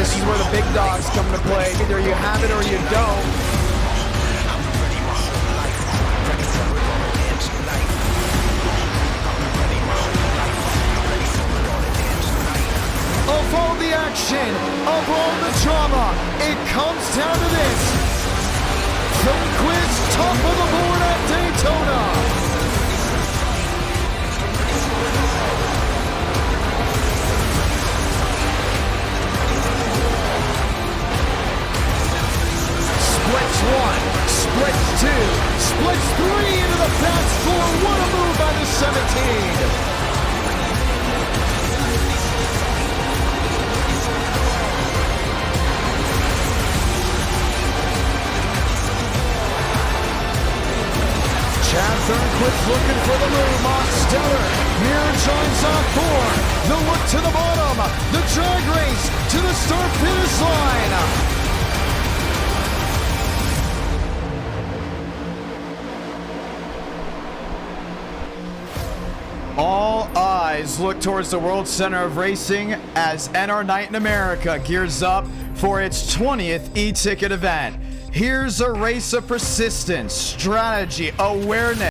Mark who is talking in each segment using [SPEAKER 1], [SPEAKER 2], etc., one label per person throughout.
[SPEAKER 1] this is where the big dogs come into play. Either you have it or you don't. Of all the action, of all the drama, it comes down to this. Thunquist top of the board at Daytona. Splits one, splits two, splits three into the fast four. What a move by the 17. Chad Thunquist looking for the move on Stellar. Mirror joins on four. The look to the bottom. The drag race to the start finish line. All eyes look towards the World Center of Racing as NR Night in America gears up for its 20th e-ticket event. Here's a race of persistence, strategy, awareness.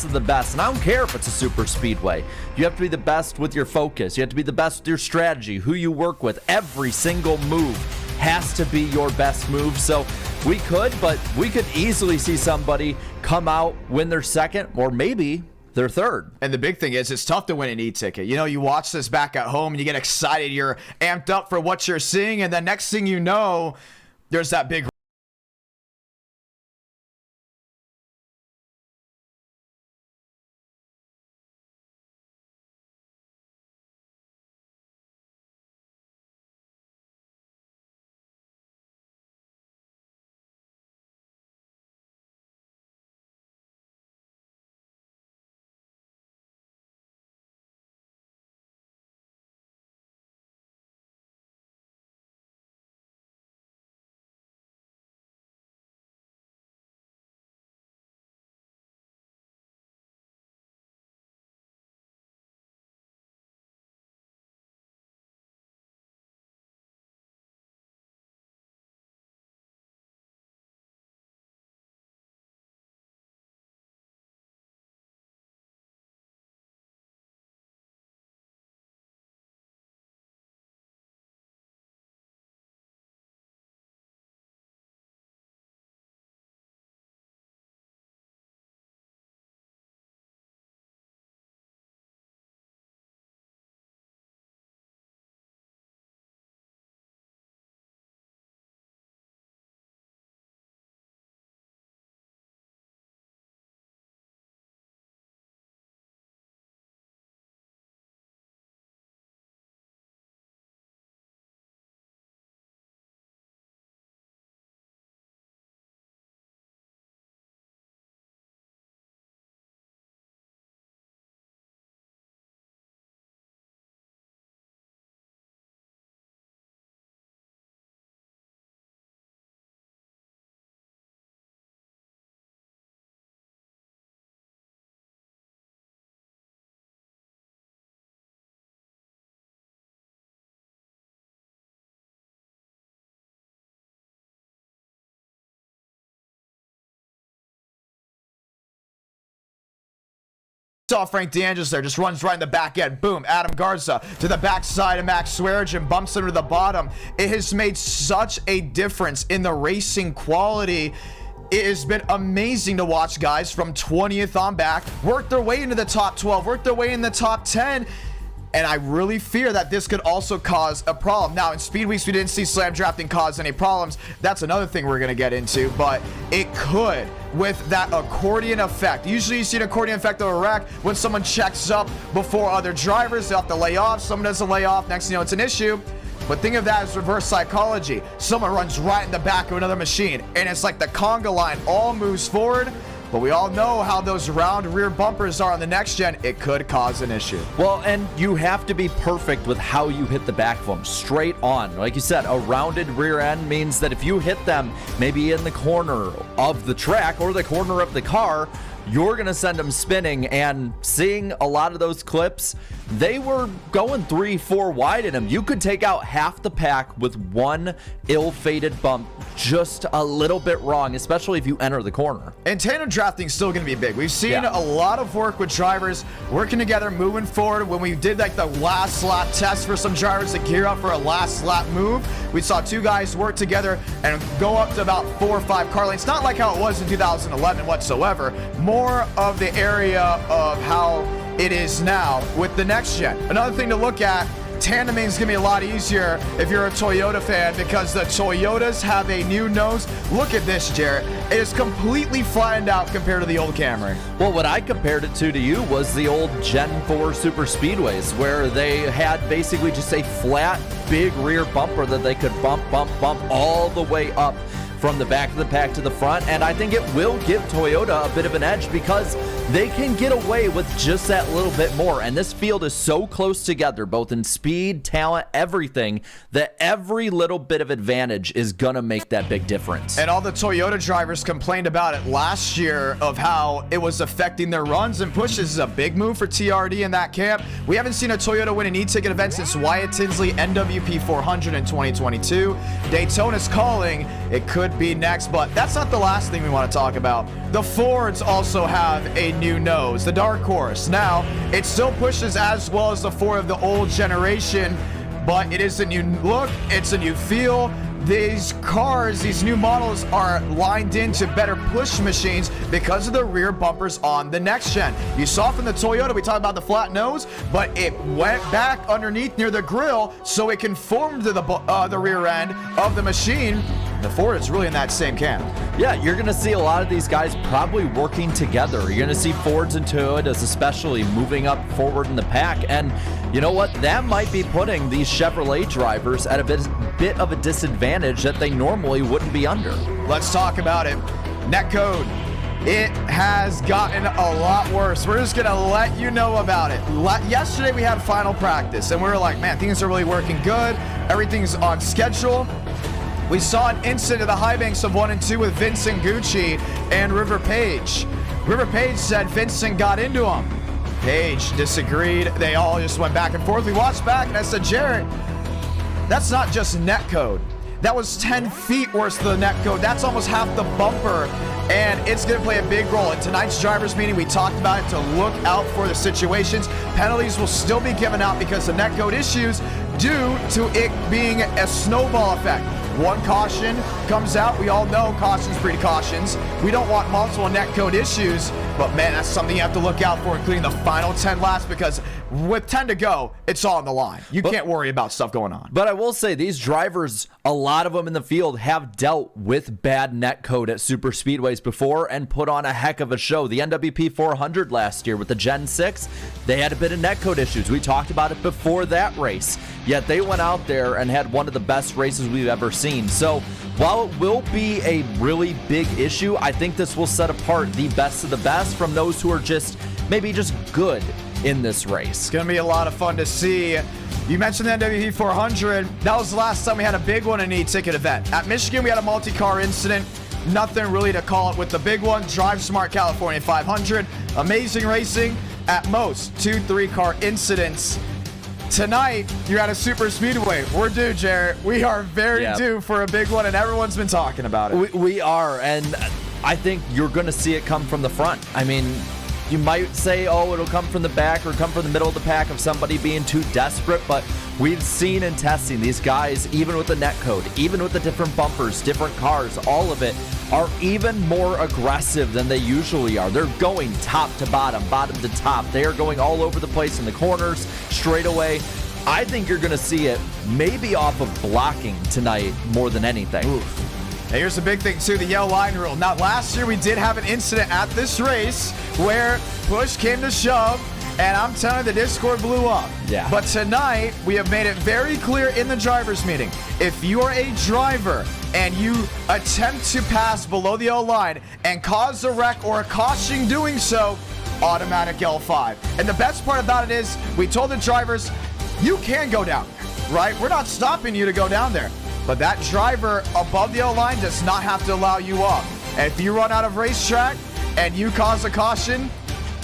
[SPEAKER 2] Of the best, and I don't care if it's a super speedway. You have to be the best with your focus. You have to be the best with your strategy, who you work with. Every single move has to be your best move. So we could easily see somebody come out, win their second, or maybe their third.
[SPEAKER 1] And the big thing is, it's tough to win an e-ticket. You know, you watch this back at home and you get excited, you're amped up for what you're seeing, and the next thing you know, there's that big Saw Frank DeAngelis there, just runs right in the back end. Boom, Adam Garza to the backside of Max Swearinger, bumps him to the bottom. It has made such a difference in the racing quality. It has been amazing to watch guys from 20th on back work their way into the top 12, work their way in the top 10. And I really fear that this could also cause a problem. Now, in Speed Weeks, we didn't see slam drafting cause any problems. That's another thing we're going to get into, but it could with that accordion effect. Usually you see an accordion effect of a wreck when someone checks up before other drivers. They have to lay off. Someone doesn't lay off. Next thing you know, it's an issue. But think of that as reverse psychology. Someone runs right in the back of another machine, and it's like the conga line all moves forward. But we all know how those round rear bumpers are on the next gen. It could cause an issue.
[SPEAKER 2] Well, and you have to be perfect with how you hit the back of them. Straight on. Like you said, a rounded rear end means that if you hit them maybe in the corner of the track or the corner of the car, you're going to send them spinning. And seeing a lot of those clips, they were going 3-4 wide in them. You could take out half the pack with one ill-fated bump just a little bit wrong, especially if you enter the corner.
[SPEAKER 1] And tandem drafting is still going to be big. We've seen a lot of work with drivers working together, moving forward. When we did like the last lap test for some drivers to gear up for a last lap move, we saw two guys work together and go up to about 4 or 5 car lengths. Not like how it was in 2011 whatsoever. More of the area of how it is now with the next gen. Another thing to look at, tandeming is going to be a lot easier if you're a Toyota fan because the Toyotas have a new nose. Look at this, Jarrett. It is completely flattened out compared to the old Camry.
[SPEAKER 2] Well, what I compared it to you was the old Gen 4 Super Speedways where they had basically just a flat, big rear bumper that they could bump all the way up from the back of the pack to the front, and I think it will give Toyota a bit of an edge because they can get away with just that little bit more. And this field is so close together, both in speed, talent, everything, that every little bit of advantage is gonna make that big difference.
[SPEAKER 1] And all the Toyota drivers complained about it last year of how it was affecting their runs and pushes. This is a big move for TRD in that camp. We haven't seen a Toyota win an e-ticket event since Wyatt Tinsley NWP 400 in 2022. Daytona's calling. It could be next, but that's not the last thing we want to talk about. The Fords also have a new nose, the Dark Horse. Now, it still pushes as well as the Ford of the old generation, but it is a new look, it's a new feel. These cars, these new models are lined into better push machines because of the rear bumpers on the next gen. You saw from the Toyota, we talked about the flat nose, but it went back underneath near the grill so it conformed to the rear end of the machine. The Ford is really in that same camp.
[SPEAKER 2] Yeah, you're going to see a lot of these guys probably working together. You're going to see Fords and Toyotas especially moving up forward in the pack. And you know what? That might be putting these Chevrolet drivers at a bit of a disadvantage that they normally wouldn't be under.
[SPEAKER 1] Let's talk about it. Netcode. It has gotten a lot worse. We're just going to let you know about it. Yesterday we had final practice and we were like, man, things are really working good. Everything's on schedule. We saw an incident at the high banks of 1 and 2 with Vincent Gucci and River Page. River Page said Vincent got into him. Page disagreed. They all just went back and forth. We watched back and I said, Jarrett, that's not just netcode. That was 10 feet worse than the netcode. That's almost half the bumper. And it's going to play a big role. In tonight's drivers meeting, we talked about it to look out for the situations. Penalties will still be given out because of netcode issues due to it being a snowball effect. One caution comes out. We all know cautions breed cautions. We don't want multiple netcode issues, but man, that's something you have to look out for, including the final 10 laps, because with 10 to go, it's all on the line. You can't worry about stuff going on.
[SPEAKER 2] But I will say, these drivers, a lot of them in the field have dealt with bad netcode at super speedways before and put on a heck of a show. The NWP 400 last year with the Gen 6, they had a bit of netcode issues. We talked about it before that race. Yet they went out there and had one of the best races we've ever seen. So while it will be a really big issue, I think this will set apart the best of the best from those who are maybe just good in this race.
[SPEAKER 1] It's going to be a lot of fun to see. You mentioned the NWP 400. That was the last time we had a big one in an e-ticket event. At Michigan, we had a multi-car incident. Nothing really to call it with the big one. Drive Smart California 500. Amazing racing. At most, 2-3 car incidents. Tonight, you're at a super speedway. We're due, Jarrett. We are very due for a big one, and everyone's been talking about it.
[SPEAKER 2] We are, and I think you're going to see it come from the front. I mean, You might say, oh, it'll come from the back or come from the middle of the pack of somebody being too desperate, but we've seen in testing these guys, even with the net code, even with the different bumpers, different cars, all of it, are even more aggressive than they usually are. They're going top to bottom, bottom to top. They are going all over the place in the corners, straight away. I think you're going to see it maybe off of blocking tonight more than anything.
[SPEAKER 1] Oof. Now here's the big thing too, the yellow line rule. Now last year we did have an incident at this race where push came to shove, and I'm telling you, the Discord blew up.
[SPEAKER 2] Yeah.
[SPEAKER 1] But tonight we have made it very clear in the drivers meeting, if you are a driver and you attempt to pass below the yellow line and cause a wreck or a caution doing so, automatic L5. And the best part about it is we told the drivers, you can go down there, right? We're not stopping you to go down there. But that driver above the yellow line does not have to allow you up. And if you run out of racetrack and you cause a caution,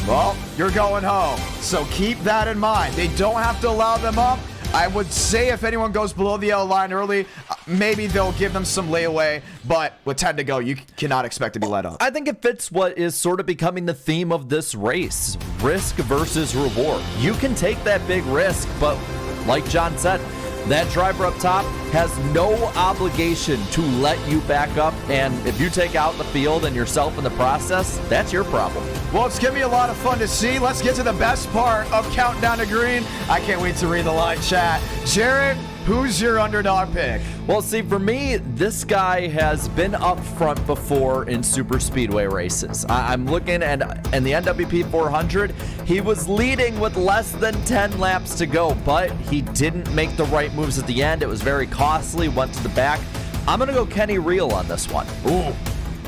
[SPEAKER 1] well, you're going home. So keep that in mind. They don't have to allow them up. I would say if anyone goes below the yellow line early, maybe they'll give them some layaway. But with 10 to go, you cannot expect to be let up.
[SPEAKER 2] I think it fits what is sort of becoming the theme of this race, risk versus reward. You can take that big risk, but like John said, that driver up top has no obligation to let you back up, and if you take out the field and yourself in the process, that's your problem.
[SPEAKER 1] Well, it's going to be a lot of fun to see. Let's get to the best part of Countdown to Green. I can't wait to read the live chat. Jared, who's your underdog pick?
[SPEAKER 2] Well, see, for me, this guy has been up front before in super speedway races. I'm looking at in the NWP 400, he was leading with less than 10 laps to go, but he didn't make the right moves at the end. It was very costly, went to the back. I'm going to go Kenny Reel on this one.
[SPEAKER 1] Ooh.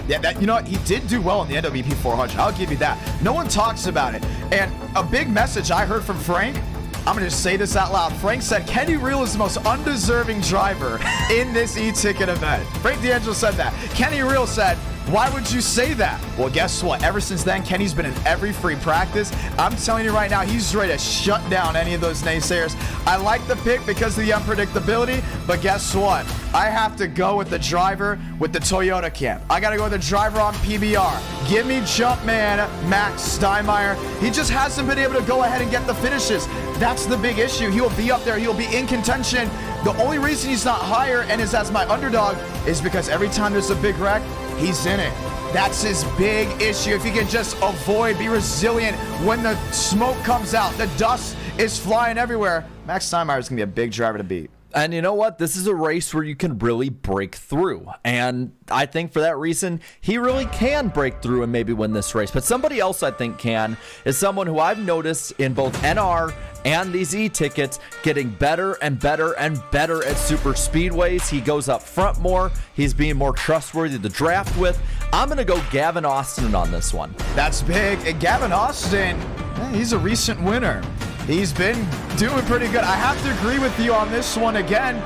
[SPEAKER 1] Yeah, you know what? He did do well in the NWP 400. I'll give you that. No one talks about it. And a big message I heard from Frank, I'm going to just say this out loud. Frank said Kenny Reel is the most undeserving driver in this e-ticket event. Frank D'Angelo said that. Kenny Reel said, why would you say that? Well, guess what? Ever since then, Kenny's been in every free practice. I'm telling you right now, he's ready to shut down any of those naysayers. I like the pick because of the unpredictability, but guess what? I have to go with the driver with the Toyota camp. I got to go with the driver on PBR. Give me Jumpman Max Steinmeier. He just hasn't been able to go ahead and get the finishes. That's the big issue. He'll be up there. He'll be in contention. The only reason he's not higher and is as my underdog is because every time there's a big wreck, he's in it. That's his big issue. If he can just avoid, be resilient when the smoke comes out, the dust is flying everywhere, Max Steinmeier is going to be a big driver to beat.
[SPEAKER 2] And you know what? This is a race where you can really break through. And I think for that reason, he really can break through and maybe win this race. But somebody else I think can is someone who I've noticed in both NR and these e-tickets getting better and better and better at super speedways. He goes up front more. He's being more trustworthy to draft with. I'm going to go Gavin Austin on this one.
[SPEAKER 1] That's big. And Gavin Austin, he's a recent winner. He's been doing pretty good. I have to agree with you on this one again.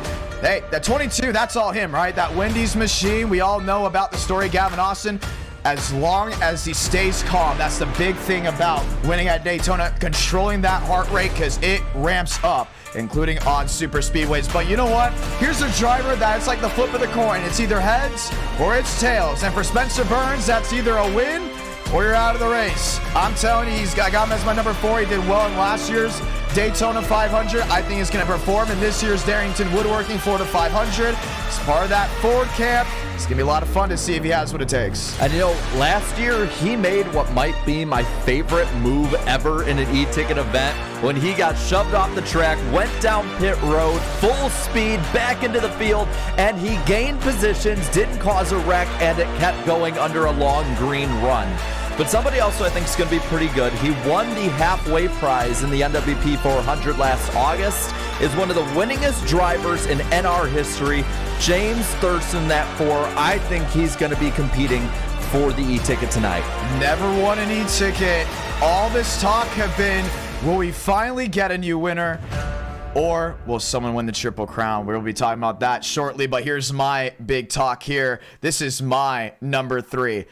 [SPEAKER 1] Hey, that 22, that's all him, right? That Wendy's machine, we all know about the story of Gavin Austin. As long as he stays calm, that's the big thing about winning at Daytona, controlling that heart rate because it ramps up, including on super speedways. But you know what? Here's a driver that it's like the flip of the coin. It's either heads or it's tails. And for Spencer Burns, that's either a win or you're out of the race. I'm telling you, I got him as my number 4. He did well in last year's Daytona 500. I think he's going to perform in this year's Darrington Woodworking Florida 500. As part of that Ford camp, it's going to be a lot of fun to see if he has what it takes.
[SPEAKER 2] And you know, last year he made what might be my favorite move ever in an e-ticket event when he got shoved off the track, went down pit road, full speed back into the field, and he gained positions, didn't cause a wreck, and it kept going under a long green run. But somebody else who I think is going to be pretty good, he won the halfway prize in the NWP 400 last August, is one of the winningest drivers in NR history, James Thurston, that 4. I think he's going to be competing for the e-ticket tonight.
[SPEAKER 1] Never won an e-ticket. All this talk have been, will we finally get a new winner? Or will someone win the Triple Crown? We'll be talking about that shortly, but here's my big talk here. This is my number 3.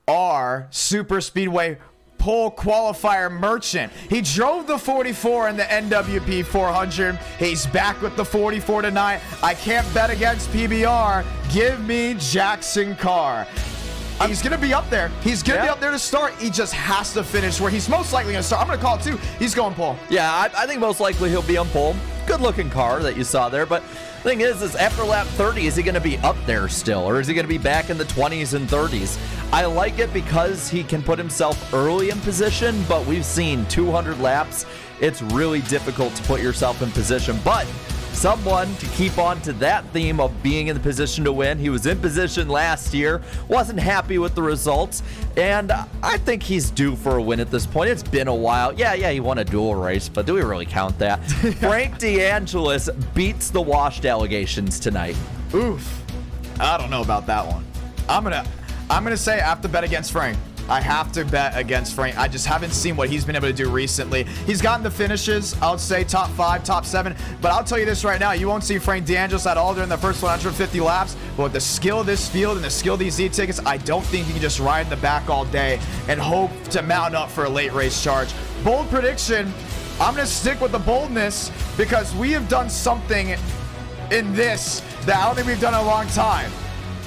[SPEAKER 1] Our Super Speedway pole qualifier merchant. He drove the 44 in the NWP 400. He's back with the 44 tonight. I can't bet against PBR. Give me Jackson Carr. He's going to be up there. He's going to be up there to start. He just has to finish where he's most likely going to start. I'm going to call it too. He's going pole.
[SPEAKER 2] Yeah, I think most likely he'll be on pole. Good looking car that you saw there, but the thing is after lap 30, is he going to be up there still, or is he going to be back in the 20s and 30s? I like it because he can put himself early in position, but we've seen 200 laps. It's really difficult to put yourself in position, but someone to keep on to that theme of being in the position to win. He was in position last year, wasn't happy with the results, and I think he's due for a win at this point. It's been a while. Yeah, he won a dual race, but do we really count that? Frank DeAngelis beats the washed allegations tonight.
[SPEAKER 1] Oof. I don't know about that one. I'm gonna say I have to bet against Frank. I have to bet against Frank. I just haven't seen what he's been able to do recently. He's gotten the finishes, I would say top 5, top 7, but I'll tell you this right now, you won't see Frank DeAngelis at all during the first 150 laps, but with the skill of this field and the skill of these e-tickets, I don't think he can just ride in the back all day and hope to mount up for a late race charge. Bold prediction, I'm going to stick with the boldness because we have done something in this that I don't think we've done in a long time.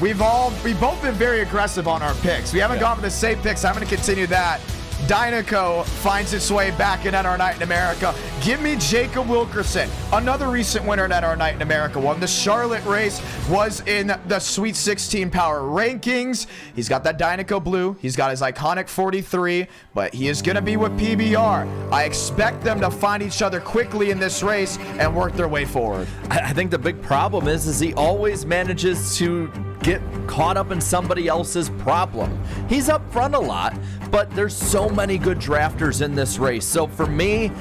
[SPEAKER 1] We've both been very aggressive on our picks. We haven't gone for the same picks. I'm going to continue that. Dynaco finds its way back in NR Night in America. Give me Jacob Wilkerson, another recent winner in NR Night in America. Won the Charlotte race, was in the Sweet 16 power rankings. He's got that Dynaco blue. He's got his iconic 43, but he is going to be with PBR. I expect them to find each other quickly in this race and work their way forward.
[SPEAKER 2] I think the big problem is he always manages to get caught up in somebody else's problem. He's up front a lot, but there's so many good drafters in this race. So for me,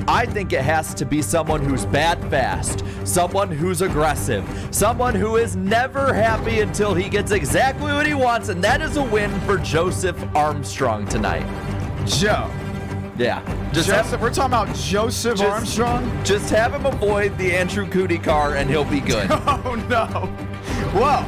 [SPEAKER 2] I think it has to be someone who's bad fast, someone who's aggressive, someone who is never happy until he gets exactly what he wants, and that is a win for Joseph Armstrong tonight.
[SPEAKER 1] Joe.
[SPEAKER 2] Yeah.
[SPEAKER 1] We're talking about Joseph Armstrong?
[SPEAKER 2] Just have him avoid the Andrew Cootie car and he'll be good.
[SPEAKER 1] Oh, no. Well,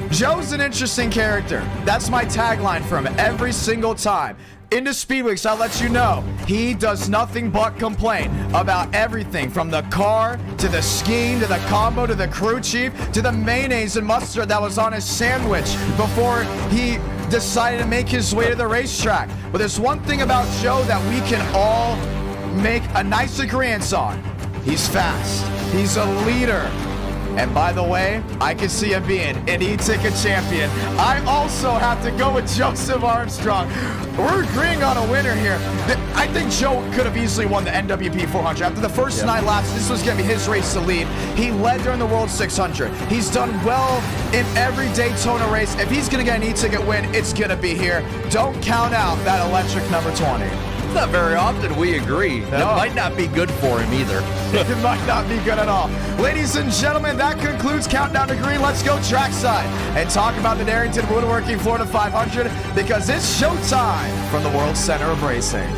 [SPEAKER 1] Joe's an interesting character. That's my tagline for him every single time. Into Speedweeks, I'll let you know, he does nothing but complain about everything from the car to the skiing to the combo to the crew chief to the mayonnaise and mustard that was on his sandwich before he decided to make his way to the racetrack. But there's one thing about Joe that we can all make a nice agreement on. He's fast. He's a leader. And by the way, I can see him being an e-ticket champion. I also have to go with Joseph Armstrong. We're agreeing on a winner here. I think Joe could have easily won the NWP 400. After the first 9 laps, this was going to be his race to lead. He led during the World 600. He's done well in every Daytona race. If he's going to get an e-ticket win, it's going to be here. Don't count out that electric number 20.
[SPEAKER 2] Not very often we agree.
[SPEAKER 1] No.
[SPEAKER 2] That might not be good for him either.
[SPEAKER 1] It might not be good at all. Ladies and gentlemen, that concludes Countdown to Green. Let's go trackside and talk about the Darrington Woodworking Florida 500 because it's showtime from the World Center of Racing.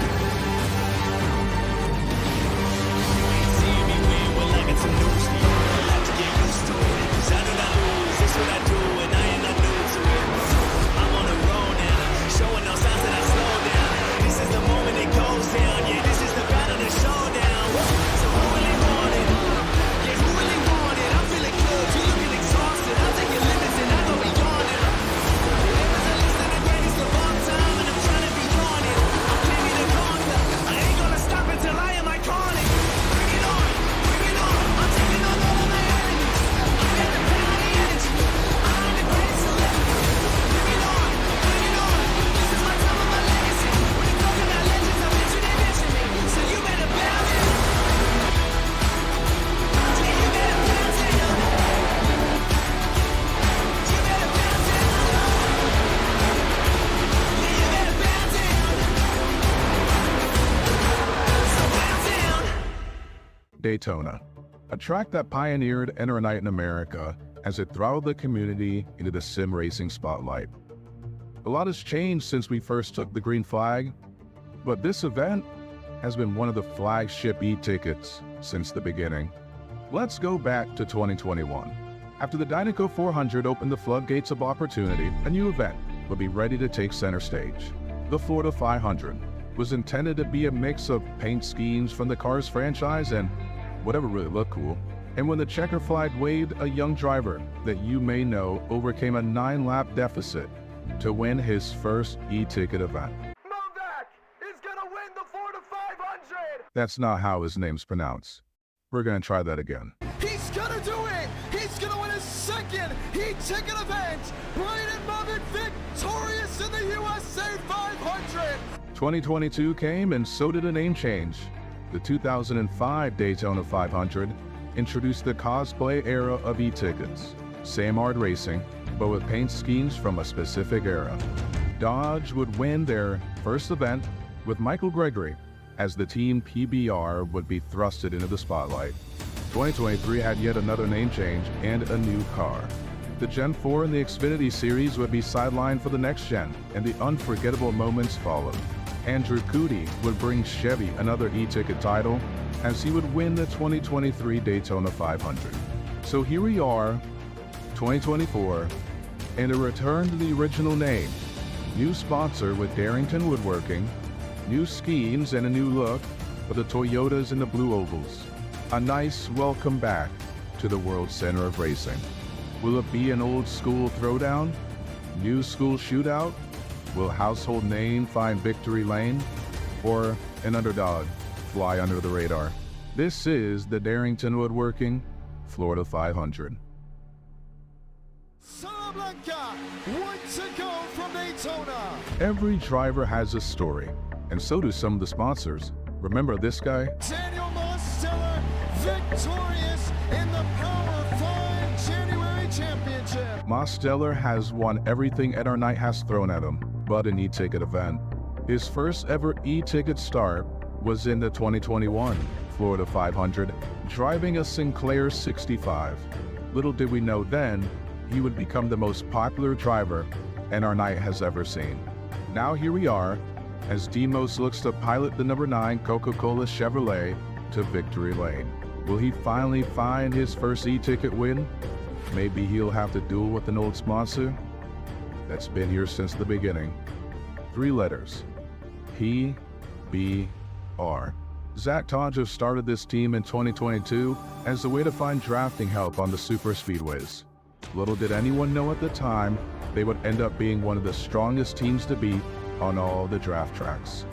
[SPEAKER 3] Daytona, a track that pioneered NR Night in America as it throttled the community into the sim racing spotlight. A lot has changed since we first took the green flag, but this event has been one of the flagship e-tickets since the beginning. Let's go back to 2021. After the Dynaco 400 opened the floodgates of opportunity, a new event would be ready to take center stage. The Florida 500 was intended to be a mix of paint schemes from the Cars franchise and whatever really looked cool. And when the checker flag waved, a young driver that you may know overcame a 9-lap deficit to win his first e-ticket event.
[SPEAKER 4] Is gonna win the Florida 500.
[SPEAKER 3] That's not how his name's pronounced. We're gonna try that again.
[SPEAKER 4] He's gonna do it. He's gonna win his second e-ticket event. Brandon Moffitt victorious in the USA 500.
[SPEAKER 3] 2022 came and so did a name change. The 2005 Daytona 500 introduced the cosplay era of e-tickets. Same iRacing, but with paint schemes from a specific era. Dodge would win their first event with Michael Gregory, as the team PBR would be thrusted into the spotlight. 2023 had yet another name change and a new car. The Gen 4 in the Xfinity Series would be sidelined for the next gen, and the unforgettable moments followed. Andrew Cootie would bring Chevy another e-ticket title, as he would win the 2023 Daytona 500. So here we are, 2024, and a return to the original name. New sponsor with Darrington Woodworking, new schemes and a new look for the Toyotas and the Blue Ovals. A nice welcome back to the world center of racing. Will it be an old school throwdown? New school shootout? Will household name find victory lane? Or an underdog fly under the radar? This is the Darrington Woodworking Florida 500.
[SPEAKER 4] Salamanca, 1 to go from Daytona.
[SPEAKER 3] Every driver has a story, and so do some of the sponsors. Remember this guy?
[SPEAKER 4] Daniel Mosteller, victorious in the Power 5 January Championship.
[SPEAKER 3] Mosteller has won everything NR has thrown at him, but an e-ticket event. His first ever e-ticket start was in the 2021 Florida 500, driving a Sinclair 65. Little did we know then, he would become the most popular driver NR has ever seen. Now here we are, as Demos looks to pilot the number 9 Coca-Cola Chevrolet to victory lane. Will he finally find his first e-ticket win? Maybe he'll have to duel with an old sponsor that's been here since the beginning. 3 letters, PBR. Zach Tonja started this team in 2022 as a way to find drafting help on the super speedways. Little did anyone know at the time, they would end up being one of the strongest teams to beat on all the draft tracks.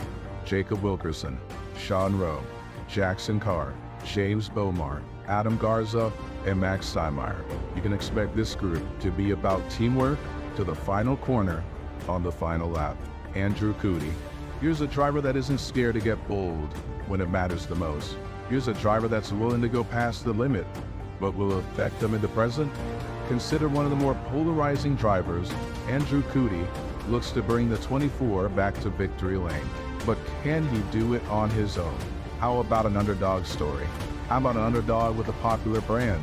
[SPEAKER 3] Jacob Wilkerson, Sean Rowe, Jackson Carr, James Bomar, Adam Garza, and Max Steinmeier. You can expect this group to be about teamwork to the final corner on the final lap. Andrew Cootie. Here's a driver that isn't scared to get bold when it matters the most. Here's a driver that's willing to go past the limit, but will affect them in the present. Considered one of the more polarizing drivers, Andrew Cootie looks to bring the 24 back to victory lane. But can he do it on his own? How about an underdog story? How about an underdog with a popular brand?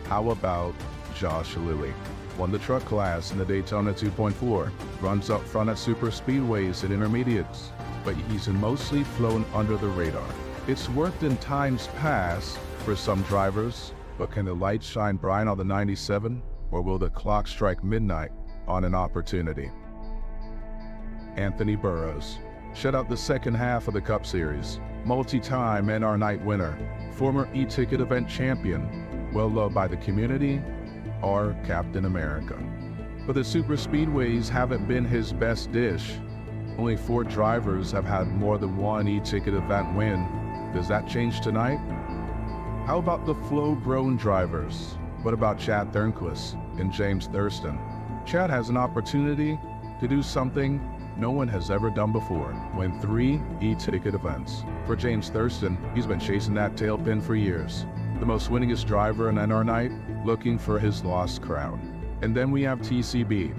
[SPEAKER 3] How about Josh Lilly? Won the truck class in the Daytona 2.4, runs up front at super speedways and intermediates, but he's mostly flown under the radar. It's worked in times past for some drivers, but can the light shine bright on the 97, or will the clock strike midnight on an opportunity? Anthony Burrows shut out the second half of the Cup Series, multi-time NR Night winner, former e-ticket event champion, well loved by the community, or Captain America. But the super speedways haven't been his best dish. Only 4 drivers have had more than one e-ticket event win. Does that change tonight? How about the flow-grown drivers? What about Chad Thernquist and James Thurston? Chad has an opportunity to do something no one has ever done before, win 3 e-ticket events. For James Thurston, he's been chasing that tailpin for years. The most winningest driver in NR Night, looking for his lost crown. And then we have TCB,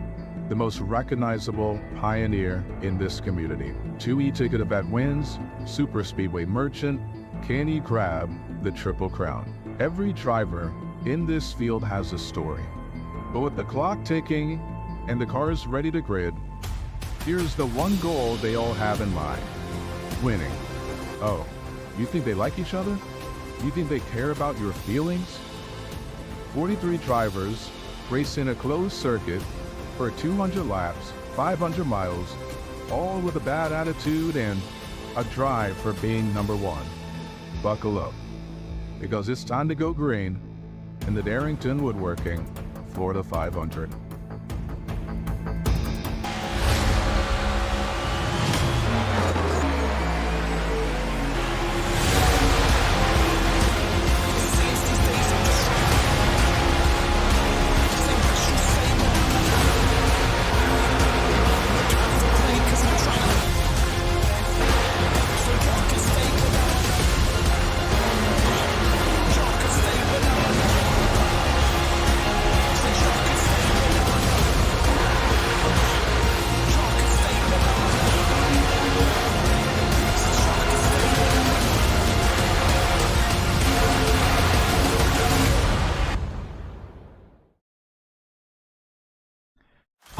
[SPEAKER 3] the most recognizable pioneer in this community. 2 e-ticket event wins, super speedway merchant. Can he grab the Triple Crown? Every driver in this field has a story. But with the clock ticking and the cars ready to grid, here's the one goal they all have in mind: winning. Oh, you think they like each other? You think they care about your feelings? 43 drivers race in a closed circuit for 200 laps, 500 miles, all with a bad attitude and a drive for being number 1. Buckle up, because it's time to go green in the Darrington Woodworking Florida 500.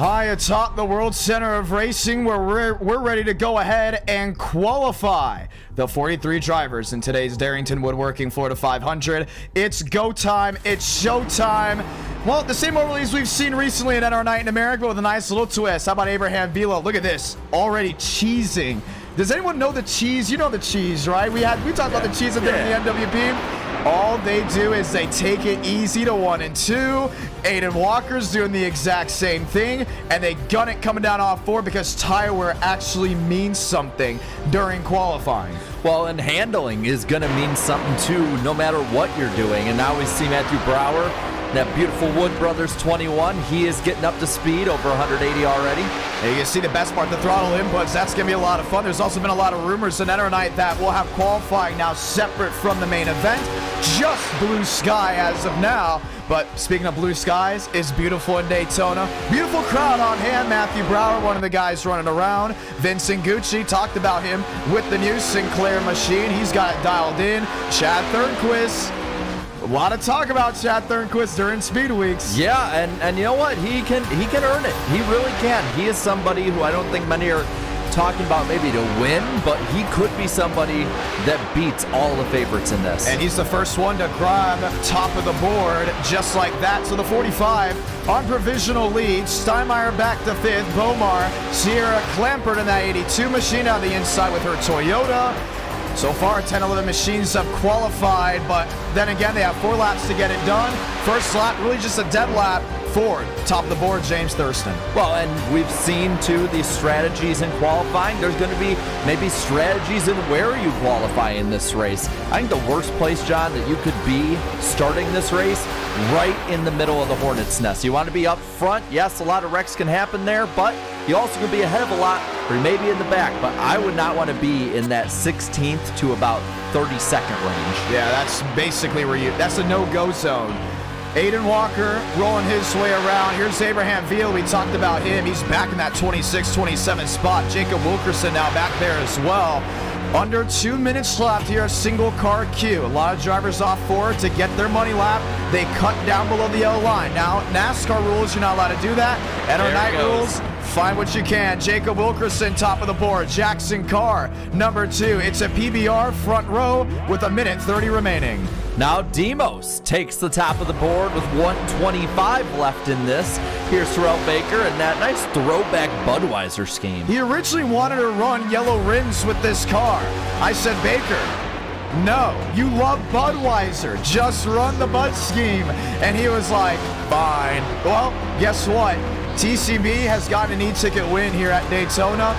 [SPEAKER 1] High atop the World Center of Racing, where we're ready to go ahead and qualify the 43 drivers in today's Darrington Woodworking Florida 500. It's go time. It's show time. Well, the same overlays we've seen recently in NR Night in America with a nice little twist. How about Abraham Vila? Look at this, already cheesing. Does anyone know the cheese? You know the cheese, right? We talked about the cheese up there in the MWP. All they do is they take it easy to 1 and 2. Aiden Walker's doing the exact same thing, and they gun it coming down off 4 because tire wear actually means something during qualifying.
[SPEAKER 2] Well, and handling is going to mean something too, no matter what you're doing. And now we see Matthew Brower, that beautiful Wood Brothers 21. He is getting up to speed, over 180 already.
[SPEAKER 1] And you can see the best part, the throttle inputs. That's going to be a lot of fun. There's also been a lot of rumors in NR Night that we'll have qualifying now separate from the main event. Just blue sky as of now. But speaking of blue skies, it's beautiful in Daytona. Beautiful crowd on hand. Matthew Brower, one of the guys running around. Vincent Gucci, talked about him with the new Sinclair machine. He's got it dialed in. Chad Thornquist. A lot of talk about Chad Thornquist during Speed Weeks.
[SPEAKER 2] Yeah, and you know what? He can earn it. He really can. He is somebody who I don't think many are talking about maybe to win, but he could be somebody that beats all the favorites in this.
[SPEAKER 1] And he's the first one to grab top of the board just like that. So the 45 on provisional lead. Steinmeier back to 5th. Bomar, Sierra Clampert in that 82 machine on the inside with her Toyota. So far, 10 of the machines have qualified, but then again, they have 4 laps to get it done. First lap, really just a dead lap. Ford, top of the board, James Thurston.
[SPEAKER 2] Well, and we've seen, too, these strategies in qualifying. There's going to be maybe strategies in where you qualify in this race. I think the worst place, John, that you could be starting this race, right in the middle of the hornet's nest. You want to be up front. Yes, a lot of wrecks can happen there, but you also could be ahead of a lot, or maybe in the back. But I would not want to be in that 16th to about 32nd range.
[SPEAKER 1] Yeah, that's basically where that's a no-go zone. Aiden Walker rolling his way around. Here's Abraham Veal. We talked about him. He's back in that 26-27 spot. Jacob Wilkerson now back there as well. Under 2 minutes left here, a single car queue. A lot of drivers off forward to get their money lap. They cut down below the yellow line. Now, NASCAR rules, you're not allowed to do that. NR Night rules, find what you can. Jacob Wilkerson, top of the board. Jackson Carr, number 2. It's a PBR front row with 1:30 remaining.
[SPEAKER 2] Now Demos takes the top of the board with 125 left in this. Here's Terrell Baker and that nice throwback Budweiser scheme.
[SPEAKER 1] He originally wanted to run yellow rims with this car. I said, Baker, no, you love Budweiser. Just run the Bud scheme. And he was like, fine. Well, guess what? TCB has gotten an e-ticket win here at Daytona.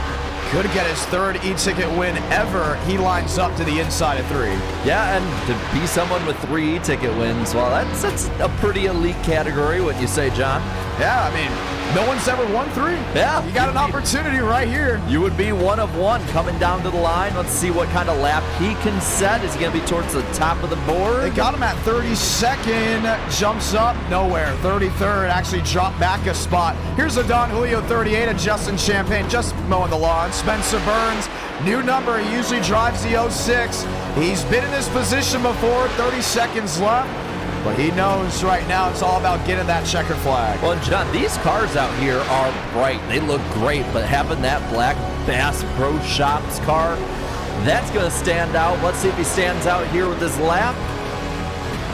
[SPEAKER 1] Could get his 3rd e-ticket win ever. He lines up to the inside of 3.
[SPEAKER 2] Yeah, and to be someone with 3 e-ticket wins, well, that's a pretty elite category, wouldn't you say, John?
[SPEAKER 1] Yeah, I mean, no one's ever won 3.
[SPEAKER 2] Yeah.
[SPEAKER 1] You got an opportunity right here.
[SPEAKER 2] You would be 1 of 1 coming down to the line. Let's see what kind of lap he can set. Is he going to be towards the top of the board?
[SPEAKER 1] They got him at 32nd. Jumps up, nowhere. 33rd, actually dropped back a spot. Here's a Don Julio 38, a Justin Champagne just mowing the lawn. Spencer Burns, new number. He usually drives the 06. He's been in this position before. 30 seconds left. But he knows right now it's all about getting that checkered flag.
[SPEAKER 2] Well, John, these cars out here are bright. They look great, but having that black Bass Pro Shops car, that's going to stand out. Let's see if he stands out here with his lap.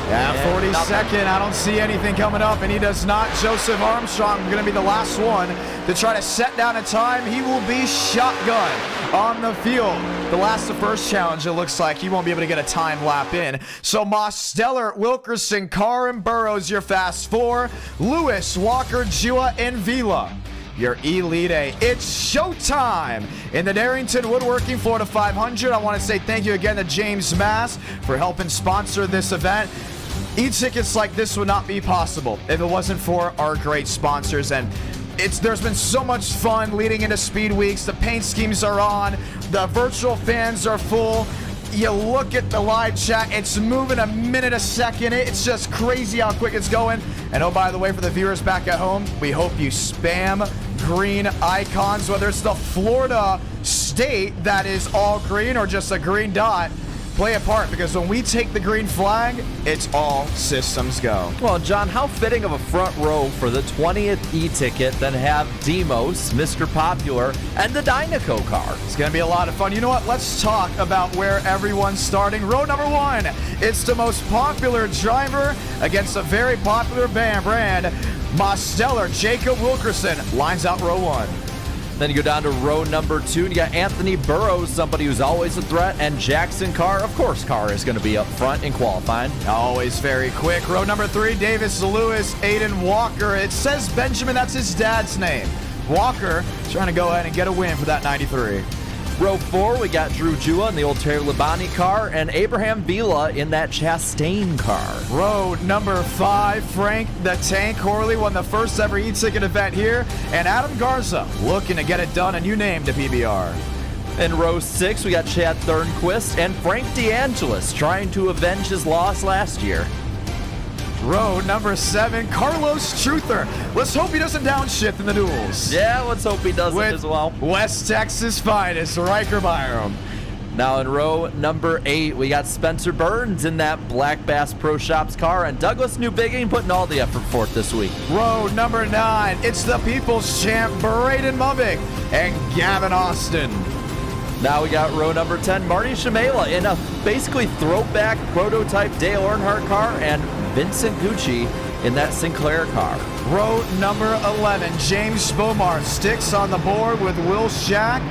[SPEAKER 1] Yeah, 42nd. I don't see anything coming up, and he does not. Joseph Armstrong going to be the last one to try to set down a time. He will be shotgun on the field. The last of first challenge, it looks like he won't be able to get a time lap in. So Moss, Stellar, Wilkerson, Carr, and Burrows, your fast 4. Lewis, Walker, Jua, and Vila, your Elite 8. It's showtime in the Darrington Woodworking Florida 500. I want to say thank you again to James Mass for helping sponsor this event. E-tickets like this would not be possible if it wasn't for our great sponsors. And there's been so much fun leading into Speed Weeks. The paint schemes are on. The virtual fans are full. You look at the live chat, it's moving a minute a second. It's just crazy how quick it's going. And oh, by the way, for the viewers back at home, we hope you spam green icons, whether it's the Florida state that is all green or just a green dot. play a part because when we take the green flag, it's all systems go.
[SPEAKER 2] Well, John, how fitting of a front row for the 20th e-ticket than have Demos, Mr. Popular, and the Dynaco car.
[SPEAKER 1] It's going to be a lot of fun. You know what? Let's talk about where everyone's starting. Row number 1. It's the most popular driver against a very popular brand. Mosteller Jacob Wilkerson lines out row 1.
[SPEAKER 2] Then you go down to row number 2, and you got Anthony Burrows, somebody who's always a threat, and Jackson Carr. Of course, Carr is going to be up front in qualifying.
[SPEAKER 1] Always very quick. Row number 3, Davis Lewis, Aiden Walker. It says Benjamin, that's his dad's name. Walker trying to go ahead and get a win for that 93.
[SPEAKER 2] Row 4, we got Drew Jua in the old Terry Labonte car, and Abraham Vila in that Chastain car.
[SPEAKER 1] Row number 5, Frank the Tank Horley won the first ever e-ticket event here, and Adam Garza looking to get it done, and you named a PBR.
[SPEAKER 2] In row 6, we got Chad Thornquist and Frank DeAngelis trying to avenge his loss last year.
[SPEAKER 1] Row number 7, Carlos Truther. Let's hope he doesn't downshift in the duels.
[SPEAKER 2] Yeah, let's hope he doesn't
[SPEAKER 1] With
[SPEAKER 2] as well.
[SPEAKER 1] West Texas finest, Riker Byram.
[SPEAKER 2] Now in row number 8, we got Spencer Burns in that Black Bass Pro Shops car, and Douglas Newbigging putting all the effort forth this week.
[SPEAKER 1] Row number 9, it's the People's Champ, Braden Movick and Gavin Austin.
[SPEAKER 2] Now we got row number 10, Marty Shamela in a basically throwback prototype Dale Earnhardt car, and Vincent Gucci in that Sinclair car.
[SPEAKER 1] Row number 11, James Bomar sticks on the board with Will Shack.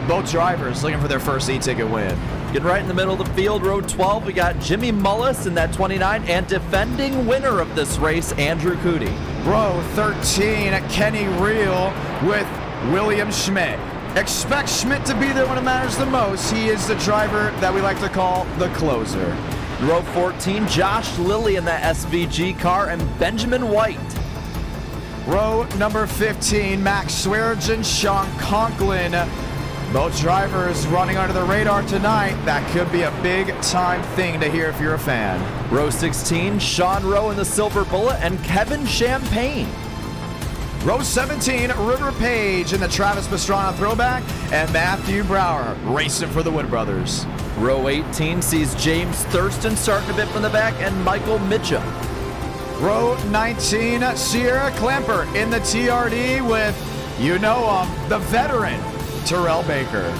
[SPEAKER 1] Both drivers looking for their first e-ticket win.
[SPEAKER 2] Getting right in the middle of the field, row 12, we got Jimmy Mullis in that 29, and defending winner of this race, Andrew Cootie.
[SPEAKER 1] Row 13, Kenny Reel with William Schmidt. Expect Schmidt to be there when it matters the most. He is the driver that we like to call the closer.
[SPEAKER 2] Row 14, Josh Lilly in that SVG car, and Benjamin White.
[SPEAKER 1] Row number 15, Max Swearengin, Sean Conklin. Both drivers running under the radar tonight. That could be a big-time thing to hear if you're a fan.
[SPEAKER 2] Row 16, Sean Rowe in the Silver Bullet, and Kevin Champagne.
[SPEAKER 1] Row 17, River Page in the Travis Pastrana throwback, and Matthew Brower racing for the Wood Brothers.
[SPEAKER 2] Row 18 sees James Thurston starting a bit from the back, and Michael Mitchum.
[SPEAKER 1] Row 19, Sierra Klemper in the TRD with, you know him, the veteran, Terrell Baker.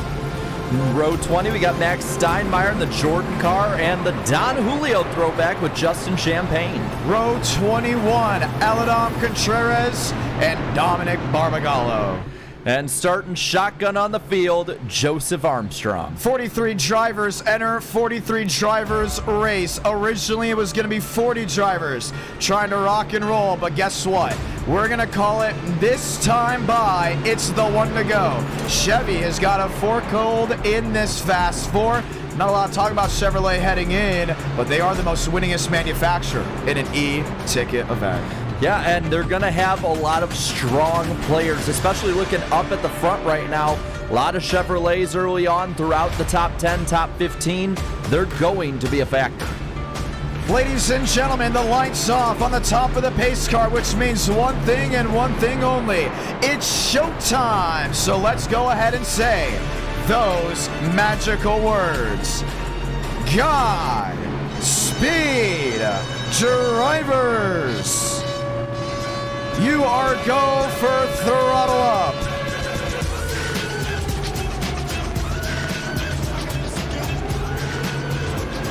[SPEAKER 2] Row 20, we got Max Steinmeier in the Jordan car, and the Don Julio throwback with Justin Champagne.
[SPEAKER 1] Row 21, Aladam Contreras and Dominic Barbagallo.
[SPEAKER 2] And starting shotgun on the field, Joseph Armstrong.
[SPEAKER 1] 43 drivers enter, 43 drivers race. Originally, it was going to be 40 drivers trying to rock and roll, but guess what? We're going to call it this time by it's the one to go. Chevy has got a four-cold in this Fast Four. Not a lot of talk about Chevrolet heading in, but they are the most winningest manufacturer in an e-ticket event.
[SPEAKER 2] Yeah, and they're going to have a lot of strong players, especially looking up at the front right now. A lot of Chevrolets early on throughout the top 10, top 15. They're going to be a factor.
[SPEAKER 1] Ladies and gentlemen, the lights off on the top of the pace car, which means one thing and one thing only. It's showtime. So let's go ahead and say those magical words. God speed, drivers. You are go for throttle up.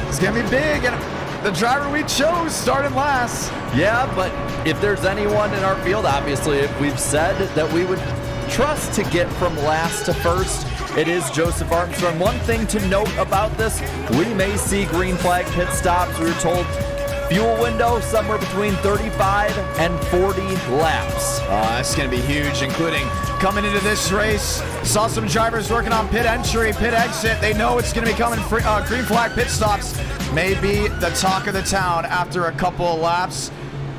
[SPEAKER 1] It's going to be big, and the driver we chose started last.
[SPEAKER 2] Yeah, but if there's anyone in our field, obviously, we've said that we would trust to get from last to first, it is Joseph Armstrong. One thing to note about this, we may see green flag pit stops. We were told fuel window somewhere between 35 and 40 laps.
[SPEAKER 1] That's going to be huge, including coming into this race. Saw some drivers working on pit entry, pit exit. They know it's going to be coming. Green flag pit stops may be the talk of the town after a couple of laps.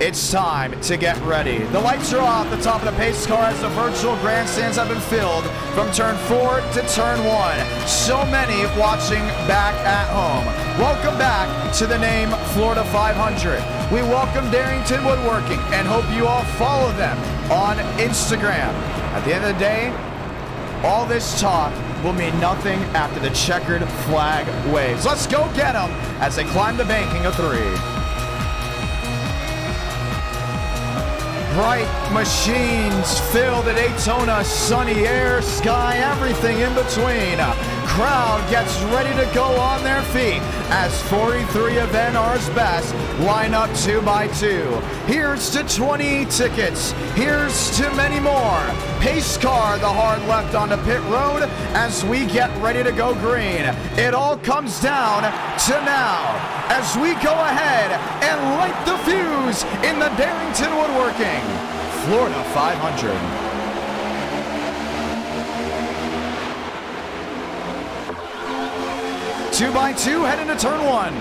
[SPEAKER 1] It's time to get ready. The lights are off the top of the pace car as the virtual grandstands have been filled from turn 4 to turn 1. So many watching back at home. Welcome back to the Name Florida 500. We welcome Darrington Woodworking and hope you all follow them on Instagram. At the end of the day, all this talk will mean nothing after the checkered flag waves. Let's go get them as they climb the banking of 3. Bright machines fill the Daytona, sunny air, sky, everything in between. Crowd gets ready to go on their feet as 43 of NR's best line up 2 by 2. Here's to 20 tickets. Here's to many more. Pace car, the hard left onto pit road as we get ready to go green. It all comes down to now as we go ahead and light the fuse in the Darrington Woodworking Florida 500. 2 by 2 heading to turn 1.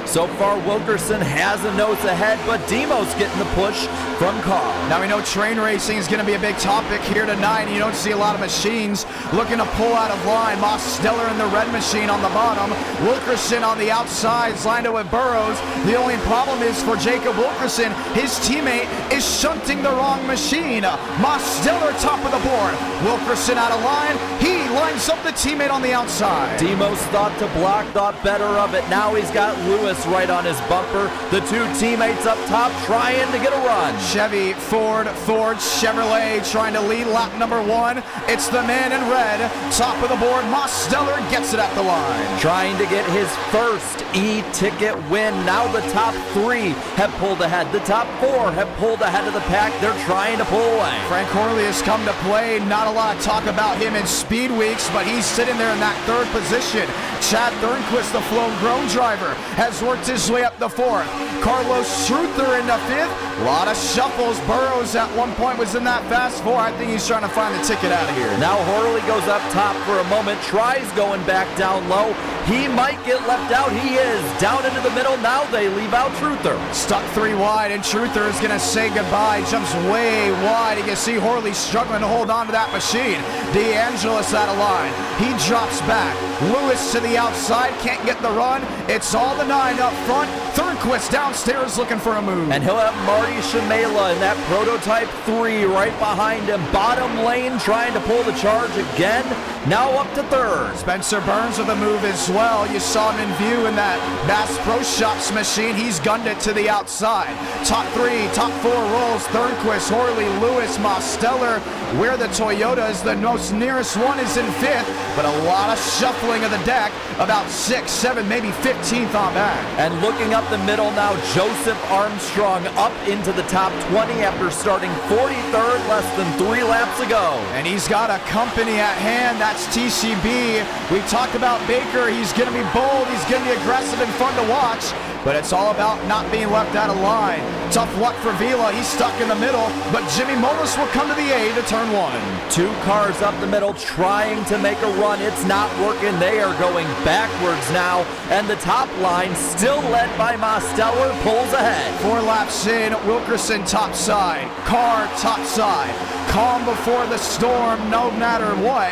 [SPEAKER 2] So far, Wilkerson has a nose ahead, but Demos getting the push from Carl.
[SPEAKER 1] Now we know train racing is going to be a big topic here tonight. You don't see a lot of machines looking to pull out of line. Moss Steller in the red machine on the bottom. Wilkerson on the outsides lined up with Burrows. The only problem is for Jacob Wilkerson, his teammate is shunting the wrong machine. Moss Steller top of the board. Wilkerson out of line. He lines up the teammate on the outside.
[SPEAKER 2] Demos thought to block, thought better of it. Now he's got Lewis right on his bumper. The 2 teammates up top trying to get a run.
[SPEAKER 1] Chevy, Ford, Chevrolet trying to lead lap number 1. It's the man in red, top of the board. Moss Steller gets it at the line.
[SPEAKER 2] Trying to get his first e-ticket win. Now the top 3 have pulled ahead. The top 4 have pulled ahead of the pack. They're trying to pull away.
[SPEAKER 1] Frank Horley has come to play. Not a lot of talk about him in speed weeks, but he's sitting there in that 3rd position. Chad Thornquist, the flown grown driver, has worked his way up the 4th. Carlos Struther in the 5th. A lot of shuffles. Burrows at one point was in that fast 4. I think he's trying to find the ticket out of here.
[SPEAKER 2] Now Horley goes up top for a moment, tries going back down low. He might get left out. He is down into the middle. Now they leave out Truther.
[SPEAKER 1] Stuck 3 wide, and Truther is going to say goodbye. Jumps way wide. You can see Horley struggling to hold on to that machine. DeAngelis out of line. He drops back. Lewis to the outside. Can't get the run. It's all the 9 up front. Thornquist downstairs looking for a move.
[SPEAKER 2] And he'll have Marty Shamela in that prototype 3 right behind him. Bottom lane trying to pull the charge again. Now up to 3rd.
[SPEAKER 1] Spencer Burns with a move as well. You saw him in view in that Bass Pro Shops machine. He's gunned it to the outside. Top 3, top 4 rolls. Thornquist, Horley, Lewis, Moss Steller. Where the Toyota is the most nearest one is in 5th, but a lot of shuffling of the deck. About 6th, 7th, maybe 15th on back.
[SPEAKER 2] And looking up the middle now, Joseph Armstrong up into the top 20 after starting 43rd less than 3 laps ago.
[SPEAKER 1] And he's got a company at hand. That's TCB. We talked about Baker. He's going to be bold. He's going to be aggressive and fun to watch. But it's all about not being left out of line. Tough luck for Vila. He's stuck in the middle. But Jimmy Molis will come to the aid to turn 1.
[SPEAKER 2] 2 cars up the middle trying to make a run. It's not working. They are going backwards now. And the top line, still led by Mosteller, pulls ahead.
[SPEAKER 1] 4 laps in. Wilkerson top side. Carr top side. Calm before the storm, no matter what.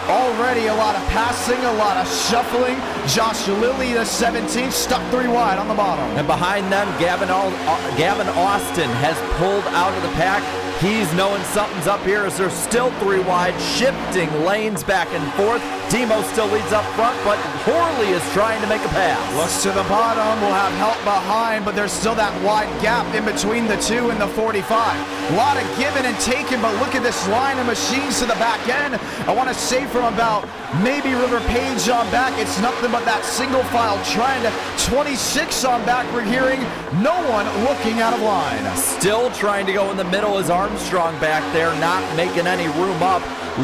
[SPEAKER 1] Already a lot of passing, a lot of shuffling. Josh Lilly, the 17th, stuck 3 wide on the bottom.
[SPEAKER 2] And behind them, Gavin Austin has pulled out of the pack. He's knowing something's up here as they're still 3 wide, shifting lanes back and forth. Demo still leads up front, but Horley is trying to make a pass.
[SPEAKER 1] Looks to the bottom, will have help behind, but there's still that wide gap in between the 2 and the 45. A lot of giving and taking, but look at this line of machines to the back end. I want to say from about maybe River Page on back, it's nothing but that single file trend. 26 on back, we're hearing no one looking out of line.
[SPEAKER 2] Still trying to go in the middle is Armstrong back there, not making any room up.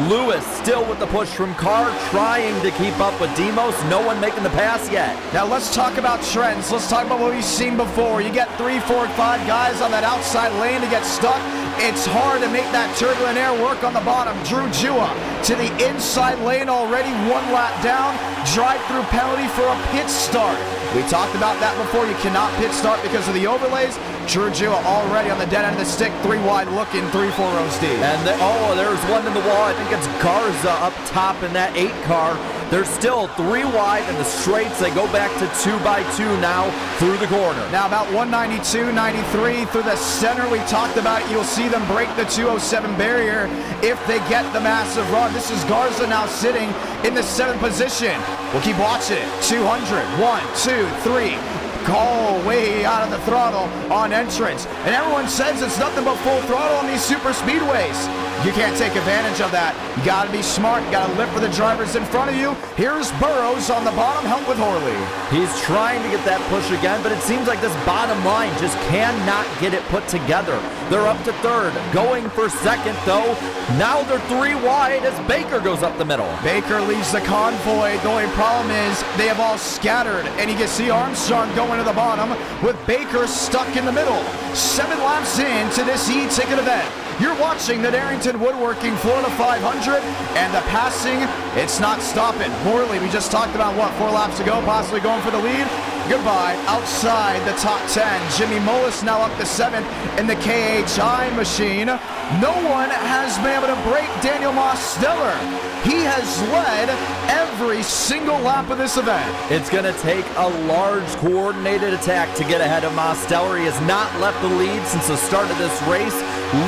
[SPEAKER 2] Lewis still with the push from Carr, trying to keep up with Demos. No one making the pass yet.
[SPEAKER 1] Now let's talk about trends. Let's talk about what we've seen before. You get 3, 4, 5 guys on that outside lane to get stuck. It's hard to make that turbulent air work on the bottom. Drew Jua to the inside lane already, 1 lap down. Drive-through penalty for a pit start. We talked about that before. You cannot pit start because of the overlays. Drew Jua already on the dead end of the stick, 3 wide looking, 3, 4 rows deep.
[SPEAKER 2] And there's one in the wall. I think it's Garza up top in that 8 car. They're still 3 wide in the straights. They go back to 2 by 2 now through the corner.
[SPEAKER 1] Now about 192, 93 through the center. We talked about it. You'll see them break the 207 barrier if they get the massive run. This is Garza now sitting in the 7th position. We'll keep watching it. 200, 1, 2, 3. Call way out of the throttle on entrance. And everyone says it's nothing but full throttle on these super speedways. You can't take advantage of that. You gotta be smart. You gotta live for the drivers in front of you. Here's Burrows on the bottom, help with Horley.
[SPEAKER 2] He's trying to get that push again, but it seems like this bottom line just cannot get it put together. They're up to 3rd, going for 2nd though. Now they're 3 wide as Baker goes up the middle.
[SPEAKER 1] Baker leads the convoy. The only problem is they have all scattered, and you can see Armstrong going to the bottom with Baker stuck in the middle. 7 laps into this e-ticket event. You're watching the Darrington Woodworking Florida 500, and the passing, it's not stopping. Horley, we just talked about, 4 laps ago, possibly going for the lead. Goodbye, outside the top 10. Jimmy Mullis now up to 7th in the KHI machine. No one has been able to break Daniel Mosteller. He has led every single lap of this event.
[SPEAKER 2] It's going to take a large coordinated attack to get ahead of Mosteller. He has not left the lead since the start of this race.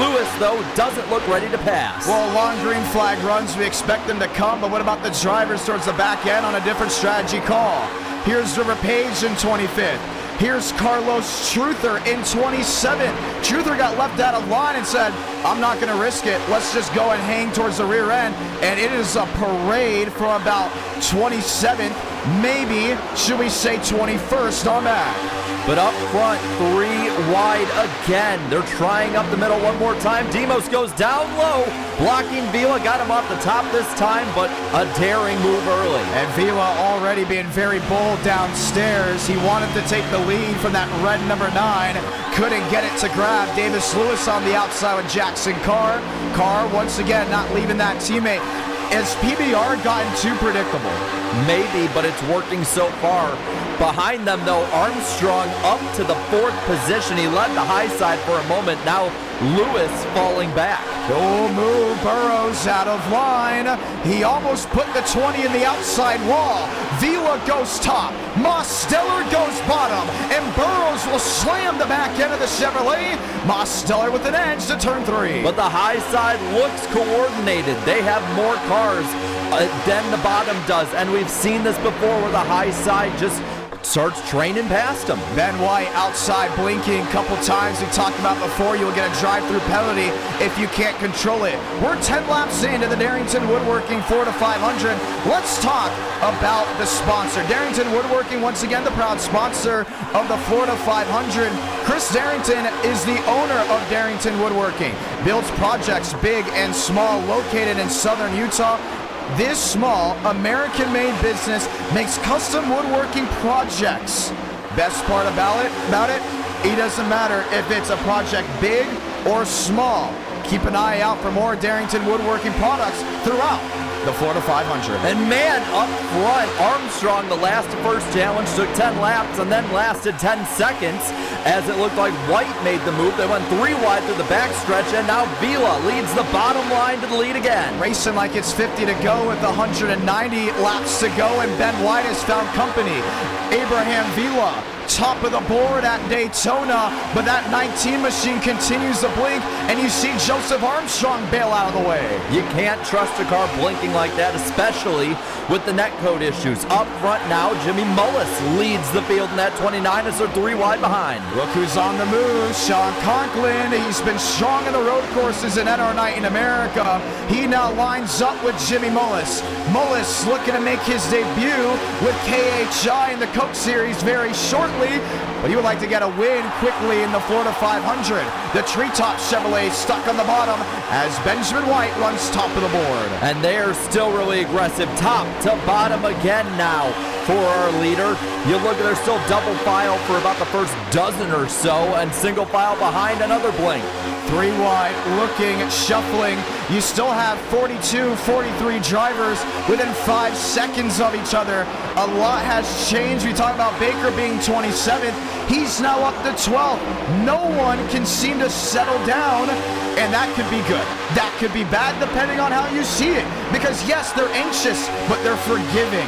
[SPEAKER 2] Lewis, though, doesn't look ready to pass.
[SPEAKER 1] Well, long green flag runs, we expect them to come, but what about the drivers towards the back end on a different strategy call? Here's River Page in 25th. Here's Carlos Truther in 27th. Truther got left out of line and said, I'm not going to risk it. Let's just go and hang towards the rear end. And it is a parade for about 27th, maybe, should we say 21st on back.
[SPEAKER 2] But up front, 3 wide again. They're trying up the middle one more time. Demos goes down low, blocking Vila. Got him off the top this time, but a daring move early.
[SPEAKER 1] And Vila already being very bold downstairs. He wanted to take the lead from that red number 9. Couldn't get it to grab. Davis Lewis on the outside with Jackson Carr. Carr, once again, not leaving that teammate. Has PBR gotten too predictable?
[SPEAKER 2] Maybe, but it's working so far. Behind them, though, Armstrong up to the 4th position. He led the high side for a moment. Now Lewis falling back.
[SPEAKER 1] No move. Burrows out of line. He almost put the 20 in the outside wall. Vila goes top. Mosteller goes bottom. And Burrows will slam the back end of the Chevrolet. Mosteller with an edge to turn 3.
[SPEAKER 2] But the high side looks coordinated. They have more cars than the bottom does. And we've seen this before where the high side just starts training past him.
[SPEAKER 1] Ben White outside blinking a couple times. We talked about before, you'll get a drive-through penalty if you can't control it. We're 10 laps into the Darrington Woodworking Florida 500. Let's talk about the sponsor. Darrington Woodworking, once again, the proud sponsor of the Florida 500. Chris Darrington is the owner of Darrington Woodworking. Builds projects big and small, located in southern Utah. This small, American-made business makes custom woodworking projects. Best part about it, it doesn't matter if it's a project big or small. Keep an eye out for more Darrington Woodworking products throughout the Florida 500.
[SPEAKER 2] And man, up front, Armstrong, the first challenge, took 10 laps and then lasted 10 seconds as it looked like White made the move. They went 3 wide through the backstretch, and now Vila leads the bottom line to the lead again.
[SPEAKER 1] Racing like it's 50 to go with 190 laps to go, and Ben White has found company. Abraham Vila, top of the board at Daytona, but that 19 machine continues to blink, and you see Joseph Armstrong bail out of the way.
[SPEAKER 2] You can't trust a car blinking like that, especially with the netcode issues. Up front now, Jimmy Mullis leads the field in that 29 as they're 3 wide behind.
[SPEAKER 1] Look who's on the move, Sean Conklin. He's been strong in the road courses in NR Night in America. He now lines up with Jimmy Mullis. Mullis looking to make his debut with KHI in the Coke Series very shortly, but he would like to get a win quickly in the Florida 500. The Treetop Chevrolet stuck on the bottom as Benjamin White runs top of the board.
[SPEAKER 2] And they are still really aggressive, top to bottom again now for our leader. You look at, they're still double file for about the first dozen or so, and single file behind another blink.
[SPEAKER 1] 3 wide, looking, shuffling. You still have 42, 43 drivers within 5 seconds of each other. A lot has changed. We talk about Baker being 27th. He's now up to 12th. No one can seem to settle down, and that could be good. That could be bad depending on how you see it. Because yes, they're anxious, but they're forgiving.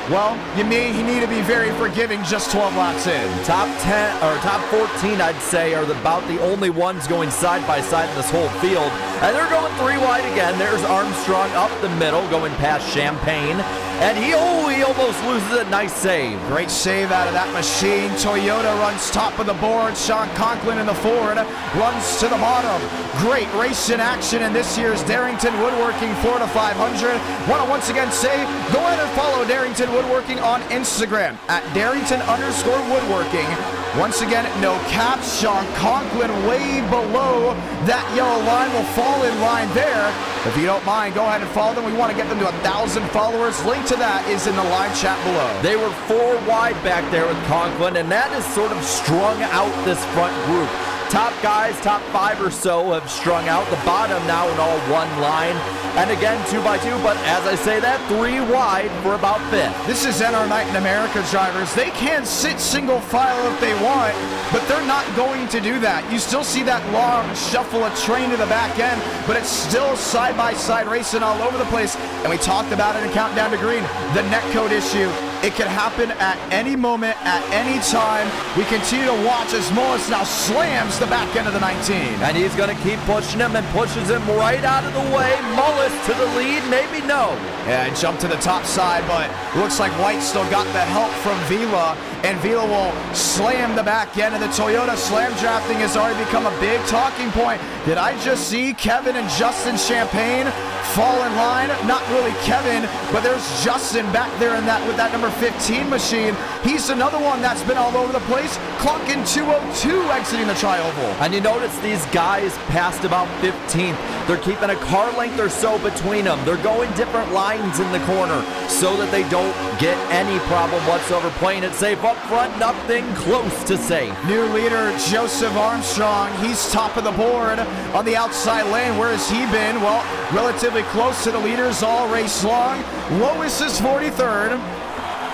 [SPEAKER 1] Well, you need to be very forgiving just 12 laps in.
[SPEAKER 2] Top 10 or top 14, I'd say, are about the only ones going side by side in this whole field. And they're going 3 wide again. There's Armstrong up the middle, going past Champagne. And he almost loses it. Nice save.
[SPEAKER 1] Great save out of that machine. Toyota runs top of the board. Sean Conklin in the Ford runs to the bottom. Great race in action in this year's Darrington Woodworking Florida 500. Want to once again say, go ahead and follow Darrington Woodworking on Instagram at Darrington_Woodworking. Once again, no caps. Sean Conklin way below that yellow line, will fall in line there. If you don't mind, go ahead and follow them. We want to get them to 1,000 followers. Link to that is in the live chat below.
[SPEAKER 2] They were 4 wide back there with Conklin, and that has sort of strung out this front group. Top guys, top 5 or so have strung out. The bottom now in all one line. And again, 2 by 2, but as I say that, 3 wide for about 5th.
[SPEAKER 1] This is NR Night in America drivers. They can sit single file if they want, but they're not going to do that. You still see that long shuffle of train to the back end, but it's still side-by-side racing all over the place. And we talked about it in Countdown to Green, the netcode issue. It can happen at any moment, at any time. We continue to watch as Mullis now slams the back end of the 19.
[SPEAKER 2] And he's going to keep pushing him and pushes him right out of the way. Mullis to the lead, maybe no.
[SPEAKER 1] Yeah, jumped to the top side, but looks like White still got the help from Vila, and Vila will slam the back end, and the Toyota slam drafting has already become a big talking point. Did I just see Kevin and Justin Champagne fall in line? Not really Kevin, but there's Justin back there in that with that number 15 machine. He's another one that's been all over the place, clocking 202 exiting the tri-oval.
[SPEAKER 2] And you notice these guys passed about 15th. They're keeping a car length or so between them. They're going different lines in the corner so that they don't get any problem whatsoever. Playing it safe up front, nothing close to safe.
[SPEAKER 1] New leader Joseph Armstrong, he's top of the board on the outside lane. Where has he been? Well, relatively close to the leaders all race long. Lowest is 43rd.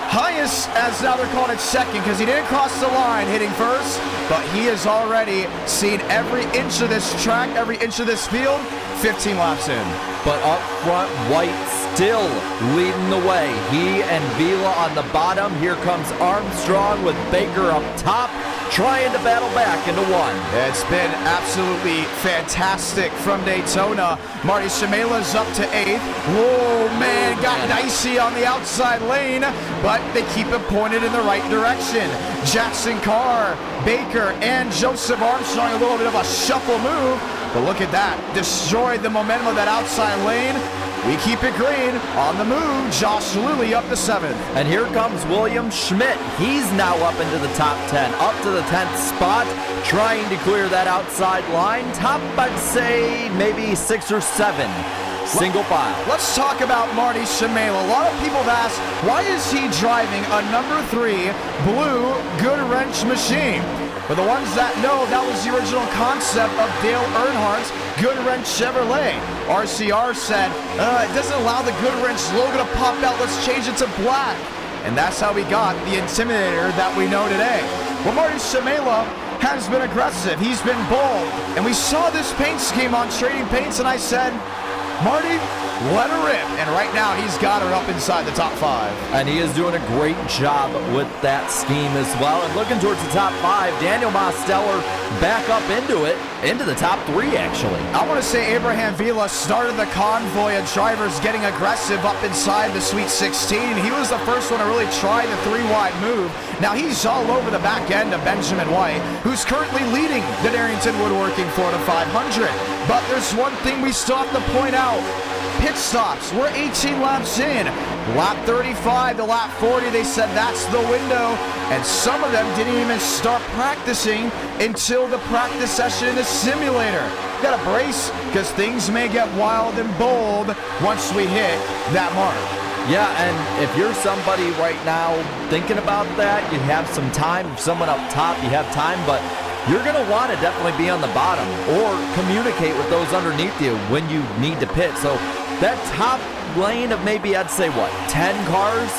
[SPEAKER 1] Highest, as now they're calling it, second, because he didn't cross the line hitting first, but he has already seen every inch of this track, every inch of this field, 15 laps in.
[SPEAKER 2] But up front, White still leading the way. He and Vila on the bottom. Here comes Armstrong with Baker up top, trying to battle back into 1.
[SPEAKER 1] It's been absolutely fantastic from Daytona. Marty Shimela's up to 8th. Whoa, man, got dicey on the outside lane, but they keep it pointed in the right direction. Jackson Carr, Baker, and Joseph Armstrong, a little bit of a shuffle move, but look at that. Destroyed the momentum of that outside lane. We keep it green. On the move, Josh Lilly up to 7th.
[SPEAKER 2] And here comes William Schmidt. He's now up into the top 10, up to the 10th spot, trying to clear that outside line. Top, I'd say, maybe 6 or 7. Single file.
[SPEAKER 1] Let's talk about Marty Shimela. A lot of people have asked, why is he driving a number 3 blue good wrench machine? For the ones that know, that was the original concept of Dale Earnhardt's Good Wrench Chevrolet. RCR said, it doesn't allow the Good Wrench logo to pop out, let's change it to black. And that's how we got the Intimidator that we know today. Well, Marty Shimela has been aggressive, he's been bold, and we saw this paint scheme on Trading Paints, and I said, Marty, let her rip. And right now, he's got her up inside the top 5.
[SPEAKER 2] And he is doing a great job with that scheme as well. And looking towards the top 5, Daniel Mosteller back up into it, into the top 3, actually.
[SPEAKER 1] I want to say Abraham Vila started the convoy of drivers getting aggressive up inside the Sweet 16. He was the first one to really try the 3-wide move. Now, he's all over the back end of Benjamin White, who's currently leading the Darrington Woodworking Florida 500. But there's one thing we still have to point out. Pit stops. We're 18 laps in. Lap 35 to lap 40, they said that's the window. And some of them didn't even start practicing until the practice session in the simulator. You gotta brace, because things may get wild and bold once we hit that mark.
[SPEAKER 2] Yeah, and if you're somebody right now thinking about that, you have some time. If someone up top, you have time, but you're going to want to definitely be on the bottom or communicate with those underneath you when you need to pit. So that top lane of maybe, I'd say, 10 cars?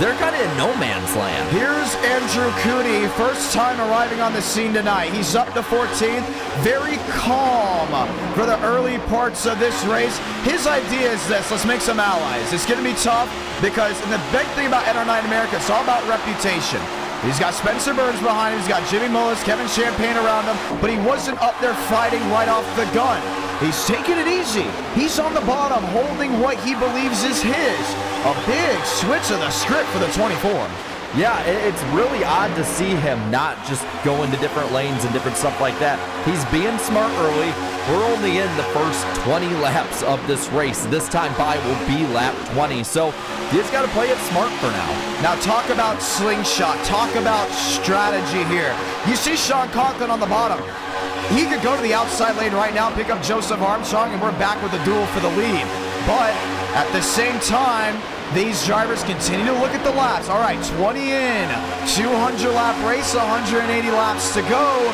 [SPEAKER 2] They're kind of in no man's land.
[SPEAKER 1] Here's Andrew Cooney, first time arriving on the scene tonight. He's up to 14th, very calm for the early parts of this race. His idea is this: let's make some allies. It's going to be tough because the big thing about NR9 America, it's all about reputation. He's got Spencer Burns behind him, he's got Jimmy Mullis, Kevin Champagne around him, but he wasn't up there fighting right off the gun. He's taking it easy. He's on the bottom, holding what he believes is his. A big switch of the script for the 24.
[SPEAKER 2] Yeah, it's really odd to see him not just go into different lanes and different stuff like that. He's being smart early. We're only in the first 20 laps of this race. This time by will be lap 20. So he's got to play it smart for now.
[SPEAKER 1] Now talk about slingshot. Talk about strategy here. You see Sean Conklin on the bottom. He could go to the outside lane right now, pick up Joseph Armstrong, and we're back with a duel for the lead. But at the same time, these drivers continue to look at the laps. All right, 20 in, 200 lap race, 180 laps to go.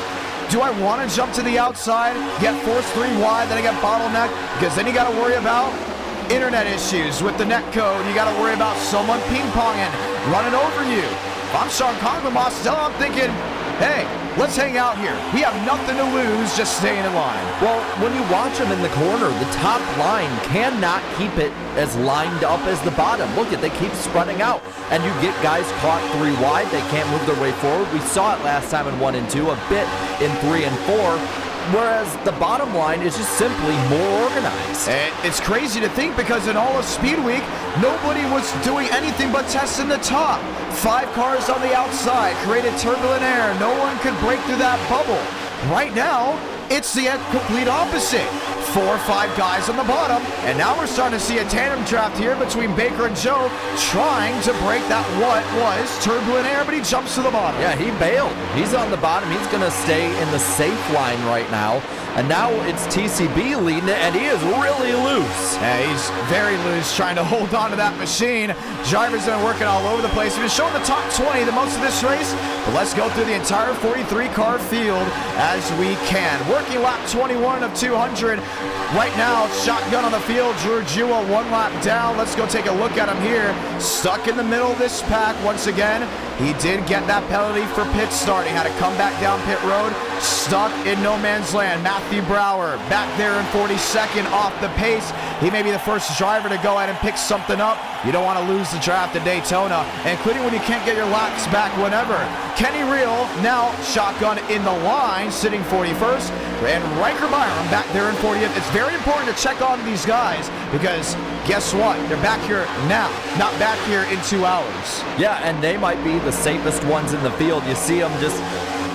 [SPEAKER 1] Do I want to jump to the outside, get forced 3 wide, then I get bottleneck? Because then you got to worry about internet issues with the netcode. You got to worry about someone ping-ponging, running over you. If I'm Sean Conklin, Mostello, I'm thinking, hey, let's hang out here. We have nothing to lose, just staying in line.
[SPEAKER 2] Well, when you watch them in the corner, the top line cannot keep it as lined up as the bottom. Look at, they keep spreading out, and you get guys caught 3 wide. They can't move their way forward. We saw it last time in 1 and 2, a bit in 3 and 4. Whereas the bottom line is just simply more organized.
[SPEAKER 1] It's crazy to think because in all of Speed Week, nobody was doing anything but testing the top. 5 cars on the outside created turbulent air. No one could break through that bubble. Right now, it's the complete opposite. 4 or 5 guys on the bottom, and now we're starting to see a tandem draft here between Baker and Joe trying to break that what was turbulent air, but he jumps to the bottom.
[SPEAKER 2] Yeah, he bailed. He's on the bottom. He's going to stay in the safe line right now. And now it's TCB leading it, and he is really loose.
[SPEAKER 1] Yeah, he's very loose, trying to hold on to that machine. Drivers have been working all over the place. We've been showing the top 20 the most of this race, but let's go through the entire 43-car field as we can. Working lap 21 of 200. Right now, shotgun on the field. Drew Jewell 1 lap down. Let's go take a look at him here. Stuck in the middle of this pack once again. He did get that penalty for pit starting. Had to come back down pit road. Stuck in no man's land. Matthew Brower back there in 42nd off the pace. He may be the first driver to go ahead and pick something up. You don't want to lose the draft at Daytona, including when you can't get your laps back whenever. Kenny Reel now shotgun in the line, sitting 41st. And Riker Byram back there in 40th. It's very important to check on these guys because guess what? They're back here now, not back here in 2 hours.
[SPEAKER 2] Yeah, and they might be the safest ones in the field. You see them just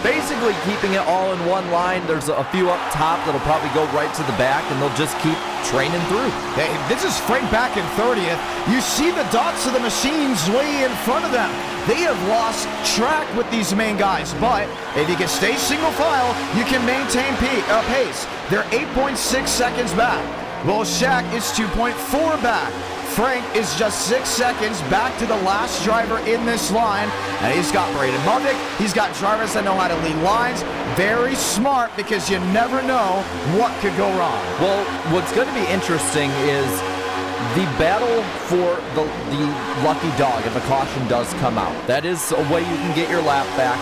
[SPEAKER 2] basically keeping it all in one line. There's a few up top that'll probably go right to the back, and they'll just keep training through.
[SPEAKER 1] Hey, this is Frank back in 30th. You see the dots of the machines way in front of them. They have lost track with these main guys, but if you can stay single file, you can maintain pace. They're 8.6 seconds back. Will Shack is 2.4 back. Frank is just 6 seconds back to the last driver in this line. And he's got Braden Muddick. He's got drivers that know how to lead lines. Very smart because you never know what could go wrong.
[SPEAKER 2] Well, what's going to be interesting is the battle for the lucky dog if a caution does come out. That is a way you can get your lap back.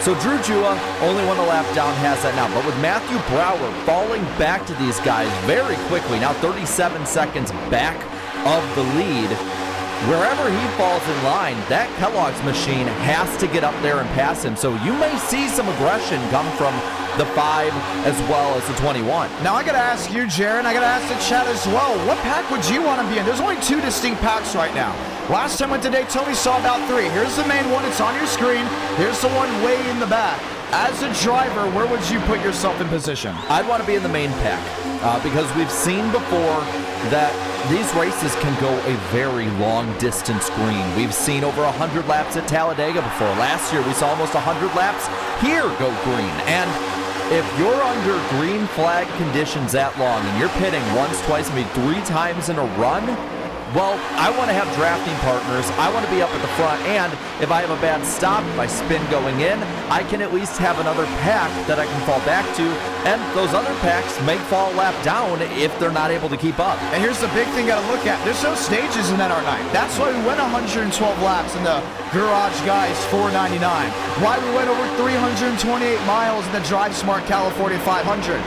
[SPEAKER 2] So Drew Jua, only 1 lap down, has that now. But with Matthew Brower falling back to these guys very quickly, now 37 seconds back of the lead, wherever he falls in line, that Kellogg's machine has to get up there and pass him. So you may see some aggression come from the 5 as well as the 21.
[SPEAKER 1] Now I gotta ask you, Jaron, I gotta ask the chat as well, what pack would you want to be in? There's only 2 distinct packs right now. Last time I went to Daytona, we saw about 3. Here's the main one, it's on your screen. Here's the one way in the back. As a driver, where would you put yourself in position?
[SPEAKER 2] I'd want to be in the main pack because we've seen before that these races can go a very long distance green. We've seen over 100 laps at Talladega before. Last year, we saw almost 100 laps here go green. And if you're under green flag conditions that long and you're pitting once, twice, maybe 3 times in a run, Well, I want to have drafting partners. I want to be up at the front, and if I have a bad stop, if I spin going in, I can at least have another pack that I can fall back to, and those other packs may fall a lap down if they're not able to keep up.
[SPEAKER 1] And here's the big thing you got to look at. There's no stages in NR9. That's why we went 112 laps in the Garage Guys 499. Why we went over 328 miles in the Drive Smart California 500.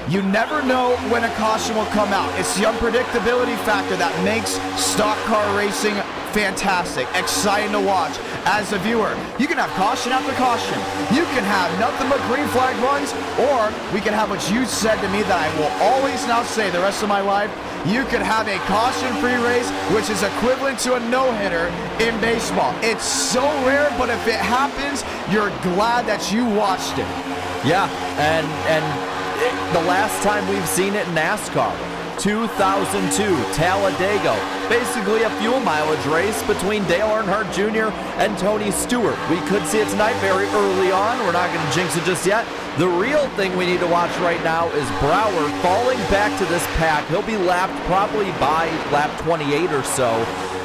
[SPEAKER 1] You never know when a caution will come out. It's the unpredictability factor that makes stock car racing fantastic, exciting to watch as a viewer. You can have caution after caution. You can have nothing but green flag runs, or we can have what you said to me that I will always now say the rest of my life. You could have a caution-free race, which is equivalent to a no-hitter in baseball. It's so rare, but if it happens, you're glad that you watched it.
[SPEAKER 2] Yeah, and the last time we've seen it in NASCAR, 2002, Talladega, basically a fuel mileage race between Dale Earnhardt Jr. and Tony Stewart. We could see it tonight very early on. We're not going to jinx it just yet. The real thing we need to watch right now is Brower falling back to this pack. He'll be lapped probably by lap 28 or so,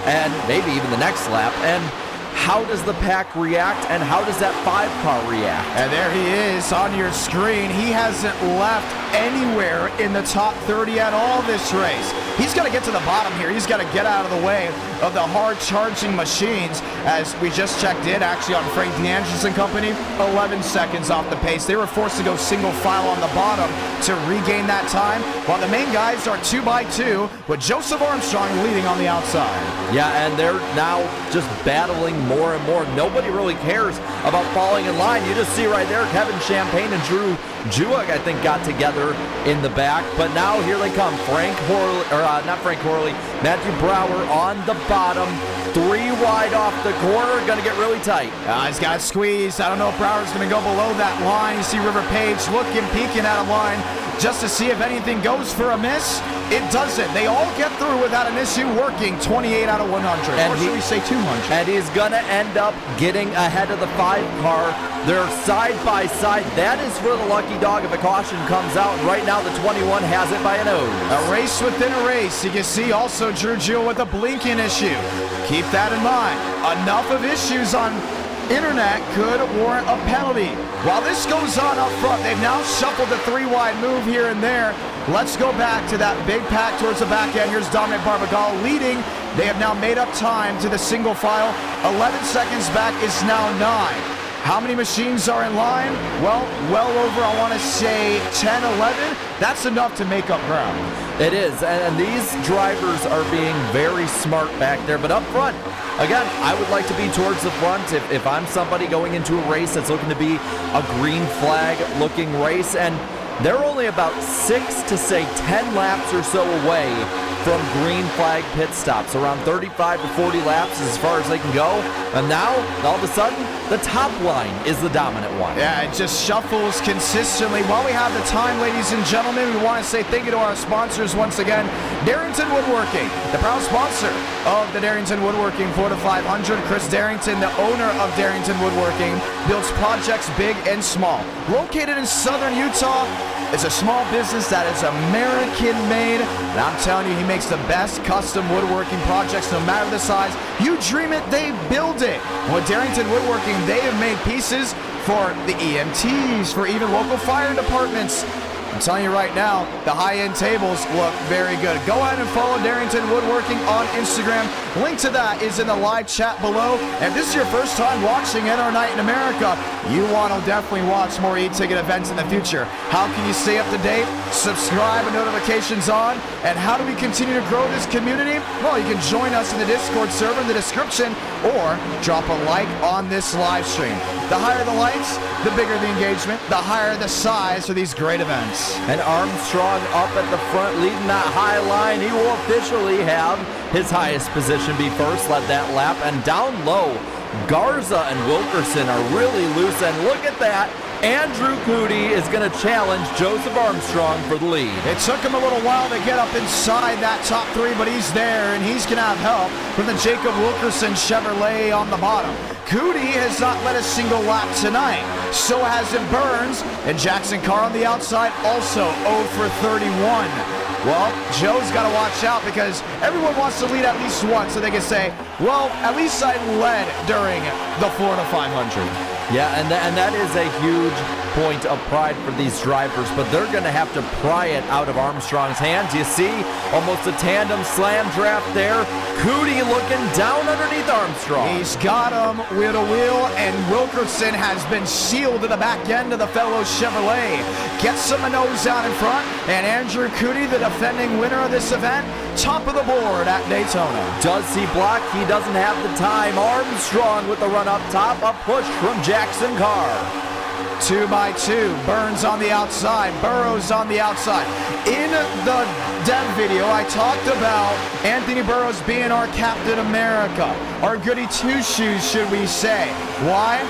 [SPEAKER 2] and maybe even the next lap. And how does the pack react, and how does that 5-car react?
[SPEAKER 1] And there he is on your screen. He hasn't left anywhere in the top 30 at all this race. He's got to get to the bottom here. He's got to get out of the way of the hard-charging machines. As we just checked in, actually, on Frank DeAngelis and company, 11 seconds off the pace. They were forced to go single file on the bottom to regain that time, while the main guys are 2x2, with Joseph Armstrong leading on the outside.
[SPEAKER 2] Yeah, and they're now just battling more and more. Nobody really cares about falling in line. You just see right there, Kevin Champagne and Drew Jewett, I think, got together in the back. But now here they come. Matthew Brower on the bottom. 3 wide off the corner. Going to get really tight.
[SPEAKER 1] He's got squeezed. I don't know if Brower's going to go below that line. You see River Page looking, peeking out of line just to see if anything goes for a miss. It doesn't. They all get through without an issue working. 28 out of 100.
[SPEAKER 2] And
[SPEAKER 1] or should we say 200?
[SPEAKER 2] And he's going to end up getting ahead of the 5-car. They're side by side. That is for the lucky dog if a caution comes out. And right now the 21 has it by a nose.
[SPEAKER 1] A race within a race. You can see also Drew Jewell with a blinking issue. Keep that in mind. Enough of issues on internet could warrant a penalty. While this goes on up front, they've now shuffled the 3-wide move here and there. Let's go back to that big pack towards the back end. Here's Dominic Barbagallo leading. They have now made up time to the single file. 11 seconds back is now 9. How many machines are in line? Well over, I want to say 10, 11. That's enough to make up ground.
[SPEAKER 2] It is, and these drivers are being very smart back there. But up front, again, I would like to be towards the front if I'm somebody going into a race that's looking to be a green flag looking race. And they're only about 6 to say 10 laps or so away from green flag pit stops. Around 35 to 40 laps is as far as they can go. And now, all of a sudden, the top line is the dominant one.
[SPEAKER 1] Yeah, it just shuffles consistently. While we have the time, ladies and gentlemen, we want to say thank you to our sponsors once again. Darrington Woodworking, the proud sponsor of the Darrington Woodworking Florida 500. Chris Darrington, the owner of Darrington Woodworking, builds projects big and small. Located in southern Utah, it's a small business that is American-made, and I'm telling you, he makes the best custom woodworking projects no matter the size. You dream it, they build it. And with Darrington Woodworking, they have made pieces for the EMTs, for even local fire departments. I'm telling you right now, the high-end tables look very good. Go ahead and follow Darrington Woodworking on Instagram. Link to that is in the live chat below. And if this is your first time watching NR Night in America, you want to definitely watch more e-ticket events in the future. How can you stay up to date? Subscribe and notifications on. And how do we continue to grow this community? Well, you can join us in the Discord server in the description, or drop a like on this live stream. The higher the likes, the bigger the engagement, the higher the size for these great events.
[SPEAKER 2] And Armstrong up at the front leading that high line. He will officially have his highest position be first, led that lap. And down low, Garza and Wilkerson are really loose. And look at that. Andrew Cootie is going to challenge Joseph Armstrong for the lead.
[SPEAKER 1] It took him a little while to get up inside that top 3, but he's there, and he's going to have help from the Jacob Wilkerson Chevrolet on the bottom. Cootie has not led a single lap tonight. So hasn't Burns, and Jackson Carr on the outside also 0 for 31. Well, Joe's got to watch out because everyone wants to lead at least once so they can say, well, at least I led during the Florida 500.
[SPEAKER 2] Yeah, and that is a huge point of pride for these drivers, but they're going to have to pry it out of Armstrong's hands. You see, almost a tandem slam draft there. Cootie looking down underneath Armstrong.
[SPEAKER 1] He's got him wheel to wheel, and Wilkerson has been sealed to the back end of the fellow Chevrolet. Gets him a nose out in front, and Andrew Cootie, the defending winner of this event, top of the board at Daytona.
[SPEAKER 2] Does he block? He doesn't have the time. Armstrong with the run up top, a push from Jackson Carr.
[SPEAKER 1] 2x2, Burns on the outside, Burrows on the outside. In the dev video, I talked about Anthony Burrows being our Captain America, our goody two-shoes, should we say. Why?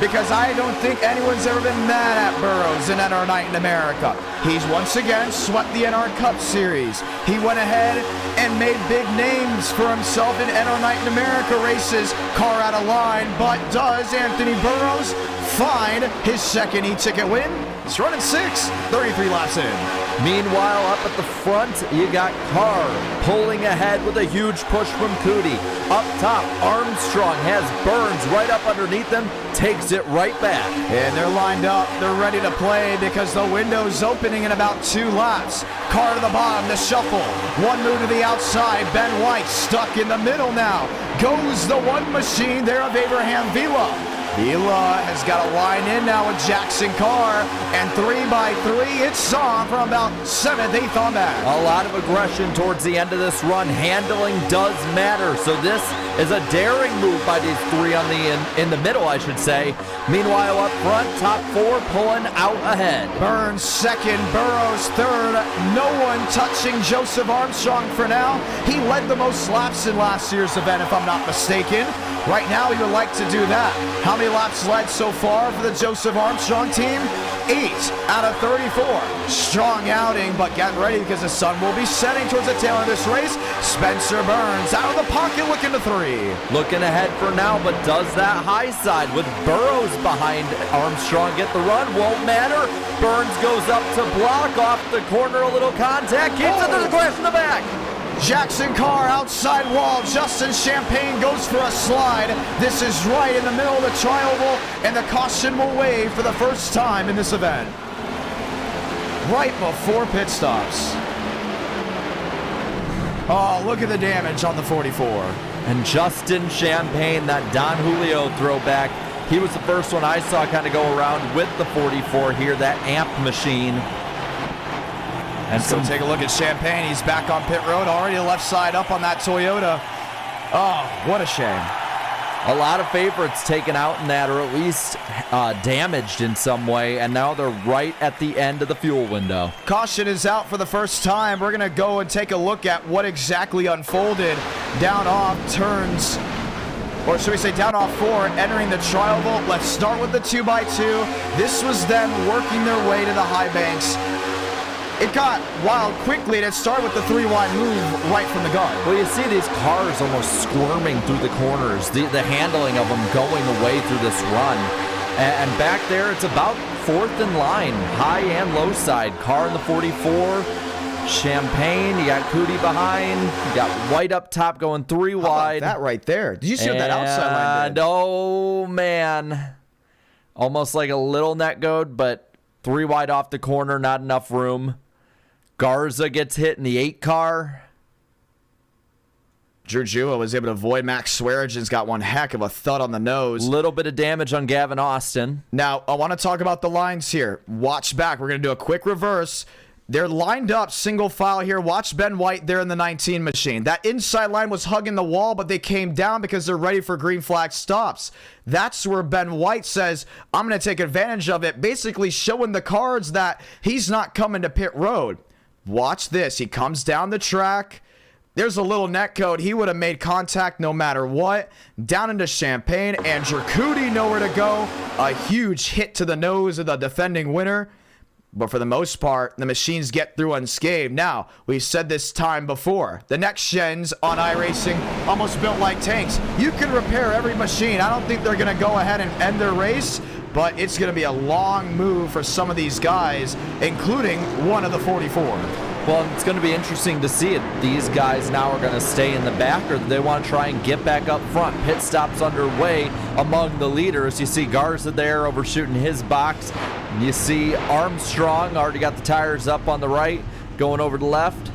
[SPEAKER 1] Because I don't think anyone's ever been mad at Burrows in NR Night in America. He's once again swept the NR Cup Series. He went ahead and made big names for himself in NR Night in America races. Car out of line, but does Anthony Burrows find his second e-ticket win? He's running 6, 33 laps in.
[SPEAKER 2] Meanwhile, up at the front, you got Carr pulling ahead with a huge push from Cootie. Up top, Armstrong has Burns right up underneath him, takes it right back.
[SPEAKER 1] And they're lined up, they're ready to play because the window's opening in about 2 laps. Carr to the bottom, the shuffle. One move to the outside, Ben White stuck in the middle now. Goes the one machine there of Abraham Vila. Vila has got a line in now with Jackson Carr, and 3x3, it's on from about 7th, 8th on that.
[SPEAKER 2] A lot of aggression towards the end of this run. Handling does matter, so this is a daring move by these 3 on in the middle, I should say. Meanwhile, up front, top 4 pulling out ahead.
[SPEAKER 1] Burns second, Burrows third. No one touching Joseph Armstrong for now. He led the most laps in last year's event, if I'm not mistaken. Right now, he would like to do that. How many laps led so far for the Joseph Armstrong team? 8 out of 34. Strong outing, but get ready because the sun will be setting towards the tail of this race. Spencer Burns out of the pocket looking to 3.
[SPEAKER 2] Looking ahead for now, but does that high side with Burrows behind Armstrong get the run? Won't matter. Burns goes up to block off the corner, a little contact, keeps it to the crash in the back.
[SPEAKER 1] Jackson Carr outside wall. Justin Champagne goes for a slide. This is right in the middle of the tri-oval, and the caution will wave for the first time in this event. Right before pit stops. Oh, look at the damage on the 44.
[SPEAKER 2] And Justin Champagne, that Don Julio throwback, he was the first one I saw kind of go around with the 44 here, that amp machine.
[SPEAKER 1] And so take a look at Champagne. He's back on pit road, already left side up on that Toyota. Oh, what a shame.
[SPEAKER 2] A lot of favorites taken out in that, or at least damaged in some way, and now they're right at the end of the fuel window.
[SPEAKER 1] Caution is out for the first time. We're going to go and take a look at what exactly unfolded down off turns, or should we say down off 4, entering the tri-oval. Let's start with the 2x2. This was them working their way to the high banks. It got wild quickly, and it started with the 3-wide move right from the gun.
[SPEAKER 2] Well, you see these cars almost squirming through the corners, the handling of them going away through this run. And back there, it's about 4th in line, high and low side. Carr in the 44, Champagne, you got Cootie behind, you got White up top going 3 wide.
[SPEAKER 1] How about that right there? Did you see what that outside line did?
[SPEAKER 2] Oh, man. Almost like a little net goad, but 3 wide off the corner, not enough room. Garza gets hit in the 8 car.
[SPEAKER 1] Drew Jua was able to avoid. Max Swearigen's got one heck of a thud on the nose.
[SPEAKER 2] Little bit of damage on Gavin Austin.
[SPEAKER 1] Now, I want to talk about the lines here. Watch back. We're going to do a quick reverse. They're lined up single file here. Watch Ben White there in the 19 machine. That inside line was hugging the wall, but they came down because they're ready for green flag stops. That's where Ben White says, I'm going to take advantage of it, basically showing the cards that he's not coming to pit road. Watch this. He comes down the track. There's a little net code. He would have made contact no matter what. Down into Champagne. Andrew Cootie nowhere to go. A huge hit to the nose of the defending winner. But for the most part, the machines get through unscathed. Now, we've said this time before. The next gens on iRacing almost built like tanks. You can repair every machine. I don't think they're going to go ahead and end their race, but it's going to be a long move for some of these guys, including one of the 44.
[SPEAKER 2] Well, it's going to be interesting to see if these guys now are going to stay in the back or they want to try and get back up front. Pit stops underway among the leaders. You see Garza there overshooting his box. You see Armstrong already got the tires up on the right, going over to the left.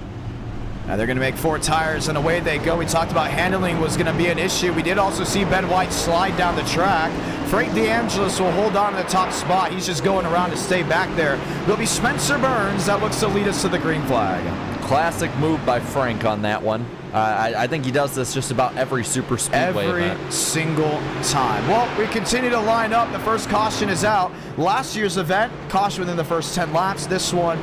[SPEAKER 1] Now they're going to make 4 tires, and away they go. We talked about handling was going to be an issue. We did also see Ben White slide down the track. Frank DeAngelis will hold on to the top spot. He's just going around to stay back there. It'll be Spencer Burns that looks to lead us to the green flag.
[SPEAKER 2] Classic move by Frank on that one. I think he does this just about every super speedway event.
[SPEAKER 1] Every single time. Well, we continue to line up. The first caution is out. Last year's event, caution within the first 10 laps. This one,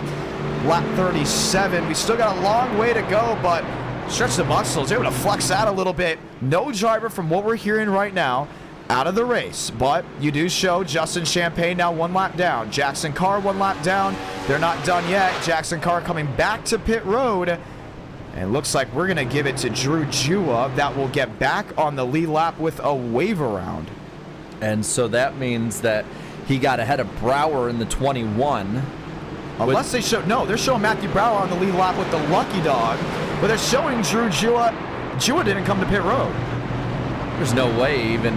[SPEAKER 1] lap 37. We still got a long way to go, but stretch the muscles, able to flex out a little bit. No driver from what we're hearing right now out of the race, but you do show Justin Champagne now 1 lap down. Jackson Carr 1 lap down. They're not done yet. Jackson Carr coming back to pit road. And looks like we're going to give it to Drew Jua. That will get back on the lead lap with a wave around.
[SPEAKER 2] And so that means that he got ahead of Brower in the 21.
[SPEAKER 1] Unless they show, no, they're showing Matthew Brower on the lead lap with the lucky dog, but they're showing Drew Jua. Jua didn't come to pit road.
[SPEAKER 2] There's no way even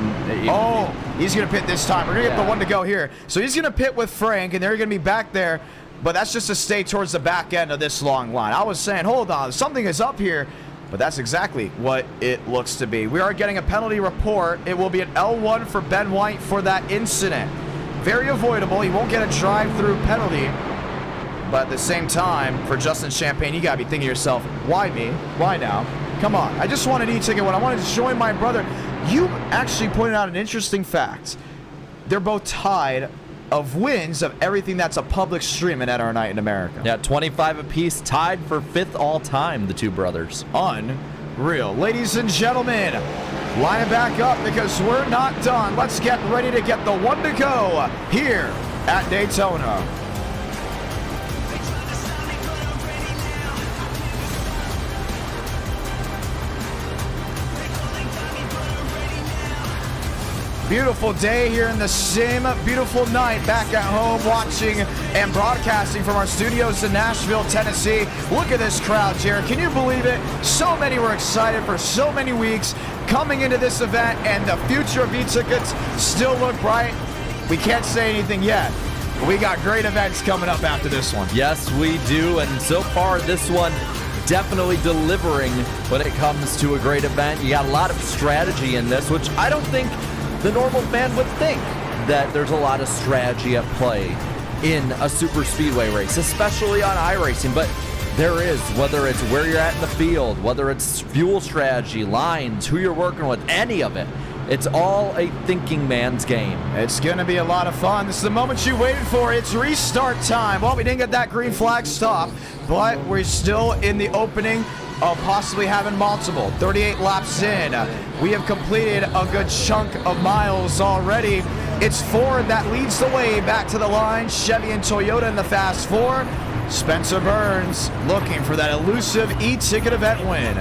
[SPEAKER 1] oh, he's going to pit this time. We're going to get the one to go here. So he's going to pit with Frank, and they're going to be back there, but that's just to stay towards the back end of this long line. I was saying, hold on, something is up here, but that's exactly what it looks to be. We are getting a penalty report. It will be an L1 for Ben White for that incident. Very avoidable. He won't get a drive-through penalty. But at the same time, for Justin Champagne, you got to be thinking to yourself, why me? Why now? Come on. I just want an e-ticket when I wanted to join my brother. You actually pointed out an interesting fact. They're both tied of wins of everything that's a public stream in NR Night in America.
[SPEAKER 2] Yeah, 25 apiece, tied for 5th all-time, the two brothers.
[SPEAKER 1] Unreal. Ladies and gentlemen, line it back up because we're not done. Let's get ready to get the one to go here at Daytona. Beautiful day here in the sim. Beautiful night back at home watching and broadcasting from our studios in Nashville, Tennessee. Look at this crowd, Jared. Can you believe it? So many were excited for so many weeks coming into this event, and the future of e-tickets still look bright. We can't say anything yet. We got great events coming up after this one.
[SPEAKER 2] Yes, we do. And so far, this one definitely delivering when it comes to a great event. You got a lot of strategy in this, which I don't think the normal fan would think that there's a lot of strategy at play in a super speedway race, especially on iRacing, but there is, whether it's where you're at in the field, whether it's fuel strategy, lines, who you're working with, any of it. It's all a thinking man's game.
[SPEAKER 1] It's going to be a lot of fun. This is the moment you waited for. It's restart time. Well, we didn't get that green flag stop, but we're still in the opening of possibly having multiple. 38 laps in. We have completed a good chunk of miles already. It's Ford that leads the way back to the line. Chevy and Toyota in the Fast Four. Spencer Burns looking for that elusive e-ticket event win.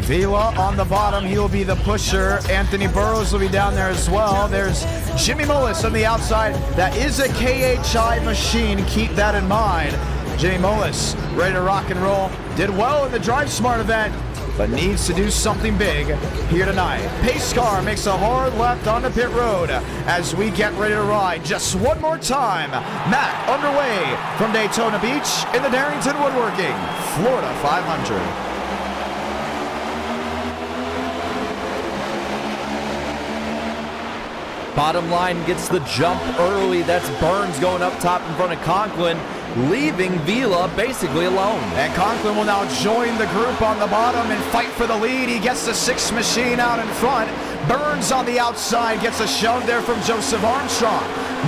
[SPEAKER 1] Vila on the bottom, he'll be the pusher. Anthony Burrows will be down there as well. There's Jimmy Mullis on the outside. That is a KHI machine, keep that in mind. Jimmy Mullis ready to rock and roll. Did well in the Drive Smart event, but needs to do something big here tonight. Pace car makes a hard left on the pit road as we get ready to ride just one more time. Mac underway from Daytona Beach in the Darrington Woodworking Florida 500.
[SPEAKER 2] Bottom line gets the jump early. That's Burns going up top in front of Conklin, leaving Vila basically alone.
[SPEAKER 1] And Conklin will now join the group on the bottom and fight for the lead. He gets the 6 machine out in front. Burns on the outside gets a shove there from Joseph Armstrong.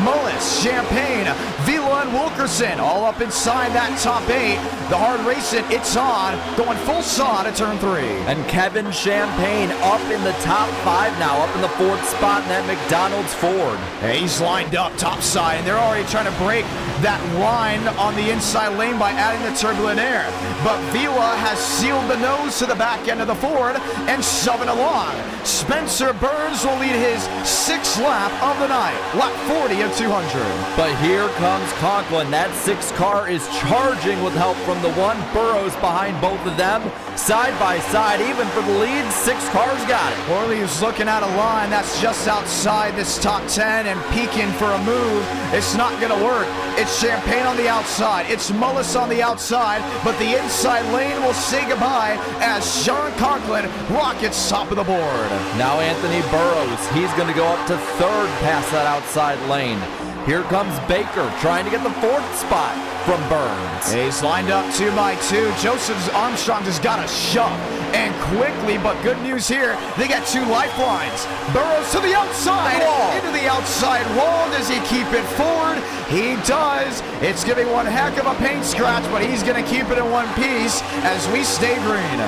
[SPEAKER 1] Mullis, Champagne, Vila, and Wilkerson all up inside that top 8. The hard racing, it's on, going full saw to turn 3.
[SPEAKER 2] And Kevin Champagne up in the top 5 now, up in the 4th spot in that McDonald's Ford.
[SPEAKER 1] Hey, he's lined up top side, and they're already trying to break that line on the inside lane by adding the turbulent air. But Vila has sealed the nose to the back end of the Ford and shoving along. Spencer Burns will lead his 6th lap of the night. Lap 40 of 200.
[SPEAKER 2] But here comes Conklin. That 6 car is charging with help from the 1. Burrows behind both of them. Side by side, even for the lead, 6 cars got it.
[SPEAKER 1] Worley is looking at a line that's just outside this top 10 and peeking for a move. It's not going to work. It's Champagne on the outside. It's Mullis on the outside, but the inside lane will say goodbye as Sean Conklin rockets top of the board.
[SPEAKER 2] Now Anthony Burrows, he's going to go up to 3rd past that outside lane. Here comes Baker trying to get the 4th spot from Burns.
[SPEAKER 1] He's lined up 2 by 2. Joseph Armstrong just got a shove. And quickly, but good news here, they get 2 lifelines. Burrows to the outside, into the outside wall. Does he keep it forward? He does. It's giving one heck of a paint scratch, but he's going to keep it in one piece as we stay green.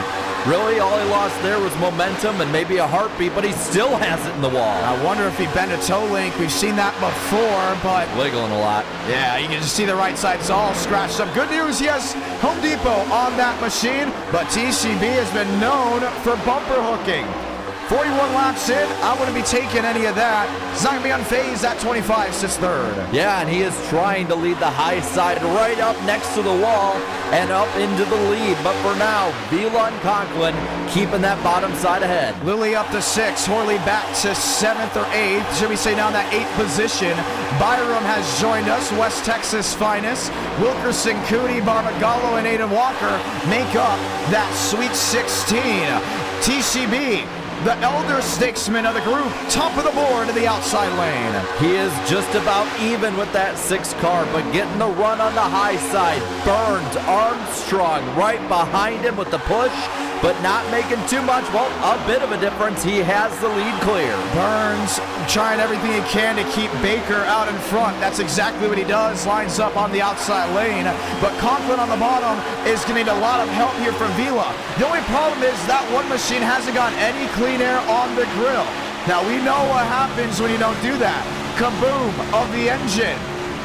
[SPEAKER 2] Really, all he lost there was momentum and maybe a heartbeat, but he still has it in the wall.
[SPEAKER 1] I wonder if he bent a toe link. We've seen that before, but...
[SPEAKER 2] wiggling a lot.
[SPEAKER 1] Yeah, you can just see the right side's all scratched up. Good news, yes, Home Depot on that machine, but TCB has been known for bumper hooking. 41 laps in, I wouldn't be taking any of that. He's not going to be unfazed at 25, sits 3rd.
[SPEAKER 2] Yeah, and he is trying to lead the high side right up next to the wall and up into the lead. But for now, Vila and Conklin keeping that bottom side ahead.
[SPEAKER 1] Lilly up to 6, Horley back to 7th or 8th. Should we say now in that 8th position? Byram has joined us, West Texas finest. Wilkerson, Cooney, Barbagallo, and Aiden Walker make up that Sweet 16. TCB, the elder statesman of the group, top of the board in the outside lane.
[SPEAKER 2] He is just about even with that 6 car, but getting the run on the high side. Burns, Armstrong right behind him with the push, but not making too much. Well, a bit of a difference. He has the lead clear.
[SPEAKER 1] Burns trying everything he can to keep Baker out in front. That's exactly what he does. Lines up on the outside lane. But Conklin on the bottom is going to need a lot of help here from Vila. The only problem is that one machine hasn't gotten any clean air on the grill. Now we know what happens when you don't do that. Kaboom of the engine.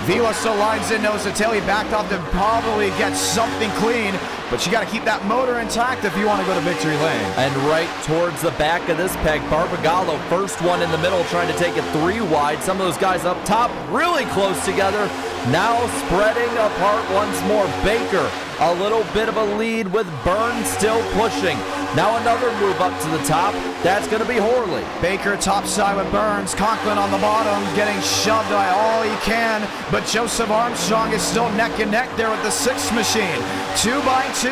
[SPEAKER 1] Vila still lines in nose to tail. He backed off to probably get something clean, but you got to keep that motor intact if you want to go to victory lane.
[SPEAKER 2] And right towards the back of this peg, Barbagallo, first one in the middle, trying to take it 3 wide. Some of those guys up top really close together. Now spreading apart once more. Baker, a little bit of a lead with Burns still pushing. Now another move up to the top. That's going to be Horley.
[SPEAKER 1] Baker topside with Burns. Conklin on the bottom, getting shoved by all he can. But Joseph Armstrong is still neck and neck there with the 6th machine. 2 by 2,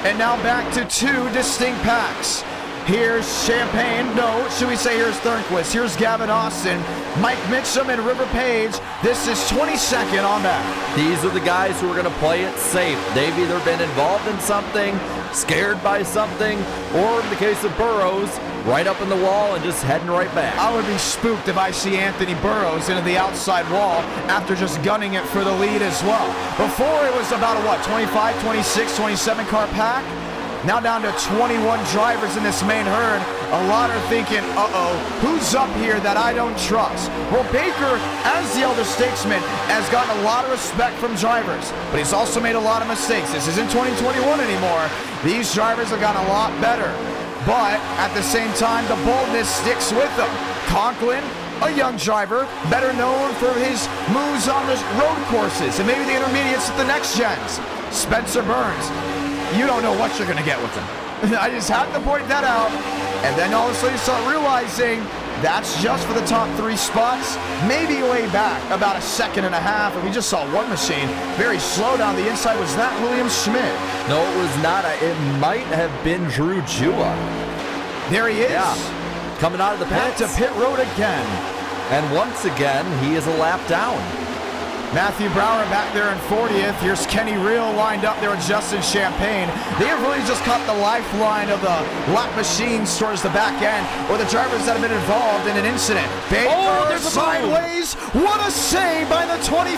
[SPEAKER 1] and now back to 2 distinct packs. Here's Champagne. No, should we say here's Thornquist. Here's Gavin Austin, Mike Mitchum, and River Page. This is 22nd on that.
[SPEAKER 2] These are the guys who are going to play it safe. They've either been involved in something, scared by something, or in the case of Burrows, right up in the wall and just heading right back.
[SPEAKER 1] I would be spooked if I see Anthony Burrows into the outside wall after just gunning it for the lead as well. Before it was about a, 25, 26, 27 car pack? Now down to 21 drivers in this main herd. A lot are thinking, uh-oh, who's up here that I don't trust? Well, Baker, as the elder statesman, has gotten a lot of respect from drivers, but he's also made a lot of mistakes. This isn't 2021 anymore. These drivers have gotten a lot better, but at the same time, the boldness sticks with them. Conklin, a young driver, better known for his moves on the road courses and maybe the intermediates at the next gens. Spencer Burns, you don't know what you're going to get with him. I just had to point that out. And then all of a sudden you start realizing that's just for the top 3 spots. Maybe way back about a second and a half. And we just saw one machine very slow down the inside. Was that William Schmidt?
[SPEAKER 2] No, it was not. It might have been Drew Jua.
[SPEAKER 1] There he is.
[SPEAKER 2] Yeah. Coming out of the
[SPEAKER 1] Back
[SPEAKER 2] pits.
[SPEAKER 1] to pit road again.
[SPEAKER 2] And once again, he is a lap down.
[SPEAKER 1] Matthew Brower back there in 40th. Here's Kenny Reel lined up there with Justin Champagne. They have really just caught the lifeline of the lap machines towards the back end, or the drivers that have been involved in an incident.
[SPEAKER 2] There's a
[SPEAKER 1] sideways. What a save by the 25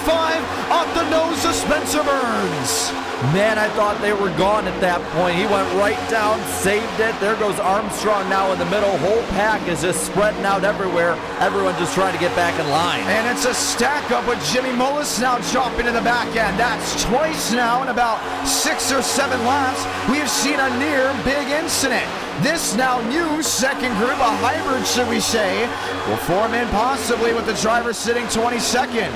[SPEAKER 1] off the nose of Spencer Burns.
[SPEAKER 2] Man, I thought they were gone at that point. He went right down, saved it. There goes Armstrong now in the middle. Whole pack is just spreading out everywhere. Everyone just trying to get back in line.
[SPEAKER 1] And it's a stack up with Jimmy Mullen Ramos now dropping to the back end. That's twice now in about 6 or 7 laps. We have seen a near big incident. This now new second group, a hybrid should we say, will form in possibly with the driver sitting 22nd.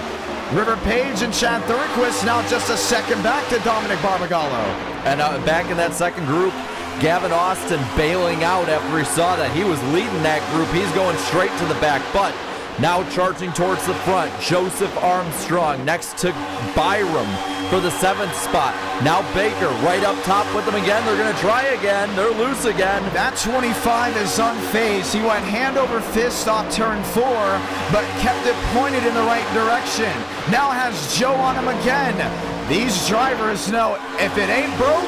[SPEAKER 1] River Page and Chad Thornquist now just a second back to Dominic Barbagallo.
[SPEAKER 2] And back in that second group, Gavin Austin bailing out after he saw that he was leading that group. He's going straight to the back, but now charging towards the front, Joseph Armstrong next to Byram for the 7th spot. Now Baker right up top with them again. They're going to try again. They're loose again.
[SPEAKER 1] That 25 is unfazed. He went hand over fist off turn 4, but kept it pointed in the right direction. Now has Joe on him again. These drivers know if it ain't broke,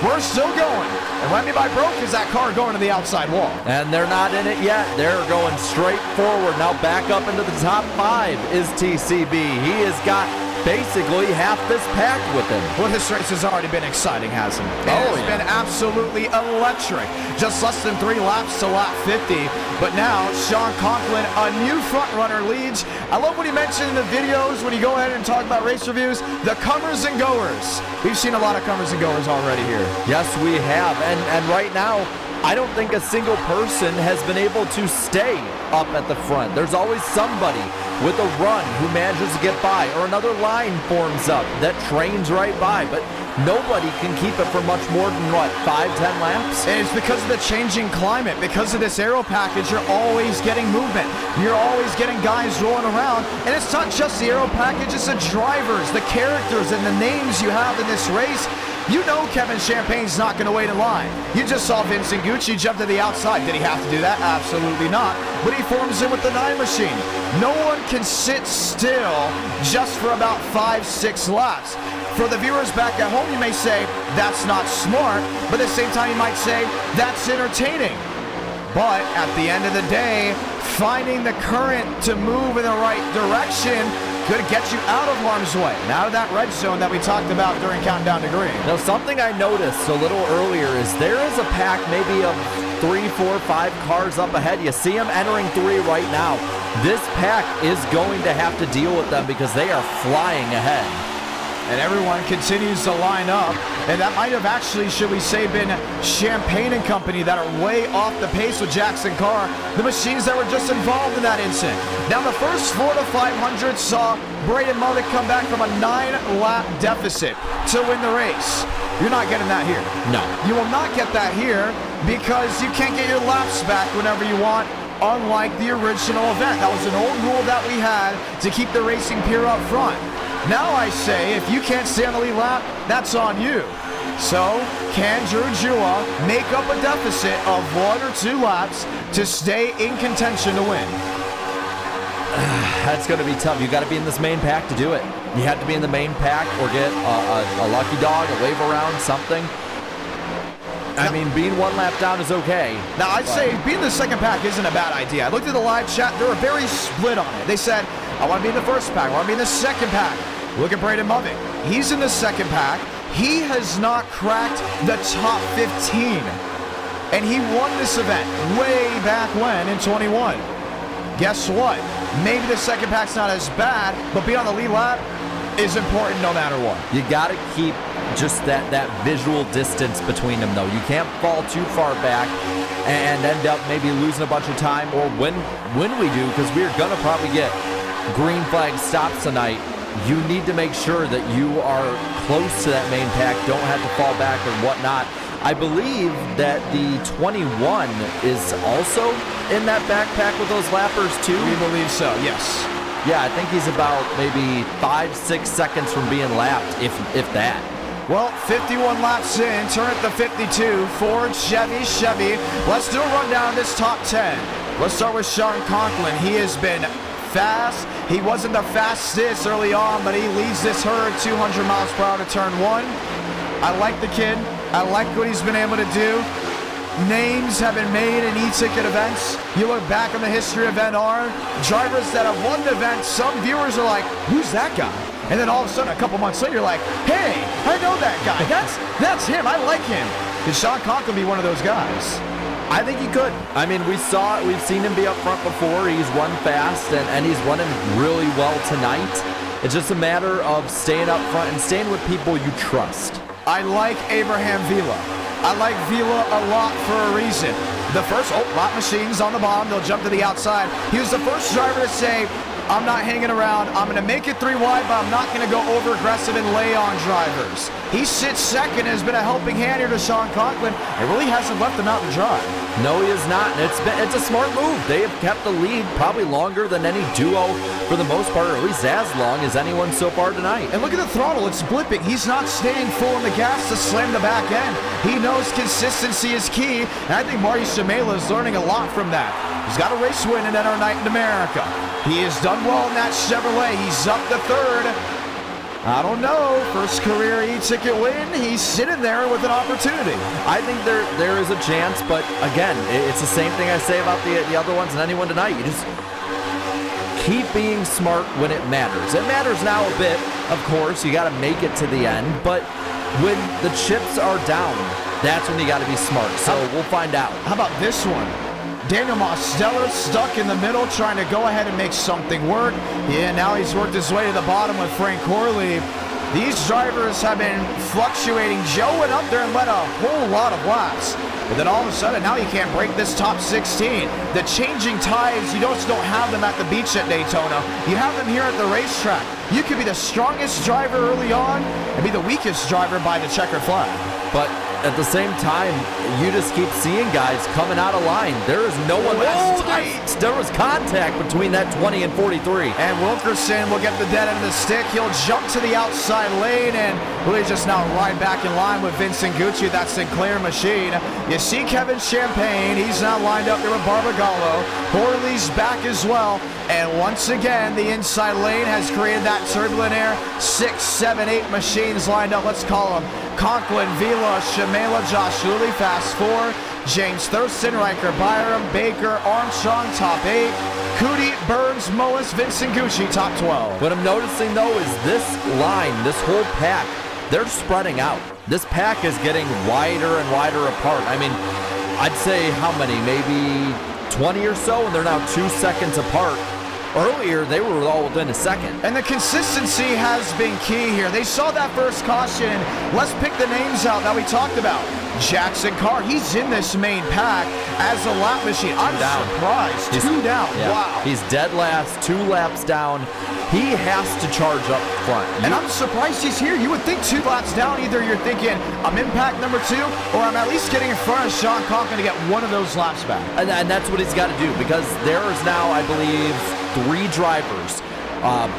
[SPEAKER 1] we're still going. And what I mean by broke is that car going to the outside wall.
[SPEAKER 2] And they're not in it yet. They're going straight forward. Now back up into the top 5 is TCB. He has got basically half this pack with him.
[SPEAKER 1] Well, this race has already been exciting, hasn't it?
[SPEAKER 2] Oh,
[SPEAKER 1] It's been absolutely electric. Just less than 3 laps to lap 50. But now, Sean Conklin, a new front runner, leads. I love what he mentioned in the videos when you go ahead and talk about race reviews, the comers and goers. We've seen a lot of comers and goers already here.
[SPEAKER 2] Yes, we have. And right now, I don't think a single person has been able to stay up at the front. There's always somebody with a run who manages to get by, or another line forms up that trains right by, but nobody can keep it for much more than, what, 5-10 laps?
[SPEAKER 1] And it's because of the changing climate. Because of this aero package, you're always getting movement. You're always getting guys rolling around. And it's not just the aero package, it's the drivers, the characters, and the names you have in this race. You know Kevin Champagne's not going to wait in line. You just saw Vincent Gucci jump to the outside. Did he have to do that? Absolutely not. But he forms in with the 9 machine. No one can sit still just for about 5-6 laps. For the viewers back at home, you may say, that's not smart. But at the same time, you might say, that's entertaining. But at the end of the day, finding the current to move in the right direction could get you out of harm's way and out of that red zone that we talked about during Countdown to Green.
[SPEAKER 2] Now, something I noticed a little earlier is there is a pack maybe of 3, 4, 5 cars up ahead. You see them entering 3 right now. This pack is going to have to deal with them because they are flying ahead.
[SPEAKER 1] And everyone continues to line up. And that might have actually, should we say, been Champagne and Company that are way off the pace with Jackson Carr, the machines that were just involved in that incident. Now, the first 4 to 500 saw Braden Mullet come back from a 9-lap deficit to win the race. You're not getting that here.
[SPEAKER 2] No.
[SPEAKER 1] You will not get that here because you can't get your laps back whenever you want, unlike the original event. That was an old rule that we had to keep the racing pier up front. Now I say, if you can't stay on the lead lap, that's on you. So, can Drew Jua make up a deficit of 1 or 2 laps to stay in contention to win?
[SPEAKER 2] That's going to be tough. You got to be in this main pack to do it. You have to be in the main pack or get a lucky dog, a wave around, something. I mean, being 1 lap down is okay.
[SPEAKER 1] Now, I'd say being the second pack isn't a bad idea. I looked at the live chat. They were very split on it. They said, I want to be in the first pack. I want to be in the second pack. Look at Braden Mullet. He's in the second pack. He has not cracked the top 15. And he won this event way back when in 21. Guess what? Maybe the second pack's not as bad, but being on the lead lap is important no matter what.
[SPEAKER 2] You got to keep just that visual distance between them, though. You can't fall too far back and end up maybe losing a bunch of time, or when we do, because we're going to probably get green flag stops tonight, you need to make sure that you are close to that main pack, don't have to fall back or whatnot. I believe that the 21 is also in that backpack with those lappers too.
[SPEAKER 1] We believe so, yes.
[SPEAKER 2] Yeah, I think he's about maybe 5-6 seconds from being lapped, if that.
[SPEAKER 1] Well, 51 laps in, turn it to 52. Ford, Chevy. Let's do a rundown of this top 10. Let's start with Sean Conklin. He has been fast. He wasn't the fastest early on, but he leads this herd 200 miles per hour to turn 1. I like the kid. I like what he's been able to do. Names have been made in e-ticket events. You look back on the history of NR, drivers that have won the event, some viewers are like, who's that guy? And then all of a sudden, a couple months later, you're like, hey, I know that guy. That's him. I like him. Could Sean Conklin be one of those guys?
[SPEAKER 2] I think he could. I mean, we've seen him be up front before. He's run fast, and he's running really well tonight. It's just a matter of staying up front and staying with people you trust.
[SPEAKER 1] I like Abraham Vila. I like Vila a lot for a reason. The first, lap machines on the bottom, they'll jump to the outside. He was the first driver to say, I'm not hanging around. I'm going to make it 3 wide, but I'm not going to go over aggressive and lay on drivers. He sits second and has been a helping hand here to Sean Conklin. It really hasn't left him out to dry.
[SPEAKER 2] No, he is not, and it's a smart move. They have kept the lead probably longer than any duo for the most part, or at least as long as anyone so far tonight.
[SPEAKER 1] And look at the throttle, it's blipping. He's not staying full on the gas to slam the back end. He knows consistency is key, and I think Marty Shimela is learning a lot from that. He's got a race win in our night in America. He has done well in that Chevrolet. He's up to third. I don't know. First career e-ticket win. He's sitting there with an opportunity.
[SPEAKER 2] I think there is a chance, but again, it's the same thing I say about the other ones and anyone tonight. You just keep being smart when it matters. It matters now a bit, of course. You got to make it to the end, but when the chips are down, that's when you got to be smart. So we'll find out.
[SPEAKER 1] How about this one? Daniel Mosteller stuck in the middle trying to go ahead and make something work. Yeah, now he's worked his way to the bottom with Frank Corley. These drivers have been fluctuating. Joe went up there and led a whole lot of laps. But then all of a sudden, now you can't break this top 16. The changing tides, you just don't have them at the beach at Daytona. You have them here at the racetrack. You could be the strongest driver early on and be the weakest driver by the checkered flag.
[SPEAKER 2] But at the same time, you just keep seeing guys coming out of line. There is no one that's tight. There was contact between that 20 and 43.
[SPEAKER 1] And Wilkerson will get the dead end of the stick. He'll jump to the outside lane and really just now ride back in line with Vincent Gucci, that Sinclair machine. You see Kevin Champagne. He's now lined up there with Barbagallo. Horley's back as well. And once again, the inside lane has created that turbulent air. 6, 7, 8 machines lined up. Let's call them Conklin, Vila, Shimela, Josh Lilly, fast 4. James Thurston, Riker Byram, Baker, Armstrong, top 8. Cootie, Burns, Moas, Vincent Gucci, top 12.
[SPEAKER 2] What I'm noticing, though, is this line, this whole pack, they're spreading out. This pack is getting wider and wider apart. I mean, I'd say how many? Maybe 20 or so, and they're now 2 seconds apart. Earlier, they were all within a second.
[SPEAKER 1] And the consistency has been key here. They saw that first caution. Let's pick the names out that we talked about. Jackson Carr, he's in this main pack as a lap machine. I'm surprised.
[SPEAKER 2] He's
[SPEAKER 1] 2 down.
[SPEAKER 2] Yeah.
[SPEAKER 1] Wow.
[SPEAKER 2] He's dead last, 2 laps down. He has to charge up front.
[SPEAKER 1] And I'm surprised he's here. You would think 2 laps down, either you're thinking, I'm in pack number 2, or I'm at least getting in front of Sean Conklin to get one of those laps back.
[SPEAKER 2] And that's what he's got to do, because there is now, I believe, 3 drivers,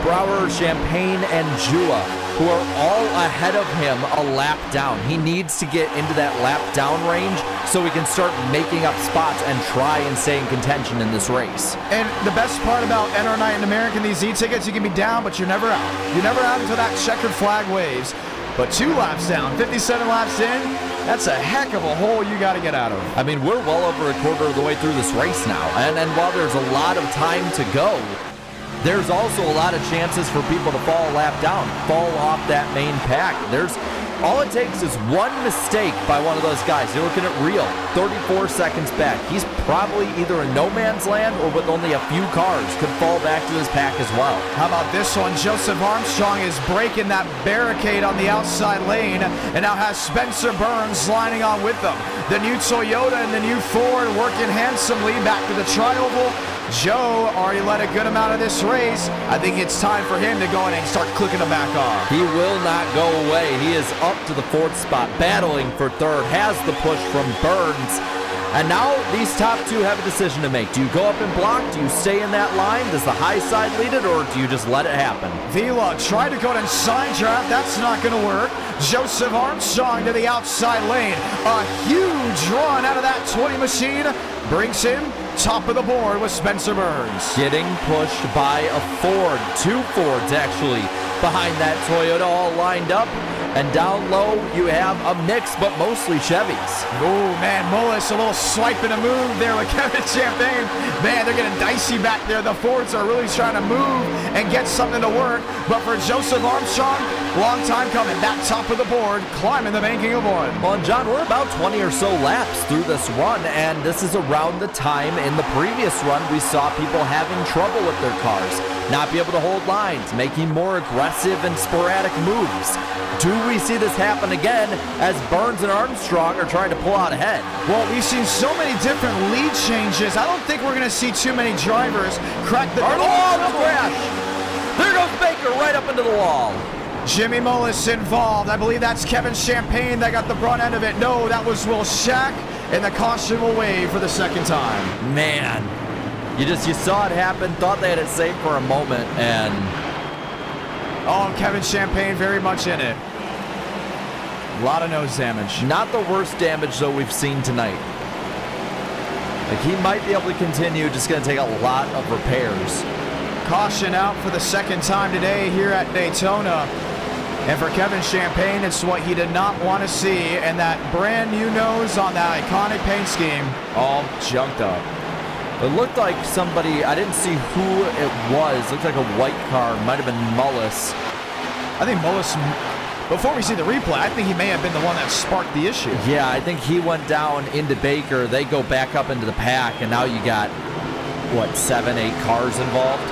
[SPEAKER 2] Brower, Champagne, and Jua, who are all ahead of him a lap down. He needs to get into that lap down range so he can start making up spots and try and stay in contention in this race.
[SPEAKER 1] And the best part about NR Night in America, these e-tickets, you can be down, but you're never out. You're never out until that checkered flag waves. But 2 laps down, 57 laps in, that's a heck of a hole you got to get out of.
[SPEAKER 2] I mean, we're well over a quarter of the way through this race now. And while there's a lot of time to go, there's also a lot of chances for people to fall a lap down, fall off that main pack. All it takes is one mistake by one of those guys. You're looking at Real, 34 seconds back. He's probably either in no man's land or with only a few cars could fall back to his pack as well.
[SPEAKER 1] How about this one? Joseph Armstrong is breaking that barricade on the outside lane and now has Spencer Burns lining on with them. The new Toyota and the new Ford working handsomely back to the tri-oval. Joe already led a good amount of this race. I think it's time for him to go in and start clicking them back off.
[SPEAKER 2] He will not go away. He is up to the 4th spot, battling for 3rd, has the push from Burns. And now these top 2 have a decision to make. Do you go up and block? Do you stay in that line? Does the high side lead it, or do you just let it happen?
[SPEAKER 1] Vila tried to go in side draft. That's not going to work. Joseph Armstrong to the outside lane. A huge run out of that 20 machine brings him top of the board with Spencer Burns.
[SPEAKER 2] Getting pushed by a Ford. 2 Fords, actually, behind that Toyota all lined up. And down low, you have a mix, but mostly Chevys.
[SPEAKER 1] Oh, man, Mullis, a little swipe and a move there with Kevin Champagne. Man, they're getting dicey back there. The Fords are really trying to move and get something to work. But for Joseph Armstrong, long time coming. That top of the board, climbing the banking of one.
[SPEAKER 2] Well, and John, we're about 20 or so laps through this run, and this is around the time in the previous run we saw people having trouble with their cars, not be able to hold lines, making more aggressive and sporadic moves. Do we see this happen again as Burns and Armstrong are trying to pull out ahead?
[SPEAKER 1] Well, we've seen so many different lead changes. I don't think we're going to see too many drivers crack the
[SPEAKER 2] crash. There goes Baker right up into the wall.
[SPEAKER 1] Jimmy Mullis involved. I believe that's Kevin Champagne that got the front end of it. No, that was Will Shack, and the caution will wave for the second time.
[SPEAKER 2] Man, you saw it happen, thought they had it safe for a moment, and
[SPEAKER 1] oh, Kevin Champagne very much in it. A lot of nose damage.
[SPEAKER 2] Not the worst damage, though, we've seen tonight. Like, he might be able to continue, just going to take a lot of repairs.
[SPEAKER 1] Caution out for the second time today here at Daytona. And for Kevin Champagne, it's what he did not want to see. And that brand new nose on that iconic paint scheme all junked up.
[SPEAKER 2] It looked like somebody, I didn't see who it was. Looked like a white car. Might have been Mullis.
[SPEAKER 1] I think Mullis, before we see the replay, I think he may have been the one that sparked the issue.
[SPEAKER 2] Yeah, I think he went down into Baker. They go back up into the pack, and now you got, what, 7, 8 cars involved?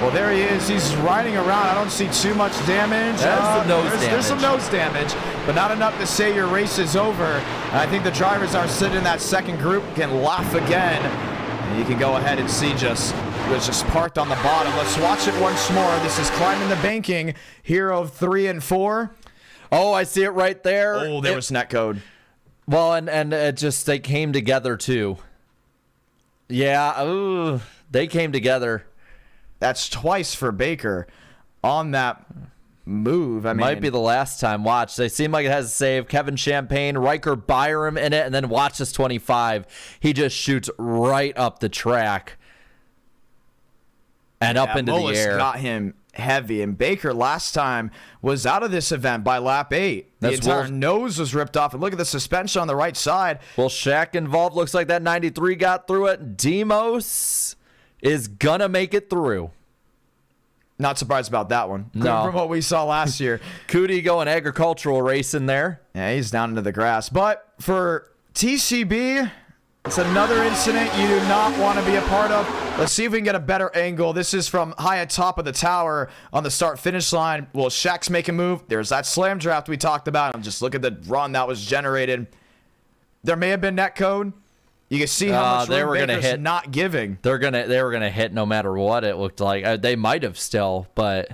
[SPEAKER 1] Well, there he is. He's riding around. I don't see too much damage. There's some nose damage, but not enough to say your race is over. And I think the drivers are sitting in that second group can laugh again. And you can go ahead and see just parked on the bottom. Let's watch it once more. This is climbing the banking here of 3 and 4.
[SPEAKER 2] Oh, I see it right there.
[SPEAKER 1] Oh, there was netcode.
[SPEAKER 2] Well, and it just, they came together too. Yeah, ooh, they came together.
[SPEAKER 1] That's twice for Baker on that move. I mean,
[SPEAKER 2] might be the last time. Watch. They seem like it has a save. Kevin Champagne, Riker Byram in it, and then watch this 25. He just shoots right up the track and up into
[SPEAKER 1] Mullis
[SPEAKER 2] the air.
[SPEAKER 1] Got him heavy, and Baker last time was out of this event by lap 8. The entire nose was ripped off, and look at the suspension on the right side.
[SPEAKER 2] Well, Shaq involved. Looks like that 93 got through it. Demos is gonna make it through.
[SPEAKER 1] Not surprised about that one.
[SPEAKER 2] No.
[SPEAKER 1] From what we saw last year.
[SPEAKER 2] Cootie going agricultural racing there.
[SPEAKER 1] Yeah, he's down into the grass. But for TCB, it's another incident you do not want to be a part of. Let's see if we can get a better angle. This is from high atop of the tower on the start-finish line. Will Shaq's make a move? There's that slam draft we talked about. And just look at the run that was generated. There may have been netcode. You can see how much room Baker's not giving.
[SPEAKER 2] They were gonna hit no matter what it looked like. They might have still, but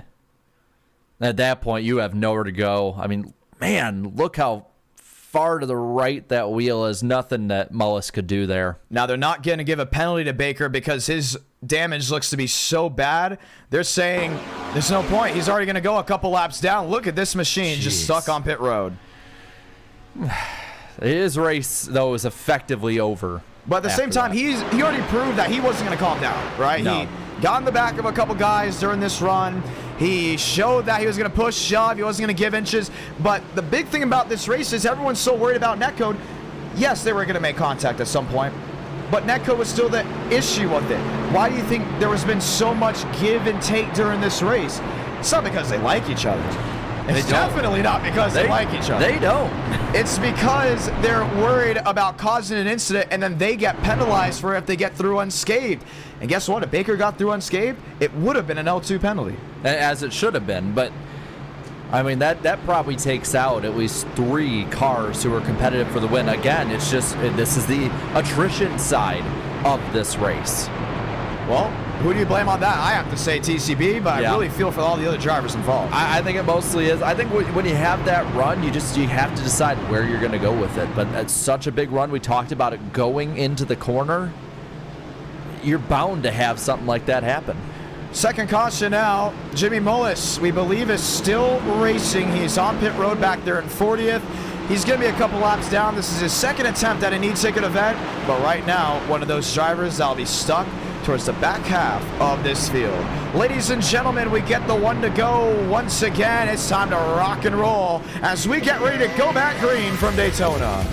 [SPEAKER 2] at that point you have nowhere to go. I mean, man, look how far to the right that wheel is. Nothing that Mullis could do there.
[SPEAKER 1] Now they're not going to give a penalty to Baker because his damage looks to be so bad. They're saying there's no point. He's already going to go a couple laps down. Look at this machine just stuck on pit road.
[SPEAKER 2] His race, though, is effectively over.
[SPEAKER 1] But at the same time, he already proved that he wasn't going to calm down, right?
[SPEAKER 2] No.
[SPEAKER 1] He got in the back of a couple guys during this run. He showed that he was going to push, shove. He wasn't going to give inches. But the big thing about this race is everyone's so worried about netcode. Yes, they were going to make contact at some point. But netcode was still the issue with it. Why do you think there has been so much give and take during this race? It's not because they like each other. It's definitely not because they like each other.
[SPEAKER 2] They don't.
[SPEAKER 1] It's because they're worried about causing an incident and then they get penalized for if they get through unscathed. And guess what? If Baker got through unscathed, it would have been an L2 penalty.
[SPEAKER 2] As it should have been. But, I mean, that probably takes out at least 3 cars who are competitive for the win. Again, it's just, this is the attrition side of this race.
[SPEAKER 1] Well, who do you blame on that? I have to say TCB, but I really feel for all the other drivers involved.
[SPEAKER 2] I think it mostly is. I think when you have that run, you have to decide where you're going to go with it. But it's such a big run. We talked about it going into the corner. You're bound to have something like that happen.
[SPEAKER 1] Second caution now. Jimmy Mullis, we believe, is still racing. He's on pit road back there in 40th. He's going to be a couple laps down. This is his second attempt at an e-ticket event. But right now, one of those drivers that'll be stuck towards the back half of this field. Ladies and gentlemen, we get the one to go once again. It's time to rock and roll as we get ready to go back green from Daytona.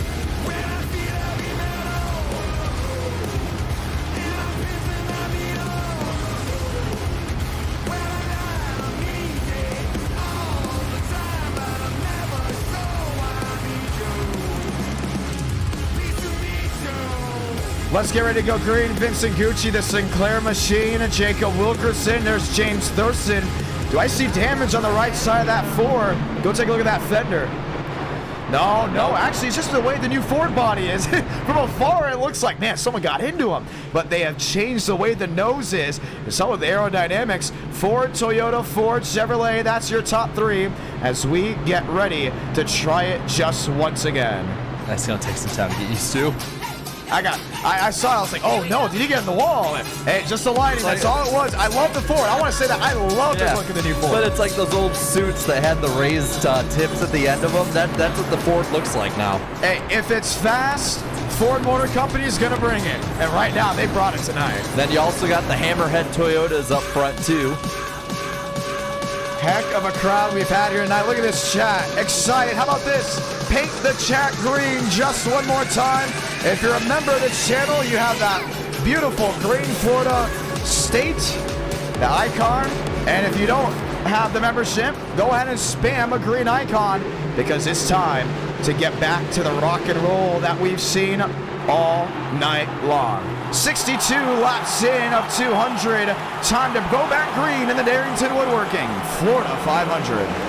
[SPEAKER 1] Let's get ready to go green. Vincent Gucci, the Sinclair machine, Jacob Wilkerson. There's James Thurston. Do I see damage on the right side of that Ford? Go take a look at that fender. No, actually, it's just the way the new Ford body is. From afar, it looks like, man, someone got into him. But they have changed the way the nose is. And some of the aerodynamics. Ford, Toyota, Ford, Chevrolet, that's your top three as we get ready to try it just once again.
[SPEAKER 2] That's going to take some time to get used to.
[SPEAKER 1] I saw it, I was like, oh no, did he get in the wall? Hey, just the lighting, that's all it was. I love the Ford. I want to say that I love the look of the new Ford.
[SPEAKER 2] But it's like those old suits that had the raised tips at the end of them. That's what the Ford looks like now.
[SPEAKER 1] Hey, if it's fast, Ford Motor Company is going to bring it. And right now, they brought it tonight.
[SPEAKER 2] Then you also got the Hammerhead Toyotas up front too.
[SPEAKER 1] Heck of a crowd we've had here tonight. Look at this chat. Excited. How about this? Paint the chat green just one more time. If you're a member of the channel, you have that beautiful green Florida state, the icon. And if you don't have the membership, go ahead and spam a green icon because it's time to get back to the rock and roll that we've seen all night long. 62 laps in of 200. Time to go back green in the Darrington Woodworking Florida 500.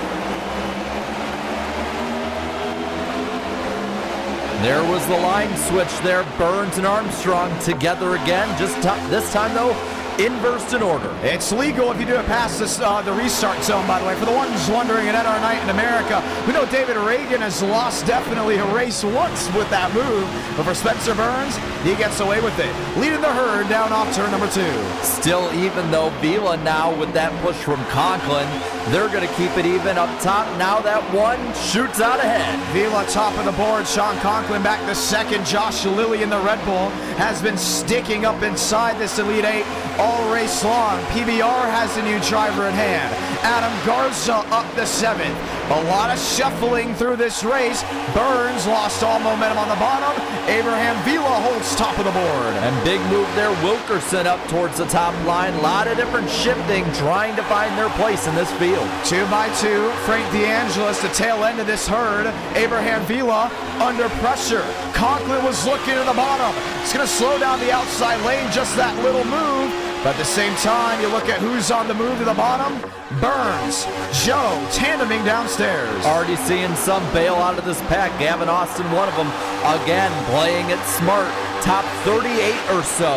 [SPEAKER 2] There was the line switch there. Burns and Armstrong together again. Just this time, though, inversed in order.
[SPEAKER 1] It's legal if you do it past this, the restart zone, by the way. For the ones wondering at NR Night in America, we know David Reagan has lost definitely a race once with that move. But for Spencer Burns, he gets away with it. Leading the herd down off turn number 2.
[SPEAKER 2] Still even though Vila now with that push from Conklin, they're going to keep it even up top. Now that one shoots out ahead.
[SPEAKER 1] Vila top of the board. Sean Conklin back to second. Josh Lilly in the Red Bull has been sticking up inside this Elite 8 all race long. PBR has a new driver in hand. Adam Garza up to 7th. A lot of shuffling through this race. Burns lost all momentum on the bottom. Abraham Vila holds top of the board.
[SPEAKER 2] And big move there. Wilkerson up towards the top line. A lot of different shifting, trying to find their place in this field.
[SPEAKER 1] 2 by 2. Frank DeAngelis, the tail end of this herd. Abraham Vila under pressure. Conklin was looking at the bottom. It's going to slow down the outside lane, just that little move. But at the same time, you look at who's on the move to the bottom. Burns, Joe, tandeming downstairs.
[SPEAKER 2] Already seeing some bail out of this pack. Gavin Austin, one of them, again, playing it smart. Top 38 or so.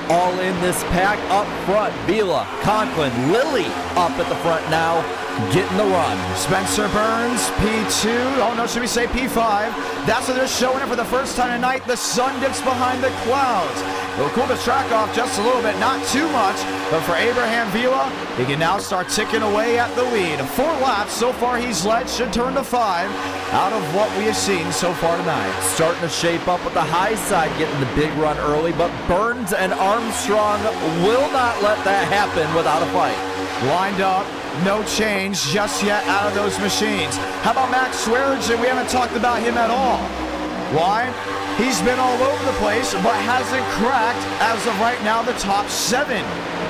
[SPEAKER 2] All in this pack up front. Vila, Conklin, Lilly up at the front now, getting the run.
[SPEAKER 1] Spencer Burns, P2. Oh no, should we say P5? That's what they're showing it for the first time tonight. The sun dips behind the clouds. It'll cool the track off just a little bit, not too much. But for Abraham Vila, he can now start ticking away at the lead. 4 laps so far he's led, should turn to 5 out of what we have seen so far tonight.
[SPEAKER 2] Starting to shape up with the high side, getting the big run early, but Burns and Armstrong will not let that happen without a fight.
[SPEAKER 1] Lined up, no change just yet out of those machines. How about Max Swearinger? We haven't talked about him at all. Why? He's been all over the place, but hasn't cracked, as of right now, the top 7.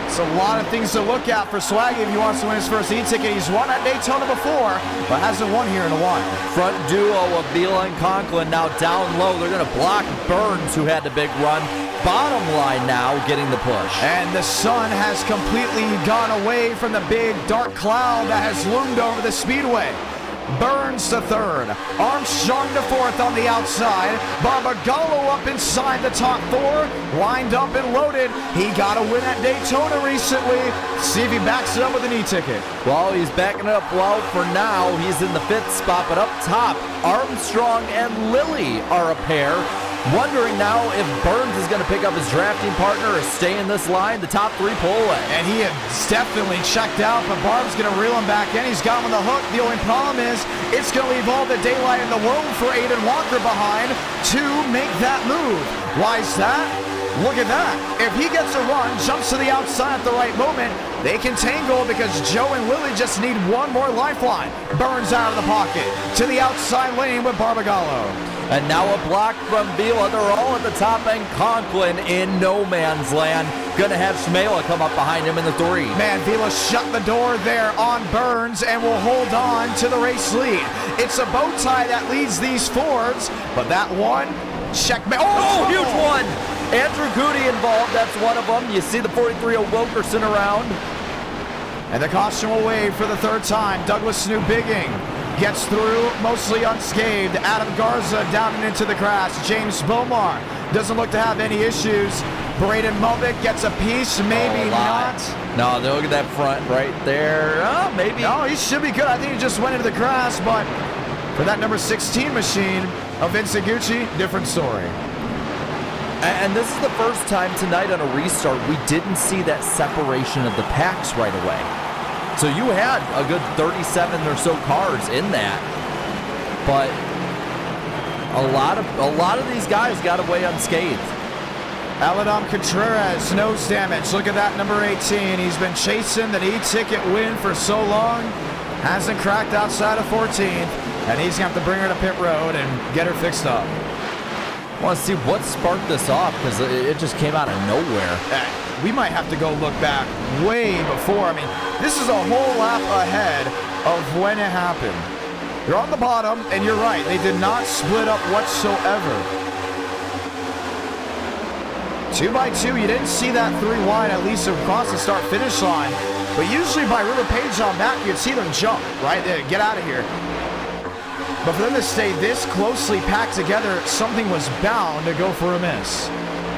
[SPEAKER 1] It's a lot of things to look at for Swaggy if he wants to win his first e-ticket. He's won at Daytona before, but hasn't won here in a while.
[SPEAKER 2] Front duo of Vila and Conklin now down low. They're going to block Burns, who had the big run. Bottom line now getting the push.
[SPEAKER 1] And the sun has completely gone away from the big dark cloud that has loomed over the speedway. Burns to 3rd. Armstrong to 4th on the outside. Barbagallo up inside the top 4. Lined up and loaded. He got a win at Daytona recently. See if he backs it up with an e-ticket.
[SPEAKER 2] Well, he's backing it up well for now. He's in the 5th spot, but up top, Armstrong and Lilly are a pair. Wondering now if Burns is going to pick up his drafting partner or stay in this line. The top 3 pull away.
[SPEAKER 1] And he has definitely checked out, but Barb's going to reel him back in. He's got him on the hook. The only problem is it's going to leave all the daylight in the world for Aiden Walker behind to make that move. Why is that? Look at that. If he gets a run, jumps to the outside at the right moment, they can tangle because Joe and Willie just need one more lifeline. Burns out of the pocket to the outside lane with Barbagallo.
[SPEAKER 2] And now a block from Vila. They're all at the top, and Conklin in no man's land. Gonna have Shmela come up behind him in the 3.
[SPEAKER 1] Man, Vila shut the door there on Burns and will hold on to the race lead. It's a bow tie that leads these Fords, but that one, checkmate.
[SPEAKER 2] Oh, huge one! Andrew Goody involved, that's one of them. You see the 43 of Wilkerson around.
[SPEAKER 1] And the caution will wave for the 3rd time. Douglas Newbigging gets through mostly unscathed. Adam Garza down and into the crash. James Bomar doesn't look to have any issues. Braden Mulvick gets a piece, maybe not.
[SPEAKER 2] No, look at that front right there. Oh, maybe.
[SPEAKER 1] No, he should be good. I think he just went into the crash, but for that number 16 machine of Vince Iguchi, different story.
[SPEAKER 2] And this is the first time tonight on a restart we didn't see that separation of the packs right away. So you had a good 37 or so cars in that, but a lot of these guys got away unscathed.
[SPEAKER 1] Aladam Contreras, nose damage. Look at that, number 18. He's been chasing that E-ticket win for so long. Hasn't cracked outside of 14th, and he's going to have to bring her to pit road and get her fixed up.
[SPEAKER 2] I want to see what sparked this off, because it just came out of nowhere.
[SPEAKER 1] We might have to go look back way before. I mean, this is a whole lap ahead of when it happened. You're on the bottom, and you're right. They did not split up whatsoever. 2x2, you didn't see that 3 wide, at least across the start-finish line. But usually by River Page on back, you'd see them jump, right? Get out of here. But for them to stay this closely packed together, something was bound to go for a miss.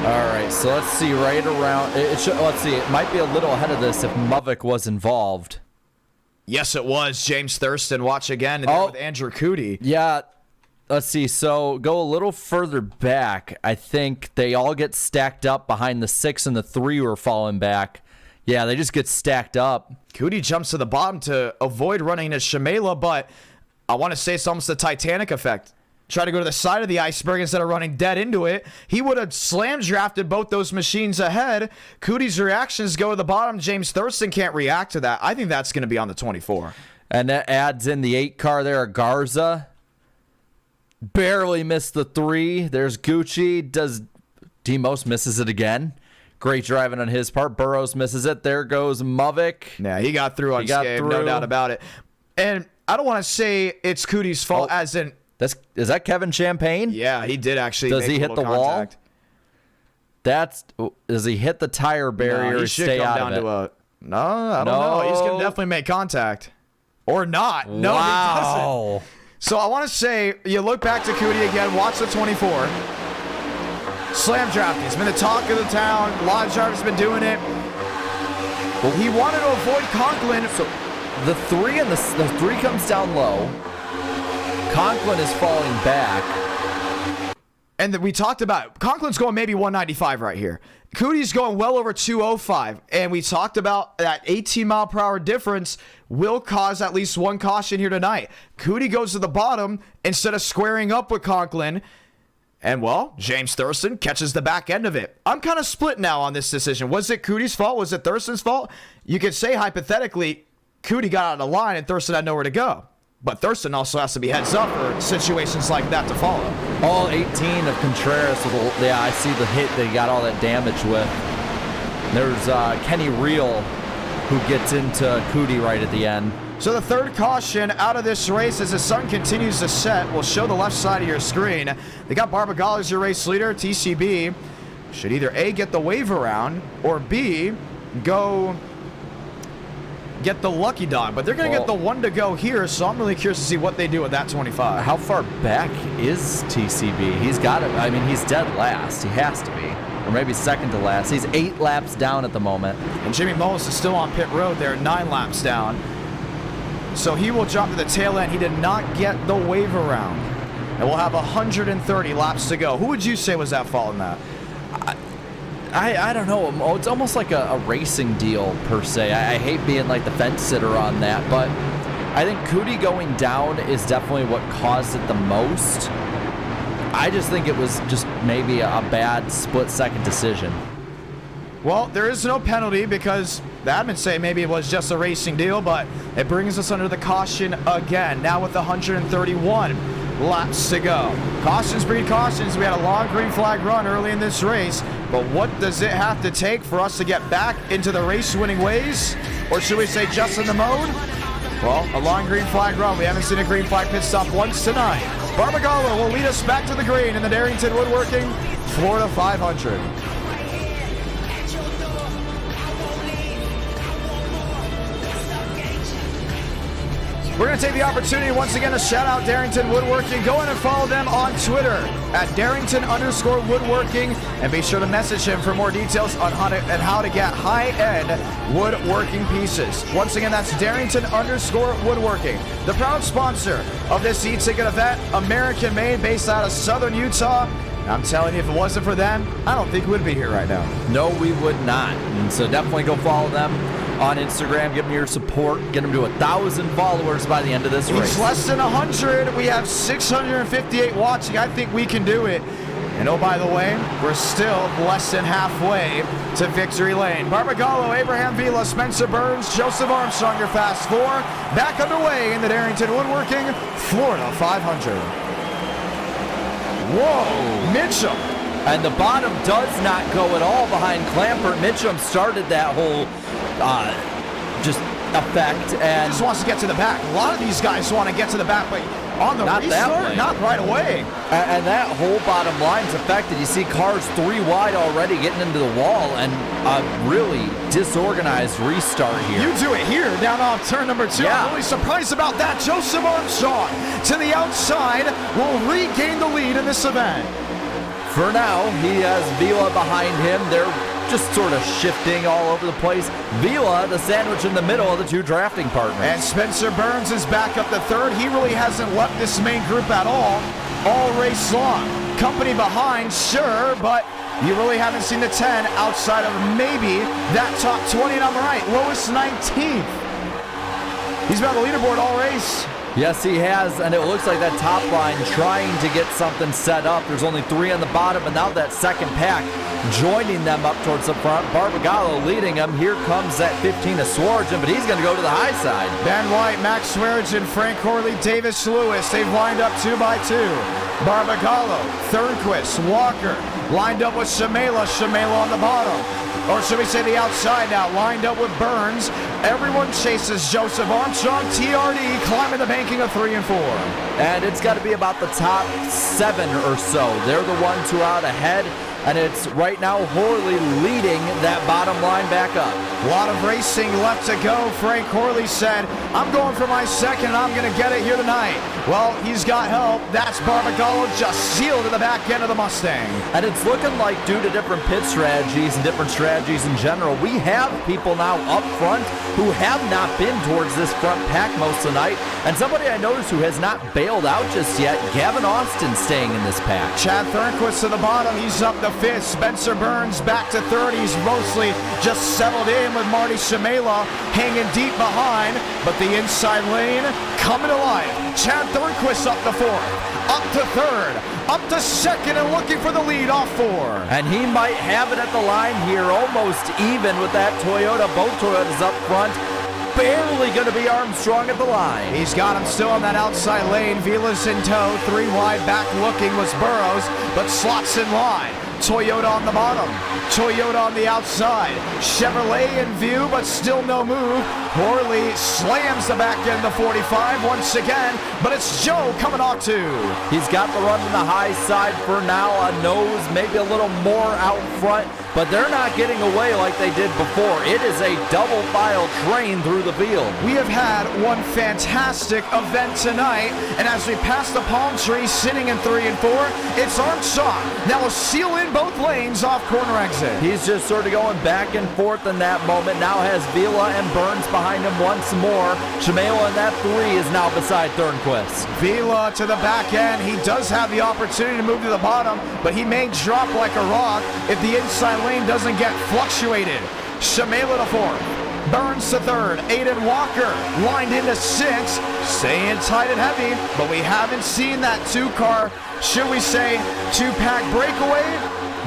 [SPEAKER 2] All right, so let's see right around. Let's see, it might be a little ahead of this if Muvik was involved.
[SPEAKER 1] Yes, it was. James Thurston, watch again, and with Andrew Cootie.
[SPEAKER 2] Yeah, let's see. So go a little further back. I think they all get stacked up behind the 6 and the 3 who are falling back. Yeah, they just get stacked up.
[SPEAKER 1] Cootie jumps to the bottom to avoid running into Shmela, but I want to say it's almost the Titanic effect. Try to go to the side of the iceberg instead of running dead into it. He would have slam drafted both those machines ahead. Cootie's reactions go to the bottom. James Thurston can't react to that. I think that's going to be on the 24.
[SPEAKER 2] And that adds in the 8 car there, Garza. Barely missed the 3. There's Gucci. Demos misses it again. Great driving on his part. Burrows misses it. There goes Muvik.
[SPEAKER 1] Yeah, he got through unscathed, no doubt about it. And I don't want to say it's Cootie's fault, as in...
[SPEAKER 2] Is that Kevin Champagne?
[SPEAKER 1] Yeah, he did actually.
[SPEAKER 2] Does he hit the
[SPEAKER 1] contact.
[SPEAKER 2] wall? Does he hit the tire barrier?
[SPEAKER 1] No, he should come down to a. No, I don't know. He's gonna definitely make contact, or not. No, he doesn't. So I want to say, you look back to Cootie again. Watch the 24. Slam drafting. It's been the talk of the town. A lot of drivers have been doing it. Well, he wanted to avoid Conklin.
[SPEAKER 2] So the 3 and the 3 comes down low. Conklin is falling back.
[SPEAKER 1] And we talked about Conklin's going maybe 195 right here. Cootie's going well over 205. And we talked about that 18-mile-per-hour difference will cause at least one caution here tonight. Cootie goes to the bottom instead of squaring up with Conklin. And, well, James Thurston catches the back end of it. I'm kind of split now on this decision. Was it Cootie's fault? Was it Thurston's fault? You could say, hypothetically, Cootie got out of the line and Thurston had nowhere to go. But Thurston also has to be heads up for situations like that to follow.
[SPEAKER 2] All 18 of Contreras. Yeah, I see the hit they got all that damage with. There's Kenny Reel who gets into Cootie right at the end.
[SPEAKER 1] So the third caution out of this race as the sun continues to set will show the left side of your screen. They got Barbagallo as your race leader. TCB should either A, get the wave around, or B, go get the lucky dog, but they're going to get the 1 to go here, so I'm really curious to see what they do with that 25.
[SPEAKER 2] How far back is TCB? He's got it. I mean, he's dead last. He has to be. Or maybe second to last. He's 8 laps down at the moment.
[SPEAKER 1] And Jimmy Mullis is still on pit road there, 9 laps down. So he will drop to the tail end. He did not get the wave around. And we'll have 130 laps to go. Who would you say was at fault in that?
[SPEAKER 2] I don't know. It's almost like a racing deal, per se. I hate being like the fence sitter on that, but I think Cootie going down is definitely what caused it the most. I just think it was just maybe a bad split-second decision.
[SPEAKER 1] Well, there is no penalty because the admin say maybe it was just a racing deal, but it brings us under the caution again, now with 131 laps to go. Cautions breed cautions. We had a long green flag run early in this race, but what does it have to take for us to get back into the race-winning ways? Or should we say just in the mode? Well, a long green flag run. We haven't seen a green flag pit stop once tonight. Barbagallo will lead us back to the green in the Darrington Woodworking Florida 500. We're going to take the opportunity once again to shout out Darrington Woodworking. Go in and follow them on Twitter at Darrington_Woodworking, and be sure to message him for more details on how to get high-end woodworking pieces. Once again, that's Darrington_Woodworking, the proud sponsor of this e-ticket event, American-made, based out of Southern Utah. I'm telling you, if it wasn't for them, I don't think we'd be here right now.
[SPEAKER 2] No, we would not. And so definitely go follow them on Instagram. Give them your support. Get them to 1,000 followers by the end of this race.
[SPEAKER 1] It's less than 100. We have 658 watching. I think we can do it. And oh, by the way, we're still less than halfway to victory lane. Barbagallo, Abraham Vila, Spencer Burns, Joseph Armstrong, your fast four. Back underway in the Darrington Woodworking Florida 500. Whoa, Mitchum.
[SPEAKER 2] And the bottom does not go at all behind Clampert. Mitchum started that whole just effect, and
[SPEAKER 1] just wants to get to the back. A lot of these guys want to get to the back, but on the restart, not right away.
[SPEAKER 2] And that whole bottom line's affected. You see cars 3 wide already getting into the wall, and a really disorganized restart here.
[SPEAKER 1] You do it here, down off turn number 2.
[SPEAKER 2] Yeah.
[SPEAKER 1] I'm really surprised about that. Joseph Armstrong to the outside will regain the lead in this event.
[SPEAKER 2] For now, he has Vila behind him. They're just sort of shifting all over the place. Vila, the sandwich in the middle of the two drafting partners.
[SPEAKER 1] And Spencer Burns is back up to third. He really hasn't left this main group at all race long. Company behind, sure, but you really haven't seen the 10 outside of maybe that top 20. And I'm right, lowest 19th. He's been on the leaderboard all race.
[SPEAKER 2] Yes, he has, and it looks like that top line trying to get something set up. There's only 3 on the bottom, and now that second pack joining them up towards the front. Barbagallo leading them. Here comes that 15 of Swarjan, but he's going to go to the high side.
[SPEAKER 1] Ben White, Max Swearigan, Frank Corley, Davis Lewis. They've lined up 2 by 2. Barbagallo, Thurnquist, Walker, lined up with Shamela on the bottom. Or should we say the outside now, lined up with Burns. Everyone chases Joseph Armstrong. TRD climbing the banking of 3 and 4.
[SPEAKER 2] And it's got to be about the top 7 or so. They're the ones who are out ahead. And it's right now Horley leading that bottom line back up.
[SPEAKER 1] A lot of racing left to go. Frank Corley said, I'm going for my second and I'm going to get it here tonight. Well, he's got help. That's Barbagallo just sealed to the back end of the Mustang.
[SPEAKER 2] And it's looking like, due to different pit strategies and different strategies in general, we have people now up front who have not been towards this front pack most of the night. And somebody I noticed who has not bailed out just yet, Gavin Austin, staying in this pack.
[SPEAKER 1] Chad Thurnquist to the bottom. He's up to 5th. Spencer Burns back to 3rd. He's mostly just settled in with Marty Shamela hanging deep behind, but the inside lane coming to life. Chad Thurnquist up to 4th, up to 3rd, up to 2nd, and looking for the lead off 4.
[SPEAKER 2] And he might have it at the line here, almost even with that Toyota. Both Toyotas up front. Barely going to be Armstrong at the line.
[SPEAKER 1] He's got him still on that outside lane. Vila's in tow. 3 wide back looking was Burrows, but slots in line. Toyota on the bottom. Toyota on the outside. Chevrolet in view, but still no move. Horley slams the back end of 45 once again, but it's Joe coming off 2.
[SPEAKER 2] He's got the run on the high side for now. A nose, maybe a little more out front, but they're not getting away like they did before. It is a double file train through the field.
[SPEAKER 1] We have had one fantastic event tonight, and as we pass the palm tree sitting in 3 and 4, it's Armstrong. Now we'll seal in both lanes off corner exit.
[SPEAKER 2] He's just sort of going back and forth in that moment. Now has Vila and Burns behind him once more. Shamela in that 3 is now beside Thurnquist.
[SPEAKER 1] Vila to the back end. He does have the opportunity to move to the bottom, but he may drop like a rock if the inside lane doesn't get fluctuated. Shamela to 4th. Burns to third. Aiden Walker lined into 6, staying tight and heavy, but we haven't seen that 2-car, should we say, 2-pack breakaway?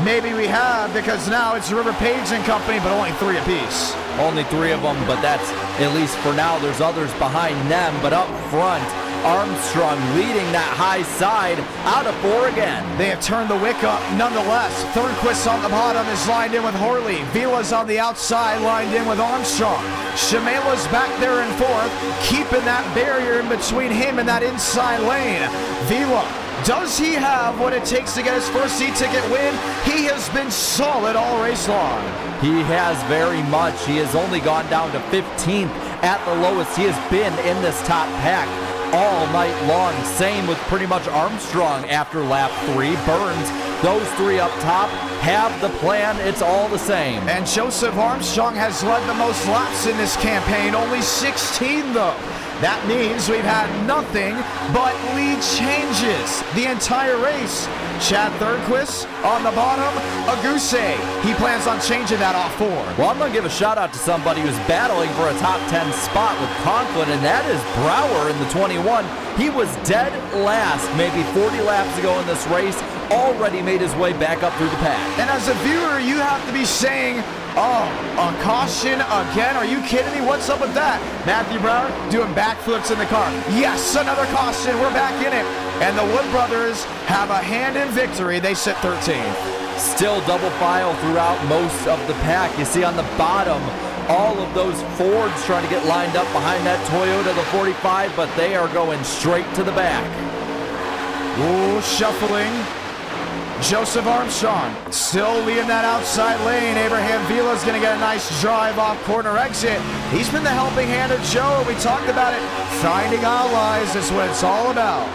[SPEAKER 1] Maybe we have, because now it's River Page and company, but only 3 apiece.
[SPEAKER 2] Only 3 of them, but that's, at least for now, there's others behind them. But up front, Armstrong leading that high side, out of 4 again.
[SPEAKER 1] They have turned the wick up nonetheless. Thornquist on the bottom is lined in with Horley. Vila's on the outside, lined in with Armstrong. Shamela's back there in 4th, keeping that barrier in between him and that inside lane. Vila, does he have what it takes to get his first E-ticket win? He has been solid all race long.
[SPEAKER 2] He has very much. He has only gone down to 15th at the lowest he has been in this top pack all night long. Same with pretty much Armstrong after lap 3. Burns, those 3 up top have the plan. It's all the same.
[SPEAKER 1] And Joseph Armstrong has led the most laps in this campaign, only 16 though. That means we've had nothing but lead changes the entire race. Chad Thornquist on the bottom, Aguse. He plans on changing that off 4.
[SPEAKER 2] Well, I'm going to give a shout out to somebody who's battling for a top 10 spot with Conklin, and that is Brower in the 21. He was dead last maybe 40 laps ago in this race, already made his way back up through the pack.
[SPEAKER 1] And as a viewer, you have to be saying, oh, a caution again? Are you kidding me? What's up with that? Matthew Brower doing backflips in the car. Yes, another caution. We're back in it. And the Wood brothers have a hand in victory. They sit 13th.
[SPEAKER 2] Still double file throughout most of the pack. You see on the bottom, all of those Fords trying to get lined up behind that Toyota, the 45, but they are going straight to the back.
[SPEAKER 1] Ooh, shuffling. Joseph Armstrong still leading that outside lane. Abraham Vila's going to get a nice drive off corner exit. He's been the helping hand of Joe. We talked about it. Finding allies is what it's all about.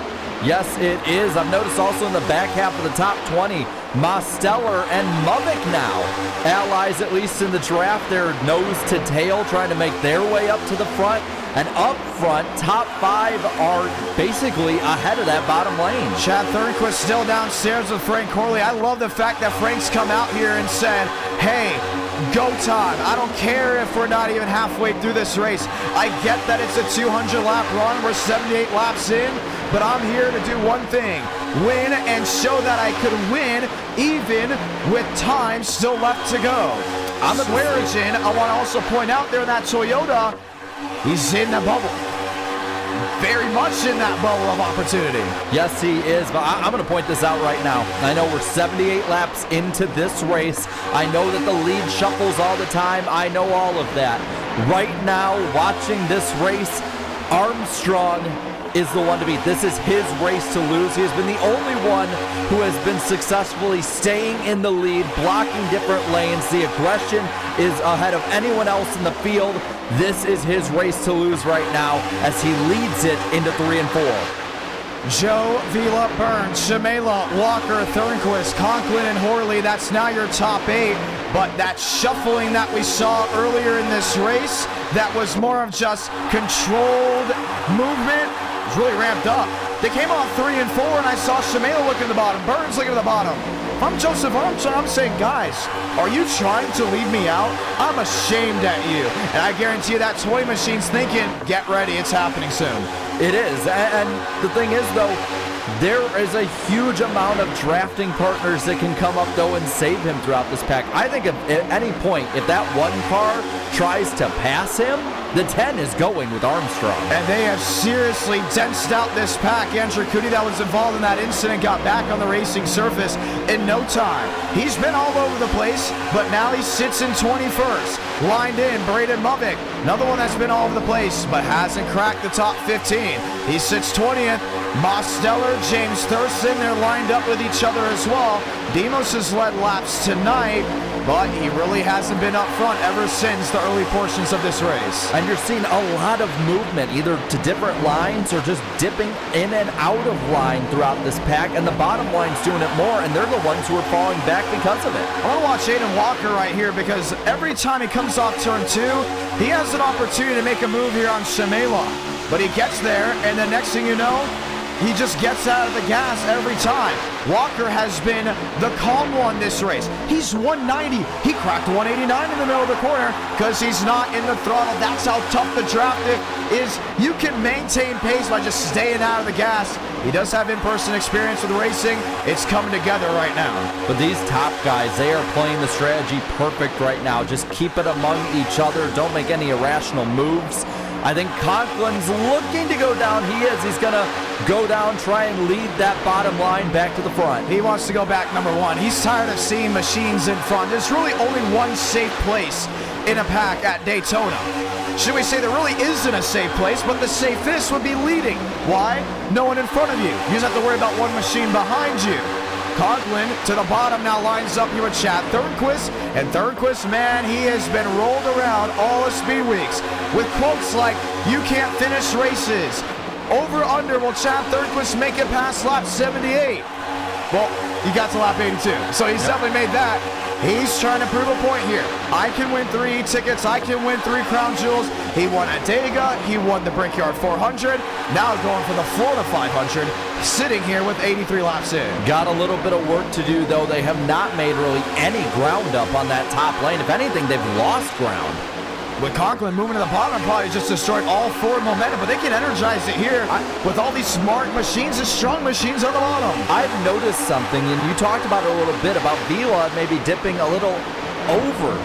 [SPEAKER 2] Yes, it is. I've noticed also in the back half of the top 20, Mosteller and Mubik now. Allies, at least in the draft, they're nose to tail, trying to make their way up to the front. And up front, top 5 are basically ahead of that bottom lane.
[SPEAKER 1] Chad Thornquist still downstairs with Frank Corley. I love the fact that Frank's come out here and said, hey, go time. I don't care if we're not even halfway through this race. I get that it's a 200-lap run. We're 78 laps in. But I'm here to do one thing, win and show that I could win even with time still left to go. I'm Swearigan. I want to also point out there in that Toyota, he's in the bubble. Very much in that bubble of opportunity.
[SPEAKER 2] Yes, he is, but I'm going to point this out right now. I know we're 78 laps into this race. I know that the lead shuffles all the time. I know all of that. Right now, watching this race, Armstrong is the one to beat. This is his race to lose. He has been the only one who has been successfully staying in the lead, blocking different lanes. The aggression is ahead of anyone else in the field. This is his race to lose right now as he leads it into 3 and 4.
[SPEAKER 1] Joe, Vila, Burns, Shamela, Walker, Thornquist, Conklin, and Horley. That's now your top 8. But that shuffling that we saw earlier in this race, that was more of just controlled movement, was really ramped up. They came off 3 and 4, and I saw Shamela looking at the bottom, Burns looking at the bottom. If I'm Joseph Armstrong, I'm saying, guys, are you trying to leave me out? I'm ashamed at you. And I guarantee you that toy machine's thinking, get ready, it's happening soon.
[SPEAKER 2] It is, and the thing is, though, there is a huge amount of drafting partners that can come up, though, and save him throughout this pack. I think at any point, if that one car tries to pass him, the 10 is going with Armstrong.
[SPEAKER 1] And they have seriously densed out this pack. Andrew Cootie, that was involved in that incident, got back on the racing surface in no time. He's been all over the place, but now he sits in 21st. Lined in, Braden Mubik, another one that's been all over the place, but hasn't cracked the top 15. He sits 20th. Mosteller, James Thurston, they're lined up with each other as well. Demos has led laps tonight, but he really hasn't been up front ever since the early portions of this race.
[SPEAKER 2] And you're seeing a lot of movement, either to different lines or just dipping in and out of line throughout this pack, and the bottom line's doing it more, and they're the ones who are falling back because of it.
[SPEAKER 1] I want to watch Aiden Walker right here, because every time he comes off turn 2, he has an opportunity to make a move here on Shamela. But he gets there, and the next thing you know, he just gets out of the gas every time. Walker has been the calm one this race. He's 190. He cracked 189 in the middle of the corner because he's not in the throttle. That's how tough the draft is. You can maintain pace by just staying out of the gas. He does have in-person experience with racing. It's coming together right now.
[SPEAKER 2] But these top guys, they are playing the strategy perfect right now. Just keep it among each other. Don't make any irrational moves. I think Conklin's looking to go down. He is. He's going to go down, try and lead that bottom line back to the front.
[SPEAKER 1] He wants to go back number one. He's tired of seeing machines in front. There's really only one safe place in a pack at Daytona. Should we say there really isn't a safe place, but the safest would be leading. Why? No one in front of you. You just have to worry about one machine behind you. Conklin to the bottom now lines up here with Chad Thornquist. And Thornquist, man, he has been rolled around all of Speed Weeks with quotes like, "You can't finish races." Over under, will Chad Thornquist make it past lap 78? Well, he got to lap 82, so he's definitely made that. He's trying to prove a point here. I can win 3 tickets. I can win 3 crown jewels. He won at Dega. He won the Brickyard 400. Now going for the Florida 500. Sitting here with 83 laps in.
[SPEAKER 2] Got a little bit of work to do, though. They have not made really any ground up on that top lane. If anything, they've lost ground.
[SPEAKER 1] With Conklin moving to the bottom, probably just destroyed all forward momentum, but they can energize it here with all these smart machines and strong machines on the bottom.
[SPEAKER 2] I've noticed something, and you talked about it a little bit, about Vila maybe dipping a little over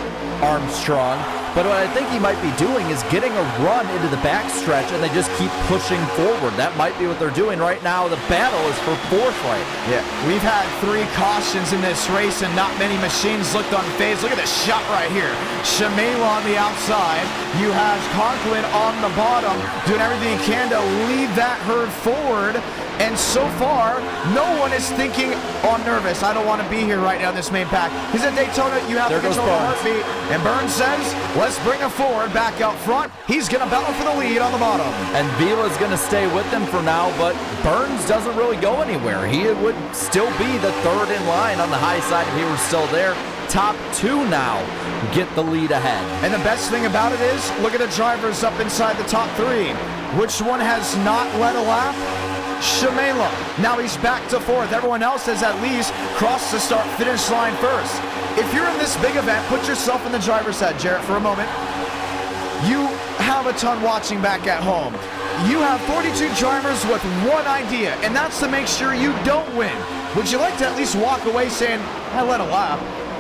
[SPEAKER 2] Armstrong, but what I think he might be doing is getting a run into the backstretch, and they just keep pushing forward. That might be what they're doing right now. The battle is for 4th right.
[SPEAKER 1] Yeah, we've had 3 cautions in this race, and not many machines looked unfazed. Look at this shot right here. Shimela on the outside. You have Conklin on the bottom, doing everything he can to lead that herd forward. And so far, no one is thinking, "Oh, I'm nervous. I don't want to be here right now in this main pack." He's at Daytona. You have to control the heartbeat. And Burns says, "Let's bring it forward back out front." He's going to battle for the lead on the bottom.
[SPEAKER 2] And Vila's going to stay with them for now, but Burns doesn't really go anywhere. He would still be the 3rd in line on the high side if he were still there. Top 2 now get the lead ahead.
[SPEAKER 1] And the best thing about it is, look at the drivers up inside the top 3. Which one has not led a lap? Shimela. Now he's back to 4th. Everyone else has at least crossed the start-finish line first. If you're in this big event, put yourself in the driver's head, Jarrett, for a moment. You have a ton watching back at home. You have 42 drivers with one idea, and that's to make sure you don't win. Would you like to at least walk away saying, "I led a lap"?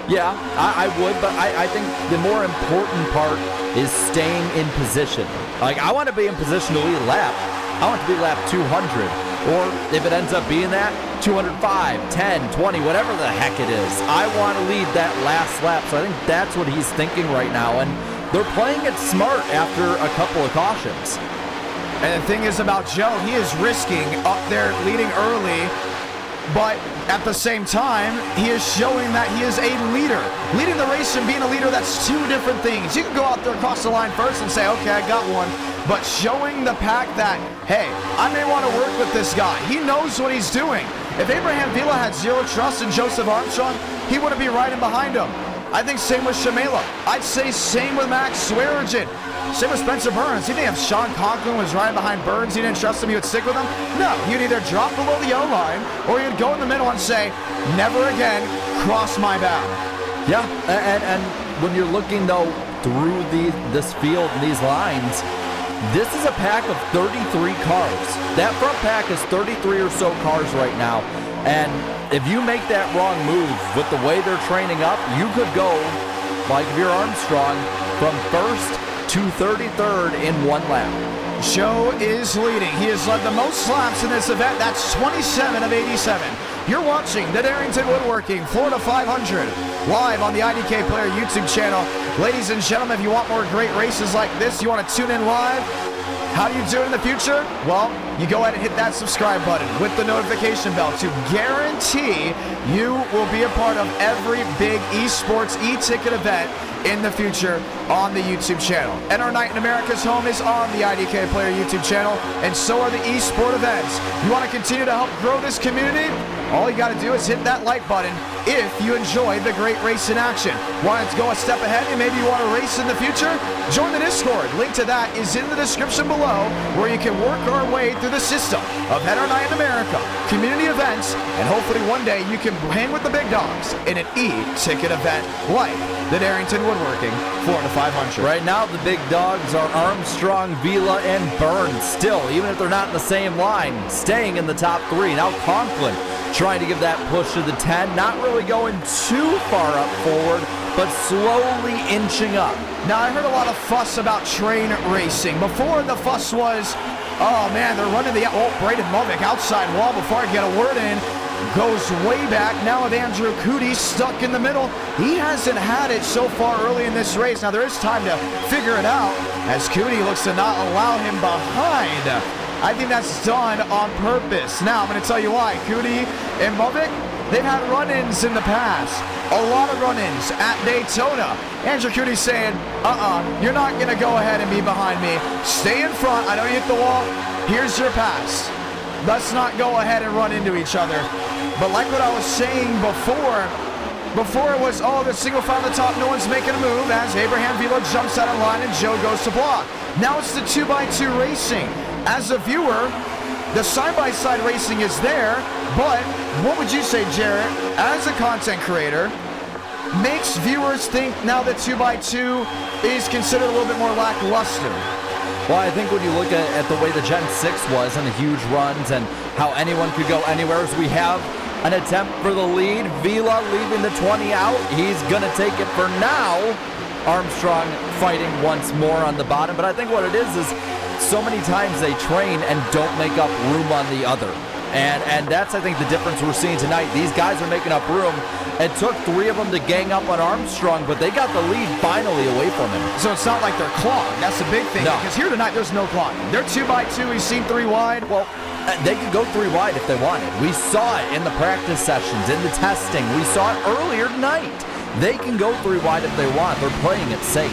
[SPEAKER 2] Yeah, I would, but I think the more important part is staying in position. Like, I want to be in position to lead a lap. I want to be lap 200. Or if it ends up being that, 205, 10, 20, whatever the heck it is. I want to lead that last lap. So I think that's what he's thinking right now. And they're playing it smart after a couple of cautions.
[SPEAKER 1] And the thing is about Joe, he is risking up there leading early. But at the same time, he is showing that he is a leader. Leading the race and being a leader, that's 2 different things. You can go out there across the line first and say, "Okay, I got one." But showing the pack that, hey, I may want to work with this guy. He knows what he's doing. If Abraham Vila had 0 trust in Joseph Armstrong, he wouldn't be riding behind him. I think same with Shimela. I'd say same with Max Swearigan. Same with Spencer Burns. You think if Sean Conklin was riding behind Burns, he didn't trust him, he would stick with him? No, he'd either drop below the O-line or he'd go in the middle and say, "Never again, cross my bow."
[SPEAKER 2] Yeah, and when you're looking, though, through this field and these lines, this is a pack of 33 cars. That front pack is 33 or so cars right now. And if you make that wrong move with the way they're training up, you could go, like if you're Armstrong, from 1st to 33rd in 1 lap.
[SPEAKER 1] Joe is leading. He has led the most laps in this event. That's 27 of 87. You're watching the Darrington Woodworking Florida 500 live on the IDK Player YouTube channel. Ladies and gentlemen, if you want more great races like this, you want to tune in live, how do you do it in the future? Well, you go ahead and hit that subscribe button with the notification bell to guarantee you will be a part of every big esports e-ticket event in the future on the YouTube channel. And our Night in America's home is on the IDK Player YouTube channel, and so are the esport events. You want to continue to help grow this community? all you got to do is hit that like button if you enjoy the great race in action. Want to go a step ahead and maybe you want to race in the future? Join the Discord. Link to that is in the description below, where you can work our way through the system of Header Night in America, community events, and hopefully one day you can hang with the big dogs in an e-ticket event like the Darrington Woodworking Florida 500.
[SPEAKER 2] Right now, the big dogs are Armstrong, Vila, and Burns still, even if they're not in the same line, staying in the top 3. Now Conklin trying to give that push to the 10, not really going too far up forward, but slowly inching up.
[SPEAKER 1] Now, I heard a lot of fuss about train racing. Before, the fuss was, oh man, they're running the, Braden Movick outside wall before I get a word in. Goes way back. Now with Andrew Cootie stuck in the middle. He hasn't had it so far early in this race. Now there is time to figure it out, as Cootie looks to not allow him behind. I think that's done on purpose. Now, I'm going to tell you why. Cootie and Movick, they've had run-ins in the past. A lot of run-ins at Daytona. Andrew Cootie saying, you're not going to go ahead and be behind me. Stay in front. I know you hit the wall. Here's your pass. Let's not go ahead and run into each other. But like what I was saying before it was, the single file at the top, no one's making a move, as Abraham Vila jumps out of line and Joe goes to block. Now it's the 2x2 racing. As a viewer, the side-by-side racing is there, but what would you say, Jarrett, as a content creator, makes viewers think now that 2x2 is considered a little bit more lackluster?
[SPEAKER 2] Well, I think when you look at the way the Gen 6 was and the huge runs and how anyone could go anywhere, as we have an attempt for the lead. Vila leaving the 20 out. He's going to take it for now. Armstrong fighting once more on the bottom. But I think what it is so many times they train and don't make up room on the other. And that's, I think, the difference we're seeing tonight. These guys are making up room. It took 3 of them to gang up on Armstrong, but they got the lead finally away from him.
[SPEAKER 1] So it's not like they're clogged. That's the big thing.
[SPEAKER 2] No.
[SPEAKER 1] Because here tonight, there's no clogging. They're 2x2. We've seen 3 wide.
[SPEAKER 2] Well, they could go 3 wide if they wanted. We saw it in the practice sessions, in the testing. We saw it earlier tonight. They can go 3 wide if they want. They're playing it safe.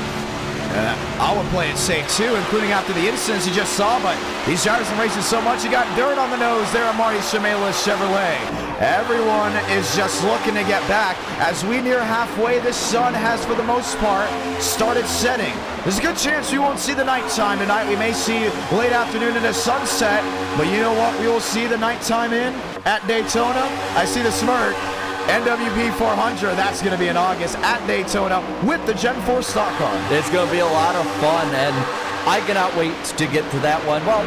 [SPEAKER 1] I would play it safe too, including after the incidents you just saw, but these drivers are racing so much, you got dirt on the nose there at Marty Shimela's Chevrolet. Everyone is just looking to get back. As we near halfway, the sun has, for the most part, started setting. There's a good chance we won't see the nighttime tonight. We may see late afternoon into sunset, but you know what we will see the nighttime in at Daytona? I see the smirk. NWP 400, that's going to be in August at Daytona with the Gen 4 stock car.
[SPEAKER 2] It's going to be a lot of fun, and I cannot wait to get to that one. Well,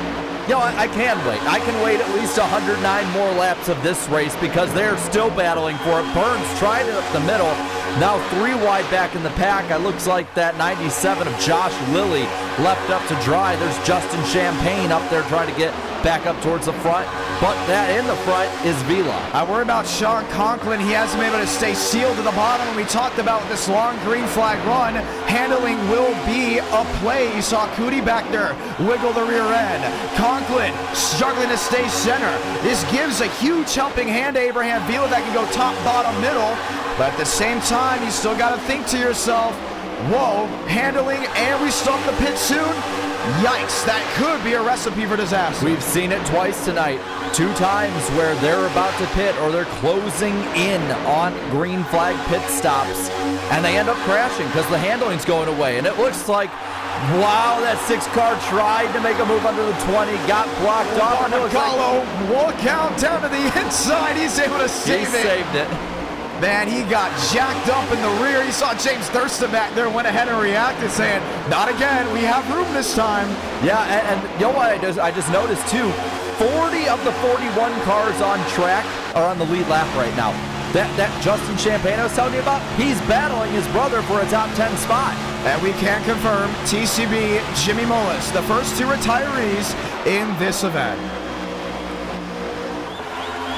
[SPEAKER 2] I can wait. I can wait at least 109 more laps of this race because they're still battling for it. Burns tried it up the middle. Now 3 wide back in the pack. It looks like that 97 of Josh Lilly left up to dry. There's Justin Champagne up there trying to get back up towards the front. But that in the front is Vila.
[SPEAKER 1] I worry about Sean Conklin. He hasn't been able to stay sealed to the bottom. And we talked about this long green flag run. Handling will be a play. You saw Cootie back there wiggle the rear end. Conklin struggling to stay center. This gives a huge helping hand to Abraham Vila that can go top, bottom, middle. But at the same time, you still got to think to yourself, whoa, handling and we start the pit soon? Yikes, that could be a recipe for disaster.
[SPEAKER 2] We've seen it twice tonight. 2 times where they're about to pit or they're closing in on green flag pit stops and they end up crashing because the handling's going away. And it looks like, wow, that 6 car tried to make a move under the 20, got blocked off.
[SPEAKER 1] Gallo will count down to the inside. He's able to save it.
[SPEAKER 2] He saved it.
[SPEAKER 1] Man, he got jacked up in the rear. You saw James Thurston back there, went ahead and reacted, saying, not again, we have room this time.
[SPEAKER 2] Yeah, and you know what I just noticed too? 40 of the 41 cars on track are on the lead lap right now. That Justin Champagne I was telling you about, he's battling his brother for a top 10 spot.
[SPEAKER 1] And we can confirm TCB Jimmy Mullis, the first 2 retirees in this event.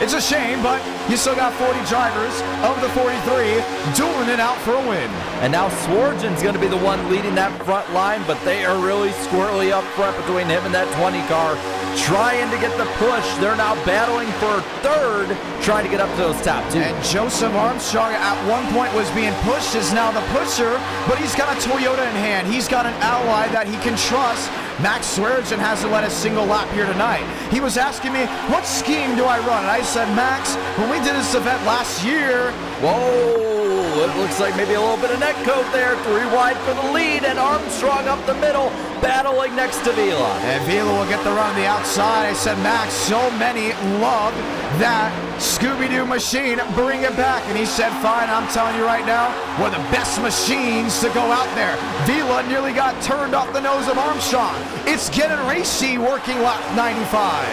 [SPEAKER 1] It's a shame, but you still got 40 drivers of the 43 dueling it out for a win.
[SPEAKER 2] And now Swarjan's going to be the one leading that front line, but they are really squirrely up front between him and that 20 car. trying to get the push. They're now battling for third, trying to get up to those top two.
[SPEAKER 1] And Joseph Armstrong at one point was being pushed, is now the pusher, but he's got a Toyota in hand. He's got an ally that he can trust. Max Swearigan hasn't led a single lap here tonight. He was asking me, what scheme do I run? And I said, Max, when we did this event last year.
[SPEAKER 2] Whoa, it looks like maybe a little bit of net coat there. 3 wide for the lead, and Armstrong up the middle, battling next to Vila.
[SPEAKER 1] And Vila will get the run on the outside. I said, Max, so many love that Scooby-Doo machine. Bring it back. And he said, fine, I'm telling you right now, one of the best machines to go out there. Vila nearly got turned off the nose of Armstrong. It's getting racy working lap 95.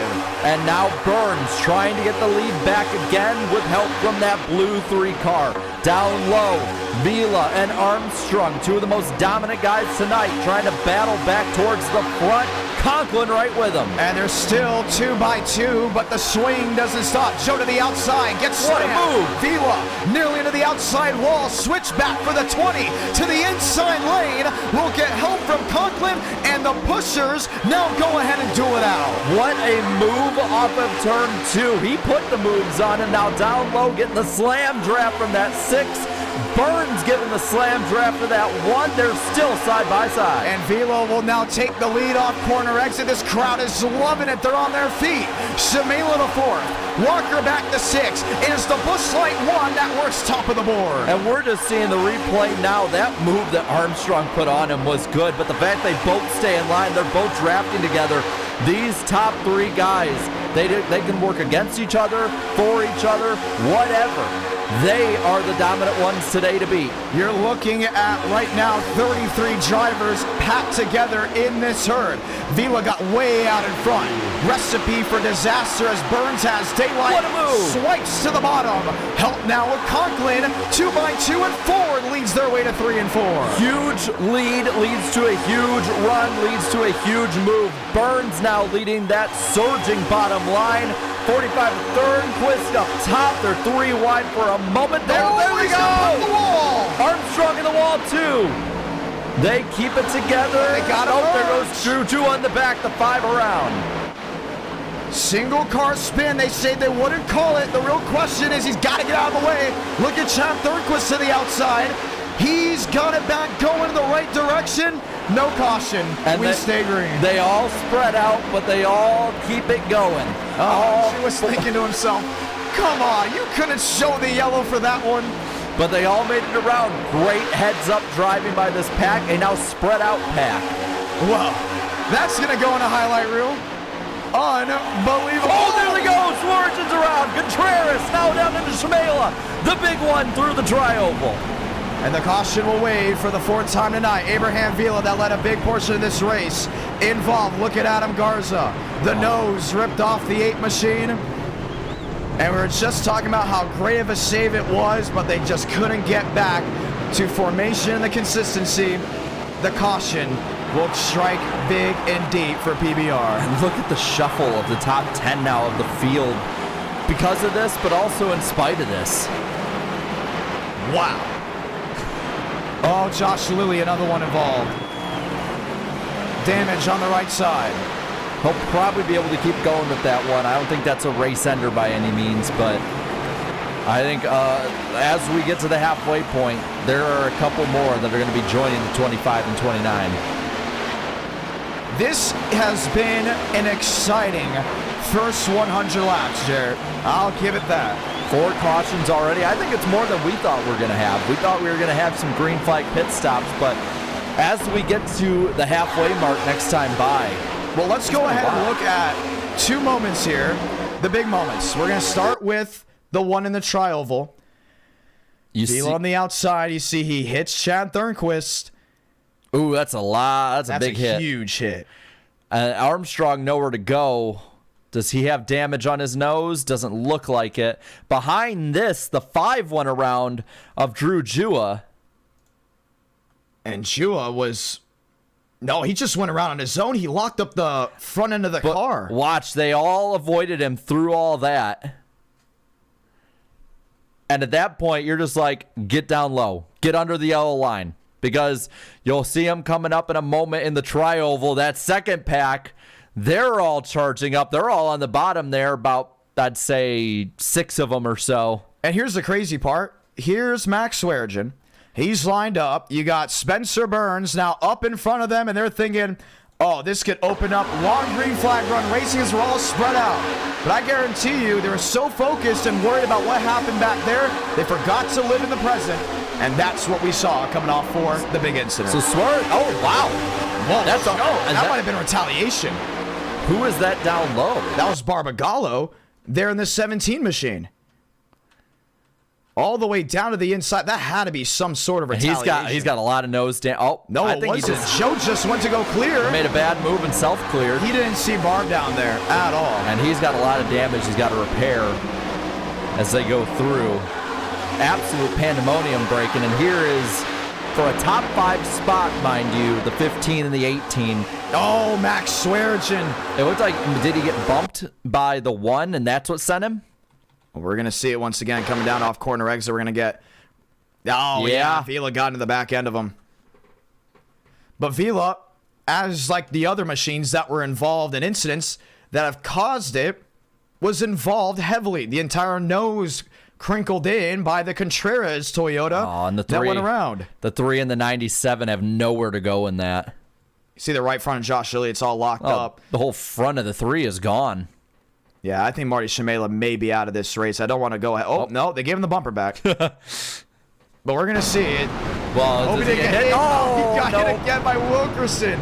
[SPEAKER 2] And now Burns trying to get the lead back again with help from that blue 3 car. Down low, Vila and Armstrong, 2 of the most dominant guys tonight, trying to battle back towards the front. Conklin right with them.
[SPEAKER 1] And they're still 2 by 2, but the swing doesn't stop. Joe to the outside, gets slammed.
[SPEAKER 2] What a move.
[SPEAKER 1] Vila nearly into the outside wall. Switch back for the 20 to the inside lane. Will get help from Conklin, and the pushers now go ahead and do it out.
[SPEAKER 2] What a move off of turn 2. He put the moves on him. Now down low, getting the slam draft from that 6. Burns giving the slam draft for that 1. They're still side by side.
[SPEAKER 1] And Vila will now take the lead off corner exit. This crowd is loving it. They're on their feet. Shamila to 4th. Walker back to 6th. It is the Busch Light 1 that works top of the board.
[SPEAKER 2] And we're just seeing the replay now. That move that Armstrong put on him was good, but the fact they both stay in line, they're both drafting together. These top 3 guys, they can work against each other, for each other, whatever. They are the dominant ones today to beat.
[SPEAKER 1] You're looking at right now 33 drivers packed together in this herd. Vila got way out in front. Recipe for disaster as Burns has daylight.
[SPEAKER 2] What a move!
[SPEAKER 1] Swipes to the bottom. Help now with Conklin. 2 by 2 and Ford leads their way to 3 and 4.
[SPEAKER 2] Huge lead leads to a huge run, leads to a huge move. Burns now leading that surging bottom line. 45 Thornquist up top. They're 3 wide for a moment. There we go!
[SPEAKER 1] The wall.
[SPEAKER 2] Armstrong in the wall too. They keep it together.
[SPEAKER 1] They got
[SPEAKER 2] there goes Drew. 2 on the back, the 5 around.
[SPEAKER 1] Single car spin. They say they wouldn't call it. The real question is he's got to get out of the way. Look at Chad Thornquist to the outside. He's got it back going in the right direction. No caution. And we stay green.
[SPEAKER 2] They all spread out, but they all keep it going.
[SPEAKER 1] Oh, he was thinking to himself, come on, you couldn't show the yellow for that one.
[SPEAKER 2] But they all made it around. Great heads-up driving by this pack, a now spread-out pack.
[SPEAKER 1] Wow, that's going to go in a highlight reel. Unbelievable.
[SPEAKER 2] Oh, there we go. Swearigan's around. Contreras now down into Shamila. The big one through the tri-oval.
[SPEAKER 1] And the caution will wave for the 4th time tonight. Abraham Vila, that led a big portion of this race, involved. Look at Adam Garza. The nose ripped off the 8 machine. And we were just talking about how great of a save it was, but they just couldn't get back to formation and the consistency. The caution will strike big and deep for PBR.
[SPEAKER 2] And look at the shuffle of the top 10 now of the field because of this, but also in spite of this.
[SPEAKER 1] Wow. Oh, Josh Lilly, another one involved. Damage on the right side.
[SPEAKER 2] He'll probably be able to keep going with that one. I don't think that's a race ender by any means, but I think as we get to the halfway point, there are a couple more that are going to be joining the 25 and 29.
[SPEAKER 1] This has been an exciting first 100 laps, Jared. I'll give it that.
[SPEAKER 2] 4 cautions already. I think it's more than we thought we were going to have. We thought we were going to have some green flag pit stops, but as we get to the halfway mark next time by.
[SPEAKER 1] Well, let's go ahead and look at 2 moments here, the big moments. We're going to start with the one in the tri-oval. You see on the outside, you see he hits Chad Thornquist.
[SPEAKER 2] Ooh, that's a lot. That's a big hit.
[SPEAKER 1] That's a huge hit.
[SPEAKER 2] Armstrong nowhere to go. Does he have damage on his nose? Doesn't look like it. Behind this, the 5 went around of Drew Jua.
[SPEAKER 1] And Jua was... No, he just went around on his own. He locked up the front end of the car.
[SPEAKER 2] Watch, they all avoided him through all that. And at that point, you're just like, get down low. Get under the yellow line. Because you'll see him coming up in a moment in the tri-oval. That second pack, They're all charging up. They're all on the bottom there, about, I'd say, 6 of them or so.
[SPEAKER 1] And here's the crazy part. Here's Max Swearengin. He's lined up. You got Spencer Burns now up in front of them, and they're thinking, oh, this could open up long green flag run racing as we're all spread out. But I guarantee you, they were so focused and worried about what happened back there, they forgot to live in the present. And that's what we saw coming off for the big incident.
[SPEAKER 2] So oh, wow.
[SPEAKER 1] Whoa,
[SPEAKER 2] That's
[SPEAKER 1] that might have been retaliation.
[SPEAKER 2] Who is that down low?
[SPEAKER 1] That was Barbagallo there in the 17 machine. All the way down to the inside. That had to be some sort of retaliation.
[SPEAKER 2] He's got a lot of nose down. Oh,
[SPEAKER 1] no,
[SPEAKER 2] I
[SPEAKER 1] it
[SPEAKER 2] think
[SPEAKER 1] wasn't. Joe just went to go clear.
[SPEAKER 2] Made a bad move and self-cleared.
[SPEAKER 1] He didn't see Barb down there at all.
[SPEAKER 2] And he's got a lot of damage he's got to repair as they go through. Absolute pandemonium breaking. And here is, for a top 5 spot, mind you, the 15 and the 18.
[SPEAKER 1] Oh, Max Swearengin.
[SPEAKER 2] It looked like, did he get bumped by the 1 and that's what sent him?
[SPEAKER 1] We're going to see it once again coming down off corner exit. We're going to get... Oh, yeah. Vila got into the back end of him. But Vila, as like the other machines that were involved in incidents that have caused it, was involved heavily. The entire nose crinkled in by the Contreras Toyota
[SPEAKER 2] and the
[SPEAKER 1] that went around.
[SPEAKER 2] The 3 and the 97 have nowhere to go in that.
[SPEAKER 1] You see the right front of Josh Elliott's all locked up.
[SPEAKER 2] The whole front of the 3 is gone.
[SPEAKER 1] Yeah, I think Marty Shimela may be out of this race. I don't want to go ahead. Oh, no, they gave him the bumper back. But we're going to see it.
[SPEAKER 2] Well,
[SPEAKER 1] he didn't get hit. Oh, he got hit again by Wilkerson.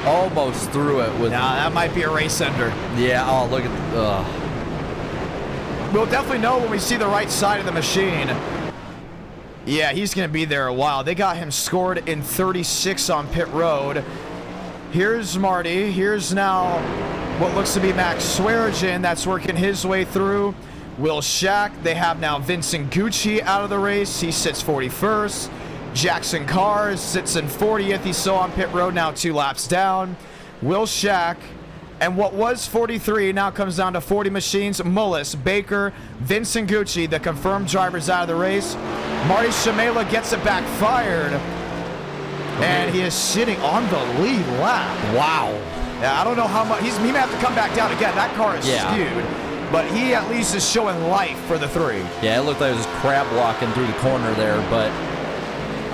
[SPEAKER 2] Almost threw it with...
[SPEAKER 1] Nah, that might be a race ender.
[SPEAKER 2] Yeah, oh, look at...
[SPEAKER 1] We'll definitely know when we see the right side of the machine. Yeah, he's going to be there a while. They got him scored in 36 on pit road. Here's Marty. Here's now what looks to be Max Swearengin that's working his way through. Will Shack. They have now Vincent Gucci out of the race. He sits 41st. Jackson Carr sits in 40th. He's still on pit road now 2 laps down. Will Shack. And what was 43 now comes down to 40 machines. Mullis, Baker, Vincent Gucci, the confirmed drivers out of the race. Marty Shimela gets it backfired. And he is sitting on the lead lap.
[SPEAKER 2] Wow.
[SPEAKER 1] Yeah, I don't know how much. He may have to come back down again. That car is skewed. But he at least is showing life for the 3.
[SPEAKER 2] Yeah, it looked like it was crab walking through the corner there. But,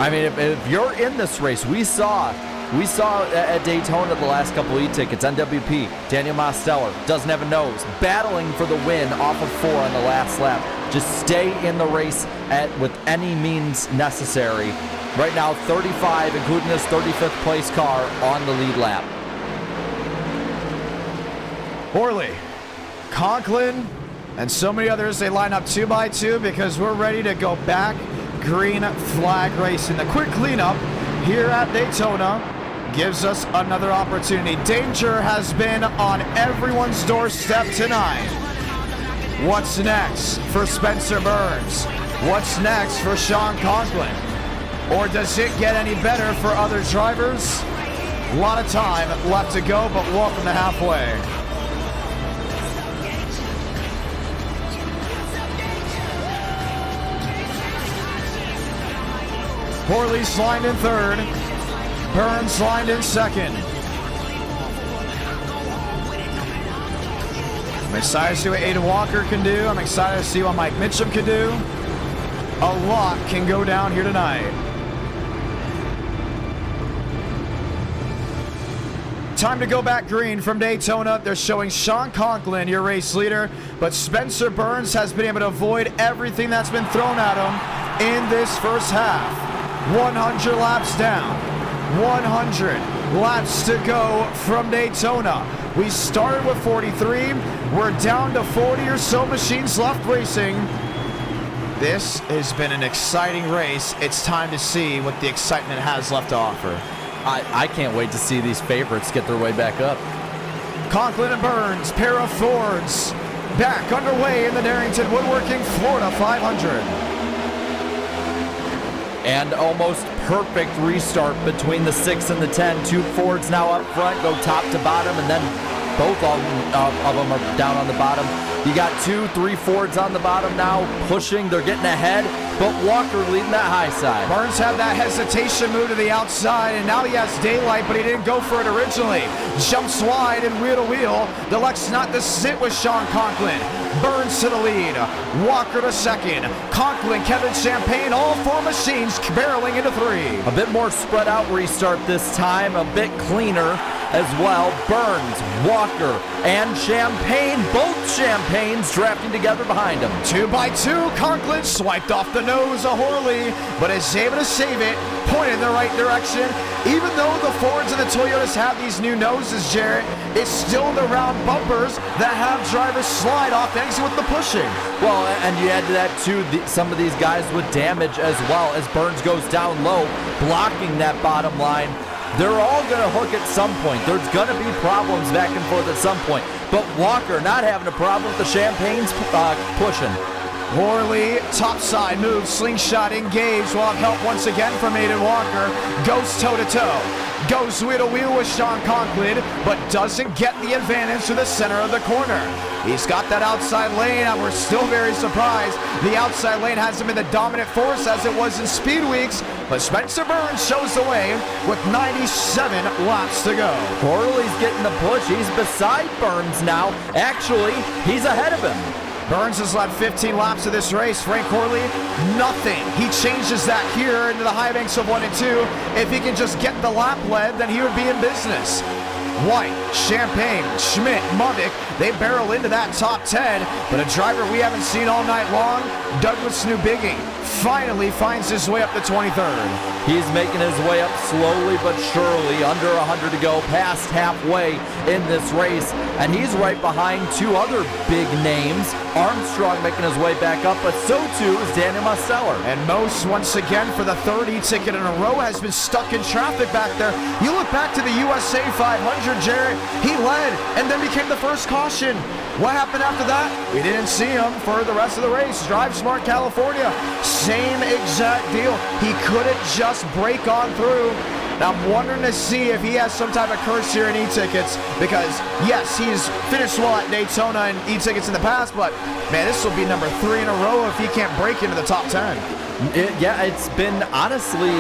[SPEAKER 2] I mean, if you're in this race, we saw at Daytona the last couple e-tickets, NWP, Daniel Mosteller doesn't have a nose, battling for the win off of 4 on the last lap. Just stay in the race with any means necessary. Right now, 35, including this 35th place car on the lead lap.
[SPEAKER 1] Horley, Conklin, and so many others, they line up 2 by 2 because we're ready to go back green flag racing. The quick cleanup here at Daytona gives us another opportunity. Danger has been on everyone's doorstep tonight. What's next for Spencer Burns? What's next for Sean Conklin? Or does it get any better for other drivers? A lot of time left to go, but welcome to halfway. Horley's lined in 3rd. Burns lined in 2nd. I'm excited to see what Aiden Walker can do. I'm excited to see what Mike Mitchum can do. A lot can go down here tonight. Time to go back green from Daytona. They're showing Sean Conklin, your race leader, but Spencer Burns has been able to avoid everything that's been thrown at him in this first half. 100 laps down. 100 laps to go from Daytona. We started with 43. We're down to 40 or so machines left racing. This has been an exciting race. It's time to see what the excitement has left to offer.
[SPEAKER 2] I can't wait to see these favorites get their way back up.
[SPEAKER 1] Conklin and Burns, pair of Fords, back underway in the Darrington Woodworking Florida 500.
[SPEAKER 2] And almost perfect restart between the 6 and the 10. 2 Fords now up front, go top to bottom, and then both of them are down on the bottom. You got 2, 3 Fords on the bottom now, pushing. They're getting ahead, but Walker leading that high side.
[SPEAKER 1] Burns had that hesitation move to the outside, and now he has daylight, but he didn't go for it originally. Jumps wide and wheel to wheel. Elects not to sit with Sean Conklin. Burns to the lead. Walker to second. Conklin, Kevin Champagne, all four machines barreling into 3.
[SPEAKER 2] A bit more spread out restart this time, a bit cleaner as well. Burns, Walker, and Champagne, both Champagnes drafting together behind him.
[SPEAKER 1] 2 by 2, Conklin swiped off the nose of Horley, but is able to save it, pointed in the right direction. Even though the Fords and the Toyotas have these new noses, Jarrett, it's still the round bumpers that have drivers slide off the exit with the pushing.
[SPEAKER 2] Well, and you add to that too, some of these guys with damage as well as Burns goes down low, blocking that bottom line. They're all going to hook at some point. There's going to be problems back and forth at some point. But Walker not having a problem with the Champagnes pushing.
[SPEAKER 1] Horley, topside move, slingshot engaged. We'll have help once again from Aiden Walker. Goes toe-to-toe. Goes wheel to wheel with Sean Conklin, but doesn't get the advantage to the center of the corner. He's got that outside lane, and we're still very surprised. The outside lane hasn't been the dominant force as it was in Speed Weeks, but Spencer Burns shows the way with 97 laps to go.
[SPEAKER 2] Horley's getting the push. He's beside Burns now. Actually, he's ahead of him.
[SPEAKER 1] Burns has led 15 laps of this race. Frank Horley, nothing. He changes that here into the high banks of 1 and 2. If he can just get the lap lead, then he would be in business. White, Champagne, Schmidt, Muddick, they barrel into that top 10, but a driver we haven't seen all night long, Douglas Newbigging, finally finds his way up to 23rd.
[SPEAKER 2] He's making his way up slowly but surely, under 100 to go, past halfway in this race, and he's right behind 2 other big names. Armstrong making his way back up, but so too is Daniel Mosteller.
[SPEAKER 1] And Mose, once again, for the 3rd e-ticket in a row, has been stuck in traffic back there. You look back to the USA 500, Jarrett, he led and then became the first caution. What happened after that? We didn't see him for the rest of the race. Drive Smart California, same exact deal. He couldn't just break on through. Now I'm wondering to see if he has some type of curse here in e-tickets, because yes, he's finished well at Daytona and e-tickets in the past, but man, this will be number 3 in a row if he can't break into the top 10.
[SPEAKER 2] It's been honestly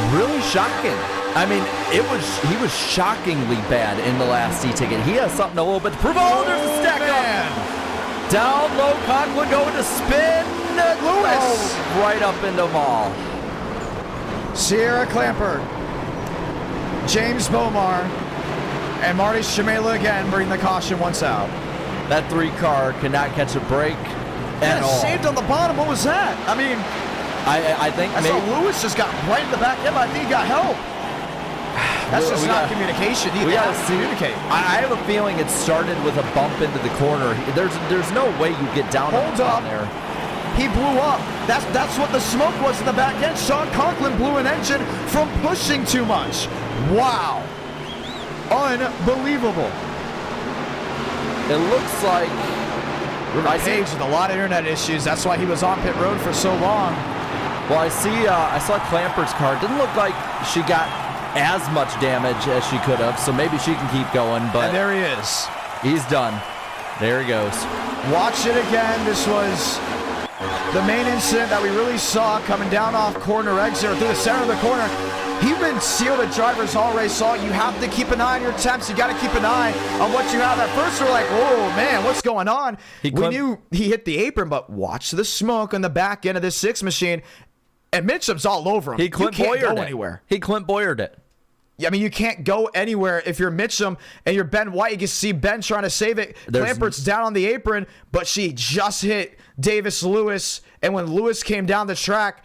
[SPEAKER 2] really shocking. I mean, he was shockingly bad in the last e-ticket. He has something a little bit to prove. Oh, there's a stack up. Down low, Conklin going to spin. Lewis right up into them all.
[SPEAKER 1] Sierra Clamper, James Bomar, and Marty Shimela again bring the caution once out.
[SPEAKER 2] That 3 car cannot catch a break at all.
[SPEAKER 1] Saved on the bottom. What was that? I mean,
[SPEAKER 2] I think
[SPEAKER 1] I saw Lewis just got right in the back end, but I think he got help. That's just not communication.
[SPEAKER 2] We got to communicate. I have a feeling it started with a bump into the corner. There's no way you get down on there.
[SPEAKER 1] He blew up. That's what the smoke was in the back end. Sean Conklin blew an engine from pushing too much. Wow. Unbelievable.
[SPEAKER 2] It looks like
[SPEAKER 1] Page with a lot of internet issues. That's why he was on pit road for so long.
[SPEAKER 2] Well, I saw Clamper's car. It didn't look like she got as much damage as she could have, so maybe she can keep going. But
[SPEAKER 1] and there he is.
[SPEAKER 2] He's done. There he goes.
[SPEAKER 1] Watch it again. This was the main incident that we really saw coming down off corner exit or through the center of the corner. He's been sealed at drivers all race long. You have to keep an eye on your temps. You got to keep an eye on what you have. At first, we're like, "Whoa, man, what's going on?" We knew he hit the apron, but watch the smoke on the back end of this 6 machine. And Mitchum's all over him.
[SPEAKER 2] He Clint
[SPEAKER 1] Boyered
[SPEAKER 2] go
[SPEAKER 1] anywhere.
[SPEAKER 2] He Clint Boyered it.
[SPEAKER 1] I mean, you can't go anywhere if you're Mitchum and you're Ben White. You can see Ben trying to save it. Clampert's down on the apron, but she just hit Davis Lewis. And when Lewis came down the track,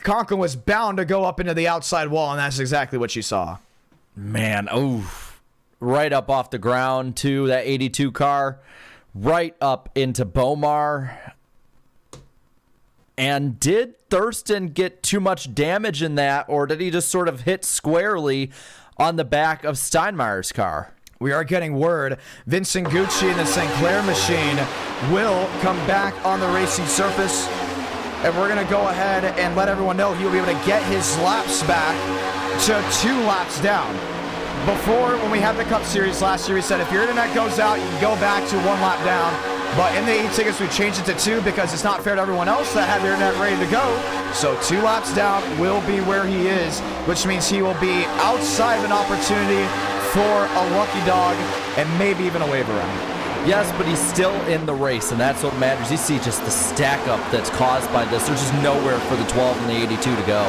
[SPEAKER 1] Conklin was bound to go up into the outside wall, and that's exactly what you saw.
[SPEAKER 2] Man, right up off the ground, too. That 82 car, right up into Bomar. And did Thurston get too much damage in that, or did he just sort of hit squarely on the back of Steinmeier's car?
[SPEAKER 1] We are getting word Vincent Gucci and the St. Clair machine will come back on the racing surface. And we're going to go ahead and let everyone know he'll be able to get his laps back to 2 laps down. Before, when we had the Cup Series last year, we said if your internet goes out, you can go back to 1 lap down. But in the e-tickets, we changed it to 2 because it's not fair to everyone else that had their internet ready to go. So 2 laps down will be where he is, which means he will be outside of an opportunity for a lucky dog and maybe even a wave around.
[SPEAKER 2] Yes, but he's still in the race, and that's what matters. You see just the stack up that's caused by this. There's just nowhere for the 12 and the 82 to go.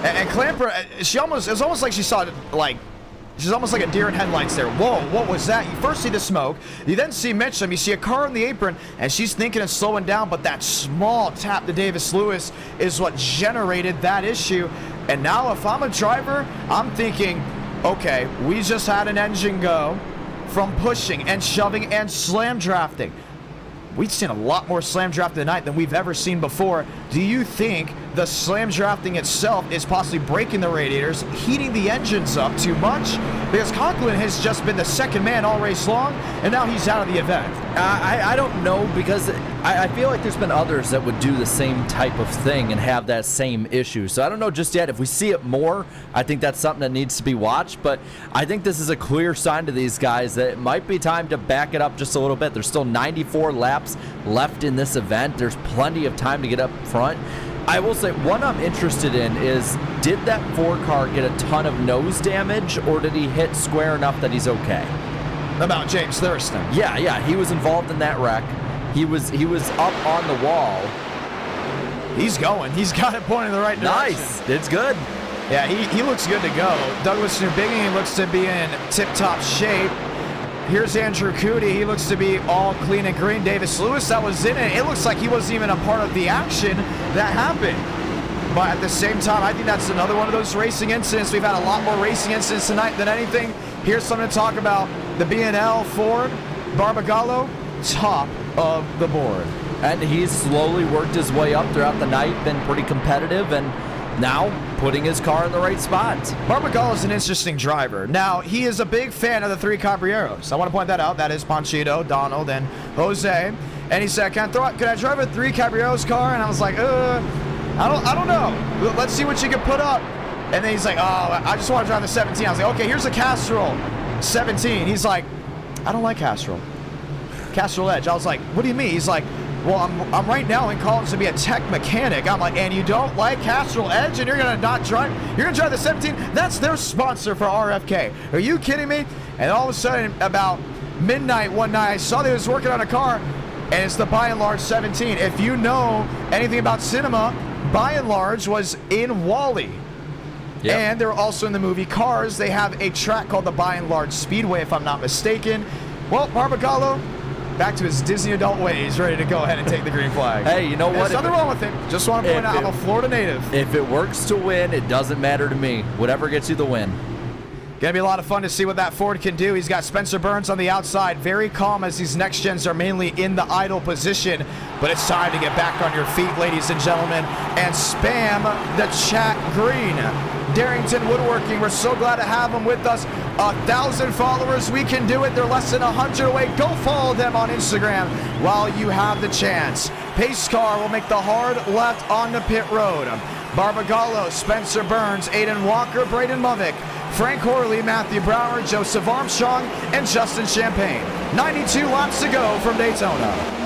[SPEAKER 1] And Clamper, it was almost like she saw, she's almost like a deer in headlights there. Whoa, what was that? You first see the smoke, you then see Mitchum, you see a car on the apron, and she's thinking of slowing down, but that small tap to Davis Lewis is what generated that issue. And now if I'm a driver, I'm thinking, okay, we just had an engine go from pushing and shoving and slam drafting. We've seen a lot more slam draft tonight than we've ever seen before. Do you think the slam drafting itself is possibly breaking the radiators, heating the engines up too much? Because Conklin has just been the second man all race long, and now he's out of the event.
[SPEAKER 2] I don't know, because I feel like there's been others that would do the same type of thing and have that same issue. So I don't know just yet. If we see it more, I think that's something that needs to be watched. But I think this is a clear sign to these guys that it might be time to back it up just a little bit. There's still 94 laps left in this event. There's plenty of time to get up front. I will say, one I'm interested in is, did that Ford car get a ton of nose damage, or did he hit square enough that he's okay?
[SPEAKER 1] About James Thurston.
[SPEAKER 2] Yeah, he was involved in that wreck. He was up on the wall.
[SPEAKER 1] He's going. He's got it pointing in the right direction.
[SPEAKER 2] Nice. It's good.
[SPEAKER 1] Yeah, he looks good to go. Douglas Newbigging looks to be in tip-top shape. Here's Andrew Cootie. He looks to be all clean and green. Davis Lewis, that was in it. It looks like he wasn't even a part of the action that happened. But at the same time, I think that's another one of those racing incidents. We've had a lot more racing incidents tonight than anything. Here's something to talk about. The B&L Ford, Barbagallo, top of the board.
[SPEAKER 2] And he's slowly worked his way up throughout the night, been pretty competitive, and now putting his car in the right spot.
[SPEAKER 1] Barbagallo is an interesting driver. Now, he is a big fan of the 3 Cabrieros. I want to point that out. That is Panchito, Donald, and Jose. And he said, can I drive a 3 Cabrieros car? And I was like, I don't know. Let's see what you can put up. And then he's like, oh, I just want to drive the 17. I was like, okay, here's a Castrol 17. He's like, I don't like Castrol. Castrol Edge. I was like, what do you mean? He's like, well, I'm right now in college to be a tech mechanic. I'm like, and you don't like Castrol Edge, and you're gonna not drive? You're gonna drive the 17? That's their sponsor for RFK. Are you kidding me? And all of a sudden, about midnight one night, I saw that he was working on a car, and it's the By and Large 17. If you know anything about cinema, By and Large was in Wall-E. Yep. And they're also in the movie Cars. They have a track called the By and Large Speedway, if I'm not mistaken. Well, Barbagallo, back to his Disney adult ways, ready to go ahead and take the green flag.
[SPEAKER 2] Hey, you know what?
[SPEAKER 1] There's nothing wrong with it. Just want to point out, I'm a Florida native.
[SPEAKER 2] If it works to win, it doesn't matter to me. Whatever gets you the win.
[SPEAKER 1] Gonna be a lot of fun to see what that Ford can do. He's got Spencer Burns on the outside, very calm as these next gens are mainly in the idle position. But it's time to get back on your feet, ladies and gentlemen, and spam the chat green. Darrington Woodworking, we're so glad to have them with us. 1,000 followers, we can do it. They're less than 100 away. Go follow them on Instagram while you have the chance. Pace car will make the hard left on the pit road. Barbagallo, Spencer Burns, Aiden Walker, Braden Movick, Frank Horley, Matthew Brower, Joseph Armstrong, and Justin Champagne. 92 laps to go from Daytona.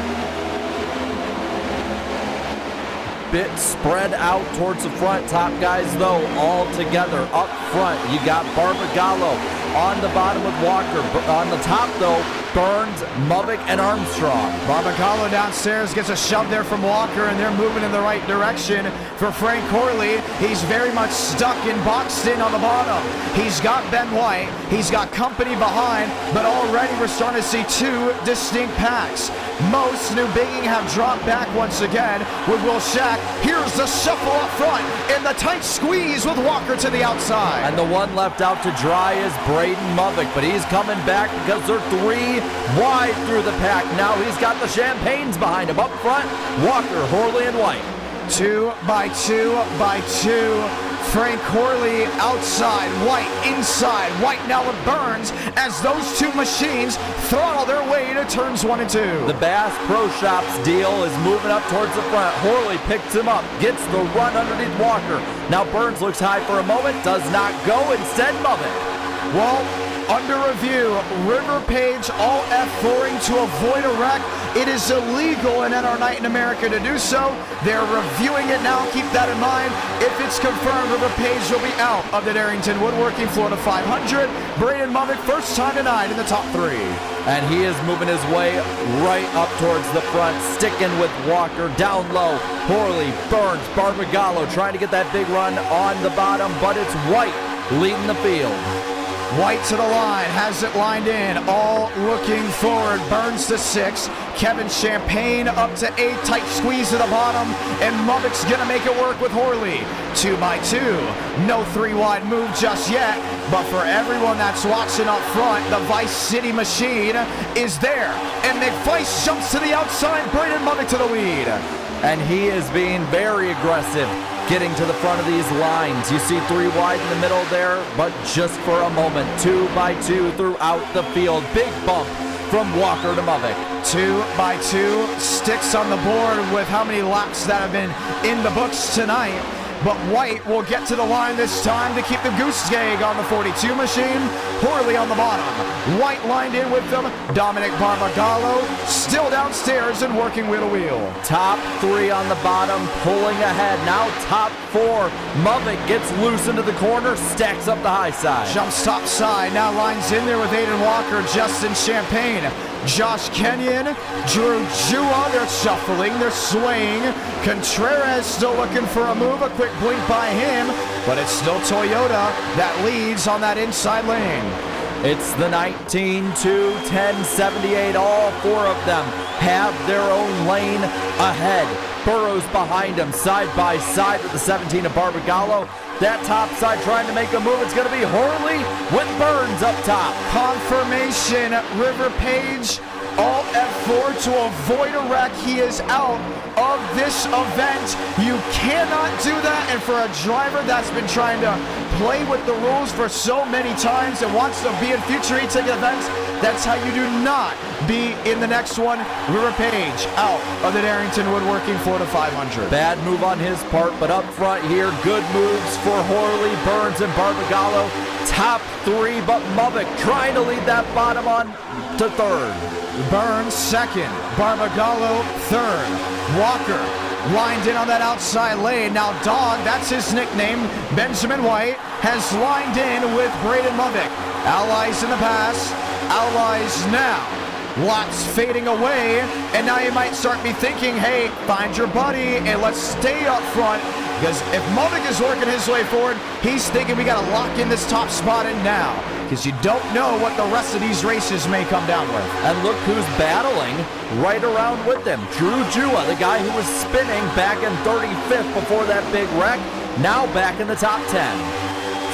[SPEAKER 2] Bit spread out towards the front. Top guys, though, all together up front. You got Barbagallo on the bottom with Walker. On the top, though, Burns, Movick, and Armstrong.
[SPEAKER 1] Barbagallo downstairs gets a shove there from Walker, and they're moving in the right direction for Frank Horley. He's very much stuck and boxed in on the bottom. He's got Ben White. He's got company behind, but already we're starting to see 2 distinct packs. Most Newbigging have dropped back once again with Will Shack. Here's the shuffle up front in the tight squeeze with Walker to the outside.
[SPEAKER 2] And the one left out to dry is Braden Movick, but he's coming back because they're 3 wide through the pack. Now he's got the Champagnes behind him. Up front, Walker, Horley, and White.
[SPEAKER 1] 2 by 2 by 2. Frank Horley outside, White inside. White now with Burns as those 2 machines throttle their way to turns 1 and 2.
[SPEAKER 2] The Bass Pro Shops deal is moving up towards the front. Horley picks him up, gets the run underneath Walker. Now Burns looks high for a moment, does not go, instead Movick.
[SPEAKER 1] Well, under review. River Page all F4ing to avoid a wreck. It is illegal in NR Night in America to do so. They're reviewing it now. Keep that in mind. If it's confirmed, River Page will be out of the Darrington Woodworking Florida 500. Braden Movick, first time tonight in the top 3.
[SPEAKER 2] And he is moving his way right up towards the front, sticking with Walker. Down low, Horley, Burns, Barbagallo trying to get that big run on the bottom, but it's White leading the field.
[SPEAKER 1] White to the line, has it lined in, all looking forward. Burns to 6, Kevin Champagne up to 8, tight squeeze at the bottom, and Movick's gonna make it work with Horley. 2 by 2, no 3-wide move just yet, but for everyone that's watching up front, the Vice City machine is there, and McVice jumps to the outside, Braden Movick to the lead.
[SPEAKER 2] And he is being very aggressive, getting to the front of these lines. You see 3 wide in the middle there, but just for a moment. 2 by 2 throughout the field. Big bump from Walker to Movick.
[SPEAKER 1] 2 by 2 sticks on the board with how many laps that have been in the books tonight. But White will get to the line this time to keep the goose egg on the 42 machine. Horley on the bottom. White lined in with them. Dominic Barbagallo still downstairs and working wheel to wheel.
[SPEAKER 2] Top 3 on the bottom, pulling ahead. Now top 4. Movick gets loose into the corner, stacks up the high side.
[SPEAKER 1] Jumps top side. Now lines in there with Aiden Walker, Justin Champagne, Josh Kenyon, Drew Jua. They're shuffling, they're swaying. Contreras still looking for a move. A quick blink by him, but it's still Toyota that leads on that inside lane.
[SPEAKER 2] It's the 19 to 1078. All 4 of them have their own lane ahead. Burrows behind him, side by side with the 17 of Barbagallo. That top side trying to make a move. It's going to be Horley with Burns up top.
[SPEAKER 1] Confirmation, River Page all F4 to avoid a wreck. He is out of this event. You cannot do that, and for a driver that's been trying to play with the rules for so many times and wants to be in future e-ticket events, that's how you do not be in the next one. River Page out of the Darrington Woodworking Florida 500.
[SPEAKER 2] Bad move on his part, but up front here, good moves for Horley, Burns, and Barbagallo. Top 3, but Movick trying to lead that bottom on to 3rd.
[SPEAKER 1] Burns 2nd, Barbagallo 3rd. Walker lined in on that outside lane. Now Dog, that's his nickname, Benjamin White, has lined in with Braden Movick. Allies in the past, allies now. Lots fading away, and now you might start be thinking, hey, find your buddy and let's stay up front, because if Movick is working his way forward, he's thinking we got to lock in this top spot in now, because you don't know what the rest of these races may come down with.
[SPEAKER 2] And look who's battling right around with them. Drew Jua, the guy who was spinning back in 35th before that big wreck, now back in the top 10.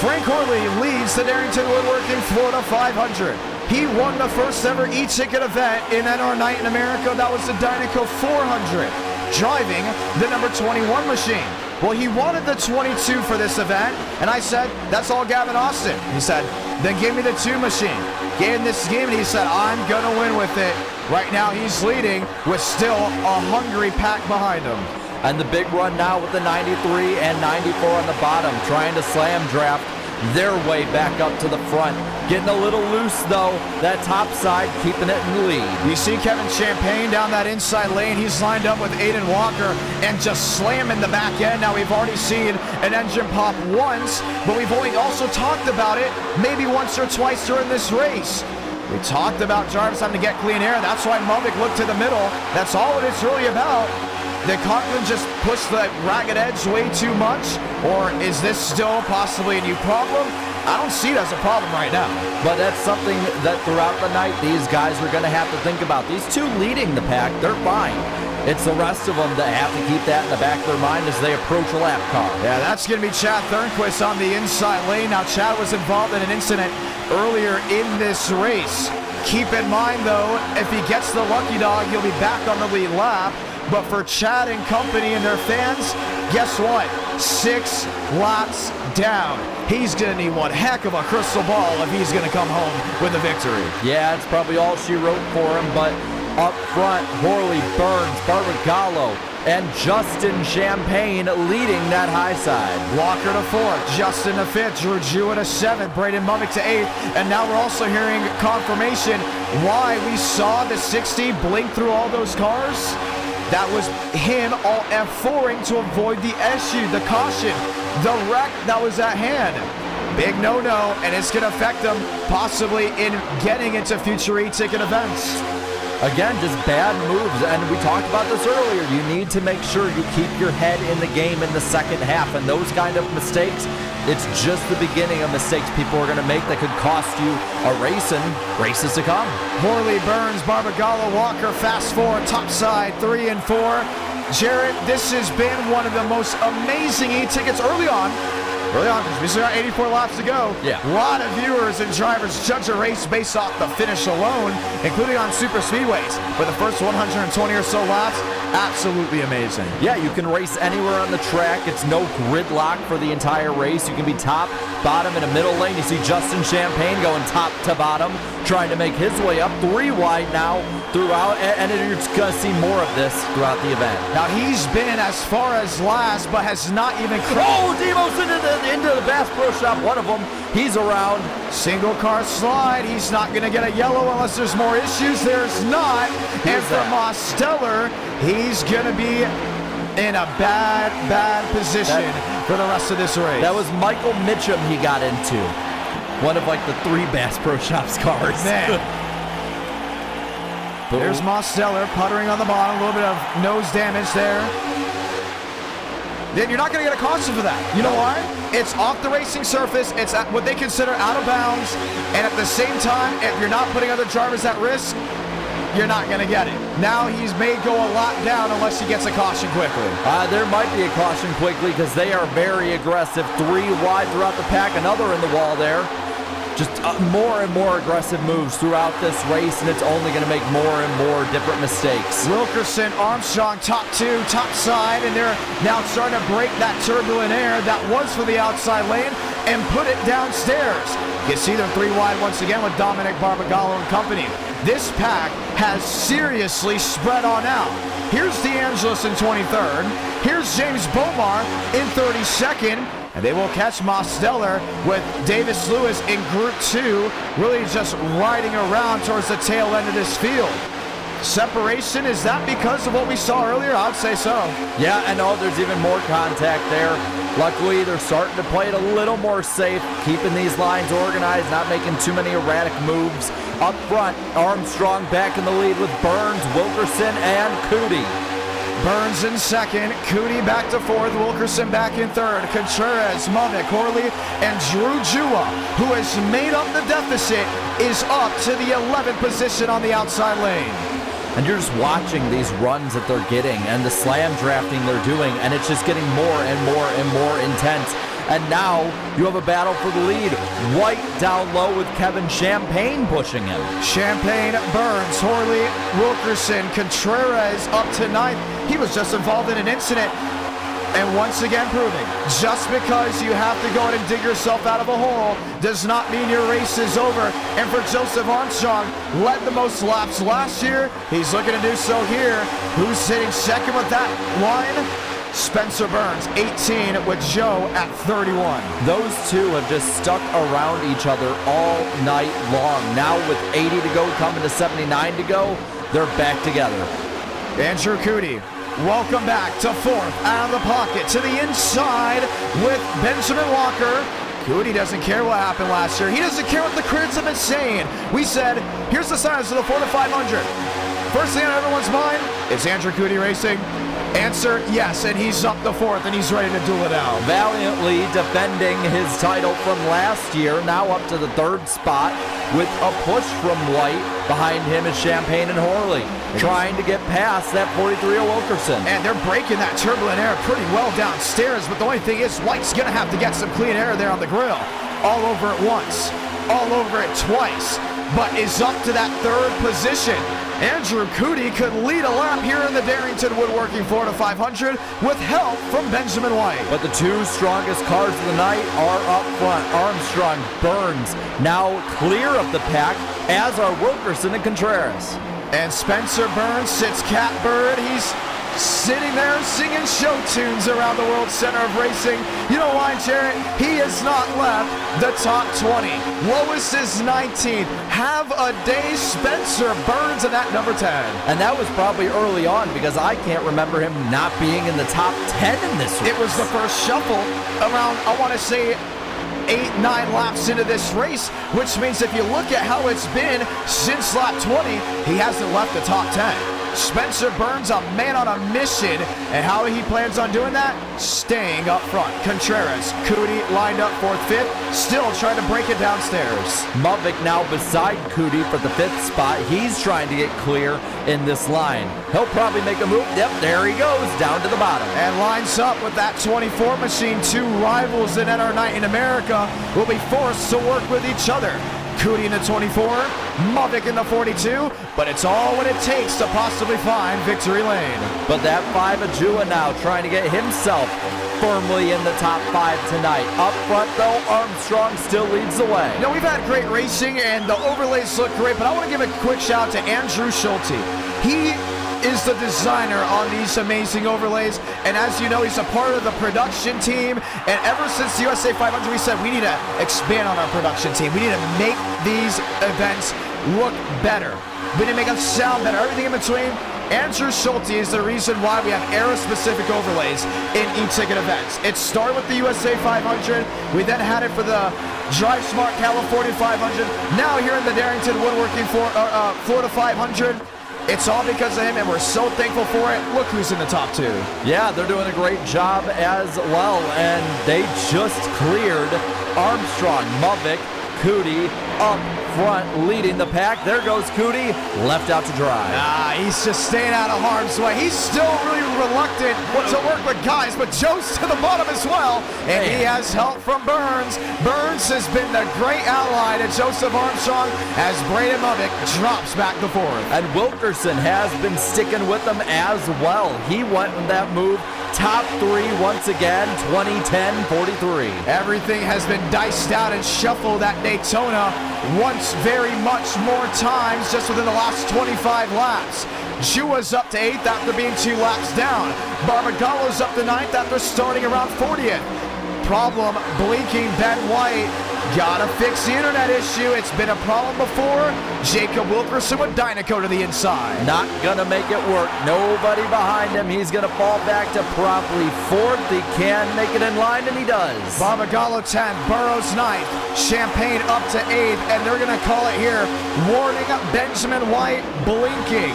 [SPEAKER 1] Frank Horley leads the Darrington Woodworking Florida 500. He won the first ever e-ticket event in NR Night in America. That was the Dynaco 400, driving the number 21 machine. Well, he wanted the 22 for this event, and I said, that's all Gavin Austin. He said, then give me the 2 machine. Gave him this game, and he said, I'm going to win with it. Right now, he's leading with still a hungry pack behind him.
[SPEAKER 2] And the big run now with the 93 and 94 on the bottom, trying to slam draft their way back up to the front. Getting a little loose, though. That top side keeping it in the lead.
[SPEAKER 1] You see Kevin Champagne down that inside lane. He's lined up with Aiden Walker and just slamming the back end. Now, we've already seen an engine pop once, but we've only also talked about it maybe once or twice during this race. We talked about drivers having to get clean air. That's why Movick looked to the middle. That's all it is really about. Did Conklin just push the ragged edge way too much? Or is this still possibly a new problem? I don't see it as a problem right now.
[SPEAKER 2] But that's something that throughout the night these guys are going to have to think about. These 2 leading the pack, they're fine. It's the rest of them that have to keep that in the back of their mind as they approach a lap car.
[SPEAKER 1] Yeah, that's going to be Chad Thornquist on the inside lane. Now, Chad was involved in an incident earlier in this race. Keep in mind, though, if he gets the lucky dog, he'll be back on the lead lap. But for Chad and company and their fans, guess what? 6 laps down. He's going to need one heck of a crystal ball if he's going to come home with a victory.
[SPEAKER 2] Yeah, it's probably all she wrote for him, but Up front, Horley, Burns, Barbagallo, and Justin Champagne leading that high side.
[SPEAKER 1] Walker to 4th, Justin to 5th, Drew Jewett to 7th, Braden Mummick to 8th, and now we're also hearing confirmation why we saw the 60 blink through all those cars. That was him all F4ing to avoid the issue, the caution, the wreck that was at hand. Big no-no, and it's going to affect them possibly in getting into future e-ticket events.
[SPEAKER 2] Again, just bad moves, and we talked about this earlier. You need to make sure you keep your head in the game in the second half, and those kind of mistakes, it's just the beginning of mistakes people are going to make that could cost you a race and races to come.
[SPEAKER 1] Horley, Burns, Barbagallo, Walker, fast forward, top side, 3 and 4. Jarrett, this has been one of the most amazing e-tickets early on, because we still got 84 laps to go.
[SPEAKER 2] Yeah.
[SPEAKER 1] A lot of viewers and drivers judge a race based off the finish alone, including on super speedways. For the first 120 or so laps, absolutely amazing.
[SPEAKER 2] Yeah, you can race anywhere on the track. It's no gridlock for the entire race. You can be top, bottom, in a middle lane. You see Justin Champagne going top to bottom, trying to make his way up 3 wide now throughout, and you're going to see more of this throughout the event.
[SPEAKER 1] Now he's been as far as last, but has not even
[SPEAKER 2] Demos into the Bass Pro Shop. One of them, he's around.
[SPEAKER 1] Single car slide. He's not going to get a yellow unless there's more issues. There's not. And for Mosteller, he's going to be in a bad position for the rest of this race.
[SPEAKER 2] That was Michael Mitchum he got into. One of like the 3 Bass Pro Shops cars.
[SPEAKER 1] Man. There's Mosteller puttering on the bottom. A little bit of nose damage there. Then you're not going to get a caution for that. You know why? It's off the racing surface. It's at what they consider out of bounds. And at the same time, if you're not putting other drivers at risk, you're not going to get it. Now he's may go a lot down unless he gets a caution quickly.
[SPEAKER 2] There might be a caution quickly because they are very aggressive. 3 wide throughout the pack. Another in the wall there. Just more and more aggressive moves throughout this race, and it's only going to make more and more different mistakes.
[SPEAKER 1] Wilkerson, Armstrong, top 2, top side, and they're now starting to break that turbulent air that was for the outside lane and put it downstairs. You see them 3 wide once again with Dominic Barbagallo and company. This pack has seriously spread on out. Here's DeAngelis in 23rd. Here's James Bomar in 32nd. And they will catch Mosteller with Davis Lewis in Group 2, really just riding around towards the tail end of this field. Separation, is that because of what we saw earlier? I'd say so.
[SPEAKER 2] Yeah, I know there's even more contact there. Luckily, they're starting to play it a little more safe, keeping these lines organized, not making too many erratic moves. Up front, Armstrong back in the lead with Burns, Wilkerson, and Cootie.
[SPEAKER 1] Burns in 2nd, Cootie back to 4th, Wilkerson back in 3rd, Contreras, Mummick, Horley, and Drew Jua, who has made up the deficit, is up to the 11th position on the outside lane.
[SPEAKER 2] And you're just watching these runs that they're getting and the slam drafting they're doing, and it's just getting more and more and more intense. And now you have a battle for the lead. White down low with Kevin Champagne pushing him.
[SPEAKER 1] Champagne, Burns, Horley, Wilkerson, Contreras up to 9th. He was just involved in an incident. And once again proving, just because you have to go in and dig yourself out of a hole does not mean your race is over. And for Joseph Armstrong, led the most laps last year. He's looking to do so here. Who's sitting 2nd with that line? Spencer Burns, 18, with Joe at 31.
[SPEAKER 2] Those two have just stuck around each other all night long. Now with 80 to go, coming to 79 to go, they're back together.
[SPEAKER 1] Andrew Cootie, welcome back to 4th, out of the pocket, to the inside with Benjamin Walker. Cootie doesn't care what happened last year. He doesn't care what the critics have been saying. We said, here's the signs of the 4 to 500. First thing on everyone's mind, is Andrew Cootie racing? Answer, yes, and he's up to 4th, and he's ready to duel it out.
[SPEAKER 2] Valiantly defending his title from last year, now up to the 3rd spot with a push from White. Behind him is Champagne and Horley, trying to get past that 43-year Wilkerson.
[SPEAKER 1] And they're breaking that turbulent air pretty well downstairs, but the only thing is White's going to have to get some clean air there on the grill. All over it once, all over it twice, but is up to that 3rd position. Andrew Cootie could lead a lap here in the Darrington Woodworking Florida 500 with help from Benjamin White.
[SPEAKER 2] But the 2 strongest cars of the night are up front. Armstrong, Burns, now clear of the pack, as are Wilkerson and Contreras.
[SPEAKER 1] And Spencer Burns sits catbird. He's sitting there singing show tunes around the World Center of Racing. You know why, Jarrett? He has not left the top 20. Lowest is 19th. Have a day, Spencer Burns, in that number 10.
[SPEAKER 2] And that was probably early on because I can't remember him not being in the top 10 in this race.
[SPEAKER 1] It was the first shuffle around, I want to say, 8-9 laps into this race, which means if you look at how it's been since lap 20, he hasn't left the top 10. Spencer Burns, a man on a mission, and how he plans on doing that? Staying up front. Contreras, Cootie lined up 4th, 5th, still trying to break it downstairs.
[SPEAKER 2] Mavic now beside Cootie for the 5th spot. He's trying to get clear in this line. He'll probably make a move. Yep, there he goes, down to the bottom.
[SPEAKER 1] And lines up with that 24 machine. Two rivals in NR Night in America will be forced to work with each other. Cootie in the 24, Mavic in the 42, but it's all what it takes to possibly find victory lane.
[SPEAKER 2] But that 5 Ajua now trying to get himself firmly in the top 5 tonight. Up front though, Armstrong still leads the way.
[SPEAKER 1] You know, we've had great racing and the overlays look great, but I want to give a quick shout out to Andrew Schulte. He is the designer on these amazing overlays, and as you know, he's a part of the production team, and ever since the USA 500 we said we need to expand on our production team. We need to make these events look better. We need to make them sound better, everything in between. Andrew Schulte is the reason why we have era-specific overlays in e-ticket events. It started with the USA 500, we then had it for the Drive Smart California 500, now here in the Darrington Woodworking Florida 500. It's all because of him, and we're so thankful for it. Look who's in the top 2.
[SPEAKER 2] Yeah, they're doing a great job as well, and they just cleared Armstrong, Mavic, Cootie up front leading the pack. There goes Cootie, left out to dry.
[SPEAKER 1] He's just staying out of harm's way. He's still really reluctant to work with guys, but Joe's to the bottom as well, and he has help from Burns. Burns has been the great ally to Joseph Armstrong as Braden Mavic drops back to 4th.
[SPEAKER 2] And Wilkerson has been sticking with them as well. He went in that move. Top 3 once again, 20-10-43.
[SPEAKER 1] Everything has been diced out and shuffled at Daytona once very much more times just within the last 25 laps. Jua's up to 8th after being 2 laps down. Barbagallo's up to 9th after starting around 40th. Problem blinking Ben White. Gotta fix the internet issue. It's been a problem before. Jacob Wilkerson with Dynaco to the inside.
[SPEAKER 2] Not gonna make it work. Nobody behind him. He's gonna fall back to promptly 4th. He can make it in line, and he does.
[SPEAKER 1] Barbagallo 10, Burrows 9th, Champagne up to 8th, and they're gonna call it here. Warning Benjamin White blinking.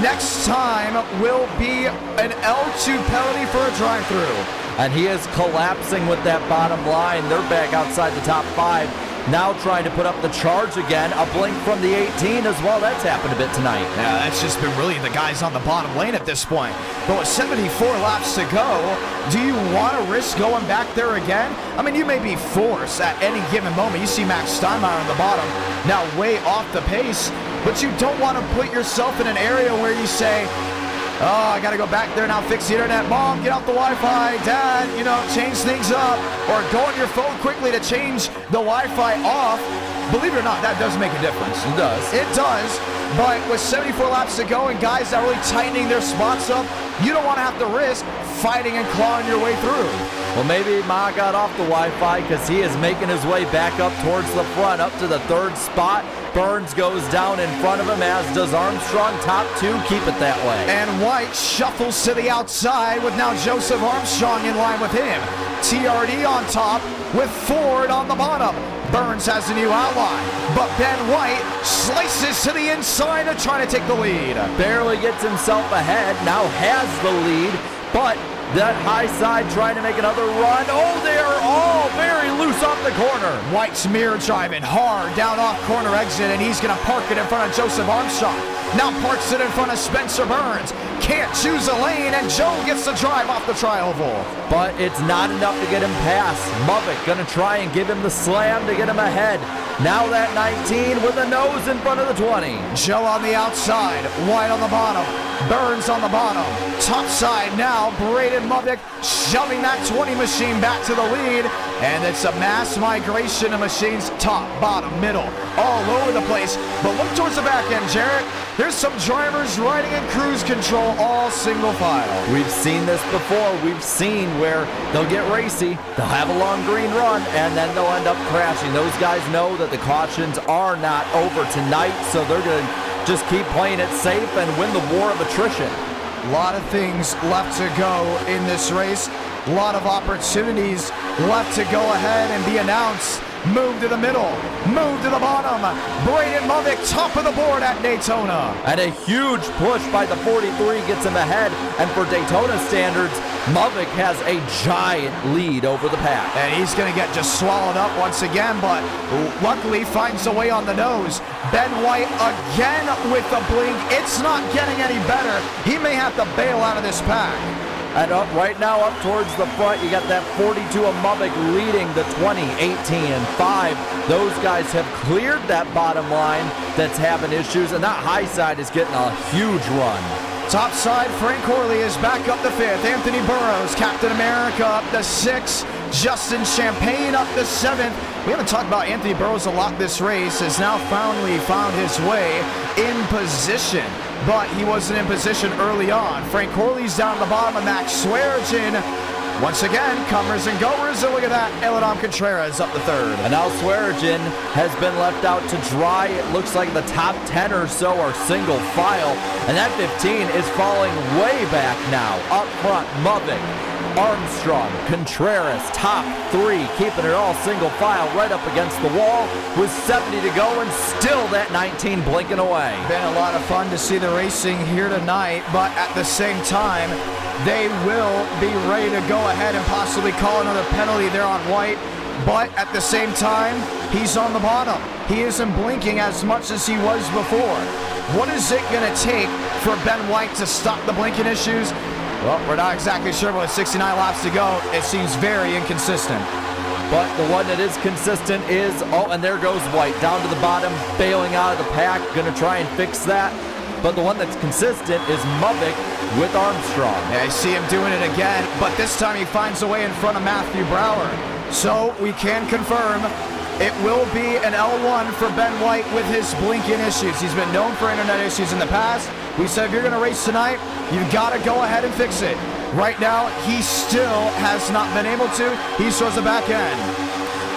[SPEAKER 1] Next time will be an L2 penalty for a drive-through.
[SPEAKER 2] And he is collapsing with that bottom line. They're back outside the top 5. Now trying to put up the charge again. A blink from the 18 as well. That's happened a bit tonight.
[SPEAKER 1] Yeah, that's just been really the guys on the bottom lane at this point. But with 74 laps to go, do you want to risk going back there again? I mean, you may be forced at any given moment. You see Max Steinmeier on the bottom, now way off the pace, but you don't want to put yourself in an area where you say, oh, I got to go back there now, fix the internet. Mom, get off the Wi-Fi. Dad, change things up. Or go on your phone quickly to change the Wi-Fi off. Believe it or not, that does make a difference.
[SPEAKER 2] It does.
[SPEAKER 1] It does. But with 74 laps to go and guys that are really tightening their spots up, you don't want to have to risk fighting and clawing your way through.
[SPEAKER 2] Well, maybe Ma got off the Wi-Fi because he is making his way back up towards the front, up to the 3rd spot. Burns goes down in front of him, as does Armstrong. Top 2, keep it that way.
[SPEAKER 1] And White shuffles to the outside with now Joseph Armstrong in line with him. TRD on top with Ford on the bottom. Burns has a new ally, but Ben White slices to the inside to try to take the lead.
[SPEAKER 2] Barely gets himself ahead, now has the lead, but that high side trying to make another run. Oh, they are all very loose off the corner.
[SPEAKER 1] White's mirror driving hard down off corner exit, and he's going to park it in front of Joseph Armstrong. Now parks it in front of Spencer Burns. Can't choose a lane, and Joe gets the drive off the tri-oval.
[SPEAKER 2] But it's not enough to get him past. Mavic going to try and give him the slam to get him ahead. Now that 19 with a nose in front of the 20.
[SPEAKER 1] Joe on the outside, White on the bottom, Burns on the bottom. Top side now now Braden Movick shoving that 20 machine back to the lead. And it's a mass migration of machines, top, bottom, middle, all over the place. But look towards the back end, Jarrett. There's some drivers riding in cruise control, all single file.
[SPEAKER 2] We've seen this before. We've seen where they'll get racy, they'll have a long green run, and then they'll end up crashing. Those guys know that the cautions are not over tonight, so they're going to just keep playing it safe and win the war of attrition.
[SPEAKER 1] A lot of things left to go in this race. A lot of opportunities left to go ahead and be announced. Move to the middle, move to the bottom. Braden Movick, top of the board at Daytona.
[SPEAKER 2] And a huge push by the 43 gets him ahead. And for Daytona standards, Movick has a giant lead over the pack.
[SPEAKER 1] And he's going to get just swallowed up once again, but luckily finds a way on the nose. Ben White again with the blink. It's not getting any better. He may have to bail out of this pack.
[SPEAKER 2] And right now up towards the front, you got that 42 of Movick leading the 20, 18, and 5. Those guys have cleared that bottom line that's having issues, and that high side is getting a huge run.
[SPEAKER 1] Top side, Frank Horley is back up the 5th. Anthony Burrows, Captain America, up the 6th. Justin Champagne up the 7th. We haven't talked about Anthony Burrows a lot this race. Has now finally found his way in position, but he wasn't in position early on. Frank Horley's down at the bottom of Max Swearengin. Once again, comers and goers, and look at that, Eladam Contreras up the 3rd.
[SPEAKER 2] And now Swearengin has been left out to dry. It looks like the top 10 or so are single file, and that 15 is falling way back now. Up front, Movick, Armstrong, Contreras, top 3, keeping it all single file right up against the wall with 70 to go, and still that 19 blinking away.
[SPEAKER 1] Been a lot of fun to see the racing here tonight, but at the same time, they will be ready to go ahead and possibly call another penalty there on White. But at the same time, he's on the bottom. He isn't blinking as much as he was before. What is it going to take for Ben White to stop the blinking issues? Well, we're not exactly sure, but with 69 laps to go, it seems very inconsistent.
[SPEAKER 2] But the one that is consistent is, oh, and there goes White, down to the bottom, bailing out of the pack, going to try and fix that. But the one that's consistent is Movick with Armstrong.
[SPEAKER 1] Yeah, I see him doing it again, but this time he finds a way in front of Matthew Brower. So we can confirm it will be an L1 for Ben White with his blinking issues. He's been known for internet issues in the past. We said if you're going to race tonight, you've got to go ahead and fix it. Right now, he still has not been able to. He shows the back end.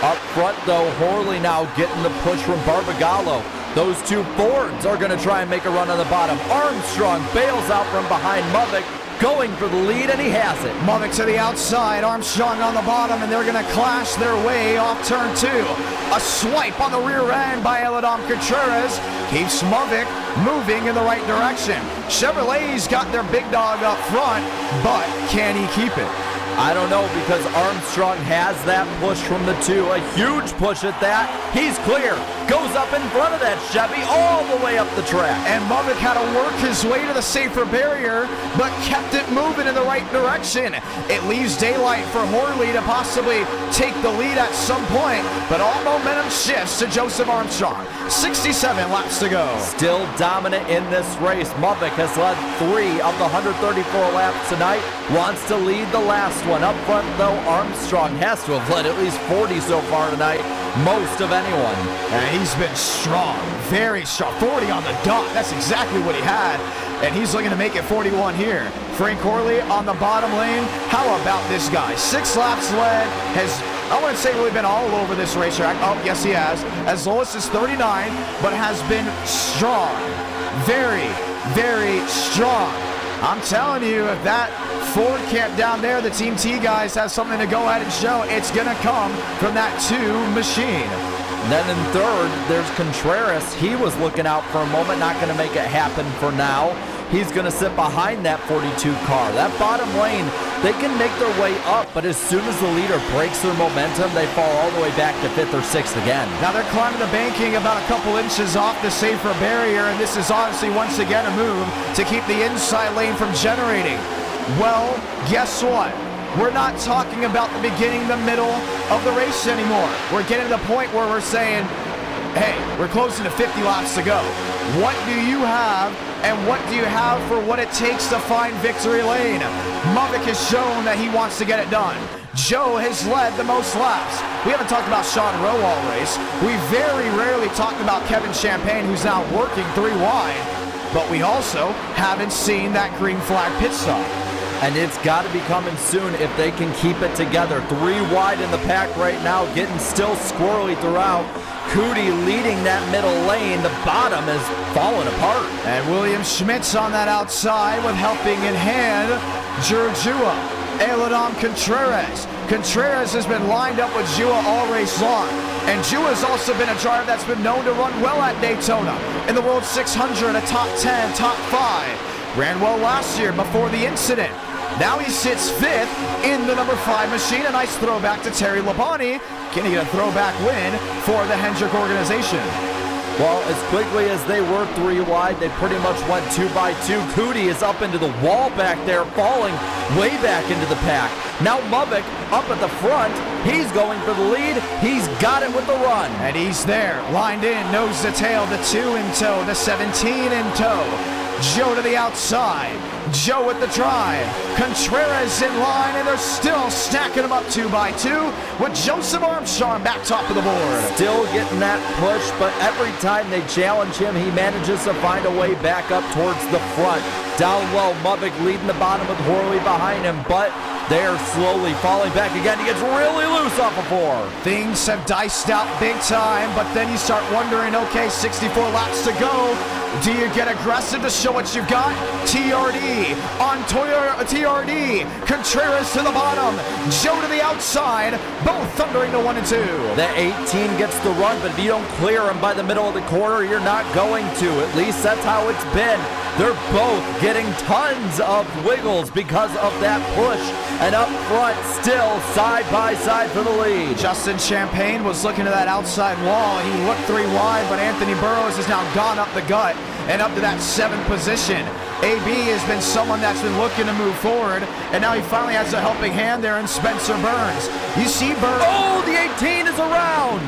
[SPEAKER 2] Up front, though, Horley now getting the push from Barbagallo. Those two Fords are going to try and make a run on the bottom. Armstrong bails out from behind Movick, going for the lead, and he has it.
[SPEAKER 1] Movick to the outside, Armstrong on the bottom, and they're going to clash their way off turn 2. A swipe on the rear end by Eladam Contreras keeps Movick moving in the right direction. Chevrolet's got their big dog up front, but can he keep it?
[SPEAKER 2] I don't know, because Armstrong has that push from the 2. A huge push at that. He's clear. Goes up in front of that Chevy all the way up the track.
[SPEAKER 1] And Movick had to work his way to the safer barrier, but kept it moving in the right direction. It leaves daylight for Horley to possibly take the lead at some point, but all momentum shifts to Joseph Armstrong. 67 laps to go.
[SPEAKER 2] Still dominant in this race. Movick has led 3 of the 134 laps tonight. Wants to lead the last one. Up front, though, Armstrong has to have led at least 40 so far tonight. Most of anyone.
[SPEAKER 1] And he's been strong. Very strong. 40 on the dot. That's exactly what he had. And he's looking to make it 41 here. Frank Horley on the bottom lane. How about this guy? 6 laps led. Has, I wouldn't say really been all over this racetrack. Oh, yes, he has. As low as 39, but has been strong. Very, very strong. I'm telling you, if that Ford camp down there, the Team T guys have something to go ahead and show, it's going to come from that 2 machine.
[SPEAKER 2] And then in third, there's Contreras. He was looking out for a moment, not going to make it happen for now. He's going to sit behind that 42 car. That bottom lane, they can make their way up, but as soon as the leader breaks their momentum, they fall all the way back to 5th or 6th again.
[SPEAKER 1] Now they're climbing the banking about a couple inches off the safer barrier, and this is honestly once again a move to keep the inside lane from generating. Well, guess what? We're not talking about the beginning, the middle of the race anymore. We're getting to the point where we're saying, hey, we're closing to 50 laps to go. What do you have And what do you have for what it takes to find victory lane? Mavic has shown that he wants to get it done. Joe has led the most laps. We haven't talked about Sean Rowe all race. We very rarely talked about Kevin Champagne, who's now working 3 wide. But we also haven't seen that green flag pit stop.
[SPEAKER 2] And it's got to be coming soon if they can keep it together. 3 wide in the pack right now, getting still squirrely throughout. Cootie leading that middle lane. The bottom is falling apart.
[SPEAKER 1] And William Schmidt's on that outside with helping in hand. Jura, Eladom Contreras. Contreras has been lined up with Jua all race long. And Jua's also been a driver that's been known to run well at Daytona. In the World 600, a top 10, top 5. Ran well last year before the incident. Now he sits 5th in the number 5 machine. A nice throwback to Terry Labonte. Can he get a throwback win for the Hendrick organization?
[SPEAKER 2] Well, as quickly as they were 3 wide, they pretty much went 2 by 2. Cootie is up into the wall back there, falling way back into the pack. Now Mavic up at the front. He's going for the lead. He's got it with the run.
[SPEAKER 1] And he's there, lined in, nose to tail, the 2 in tow, the 17 in tow. Joe to the outside. Joe with the drive. Contreras in line, and they're still stacking them up 2 by 2 with Joseph Armstrong back top of the board.
[SPEAKER 2] Still getting that push, but every time they challenge him, he manages to find a way back up towards the front. Down low, Mavic leading the bottom with Horley behind him, but they are slowly falling back again. He gets really loose off of 4.
[SPEAKER 1] Things have diced out big time, but then you start wondering, okay, 64 laps to go. Do you get aggressive to show what you've got? TRD on TRD. Contreras to the bottom. Joe to the outside. Both thundering to 1 and 2.
[SPEAKER 2] The 18 gets the run, but if you don't clear him by the middle of the corner, you're not going to. At least that's how it's been. They're both getting tons of wiggles because of that push. And up front, still side by side for the lead.
[SPEAKER 1] Justin Champagne was looking to that outside wall. He looked 3 wide, but Anthony Burrows has now gone up the gut and up to that 7th position. AB has been someone that's been looking to move forward, and now he finally has a helping hand there in Spencer Burns. You see Burns.
[SPEAKER 2] Oh, the 18 is around.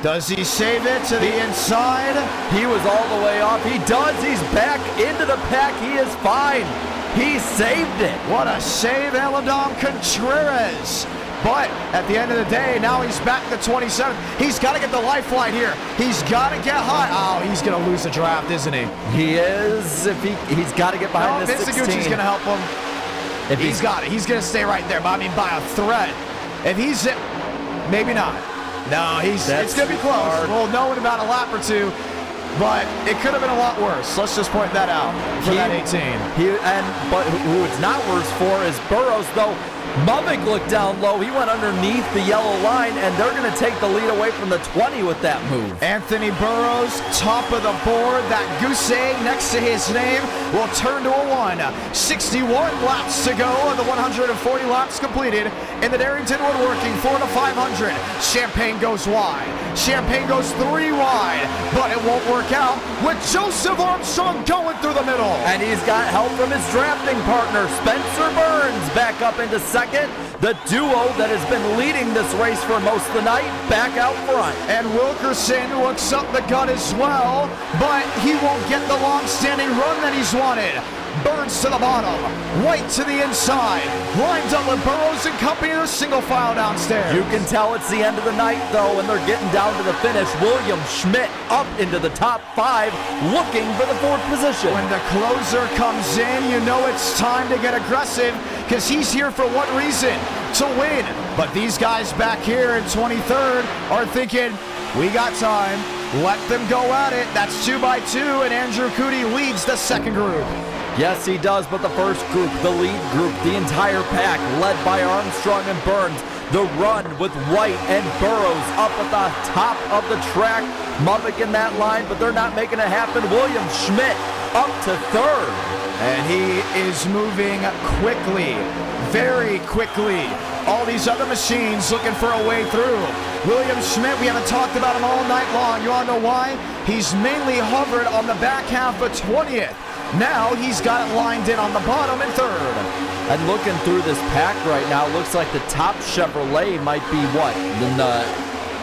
[SPEAKER 1] Does he save it to the inside?
[SPEAKER 2] He was all the way off. He does. He's back into the pack. He is fine. He saved it.
[SPEAKER 1] What a save, Eladom Contreras. But at the end of the day, now he's back to 27th. He's got to get the lifeline here. He's got to get high. Oh, he's going to lose the draft, isn't he?
[SPEAKER 2] He is. If he's got to get behind this 16.
[SPEAKER 1] Vince going to help him. If he's got it. He's going to stay right there. But I mean, by a thread. If he's it, maybe not. No, it's going to be close.
[SPEAKER 2] Hard.
[SPEAKER 1] We'll know in about a lap or 2. But it could have been a lot worse. Let's just point that out for that 18.
[SPEAKER 2] But who it's not worse for is Burrows, though. Mavic looked down low. He went underneath the yellow line, and they're going to take the lead away from the 20 with that move.
[SPEAKER 1] Anthony Burrows, top of the board. That goose egg next to his name will turn to a 1. 61 laps to go of the 140 laps completed in the Darrington Woodworking Florida 500. Champagne goes wide. Champagne goes 3 wide, but it won't work out with Joseph Armstrong going through the middle.
[SPEAKER 2] And he's got help from his drafting partner, Spencer Burns, back up into second. The duo that has been leading this race for most of the night, back out front.
[SPEAKER 1] And Wilkerson looks up the gut as well, but he won't get the long-standing run that he's wanted. Burns to the bottom, White to the inside, lines up with Burrows and company. They're single file downstairs.
[SPEAKER 2] You can tell it's the end of the night, though, and they're getting down to the finish. William Schmidt up into the top 5, looking for the 4th position.
[SPEAKER 1] When the closer comes in, you know it's time to get aggressive, because he's here for one reason, to win. But these guys back here in 23rd are thinking, we got time. Let them go at it. That's 2 by 2, and Andrew Cootie leads the second group.
[SPEAKER 2] Yes, he does, but the first group, the lead group, the entire pack, led by Armstrong and Burns. The run with White and Burrows up at the top of the track. Mavic in that line, but they're not making it happen. William Schmidt up to 3rd.
[SPEAKER 1] And he is moving quickly, very quickly. All these other machines looking for a way through. William Schmidt, we haven't talked about him all night long. You want to know why? He's mainly hovered on the back half of 20th. Now he's got it lined in on the bottom in 3rd.
[SPEAKER 2] And looking through this pack right now, looks like the top Chevrolet might be what? In the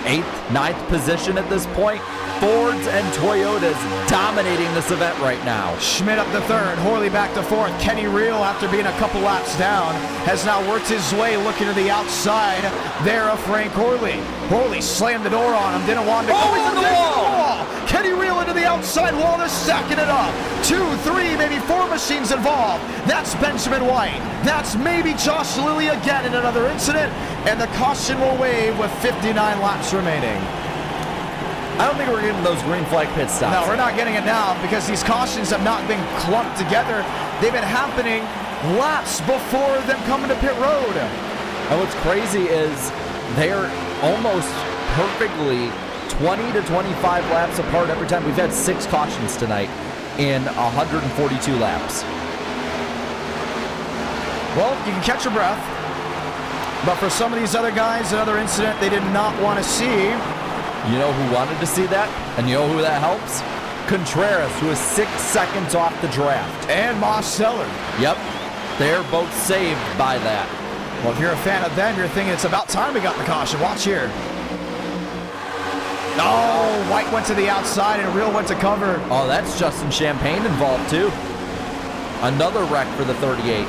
[SPEAKER 2] 8th, 9th position at this point. Fords and Toyotas dominating this event right now.
[SPEAKER 1] Schmidt up to third, Horley back to fourth. Kenny Reel, after being a couple laps down, has now worked his way looking to the outside there of Frank Horley. Horley slammed the door on him, didn't want him to go into the wall. Kenny Reel into the outside wall, they're stacking it up. 2, 3, maybe 4 machines involved. That's Benjamin White. That's maybe Josh Lilly again in another incident, and the caution will wave with 59 laps remaining.
[SPEAKER 2] I don't think we're getting those green flag pit stops.
[SPEAKER 1] No, we're not getting it now because these cautions have not been clumped together. They've been happening laps before them coming to pit road.
[SPEAKER 2] And what's crazy is they're almost perfectly 20 to 25 laps apart every time. We've had 6 cautions tonight in 142 laps.
[SPEAKER 1] Well, you can catch your breath. But for some of these other guys, another incident they did not want to see.
[SPEAKER 2] You know who wanted to see that? And you know who that helps? Contreras, who is 6 seconds off the draft.
[SPEAKER 1] And Moss Seller.
[SPEAKER 2] Yep. They're both saved by that.
[SPEAKER 1] Well, if you're a fan of them, you're thinking it's about time we got the caution. Watch here. Oh, White went to the outside and Reel went to cover.
[SPEAKER 2] Oh, that's Justin Champagne involved too. Another wreck for the 38.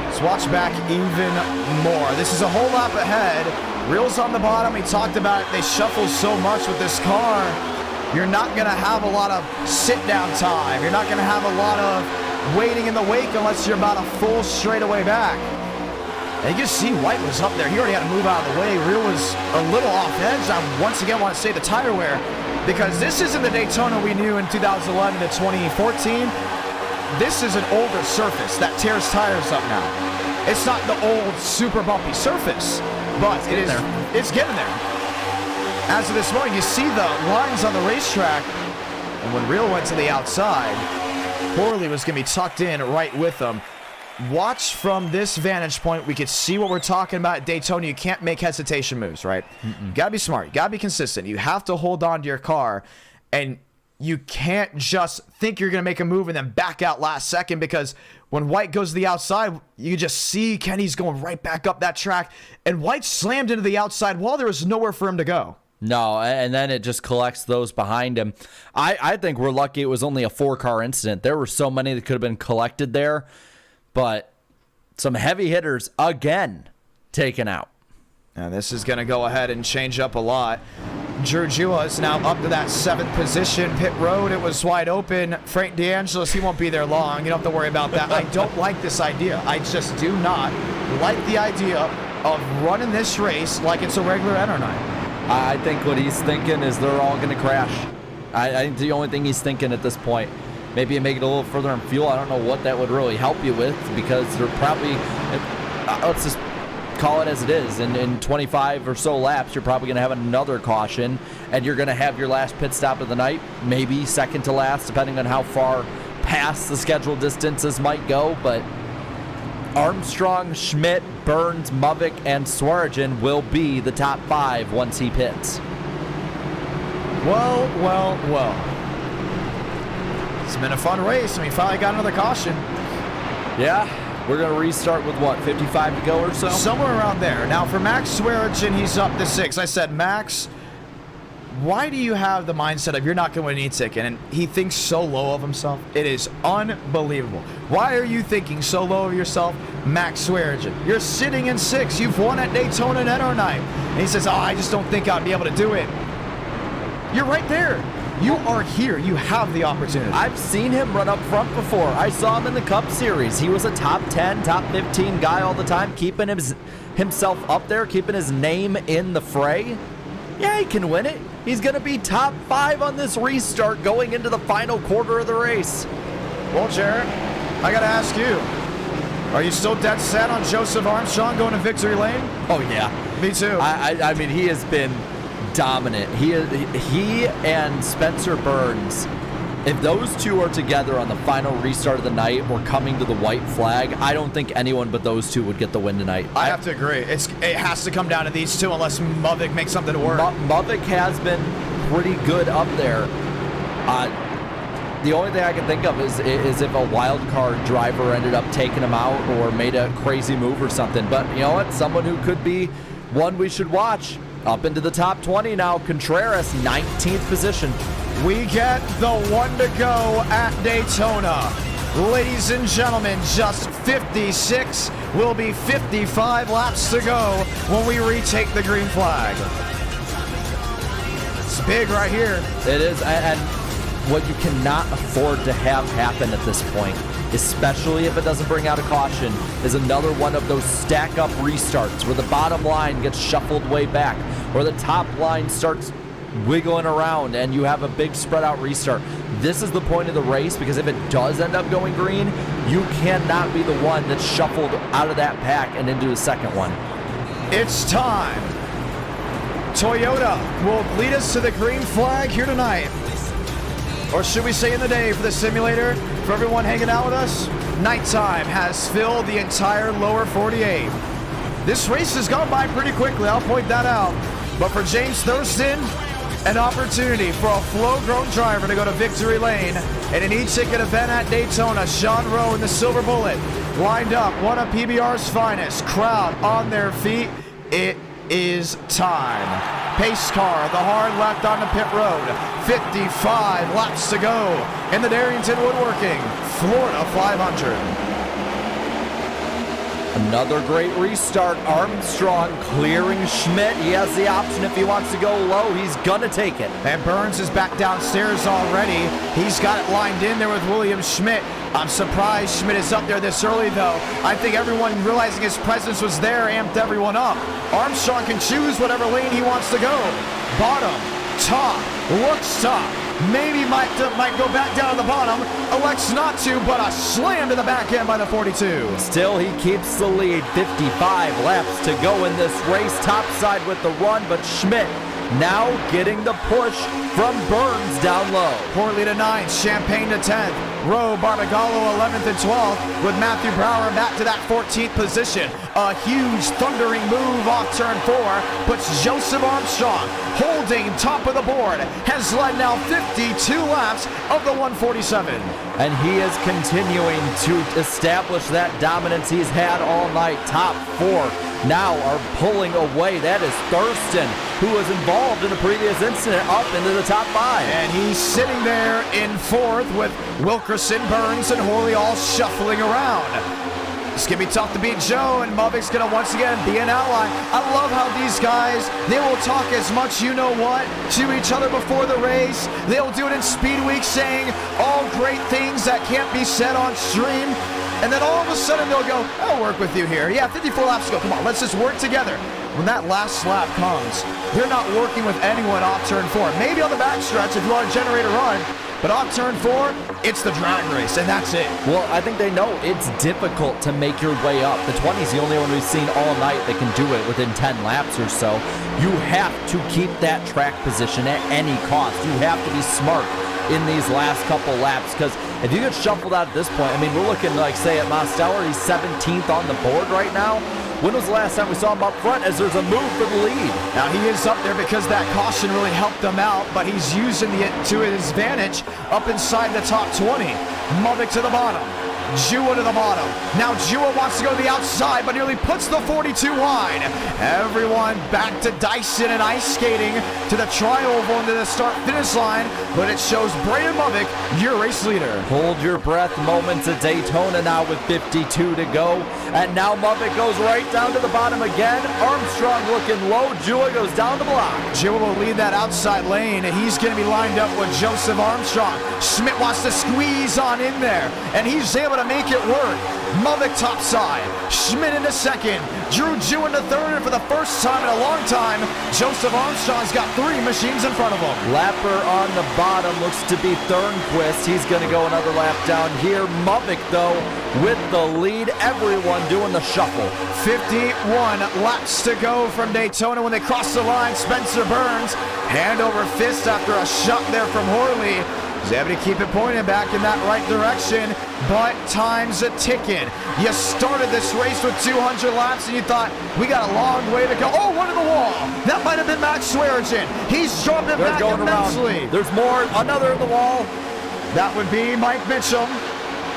[SPEAKER 1] Let's watch back even more. This is a whole lap ahead. Reel's on the bottom. We talked about it. They shuffle so much with this car. You're not going to have a lot of sit-down time. You're not going to have a lot of waiting in the wake unless you're about a full straightaway back. And you can see White was up there. He already had to move out of the way. Reel was a little off edge. I once again want to say the tire wear, because this isn't the Daytona we knew in 2011 to 2014. This is an older surface that tears tires up now. It's not the old super bumpy surface, but it's getting there. As of this morning, you see the lines on the racetrack, and when Reel went to the outside, Horley was going to be tucked in right with them. Watch from this vantage point. We could see what we're talking about at Daytona. You can't make hesitation moves, right? You got to be smart. You got to be consistent. You have to hold on to your car, and you can't just think you're going to make a move and then back out last second, because when White goes to the outside, you just see Kenny's going right back up that track, and White slammed into the outside wall. There was nowhere for him to go.
[SPEAKER 2] No, and then it just collects those behind him. I think we're lucky it was only a 4-car incident. There were so many that could have been collected there, but some heavy hitters again taken out.
[SPEAKER 1] And this is going to go ahead and change up a lot. Drew Jua is now up to that 7th position. Pit road, it was wide open. Frank DeAngelis, he won't be there long. You don't have to worry about that. I don't like this idea. I just do not like the idea of running this race like it's a regular NR night.
[SPEAKER 2] I think what he's thinking is they're all going to crash. I think the only thing he's thinking at this point, maybe you make it a little further in fuel. I don't know what that would really help you with, because they're probably, let's just call it as it is. In 25 or so laps, you're probably going to have another caution, and you're going to have your last pit stop of the night, maybe second to last, depending on how far past the scheduled distances might go. But Armstrong, Schmidt, Burns, Movic, and Swearigan will be the top 5 once he pits.
[SPEAKER 1] Well. It's been a fun race, and we finally got another caution.
[SPEAKER 2] Yeah, we're going to restart with, what, 55 to go or so?
[SPEAKER 1] Somewhere around there. Now, for Max Swearigan, he's up to 6. I said, Max, why do you have the mindset of you're not going to win an e-ticket? And he thinks so low of himself. It is unbelievable. Why are you thinking so low of yourself, Max Swearigan? You're sitting in 6. You've won at Daytona and NR night. And he says, I just don't think I'd be able to do it. You're right there. You are here. You have the opportunity.
[SPEAKER 2] I've seen him run up front before. I saw him in the Cup Series. He was a top 10, top 15 guy all the time, keeping himself up there, keeping his name in the fray. Yeah, he can win it. He's going to be top 5 on this restart going into the final quarter of the race.
[SPEAKER 1] Well, Jared, I got to ask you, are you still dead set on Joseph Armstrong going to victory lane?
[SPEAKER 2] Oh, yeah.
[SPEAKER 1] Me too.
[SPEAKER 2] I mean, he has been dominant. He and Spencer Burns, if those two are together on the final restart of the night or coming to the white flag, I don't think anyone but those two would get the win tonight.
[SPEAKER 1] I have to agree. It has to come down to these two unless Movic makes something work.
[SPEAKER 2] Movic has been pretty good up there. The only thing I can think of is if a wild card driver ended up taking him out or made a crazy move or something. But you know what? Someone who could be one we should watch. Up into the top 20 now. Contreras, 19th position.
[SPEAKER 1] We get the one to go at Daytona. Ladies and gentlemen, just 56 will be 55 laps to go when we retake the green flag. It's big right here.
[SPEAKER 2] It is, and what you cannot afford to have happen at this point, especially if it doesn't bring out a caution, is another one of those stack-up restarts where the bottom line gets shuffled way back, or the top line starts wiggling around and you have a big spread out restart. This is the point of the race, because if it does end up going green, you cannot be the one that's shuffled out of that pack and into the second one.
[SPEAKER 1] It's time. Toyota will lead us to the green flag here tonight. Or should we say in the day for the simulator, for everyone hanging out with us? Nighttime has filled the entire lower 48. This race has gone by pretty quickly, I'll point that out. But for James Thurston, an opportunity for a flow-grown driver to go to victory lane in an e-ticket event at Daytona. Sean Rowe in the Silver Bullet lined up, one of PBR's finest. Crowd on their feet. It is time. Pace car, the hard left on the pit road. 55 laps to go in the Darrington Woodworking Florida 500.
[SPEAKER 2] Another great restart. Armstrong clearing Schmidt. He has the option if he wants to go low. He's going to take it.
[SPEAKER 1] And Burns is back downstairs already. He's got it lined in there with William Schmidt. I'm surprised Schmidt is up there this early, though. I think everyone realizing his presence was there amped everyone up. Armstrong can choose whatever lane he wants to go. Bottom, top, looks top. Maybe might go back down to the bottom. Elects not to, but a slam to the back end by the 42.
[SPEAKER 2] Still, he keeps the lead. 55 laps to go in this race. Top side with the run, but Schmidt now getting the push from Burns down low.
[SPEAKER 1] Portley to 9th, Champagne to 10th. Rowe, Barbagallo 11th and 12th, with Matthew Brower back to that 14th position. A huge thundering move off turn 4 puts Joseph Armstrong holding top of the board, has led now 52 laps of the 147.
[SPEAKER 2] And he is continuing to establish that dominance he's had all night. Top 4 now are pulling away. That is Thurston, who was involved in a previous incident, up into the top 5.
[SPEAKER 1] And he's sitting there in 4th with Wilkerson, Burns, and Horley all shuffling around. It's going to be tough to beat Joe, and Mubbock's going to once again be an outline. I love how these guys, they will talk as much you-know-what to each other before the race. They'll do it in Speed Week, saying all great things that can't be said on stream. And then all of a sudden they'll go, I'll work with you here. Yeah, 54 laps to go. Come on, let's just work together. When that last lap comes, they're not working with anyone off turn 4. Maybe on the backstretch if you want to generate a run. But off turn 4, it's the drag race, and that's it.
[SPEAKER 2] Well, I think they know it's difficult to make your way up. The 20 is the only one we've seen all night that can do it within 10 laps or so. You have to keep that track position at any cost. You have to be smart in these last couple laps, because if you get shuffled out at this point, I mean, we're looking like, say, at Mosteller, he's 17th on the board right now. When was the last time we saw him up front as there's a move for the lead?
[SPEAKER 1] Now he is up there because that caution really helped him out, but he's using it to his advantage up inside the top 20. Mubbock to the bottom. Jua to the bottom. Now Jua wants to go to the outside, but nearly puts the 42 wide. Everyone back to Dyson and ice skating to the tri-oval into the start-finish line, but it shows Braden Mubbock, your race leader.
[SPEAKER 2] Hold your breath moments at Daytona now with 52 to go. And now Mubbock goes right down to the bottom again. Armstrong looking low. Jua goes down the block.
[SPEAKER 1] Jua will lead that outside lane, and he's going to be lined up with Joseph Armstrong. Schmidt wants to squeeze on in there, and he's able to make it work. Mubbock topside, Schmidt into second, Drew Jew into third, and for the first time in a long time, Joseph Armstrong's got 3 machines in front of him.
[SPEAKER 2] Lapper on the bottom looks to be Thornquist. He's going to go another lap down here. Mubbock, though, with the lead. Everyone doing the shuffle.
[SPEAKER 1] 51 laps to go from Daytona when they cross the line. Spencer Burns, hand over fist after a shot there from Horley. He's able to keep it pointed back in that right direction, but time's a ticking. You started this race with 200 laps and you thought, we got a long way to go. Oh, one in the wall. That might have been Max Swearigan. He's jumping back
[SPEAKER 2] going
[SPEAKER 1] immensely.
[SPEAKER 2] Around. There's more, another in the wall.
[SPEAKER 1] That would be Mike Mitchum,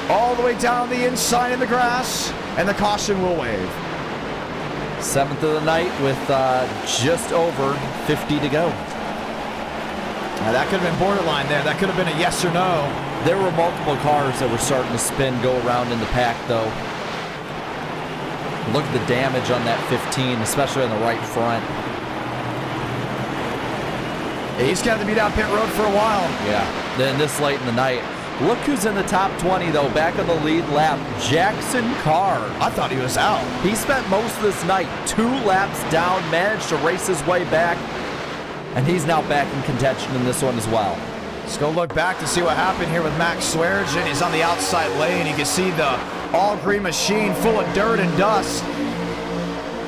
[SPEAKER 1] all the way down the inside in the grass, and the caution will wave.
[SPEAKER 2] 7th of the night with just over 50 to go.
[SPEAKER 1] Now, that could have been borderline there. That could have been a yes or no.
[SPEAKER 2] There were multiple cars that were starting to spin, go around in the pack, though. Look at the damage on that 15, especially on the right front.
[SPEAKER 1] He's got to be down pit road for a while.
[SPEAKER 2] Yeah, then this late in the night. Look who's in the top 20, though, back on the lead lap. Jackson Carr.
[SPEAKER 1] I thought he was out.
[SPEAKER 2] He spent most of this night 2 laps down, managed to race his way back, and he's now back in contention in this one as well.
[SPEAKER 1] Let's go look back to see what happened here with Max Swearengin. He's on the outside lane. You can see the all-green machine full of dirt and dust.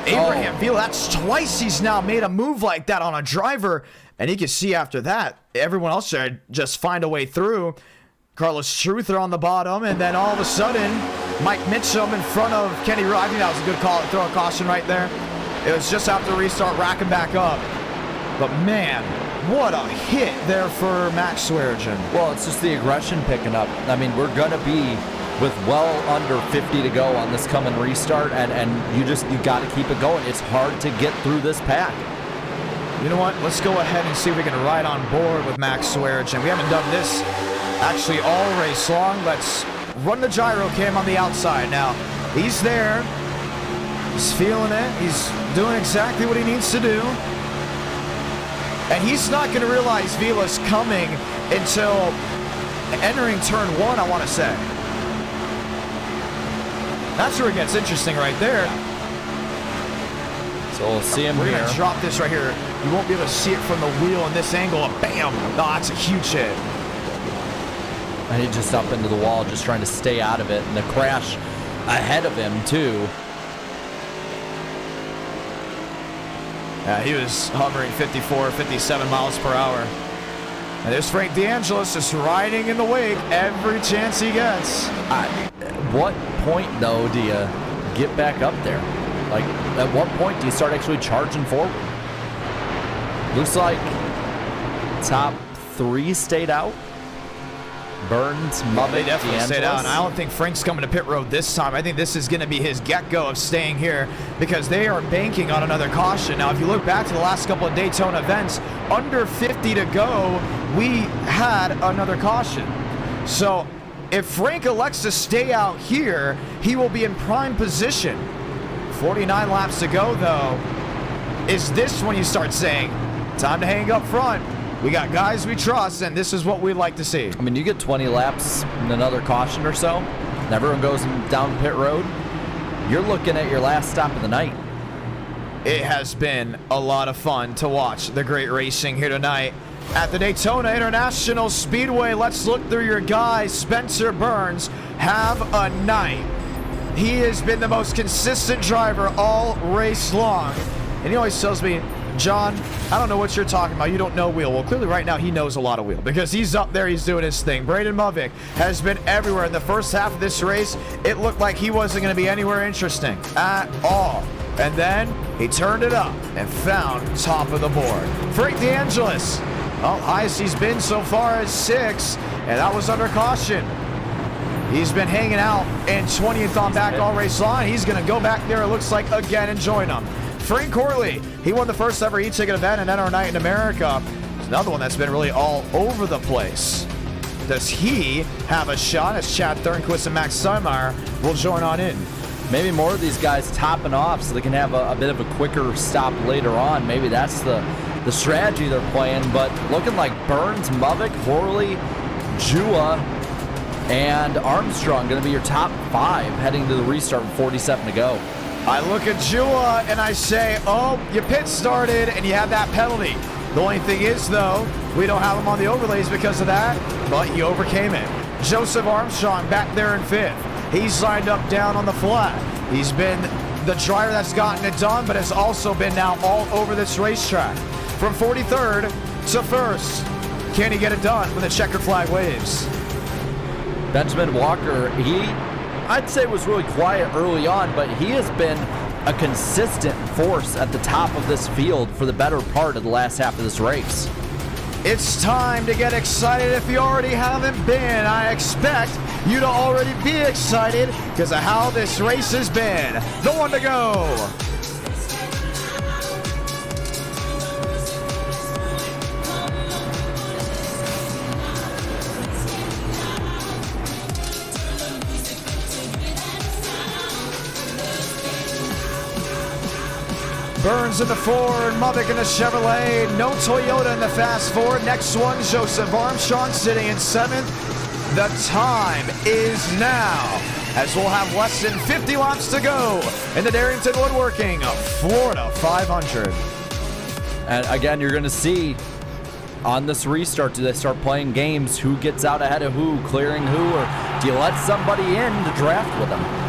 [SPEAKER 1] Abraham Veal, that's twice he's now made a move like that on a driver. And you can see after that, everyone else there just find a way through. Carlos Truther on the bottom, and then all of a sudden, Mike Mitchum in front of Kenny Rowe. I think that was a good call to throw a caution right there. It was just after restart, racking back up. But man, what a hit there for Max Swearengin.
[SPEAKER 2] Well, it's just the aggression picking up. I mean, we're going to be with well under 50 to go on this coming restart, and you got to keep it going. It's hard to get through this pack.
[SPEAKER 1] You know what? Let's go ahead and see if we can ride on board with Max Swearengin. We haven't done this actually all race long. Let's run the gyro cam on the outside. Now, he's there. He's feeling it. He's doing exactly what he needs to do. And he's not going to realize Vila's coming until entering turn 1, I want to say. That's where it gets interesting right there.
[SPEAKER 2] So we'll see him
[SPEAKER 1] We're
[SPEAKER 2] here.
[SPEAKER 1] going to drop this right here. You won't be able to see it from the wheel in this angle. Bam! No, that's a huge hit.
[SPEAKER 2] And he just up into the wall, just trying to stay out of it. And the crash ahead of him, too.
[SPEAKER 1] Yeah, he was hovering 54, 57 miles per hour. And there's Frank DeAngelis just riding in the wake every chance he gets.
[SPEAKER 2] What point, though, do you get back up there? Like, at what point do you start actually charging forward? Looks like top 3 stayed out. Burns, Muppet,
[SPEAKER 1] They definitely stayed out. And I don't think Frank's coming to pit road this time. I think this is going to be his get-go of staying here because they are banking on another caution. Now, if you look back to the last couple of Daytona events, under 50 to go, we had another caution. So if Frank elects to stay out here, he will be in prime position. 49 laps to go, though. Is this when you start saying, time to hang up front? We got guys we trust, and this is what we'd like to see.
[SPEAKER 2] I mean, you get 20 laps and another caution or so, and everyone goes down pit road. You're looking at your last stop of the night.
[SPEAKER 1] It has been a lot of fun to watch the great racing here tonight at the Daytona International Speedway. Let's look through your guys. Spencer Burns, have a night. He has been the most consistent driver all race long. And he always tells me, John, I don't know what you're talking about. You don't know wheel. Well, clearly right now he knows a lot of wheel because he's up there. He's doing his thing. Braden Movick has been everywhere. In the first half of this race, it looked like he wasn't going to be anywhere interesting at all. And then he turned it up and found top of the board. Frank DeAngelis, well, highest he's been so far is 6, and that was under caution. He's been hanging out in 20th on back all race long. He's going to go back there, it looks like, again and join them. Frank Corley, he won the first ever e-ticket event in NR Night in America. It's another one that's been really all over the place. Does he have a shot as Chad Thornquist and Max Steinmeier will join on in?
[SPEAKER 2] Maybe more of these guys topping off so they can have a bit of a quicker stop later on. Maybe that's the strategy they're playing. But looking like Burns, Movick, Horley, Jua, and Armstrong going to be your top 5 heading to the restart with 47 to go.
[SPEAKER 1] I look at Jua and I say, oh, your pit started and you had that penalty. The only thing is, though, we don't have him on the overlays because of that, but he overcame it. Joseph Armstrong back there in 5th. He's lined up down on the flat. He's been the driver that's gotten it done, but has also been now all over this racetrack. From 43rd to 1st. Can he get it done when the checker flag waves?
[SPEAKER 2] Benjamin Walker, I'd say was really quiet early on, but he has been a consistent force at the top of this field for the better part of the last half of this race.
[SPEAKER 1] It's time to get excited if you already haven't been. I expect you to already be excited because of how this race has been. The one to go. Burns in the Ford, Mubbock in the Chevrolet, no Toyota in the fast four. Next one, Joseph Armstrong sitting in 7th. The time is now, as we'll have less than 50 laps to go in the Darrington Woodworking Florida 500.
[SPEAKER 2] And again, you're going to see on this restart, do they start playing games? Who gets out ahead of who, clearing who, or do you let somebody in to draft with them?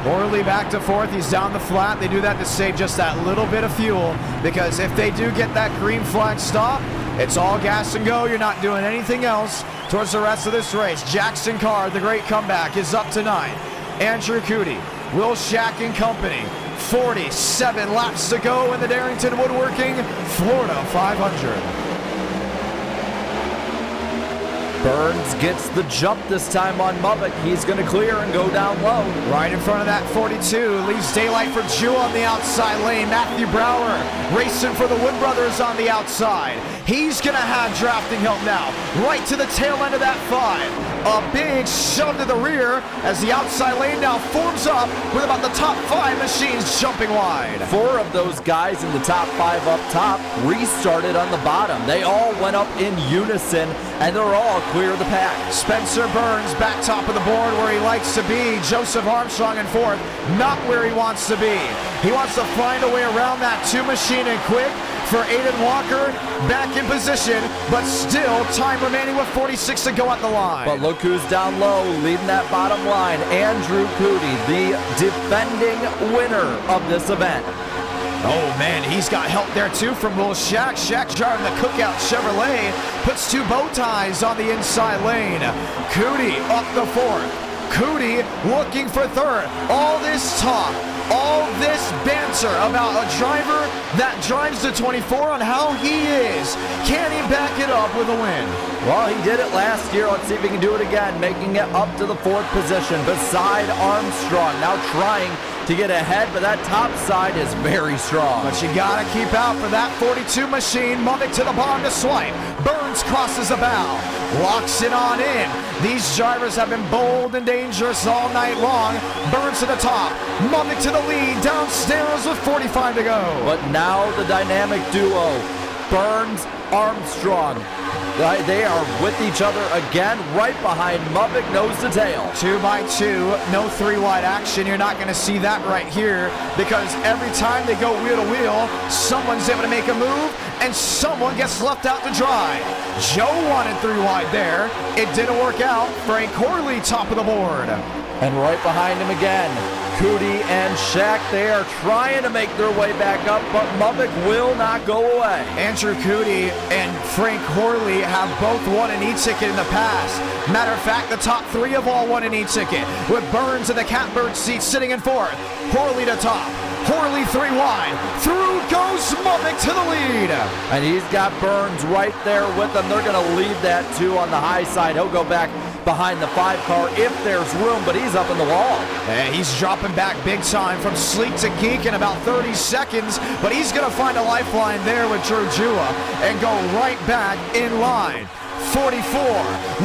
[SPEAKER 1] Orley back to 4th. He's down the flat. They do that to save just that little bit of fuel, because if they do get that green flag stop, it's all gas and go. You're not doing anything else towards the rest of this race. Jackson Carr, the great comeback, is up to 9. Andrew Cootie, Will Shack and company. 47 laps to go in the Darrington Woodworking Florida 500.
[SPEAKER 2] Burns gets the jump this time on Mubbock. He's going to clear and go down low.
[SPEAKER 1] Right in front of that 42. Leaves daylight for Jewell on the outside lane. Matthew Brower racing for the Wood Brothers on the outside. He's going to have drafting help now. Right to the tail end of that 5. A big shove to the rear as the outside lane now forms up with about the top 5 machines jumping wide.
[SPEAKER 2] 4 of those guys in the top 5 up top restarted on the bottom. They all went up in unison, and they're all clear of the pack.
[SPEAKER 1] Spencer Burns back top of the board where he likes to be. Joseph Armstrong in 4th, not where he wants to be. He wants to find a way around that 2 machine and quick for Aiden Walker, back in position, but still time remaining with 46 to go at the line.
[SPEAKER 2] But look who's down low, leading that bottom line. Andrew Cootie, the defending winner of this event.
[SPEAKER 1] Oh man, he's got help there too from Will Shack. Shack driving the Cookout Chevrolet, puts 2 bow ties on the inside lane. Cootie up the 4th. Cootie looking for 3rd. All this talk, all this banter about a driver that drives the 24 on how he is. Can he back it up with a win?
[SPEAKER 2] Well, he did it last year. Let's see if he can do it again, making it up to the 4th position beside Armstrong. Now trying to get ahead, but that top side is very strong.
[SPEAKER 1] But you gotta keep out for that 42 machine. Mubbock to the bottom to swipe. Burns crosses the bow, locks it on in. These drivers have been bold and dangerous all night long. Burns to the top, Mubbock to the lead, downstairs with 45 to go.
[SPEAKER 2] But now the dynamic duo, Burns, Armstrong. They are with each other again, right behind Mubbock, nose to tail.
[SPEAKER 1] 2 by 2, no 3 wide action. You're not going to see that right here, because every time they go wheel to wheel, someone's able to make a move and someone gets left out to dry. Joe wanted 3 wide there. It didn't work out. Frank Corley top of the board.
[SPEAKER 2] And right behind him again, Cootie and Shack. They are trying to make their way back up, but Mubbock will not go away.
[SPEAKER 1] Andrew Cootie and Frank Corley have both won an e-ticket in the past. Matter of fact, the top 3 have all won an e-ticket, with Burns in the catbird seat sitting in 4th. Corley to top. Corley 3 wide. Through goes Mubbock to the lead.
[SPEAKER 2] And he's got Burns right there with him. They're going to leave that 2 on the high side. He'll go back behind the 5 car if there's room, but he's up in the wall.
[SPEAKER 1] And he's dropping back big time from sleek to geek in about 30 seconds, but he's going to find a lifeline there with Drew Jua and go right back in line. 44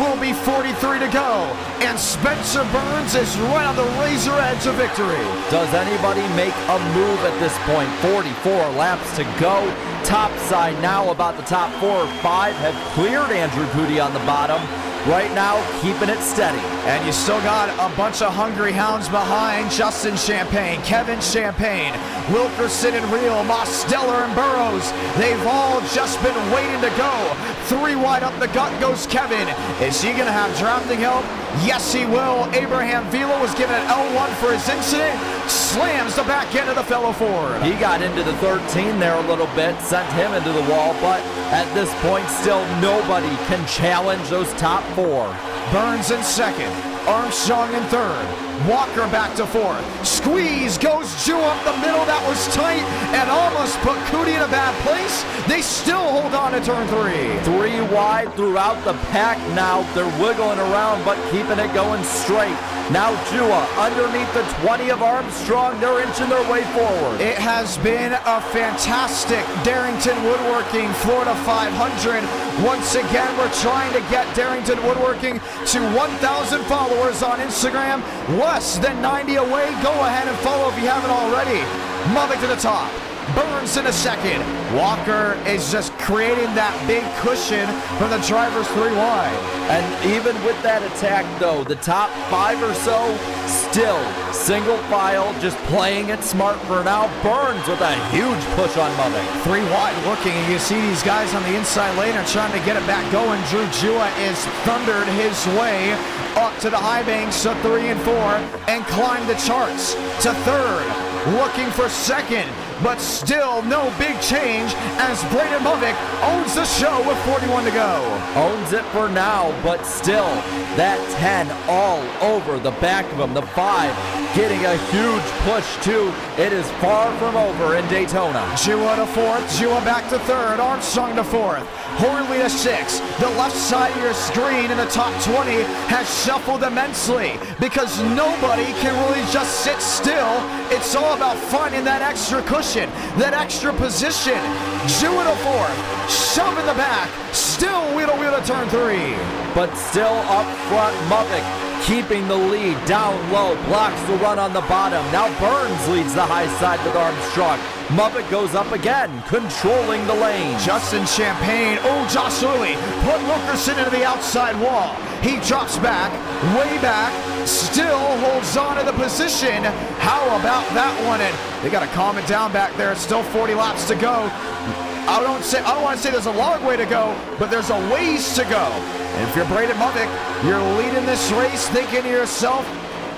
[SPEAKER 1] will be 43 to go, and Spencer Burns is right on the razor edge of victory.
[SPEAKER 2] Does anybody make a move at this point? 44 laps to go. Top side now, about the top 4 or 5 have cleared Andrew Cootie on the bottom. Right now, keeping it steady.
[SPEAKER 1] And you still got a bunch of hungry hounds behind. Justin Champagne, Kevin Champagne, Wilkerson and Reel, Mosteller and Burrows. They've all just been waiting to go. 3 wide up the gut goes Kevin. Is he going to have drafting help? Yes, he will. Abraham Vila was given an L1 for his incident. Slams the back end of the fellow Ford.
[SPEAKER 2] He got into the 13 there a little bit, sent him into the wall, but at this point, still nobody can challenge those top 4.
[SPEAKER 1] Burns in 2nd, Armstrong in 3rd, Walker back to 4th. Squeeze goes Jew up the middle. That was tight and almost put Cootie in a bad place. They still hold on to turn 3.
[SPEAKER 2] 3 wide throughout the pack now. They're wiggling around but keeping it going straight. Now Jua underneath the 20 of Armstrong. They're inching their way forward.
[SPEAKER 1] It has been a fantastic Darrington Woodworking Florida 500. Once again, we're trying to get Darrington Woodworking to 1,000 followers on Instagram. Less than 90 away. Go ahead and follow if you haven't already. Mubbock to the top. Burns in a second. Walker is just creating that big cushion from the driver's 3 wide.
[SPEAKER 2] And even with that attack, though, the top 5 or so still single file, just playing it smart for now. Burns with a huge push on Mubik.
[SPEAKER 1] 3 wide looking, and you see these guys on the inside lane are trying to get it back going. Drew Jua is thundered his way up to the high banks of 3 and 4 and climbed the charts to 3rd, looking for 2nd. But still no big change as Braden Mubik owns the show with 41 to go.
[SPEAKER 2] Owns it for now, but still that 10 all over the back of him. The 5 getting a huge push too. It is far from over in Daytona.
[SPEAKER 1] Jua to 4th, Jua back to 3rd, Armstrong to 4th, Horley to 6th. The left side of your screen in the top 20 has shuffled immensely because nobody can really just sit still. It's all about finding that extra cushion, that extra position. Jua to 4th, shove in the back, still wheel to turn 3.
[SPEAKER 2] But still up front, Mubik keeping the lead down low, blocks the run on the bottom. Now Burns leads the high side with Armstrong. Mubik goes up again, controlling the lane.
[SPEAKER 1] Justin Champagne, Josh Lilly, put Wilkerson into the outside wall. He drops back, way back, still holds on to the position. How about that one? And they got to calm it down back there. It's still 40 laps to go. I don't want to say there's a long way to go, but there's a ways to go. And if you're Braden Mubik, you're leading this race thinking to yourself,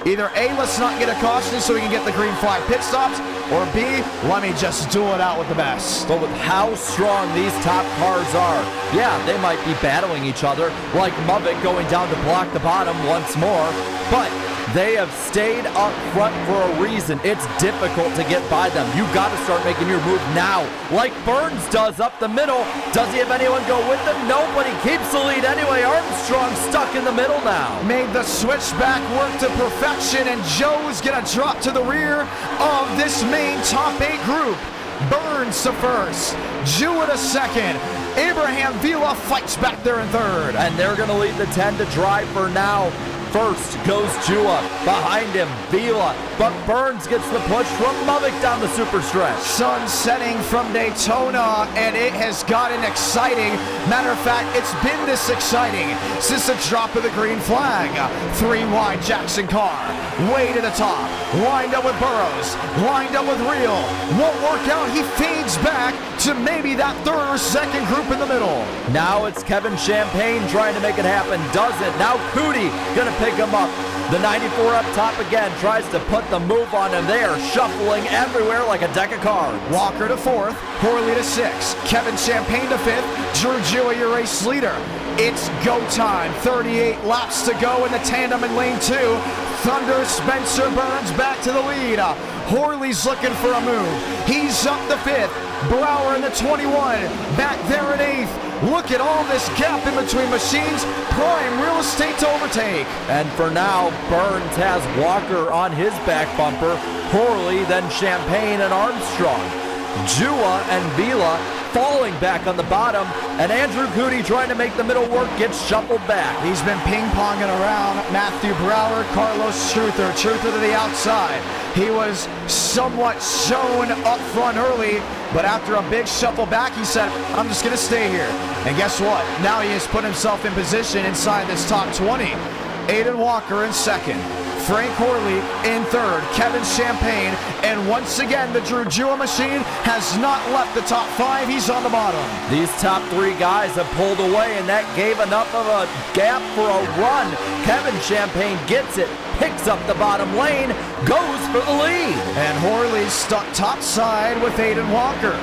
[SPEAKER 1] either A, let's not get a caution so we can get the green flag pit stops, or B, let me just duel it out with the best.
[SPEAKER 2] But with how strong these top cars are, yeah, they might be battling each other, like Mubik going down to block the bottom once more, but they have stayed up front for a reason. It's difficult to get by them. You got to start making your move now, like Burns does up the middle. Does he have anyone go with him? Nobody. Keeps the lead anyway. Armstrong stuck in the middle now.
[SPEAKER 1] Made the switchback work to perfection, and Joe's gonna drop to the rear of this main top 8 group. Burns to 1st, Jua to 2nd. Abraham Vila fights back there in 3rd.
[SPEAKER 2] And they're gonna leave the 10 to drive for now. First goes Jua, behind him Vila, but Burns gets the push from Mubik down the super stretch.
[SPEAKER 1] Sun setting from Daytona, and it has gotten exciting. Matter of fact, it's been this exciting since the drop of the green flag. 3 wide Jackson Carr, way to the top, lined up with Burrows, lined up with Real. Won't work out, he fades back to maybe that 3rd or 2nd group in the middle.
[SPEAKER 2] Now it's Kevin Champagne trying to make it happen, doesn't. Now Cootie gonna pick him up. The 94 up top again, tries to put the move on him. They are shuffling everywhere like a deck of cards.
[SPEAKER 1] Walker to 4th, Horley to 6th, Kevin Champagne to 5th, Drew Jua, your race leader. It's go time, 38 laps to go in the tandem in lane 2. Thunder Spencer Burns back to the lead. Horley's looking for a move. He's up the 5th. Brower in the 21, back there in 8th. Look at all this gap in between machines. Prime real estate to overtake.
[SPEAKER 2] And for now, Burns has Walker on his back bumper. Horley, then Champagne and Armstrong. Jua and Vila falling back on the bottom, and Andrew Cootie trying to make the middle work, gets shuffled back.
[SPEAKER 1] He's been ping-ponging around Matthew Brower, Carlos Truther to the outside. He was somewhat shown up front early, but after a big shuffle back, he said, I'm just going to stay here. And guess what? Now he has put himself in position inside this top 20. Aiden Walker in 2nd. Frank Horley in 3rd, Kevin Champagne, and once again the Drew Jua machine has not left the top 5. He's on the bottom.
[SPEAKER 2] These top 3 guys have pulled away, and that gave enough of a gap for a run. Kevin Champagne gets it, picks up the bottom lane, goes for the lead.
[SPEAKER 1] And Horley stuck topside with Aiden Walker.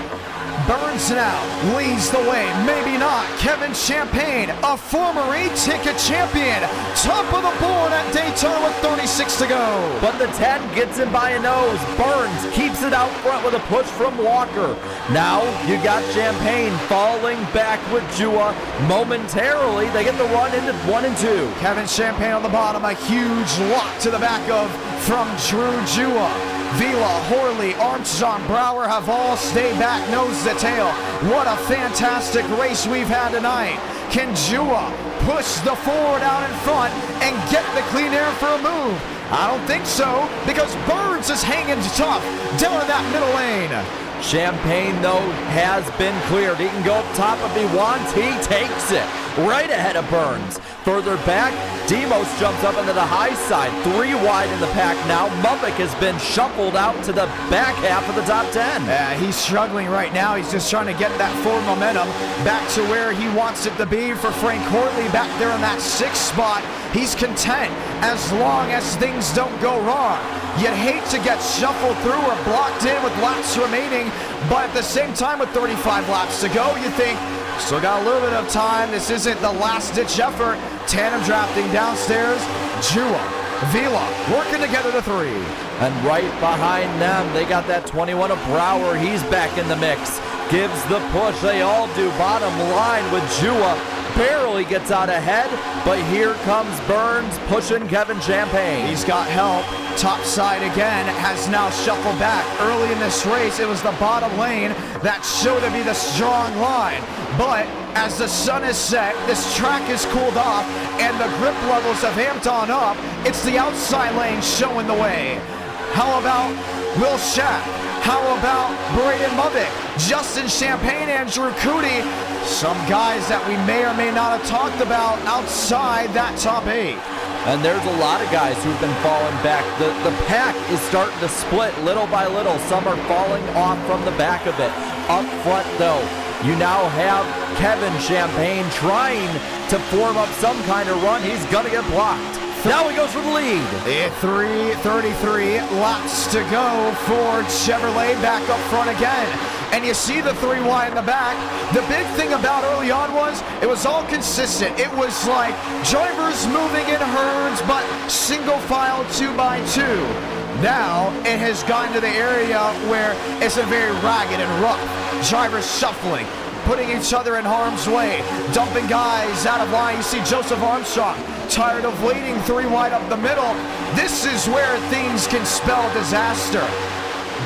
[SPEAKER 1] Burns now leads the way, maybe not. Kevin Champagne, a former E-ticket champion, top of the board at Daytona with 36 to go.
[SPEAKER 2] But the 10 gets him by a nose. Burns keeps it out front with a push from Walker. Now you got Champagne falling back with Jua. Momentarily, they get the run into 1 and 2.
[SPEAKER 1] Kevin Champagne on the bottom, a huge lock to the back of from Drew Jua. Vila, Horley, Armstrong, Brower have all stayed back nose to tail. What a fantastic race we've had tonight. Can Jua push the Ford out in front and get the clean air for a move? I don't think so, because Burns is hanging tough down in that middle lane.
[SPEAKER 2] Champagne, though, has been cleared. He can go up top if he wants. He takes it right ahead of Burns. Further back, Demos jumps up into the high side. 3 wide in the pack now. Mubik has been shuffled out to the back half of the top 10.
[SPEAKER 1] Yeah, he's struggling right now. He's just trying to get that forward momentum back to where he wants it to be. For Frank Hortley back there in that 6th spot, he's content as long as things don't go wrong. You'd hate to get shuffled through or blocked in with laps remaining, but at the same time with 35 laps to go, you think, still got a little bit of time. This isn't the last-ditch effort. Tandem drafting downstairs. Jua, Vila working together to 3.
[SPEAKER 2] And right behind them, they got that 21 of Brower. He's back in the mix. Gives the push. They all do. Bottom line with Jua. Barely gets out ahead, but here comes Burns pushing Kevin Champagne.
[SPEAKER 1] He's got help. Top side again has now shuffled back. Early in this race, it was the bottom lane that showed to be the strong line. But as the sun is set, this track is cooled off, and the grip levels have amped on up. It's the outside lane showing the way. How about Will Shack? How about Braden Mubik? Justin Champagne, Andrew Cootie. Some guys that we may or may not have talked about outside that top 8.
[SPEAKER 2] And there's a lot of guys who've been falling back. The pack is starting to split little by little. Some are falling off from the back of it. Up front, though, you now have Kevin Champagne trying to form up some kind of run. He's going to get blocked. Now he goes for the lead.
[SPEAKER 1] 3:33 laps to go for Chevrolet back up front again. And you see the 3 wide in the back. The big thing about early on was it was all consistent. It was like drivers moving in herds, but single file 2x2. Now it has gotten to the area where it's a very ragged and rough. Drivers shuffling, putting each other in harm's way, dumping guys out of line. You see Joseph Armstrong tired of waiting 3 wide up the middle. This is where things can spell disaster.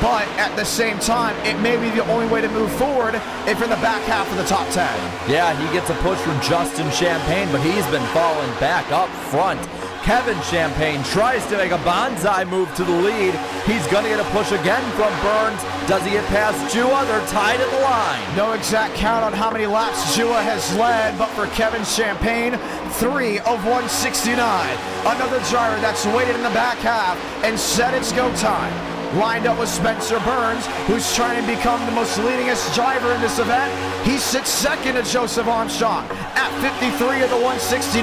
[SPEAKER 1] But at the same time, it may be the only way to move forward if you're in the back half of the top 10.
[SPEAKER 2] Yeah, he gets a push from Justin Champagne, but he's been falling back up front. Kevin Champagne tries to make a bonsai move to the lead. He's going to get a push again from Burns. Does he get past Jua? They're tied at the line.
[SPEAKER 1] No exact count on how many laps Jua has led, but for Kevin Champagne, 3 of 169. Another driver that's waited in the back half and said it's go time. Lined up with Spencer Burns, who's trying to become the most leadingest driver in this event. He sits second to Joseph Armstrong at 53 of the 169.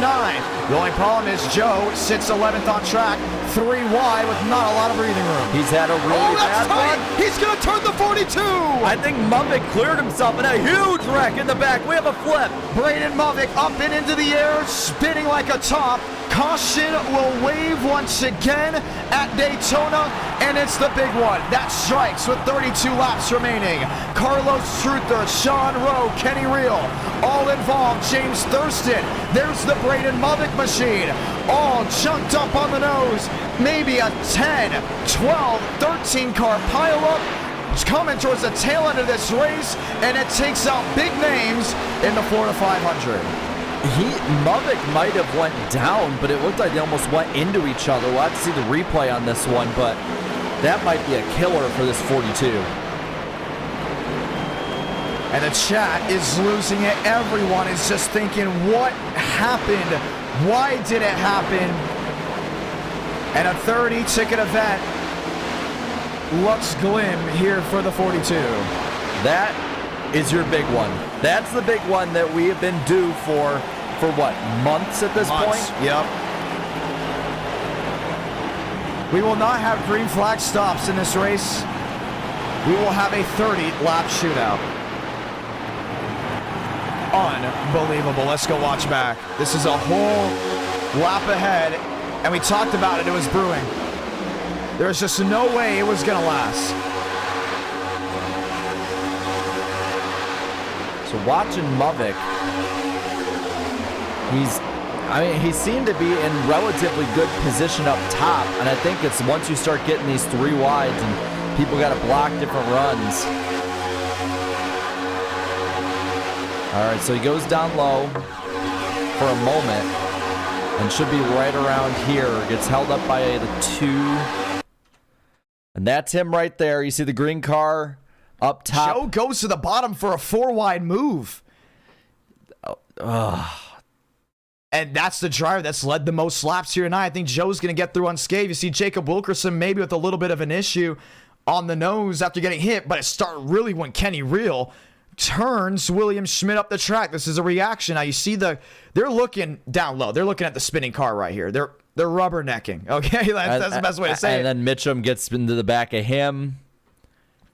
[SPEAKER 1] The only problem is Joe sits 11th on track, 3 wide with not a lot of breathing room.
[SPEAKER 2] He's had a really bad one.
[SPEAKER 1] He's going to turn the 42.
[SPEAKER 2] I think Mubik cleared himself in a huge wreck in the back. We have a flip.
[SPEAKER 1] Braden Mubik up and into the air, spinning like a top. Caution will wave once again at Daytona, and it's the big one. That strikes with 32 laps remaining. Carlos Truther, Sean Rowe, Kenny Reel, all involved. James Thurston, there's the Braden Mubik machine, all chunked up on the nose. Maybe a 10, 12, 13 car pileup. It's coming towards the tail end of this race, and it takes out big names in the 4 to 500.
[SPEAKER 2] Mubik might have went down, but it looked like they almost went into each other. We'll have to see the replay on this one, but that might be a killer for this 42.
[SPEAKER 1] And the chat is losing it. Everyone is just thinking, what happened? Why did it happen? And a 30-ticket event looks glim here for the 42.
[SPEAKER 2] That is your big one. That's the big one that we have been due for what, months at this point?
[SPEAKER 1] Yep. We will not have green flag stops in this race. We will have a 30-lap shootout. Unbelievable. Let's go watch back. This is a whole lap ahead, and we talked about it. It was brewing. There was just no way it was going to last.
[SPEAKER 2] So watching Mubik, he seemed to be in relatively good position up top, and I think it's once you start getting these 3 wides and people got to block different runs. All right, so he goes down low for a moment and should be right around here. Gets held up by the 2. And that's him right there. You see the green car Up top.
[SPEAKER 1] Joe goes to the bottom for a 4-wide move. And that's the driver that's led the most laps here tonight. I think Joe's going to get through unscathed. You see Jacob Wilkerson maybe with a little bit of an issue on the nose after getting hit, but it started really when Kenny Real turns William Schmidt up the track. This is a reaction. Now you see they're looking down low. They're looking at the spinning car right here. They're rubbernecking. Okay, that's the best way to say it.
[SPEAKER 2] And then Mitchum gets into the back of him.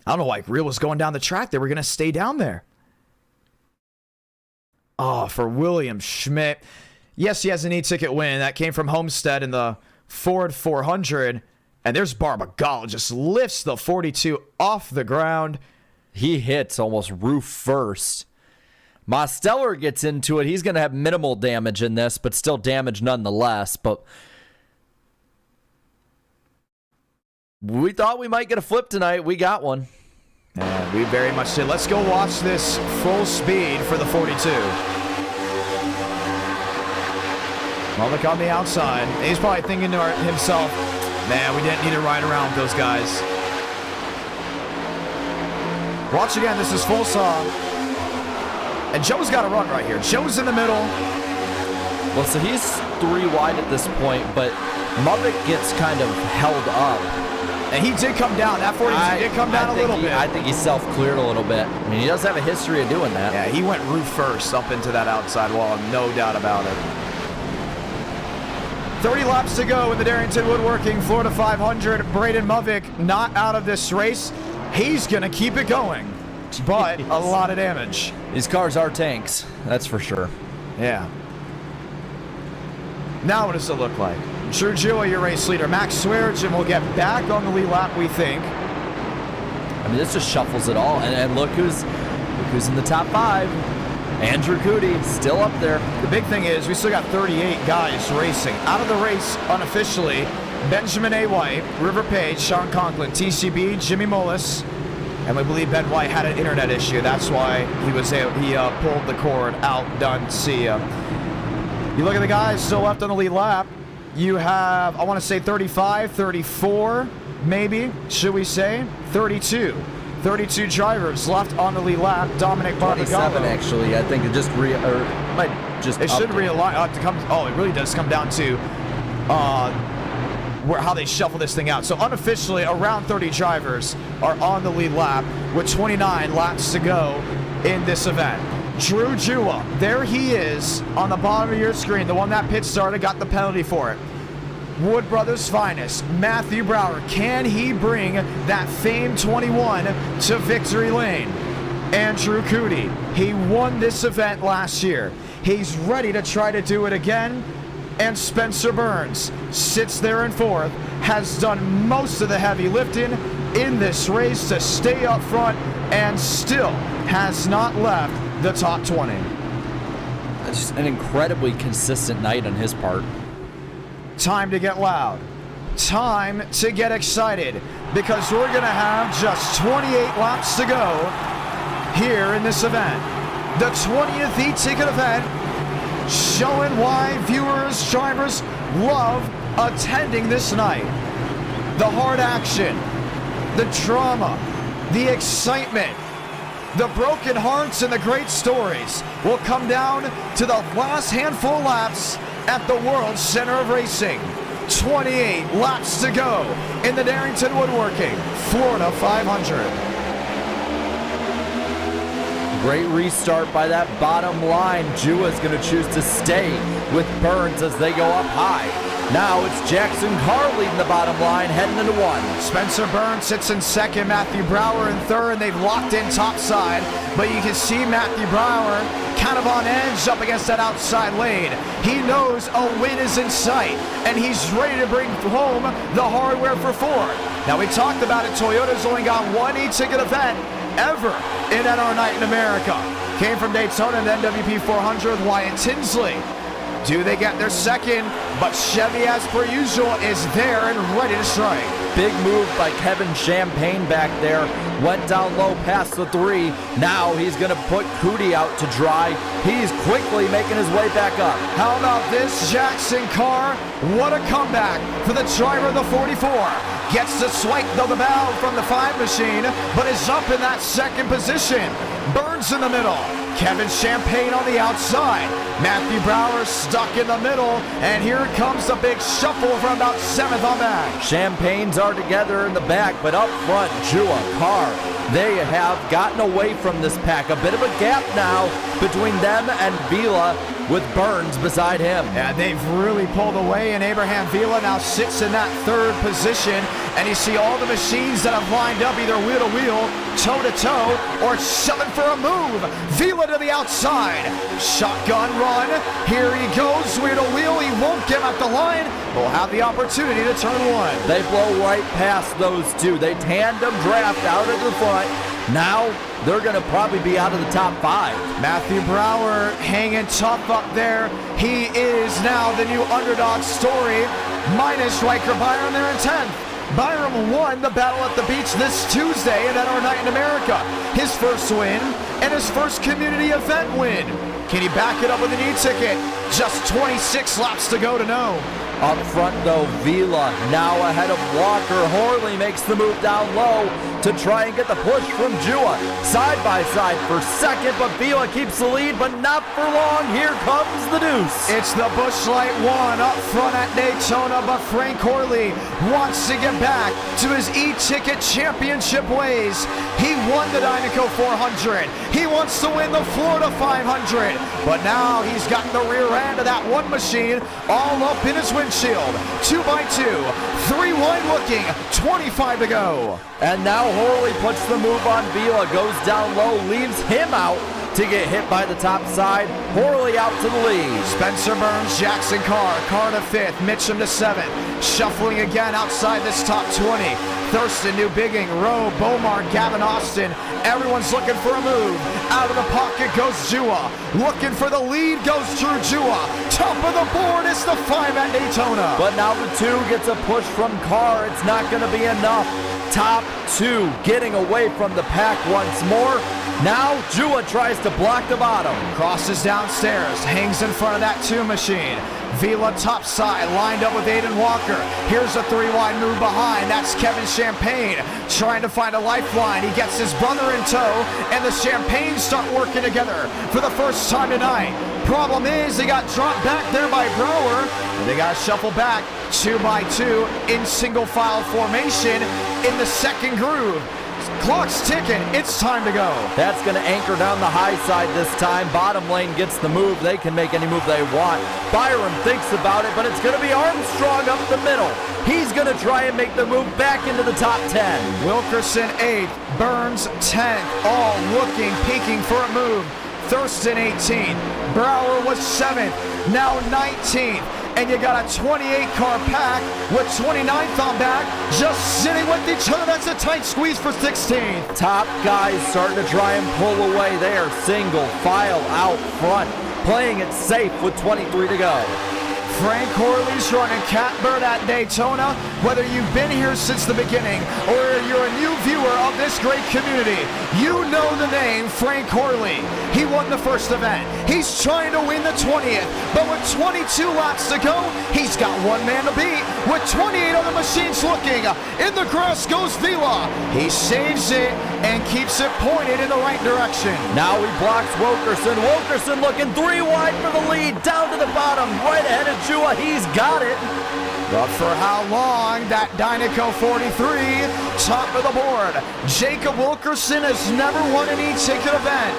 [SPEAKER 1] I don't know why Real was going down the track. They were going to stay down there. Oh, for William Schmidt. Yes, he has an e-ticket win. That came from Homestead in the Ford 400. And there's Barbagala. Just lifts the 42 off the ground.
[SPEAKER 2] He hits almost roof first. Mosteller gets into it. He's going to have minimal damage in this, but still damage nonetheless. But we thought we might get a flip tonight. We got one.
[SPEAKER 1] And we very much did. Let's go watch this full speed for the 42. Mullick on the outside. He's probably thinking to himself, man, we didn't need to ride around with those guys. Watch again. This is full saw. And Joe's got a run right here. Joe's in the middle.
[SPEAKER 2] Well, so he's 3 wide at this point, but Mullick gets kind of held up.
[SPEAKER 1] And he did come down. That 42 did come down a little bit.
[SPEAKER 2] I think he self-cleared a little bit. I mean, he does have a history of doing that.
[SPEAKER 1] Yeah, he went roof first up into that outside wall. No doubt about it. 30 laps to go in the Darrington Woodworking Florida 500. Braden Mullick not out of this race. He's going to keep it going, but a lot of damage.
[SPEAKER 2] These cars are tanks, that's for sure.
[SPEAKER 1] Yeah. Now what does it look like? Drew Jewell, your race leader. Max Swearengin will get back on the lead lap, we think.
[SPEAKER 2] I mean, this just shuffles it all. And look who's in the top 5. Andrew Cootie still up there.
[SPEAKER 1] The big thing is we still got 38 guys racing. Out of the race unofficially, Benjamin A. White, River Page, Sean Conklin, TCB, Jimmy Mullis, and we believe Ben White had an internet issue. That's why he pulled the cord out. Done. See ya. You look at the guys still left on the lead lap. You have, I want to say 35, 34, maybe, should we say? 32. 32 drivers left on the lead lap. Dominic Barbagala.
[SPEAKER 2] 27, actually. I think it just might just.
[SPEAKER 1] It should realign. It really does come down to how they shuffle this thing out. So unofficially, around 30 drivers are on the lead lap with 29 laps to go in this event. Drew Jewell, there he is on the bottom of your screen. The one that pit started, got the penalty for it. Wood Brothers' finest, Matthew Brower. Can he bring that famed 21 to victory lane? Andrew Cootie, he won this event last year. He's ready to try to do it again. And Spencer Burns sits there in 4th, has done most of the heavy lifting in this race to stay up front and still has not left the top 20.
[SPEAKER 2] It's just an incredibly consistent night on his part.
[SPEAKER 1] Time to get loud. Time to get excited because we're going to have just 28 laps to go here in this event. The 20th e-ticket event, showing why viewers, drivers love attending this night. The hard action, the drama, the excitement, the broken hearts, and the great stories will come down to the last handful of laps at the World Center of Racing. 28 laps to go in the Darrington Woodworking Florida 500.
[SPEAKER 2] Great restart by that bottom line. Jua is going to choose to stay with Burns as they go up high. Now it's Jackson Carr leading the bottom line, heading into 1.
[SPEAKER 1] Spencer Burns sits in 2nd, Matthew Brower in 3rd, and they've locked in topside. But you can see Matthew Brower kind of on edge up against that outside lane. He knows a win is in sight, and he's ready to bring home the hardware for Ford. Now, we talked about it. Toyota's only got one e-ticket event ever in NR Night in America. Came from Daytona and NWP 400 with Wyatt Tinsley. Do they get their second? But Chevy, as per usual, is there and ready to strike.
[SPEAKER 2] big move by Kevin Champagne back there. Went down low past the 3. Now he's going to put Cootie out to dry. He's quickly making his way back up.
[SPEAKER 1] How about this Jackson car? What a comeback for the driver of the 44. Gets to swipe the bow from the 5 machine, but is up in that second position. Burns in the middle. Kevin Champagne on the outside. Matthew Brower stuck in the middle, and here comes the big shuffle from about 7th on back.
[SPEAKER 2] Champagnes are together in the back, but up front, Jua, Carr, they have gotten away from this pack. A bit of a gap now between them and Vila, with Burns beside him.
[SPEAKER 1] Yeah, they've really pulled away, and Abraham Vila now sits in that 3rd position, and you see all the machines that have lined up either wheel to wheel, toe to toe, or shoving for a move. Vila to the outside. Shotgun run. Here he goes, wheel to wheel. He won't get out the line. Will have the opportunity to turn 1.
[SPEAKER 2] They blow right past those two. They tandem draft out of the front. Now they're going to probably be out of the top 5.
[SPEAKER 1] Matthew Brower hanging tough up there. He is now the new underdog story. Minus Riker Byram there in 10th. Byram won the Battle at the Beach this Tuesday at NASCAR Night in America. His first win and his first community event win. Can he back it up with an e-ticket? Just 26 laps to go to know.
[SPEAKER 2] Up front, though, Vila now ahead of Walker. Horley makes the move down low to try and get the push from Jua. Side by side for second, but Vila keeps the lead, but not for long. Here comes the deuce.
[SPEAKER 1] It's the Busch Light 1 up front at Daytona, but Frank Horley wants to get back to his e-ticket championship ways. He won the Dynaco 400. He wants to win the Florida 500, but now he's gotten the rear end of that 1 machine all up in his windshield. 2 by 2, 3 wide looking, 25 to go.
[SPEAKER 2] And now Horley puts the move on Vila, goes down low, leaves him out to get hit by the top side. Horley out to the lead.
[SPEAKER 1] Spencer Burns, Jackson Carr to 5th, Mitchum to 7th. Shuffling again outside this top 20. Thurston, New Bigging, Rowe, Bomar, Gavin Austin. Everyone's looking for a move. Out of the pocket goes Jua. Looking for the lead goes Drew Jua. Top of the board is the 5 at Daytona.
[SPEAKER 2] But now the 2 gets a push from Carr. It's not going to be enough. Top 2 getting away from the pack once more. Now Jua tries to block the bottom.
[SPEAKER 1] Crosses downstairs, hangs in front of that 2 machine. Vila top side, lined up with Aiden Walker. Here's a 3 wide move behind. That's Kevin Champagne trying to find a lifeline. He gets his brother in tow, and the Champagnes start working together for the first time tonight. Problem is, they got dropped back there by Brower. They got to shuffle back 2 by 2 in single file formation in the 2nd groove. Clock's ticking. It's time to go.
[SPEAKER 2] That's going to anchor down the high side this time. Bottom lane gets the move. They can make any move they want. Byram thinks about it, but it's going to be Armstrong up the middle. He's going to try and make the move back into the top 10.
[SPEAKER 1] Wilkerson 8th, Burns 10th, all looking, peeking for a move. Thurston 18th, Brower was 7th, now 19th. And you got a 28 car pack with 29th on back, just sitting with each other. That's a tight squeeze for 16th.
[SPEAKER 2] Top guys starting to try and pull away there. Single file out front, playing it safe with 23 to go.
[SPEAKER 1] Frank Horley's running catbird at Daytona. Whether you've been here since the beginning or you're a new viewer of this great community, you know the name Frank Horley. He won the first event. He's trying to win the 20th, but with 22 laps to go, he's got 1 man to beat. With 28 other machines looking, in the grass goes Vila. He saves it and keeps it pointed in the right direction.
[SPEAKER 2] Now he blocks Wilkerson. Wilkerson looking 3 wide for the lead, down to the bottom, right ahead of Jua. He's got it.
[SPEAKER 1] But for how long? That Dynaco 43, top of the board. Jacob Wilkerson has never won an e-ticket event.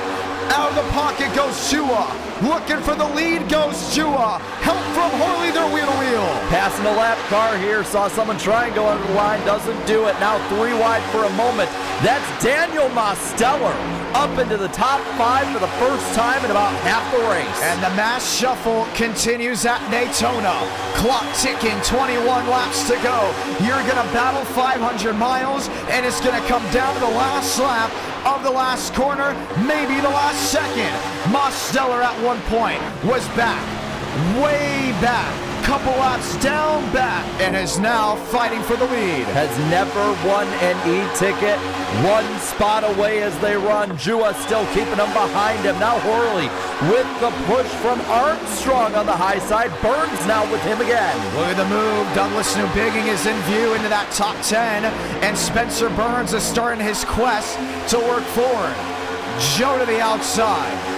[SPEAKER 1] Out of the pocket goes Jua. Looking for the lead goes Jua. Help from Horley, they're wheel to wheel.
[SPEAKER 2] Passing a lap car here. Saw someone try and go under the line. Doesn't do it. Now 3 wide for a moment. That's Daniel Mosteller up into the top 5 for the first time in about half the race.
[SPEAKER 1] And the mass shuffle continues at Daytona. Clock ticking, 21 laps to go. You're going to battle 500 miles, and it's going to come down to the last lap of the last corner, maybe the last second. Mosteller at one point was back, way back. couple laps down back and is now fighting for the lead.
[SPEAKER 2] Has never won an e-ticket. One spot away as they run. Jua still keeping them behind him. Now Horley with the push from Armstrong on the high side. Burns now with him again.
[SPEAKER 1] Look at the move. Douglas Newbigging is in view into that top 10. And Spencer Burns is starting his quest to work forward. Joe to the outside.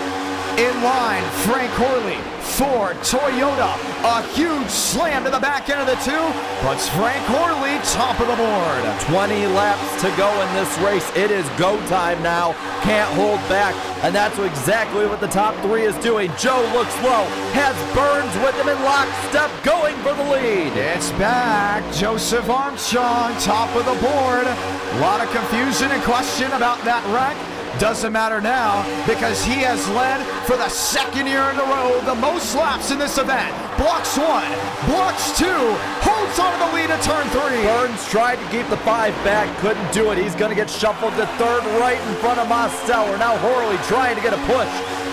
[SPEAKER 1] In line, Frank Horley, Ford, Toyota, a huge slam to the back end of the two, puts Frank Horley top of the board.
[SPEAKER 2] 20 laps to go in this race. It is go time now. Can't hold back, and that's exactly what the top three is doing. Joe looks low, has Burns with him in lockstep, going for the lead.
[SPEAKER 1] It's back. Joseph Armstrong, top of the board. A lot of confusion and question about that wreck. Doesn't matter now because he has led for the second year in a row the most laps in this event. Blocks one, blocks two, holds on to the lead at turn 3.
[SPEAKER 2] Burns tried to keep the 5 back, couldn't do it. He's going to get shuffled to third right in front of Mosteller. Now Horley trying to get a push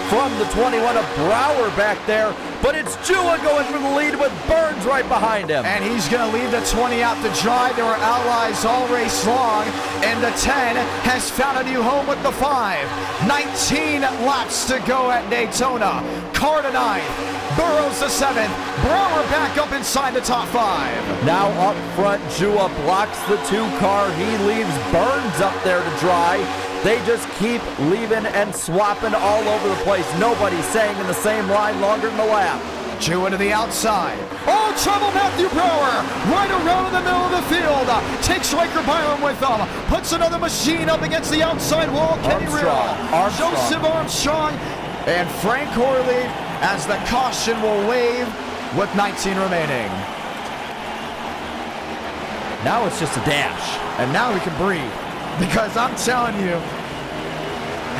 [SPEAKER 2] from the 21 of Brower back there, but it's Jua going for the lead with Burns right behind him.
[SPEAKER 1] And he's going to leave the 20 out to dry. There were allies all race long, and the 10 has found a new home with the 5. 19 laps to go at Daytona. Carr to 9th, Burrows to 7th, Brower back up inside the top 5.
[SPEAKER 2] Now up front, Jua blocks the 2 car. He leaves Burns up there to dry. They just keep leaving and swapping all over the place. Nobody's staying in the same line longer than the lap.
[SPEAKER 1] Jua to the outside. Oh, trouble Matthew Brower. Right around in the middle of the field. Takes Riker Byron with him. Puts another machine up against the outside wall. Kenny Riddle. Joseph Armstrong. And Frank Horley as the caution will wave with 19 remaining.
[SPEAKER 2] Now it's just a dash.
[SPEAKER 1] And now we can breathe. Because I'm telling you,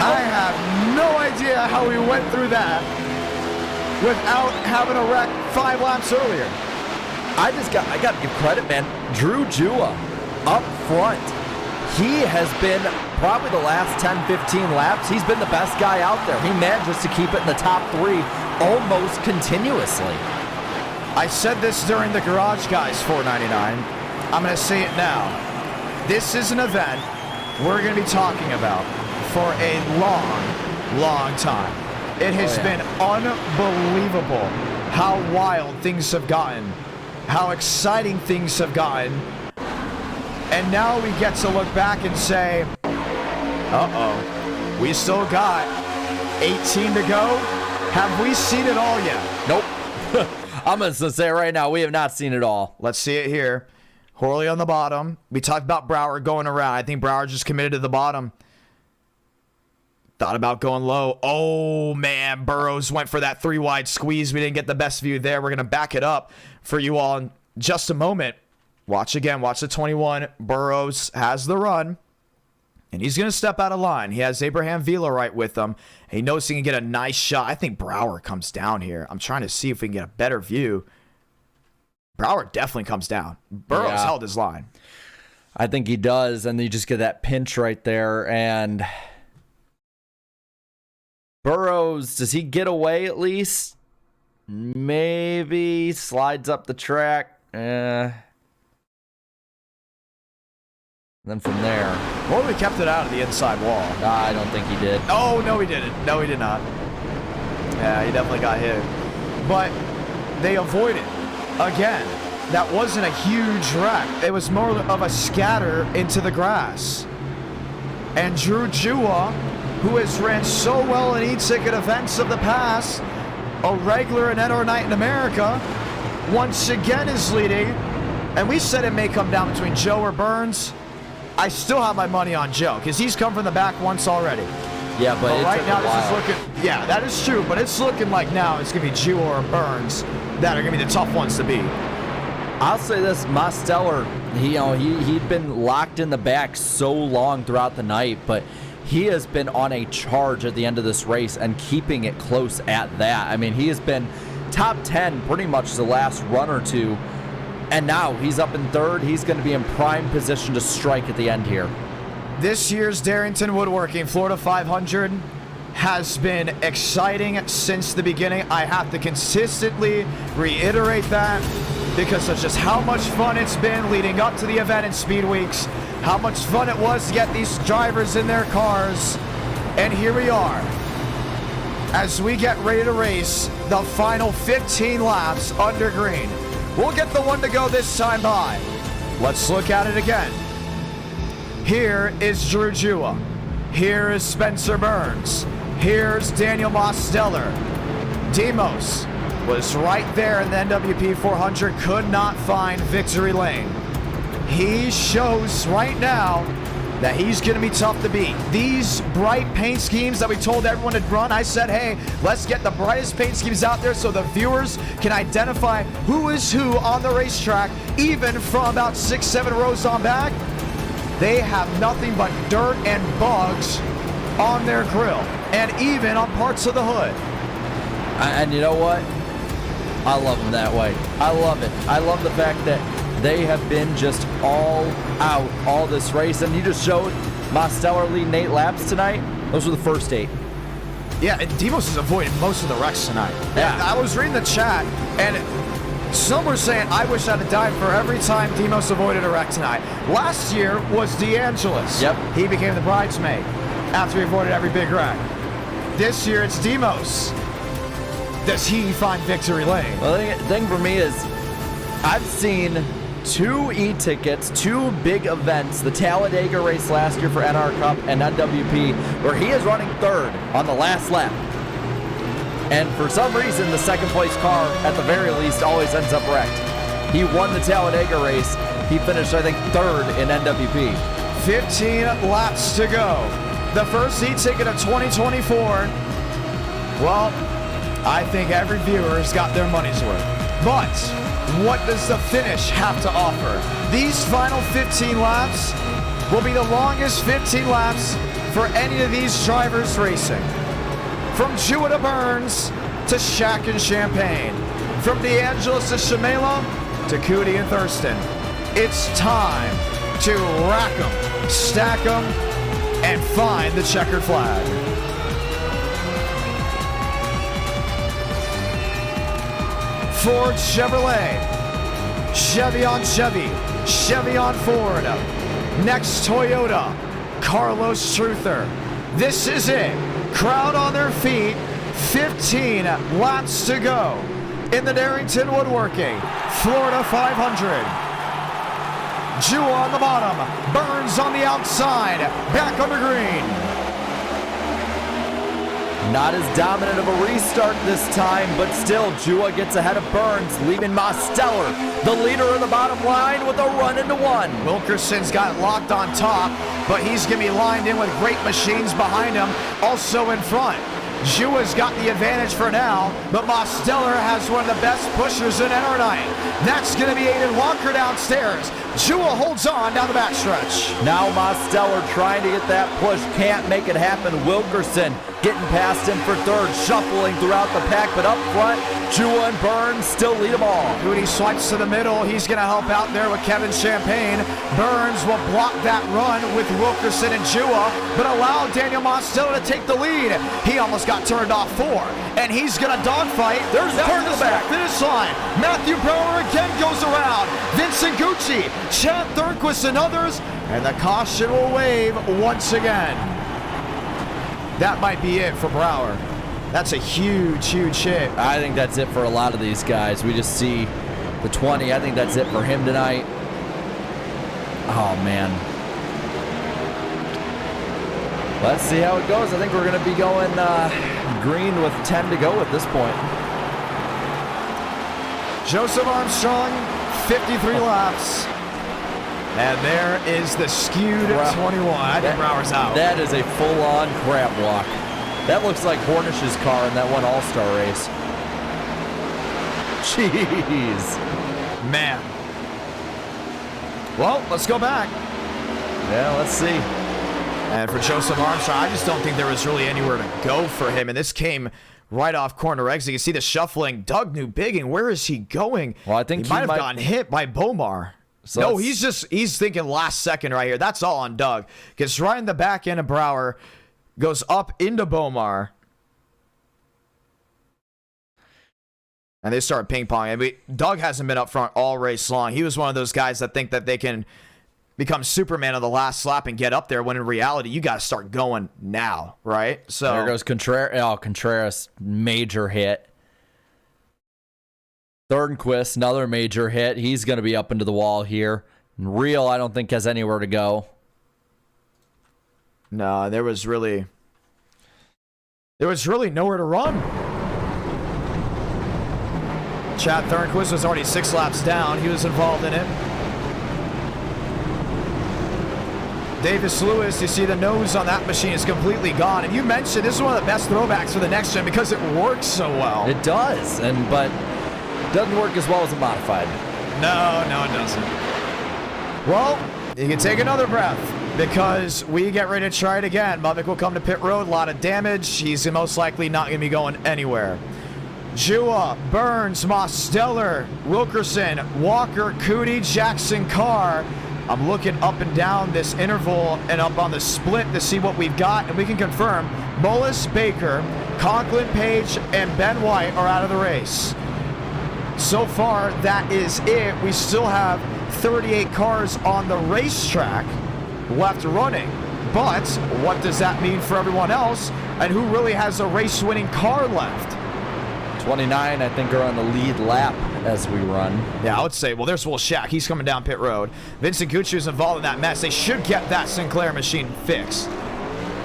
[SPEAKER 1] I have no idea how we went through that without having a wreck 5 laps earlier.
[SPEAKER 2] I got to give credit, man. Drew Jua up front. He has been probably the last 10, 15 laps. He's been the best guy out there. He manages to keep it in the top 3 almost continuously.
[SPEAKER 1] I said this during the Garage Guys 499. I'm going to say it now. This is an event we're going to be talking about for a long, long time. It has been unbelievable how wild things have gotten, how exciting things have gotten, and now we get to look back and say, uh-oh, we still got 18 to go. Have we seen it all yet?
[SPEAKER 2] Nope. I'm going to say right now, we have not seen it all.
[SPEAKER 1] Let's see it here. Horley on the bottom. We talked about Brower going around. I think Brower just committed to the bottom. Thought about going low. Oh, man. Burrows went for that 3-wide squeeze. We didn't get the best view there. We're going to back it up for you all in just a moment. Watch again. Watch the 21. Burrows has the run. And he's going to step out of line. He has Abraham Vila right with him. He knows he can get a nice shot. I think Brower comes down here. I'm trying to see if we can get a better view. Brower definitely comes down. Burrows held his line.
[SPEAKER 2] I think he does, and you just get that pinch right there, and Burrows, does he get away at least? Maybe slides up the track. Then from there.
[SPEAKER 1] Well, we kept it out of the inside wall.
[SPEAKER 2] I don't think he did.
[SPEAKER 1] Oh, no, he didn't. No, he did not. Yeah, he definitely got hit. But they avoided. Again, that wasn't a huge wreck. It was more of a scatter into the grass. And Drew Jua, who has ran so well in e-ticket events of the past, a regular in NR Night in America, once again is leading. And we said it may come down between Joe or Burns. I still have my money on Joe because he's come from the back once already.
[SPEAKER 2] Yeah, but
[SPEAKER 1] right now this is looking. Yeah, that is true, but it's looking like now it's gonna be Jua or Burns that are gonna be the tough ones to beat.
[SPEAKER 2] I'll say this, Mosteller, he'd been locked in the back so long throughout the night, but he has been on a charge at the end of this race and keeping it close at that. I mean, he has been top 10 pretty much the last run or two, and now he's up in third. He's going to be in prime position to strike at the end here.
[SPEAKER 1] This year's Darrington Woodworking Florida 500 has been exciting since the beginning. I have to consistently reiterate that because of just how much fun it's been leading up to the event in Speed Weeks, how much fun it was to get these drivers in their cars. And here we are as we get ready to race the final 15 laps under green. We'll get the one to go this time by. Let's look at it again. Here is Drew Jua. Here is Spencer Burns. Here's Daniel Mosteller. Demos was right there in the NWP 400, could not find victory lane. He shows right now that he's going to be tough to beat. These bright paint schemes that we told everyone to run, I said, hey, let's get the brightest paint schemes out there so the viewers can identify who is who on the racetrack, even from about 6-7 rows on back. They have nothing but dirt and bugs on their grill and even on parts of the hood.
[SPEAKER 2] And you know what? I love them that way. I love it. I love the fact that they have been just all out all this race. And you just showed Mosteller leading 8 laps tonight. Those were the first 8.
[SPEAKER 1] Yeah, and Demos has avoided most of the wrecks tonight.
[SPEAKER 2] Yeah.
[SPEAKER 1] I was reading the chat, and some were saying, I wish I'd have died for every time Demos avoided a wreck tonight. Last year was DeAngelis.
[SPEAKER 2] Yep.
[SPEAKER 1] He became the bridesmaid after he avoided every big wreck. This year it's Demos. Does he find victory lane?
[SPEAKER 2] Well, the thing for me is I've seen 2 e-tickets, 2 big events, the Talladega race last year for NR Cup and NWP, where he is running 3rd on the last lap. And for some reason, the second place car, at the very least, always ends up wrecked. He won the Talladega race. He finished, I think, 3rd in NWP.
[SPEAKER 1] 15 laps to go. The first e-ticket of 2024. Well, I think every viewer's got their money's worth. But what does the finish have to offer? These final 15 laps will be the longest 15 laps for any of these drivers racing. From Jewett to Burns to Shack and Champagne. From DeAngelis to Shamela to Cootie and Thurston. It's time to rack them, stack them, and find the checkered flag. Ford Chevrolet, Chevy on Chevy, Chevy on Ford, next Toyota, Carlos Truther. This is it. Crowd on their feet, 15 laps to go in the Darrington Woodworking Florida 500. Jewel on the bottom, Burns on the outside, back on the green.
[SPEAKER 2] Not as dominant of a restart this time, but still, Jua gets ahead of Burns, leaving Mosteller, the leader of the bottom line, with a run into 1.
[SPEAKER 1] Wilkerson's got locked on top, but he's going to be lined in with great machines behind him, also in front. Jua's got the advantage for now, but Mosteller has one of the best pushers in NR9. That's going to be Aiden Walker downstairs. Jua holds on down the backstretch.
[SPEAKER 2] Now Mosteller trying to get that push, can't make it happen. Wilkerson getting past him for 3rd, shuffling throughout the pack, but up front, Jua and Burns still lead them all.
[SPEAKER 1] Cootie swipes to the middle. He's going to help out there with Kevin Champagne. Burns will block that run with Wilkerson and Jua, but allow Daniel Mosteller to take the lead. He almost got turned off 4, and he's going to dogfight.
[SPEAKER 2] There's the turn to the back.
[SPEAKER 1] Finish line. Matthew Brower again goes around. Vincent Gucci, Chad Thurquist, and others, and the caution will wave once again. That might be it for Brower. That's a huge, huge hit.
[SPEAKER 2] I think that's it for a lot of these guys. We just see the 20. I think that's it for him tonight. Oh, man. Let's see how it goes. I think we're going to be going green with 10 to go at this point.
[SPEAKER 1] Joseph Armstrong, 53 laps. And there is the skewed 21. I think Brower's out.
[SPEAKER 2] That is a full-on crab walk. That looks like Hornish's car in that one All-Star race. Jeez.
[SPEAKER 1] Man. Well, let's go back.
[SPEAKER 2] Yeah, let's see.
[SPEAKER 1] And for Joseph Armstrong, I just don't think there was really anywhere to go for him. And this came right off corner exit. You can see the shuffling. Doug Newbigging, where is he going?
[SPEAKER 2] Well, I think
[SPEAKER 1] he might have gotten hit by Bomar.
[SPEAKER 2] So
[SPEAKER 1] no, he's thinking last second right here. That's all on Doug. Gets right in the back end of Brower. goes up into Bomar. And they start ping-ponging. Doug hasn't been up front all race long. He was one of those guys that think that they can become Superman on the last lap and get up there, when in reality, you got to start going now, right? So
[SPEAKER 2] there goes Contreras. Oh, Contreras, major hit. Thornquist, another major hit. He's going to be up into the wall here. Real, I don't think, has anywhere to go.
[SPEAKER 1] No, there was really nowhere to run. Chad Thornquist was already 6 laps down. He was involved in it. Davis Lewis, you see the nose on that machine is completely gone. And you mentioned this is one of the best throwbacks for the next gen because it works so well.
[SPEAKER 2] It does, but doesn't work as well as a modified.
[SPEAKER 1] No, it doesn't. Well, you can take another breath because we get ready to try it again. Mavic will come to pit road, a lot of damage. He's most likely not going to be going anywhere. Jua, Burns, Mosteller, Wilkerson, Walker, Cootie, Jackson, Carr. I'm looking up and down this interval and up on the split to see what we've got, and we can confirm Mullis, Baker, Conklin, Page, and Ben White are out of the race. So far, that is it. We still have 38 cars on the racetrack left running. But what does that mean for everyone else? And who really has a race-winning car left?
[SPEAKER 2] 29, I think, are on the lead lap as we run. Yeah,
[SPEAKER 1] I would say, well, there's Will Shack. He's coming down pit road. Vincent Gucci's involved in that mess. They should get that Sinclair machine fixed.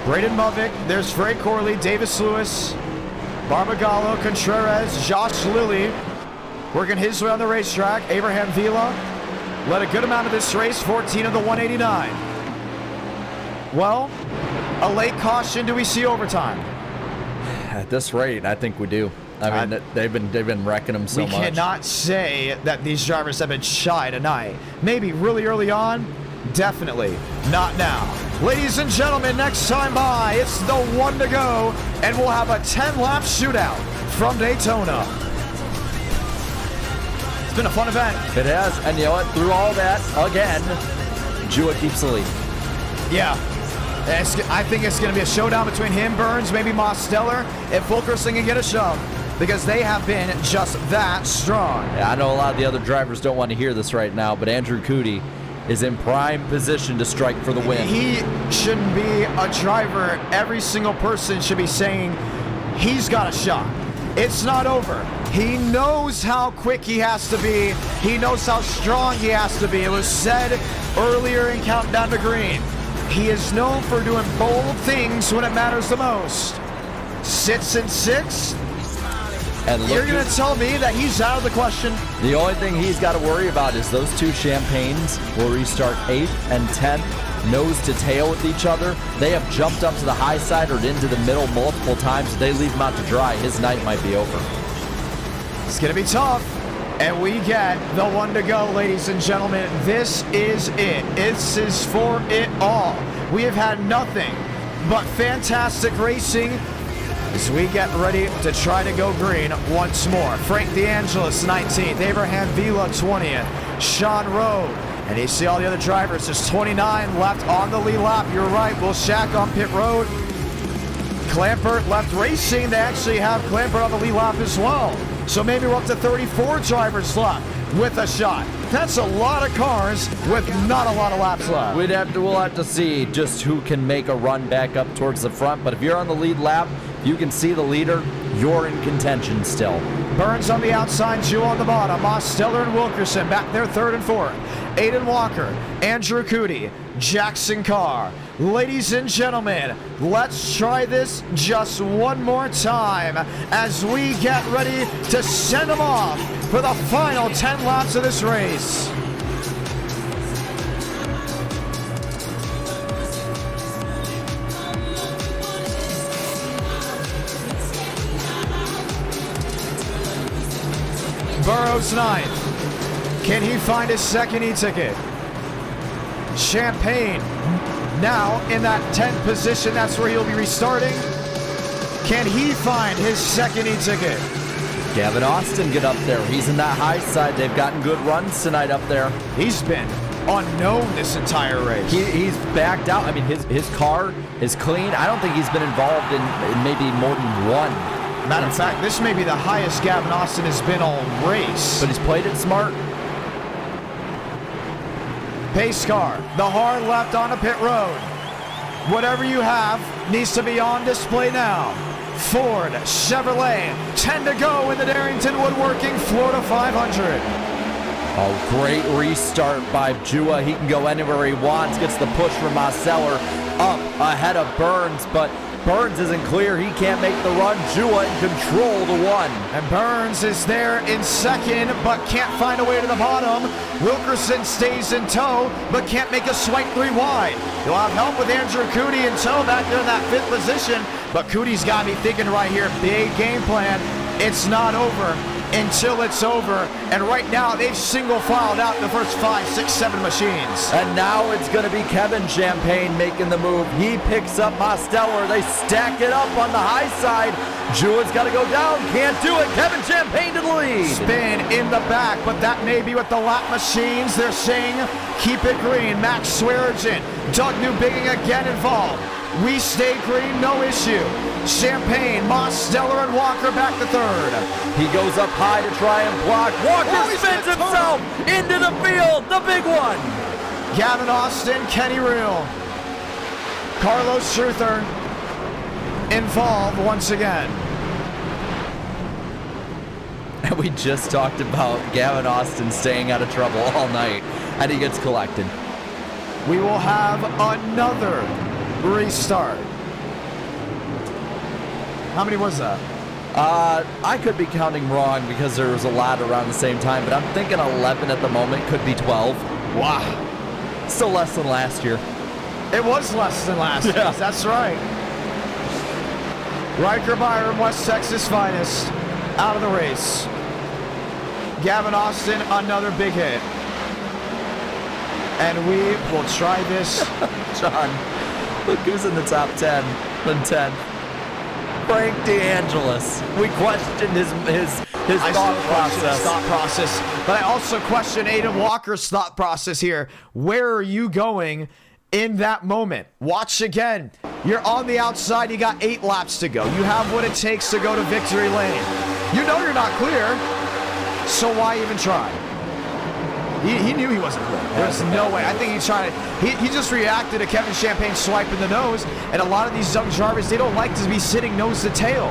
[SPEAKER 1] Braden Mavic, there's Frey Corley, Davis Lewis, Barbagallo, Contreras, Josh Lilly, working his way on the racetrack. Abraham Vila led a good amount of this race, 14 of the 189. Well, a late caution. Do we see overtime?
[SPEAKER 2] At this rate, I think we do. I mean, they've been wrecking them so much.
[SPEAKER 1] We cannot say that these drivers have been shy tonight. Maybe really early on, definitely not now. Ladies and gentlemen, next time by, it's the one to go, and we'll have a 10-lap shootout from Daytona. It's been a fun event.
[SPEAKER 2] It has, and you know what? Through all that, again, Jua keeps the lead.
[SPEAKER 1] Yeah. I think it's going to be a showdown between him, Burns, maybe Mosteller, if Fulkerson can get a shove, because they have been just that strong.
[SPEAKER 2] Yeah, I know a lot of the other drivers don't want to hear this right now, but Andrew Cootie is in prime position to strike for the win.
[SPEAKER 1] He shouldn't be a driver. Every single person should be saying he's got a shot. It's not over. He knows how quick he has to be. He knows how strong he has to be. It was said earlier in Countdown to Green. He is known for doing bold things when it matters the most. Sits in 6th. And you're going to tell me that he's out of the question?
[SPEAKER 2] The only thing he's got to worry about is those two Champagnes will restart 8th and 10th, nose to tail with each other. They have jumped up to the high side or into the middle multiple times. If they leave him out to dry, his night might be over.
[SPEAKER 1] It's going to be tough. And we get the one to go, ladies and gentlemen. This is it. This is for it all. We have had nothing but fantastic racing as we get ready to try to go green once more. Frank DeAngelis, 19th. Abraham Vila, 20th. Sean Rowe. And you see all the other drivers. There's 29 left on the lead lap. You're right. Will Shack on pit road. Clampert left racing. They actually have Clampert on the lead lap as well. So maybe we're up to 34 drivers left with a shot. That's a lot of cars with not a lot of laps left.
[SPEAKER 2] We'll have to see just who can make a run back up towards the front. But if you're on the lead lap, you can see the leader. You're in contention still.
[SPEAKER 1] Burns on the outside, Jewel on the bottom. Mosteller and Wilkerson back there 3rd and 4th. Aiden Walker, Andrew Cootie, Jackson Carr. Ladies and gentlemen, let's try this just one more time as we get ready to send them off for the final 10 laps of this race. Burrows 9th. Can he find his second e-ticket? Champagne now in that 10th position. That's where he'll be restarting. Can he find his second e-ticket?
[SPEAKER 2] Gavin Austin get up there. He's in that high side. They've gotten good runs tonight up there.
[SPEAKER 1] He's been unknown this entire race.
[SPEAKER 2] He's backed out. I mean, his car is clean. I don't think he's been involved in maybe more than one.
[SPEAKER 1] Matter of fact, this may be the highest Gavin Austin has been all race.
[SPEAKER 2] But he's played it smart.
[SPEAKER 1] Pace car, the hard left on a pit road. Whatever you have needs to be on display now. Ford, Chevrolet, 10 to go in the Darrington Woodworking Florida 500.
[SPEAKER 2] Oh, great restart by Jua. He can go anywhere he wants. Gets the push from Marceller up ahead of Burns, but Burns isn't clear. He can't make the run. Jua in control to one.
[SPEAKER 1] And Burns is there in second, but can't find a way to the bottom. Wilkerson stays in tow, but can't make a swipe 3 wide. He'll have help with Andrew Cootie in tow back there in that 5th position, but Cootie's got to be thinking right here, big game plan. It's not over until it's over, and right now they've single filed out the first 5, 6, 7 machines.
[SPEAKER 2] And now it's going to be Kevin Champagne making the move. He picks up Mosteller. They stack it up on the high side. Jua's got to go down. Can't do it. Kevin Champagne to the lead.
[SPEAKER 1] Spin in the back, but that may be with the lap machines. They're saying keep it green. Max Swearigan, Doug Newbigging again involved. We stay green, no issue. Champagne, Mosteller, and Walker back to 3rd.
[SPEAKER 2] He goes up high to try and block. Walker spins himself into the field. The big one.
[SPEAKER 1] Gavin Austin, Kenny Reel. Carlos Truther involved once again.
[SPEAKER 2] And we just talked about Gavin Austin staying out of trouble all night, and he gets collected.
[SPEAKER 1] We will have another restart. How many was that?
[SPEAKER 2] I could be counting wrong because there was a lot around the same time, but I'm thinking 11 at the moment, could be 12.
[SPEAKER 1] Wow.
[SPEAKER 2] Still less than last year.
[SPEAKER 1] It was less than last year. That's right. Riker Byram, West Texas finest, out of the race. Gavin Austin, another big hit. And we will try this.
[SPEAKER 2] John, look who's in the top 10 and 10. Frank DeAngelis. We questioned his thought process.
[SPEAKER 1] But I also question Aiden Walker's thought process here. Where are you going in that moment? Watch again. You're on the outside. You got 8 laps to go. You have what it takes to go to victory lane. You know you're not clear, so why even try? He knew he wasn't clear. There's no way. I think he just reacted to Kevin Champagne swipe in the nose, and a lot of these young drivers, they don't like to be sitting nose to tail.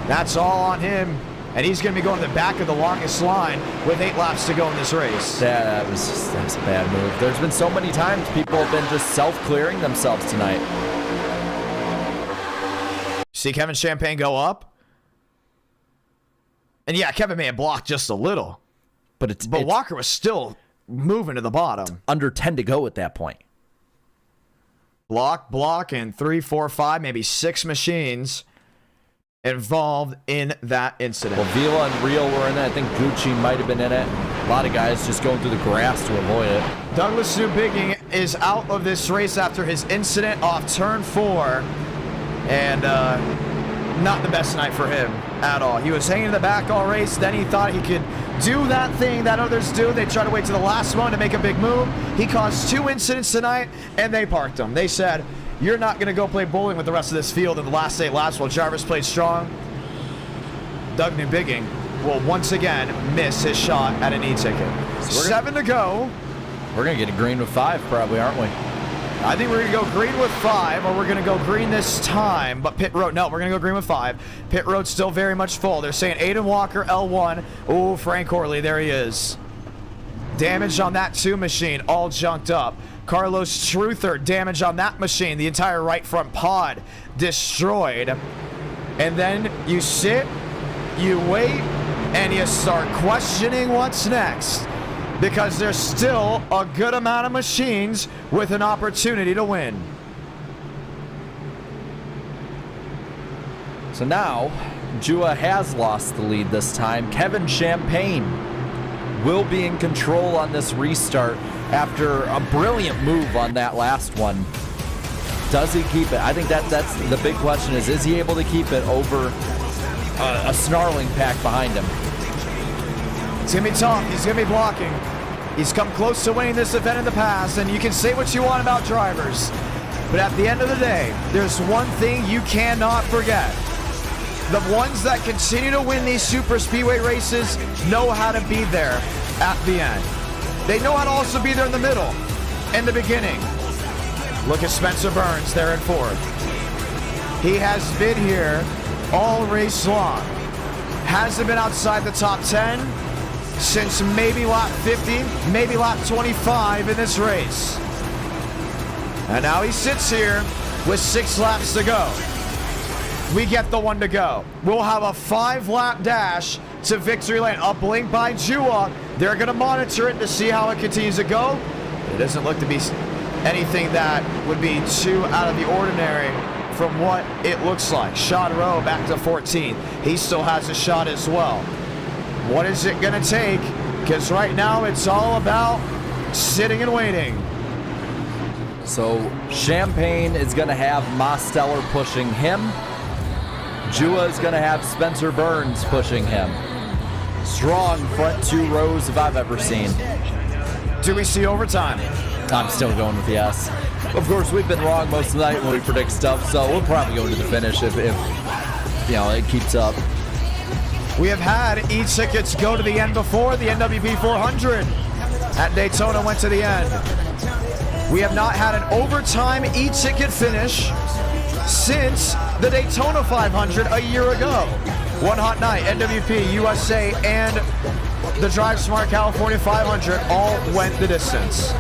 [SPEAKER 1] That's all on him, and he's going to be going to the back of the longest line with 8 laps to go in this race.
[SPEAKER 2] That was a bad move. There's been so many times people have been just self-clearing themselves tonight.
[SPEAKER 1] See Kevin Champagne go up? And yeah, Kevin may have blocked just a little. But Walker was still moving to the bottom.
[SPEAKER 2] Under 10 to go at that point.
[SPEAKER 1] Block, and 3, 4, 5, maybe 6 machines involved in that incident.
[SPEAKER 2] Well, Vila and Reel were in it. I think Gucci might have been in it. A lot of guys just going through the grass to avoid it.
[SPEAKER 1] Douglas Newbigging is out of this race after his incident off turn 4. And not the best night for him at all. He was hanging in the back all race. Then he thought he could do that thing that others do. They try to wait to the last one to make a big move. He caused 2 incidents tonight, and they parked him. They said, you're not going to go play bowling with the rest of this field in the last 8 laps while Jarvis played strong. Doug Newbigging will once again miss his shot at an e-ticket. So 7 to go.
[SPEAKER 2] We're going to get a green with 5 probably, aren't we?
[SPEAKER 1] I think we're going to go green with 5, or we're going to go green this time, but pit road, no, we're going to go green with 5. Pit road's still very much full. They're saying Aiden Walker, L1. Ooh, Frank Horley, there he is. Damage on that 2 machine, all junked up. Carlos Truther, damage on that machine. The entire right front pod destroyed. And then you sit, you wait, and you start questioning what's next. Because there's still a good amount of machines with an opportunity to win.
[SPEAKER 2] So now, Jua has lost the lead this time. Kevin Champagne will be in control on this restart after a brilliant move on that last one. Does he keep it? I think that's the big question is he able to keep it over a snarling pack behind him?
[SPEAKER 1] It's going to be tough. He's going to be blocking. He's come close to winning this event in the past, and you can say what you want about drivers, but at the end of the day, there's one thing you cannot forget. The ones that continue to win these super speedway races know how to be there at the end. They know how to also be there in the middle, in the beginning. Look at Spencer Burns there in fourth. He has been here all race long. Hasn't been outside the top 10 since maybe lap 50, maybe lap 25 in this race. And now he sits here with 6 laps to go. We get the one to go. We'll have a 5-lap dash to victory lane. Uplink by Jua. They're going to monitor it to see how it continues to go. It doesn't look to be anything that would be too out of the ordinary from what it looks like. Sean Rowe back to 14. He still has a shot as well. What is it going to take? Because right now it's all about sitting and waiting.
[SPEAKER 2] So Champagne is going to have Mosteller pushing him. Jua is going to have Spencer Burns pushing him. Strong front 2 rows if I've ever seen.
[SPEAKER 1] Do we see overtime?
[SPEAKER 2] I'm still going with yes. Of course, we've been wrong most of the night when we predict stuff, so we'll probably go to the finish if you know, it keeps up.
[SPEAKER 1] We have had e-tickets go to the end before. The NWP 400 at Daytona went to the end. We have not had an overtime e-ticket finish since the Daytona 500 a year ago. One hot night, NWP, USA, and the Drive Smart California 500 all went the distance.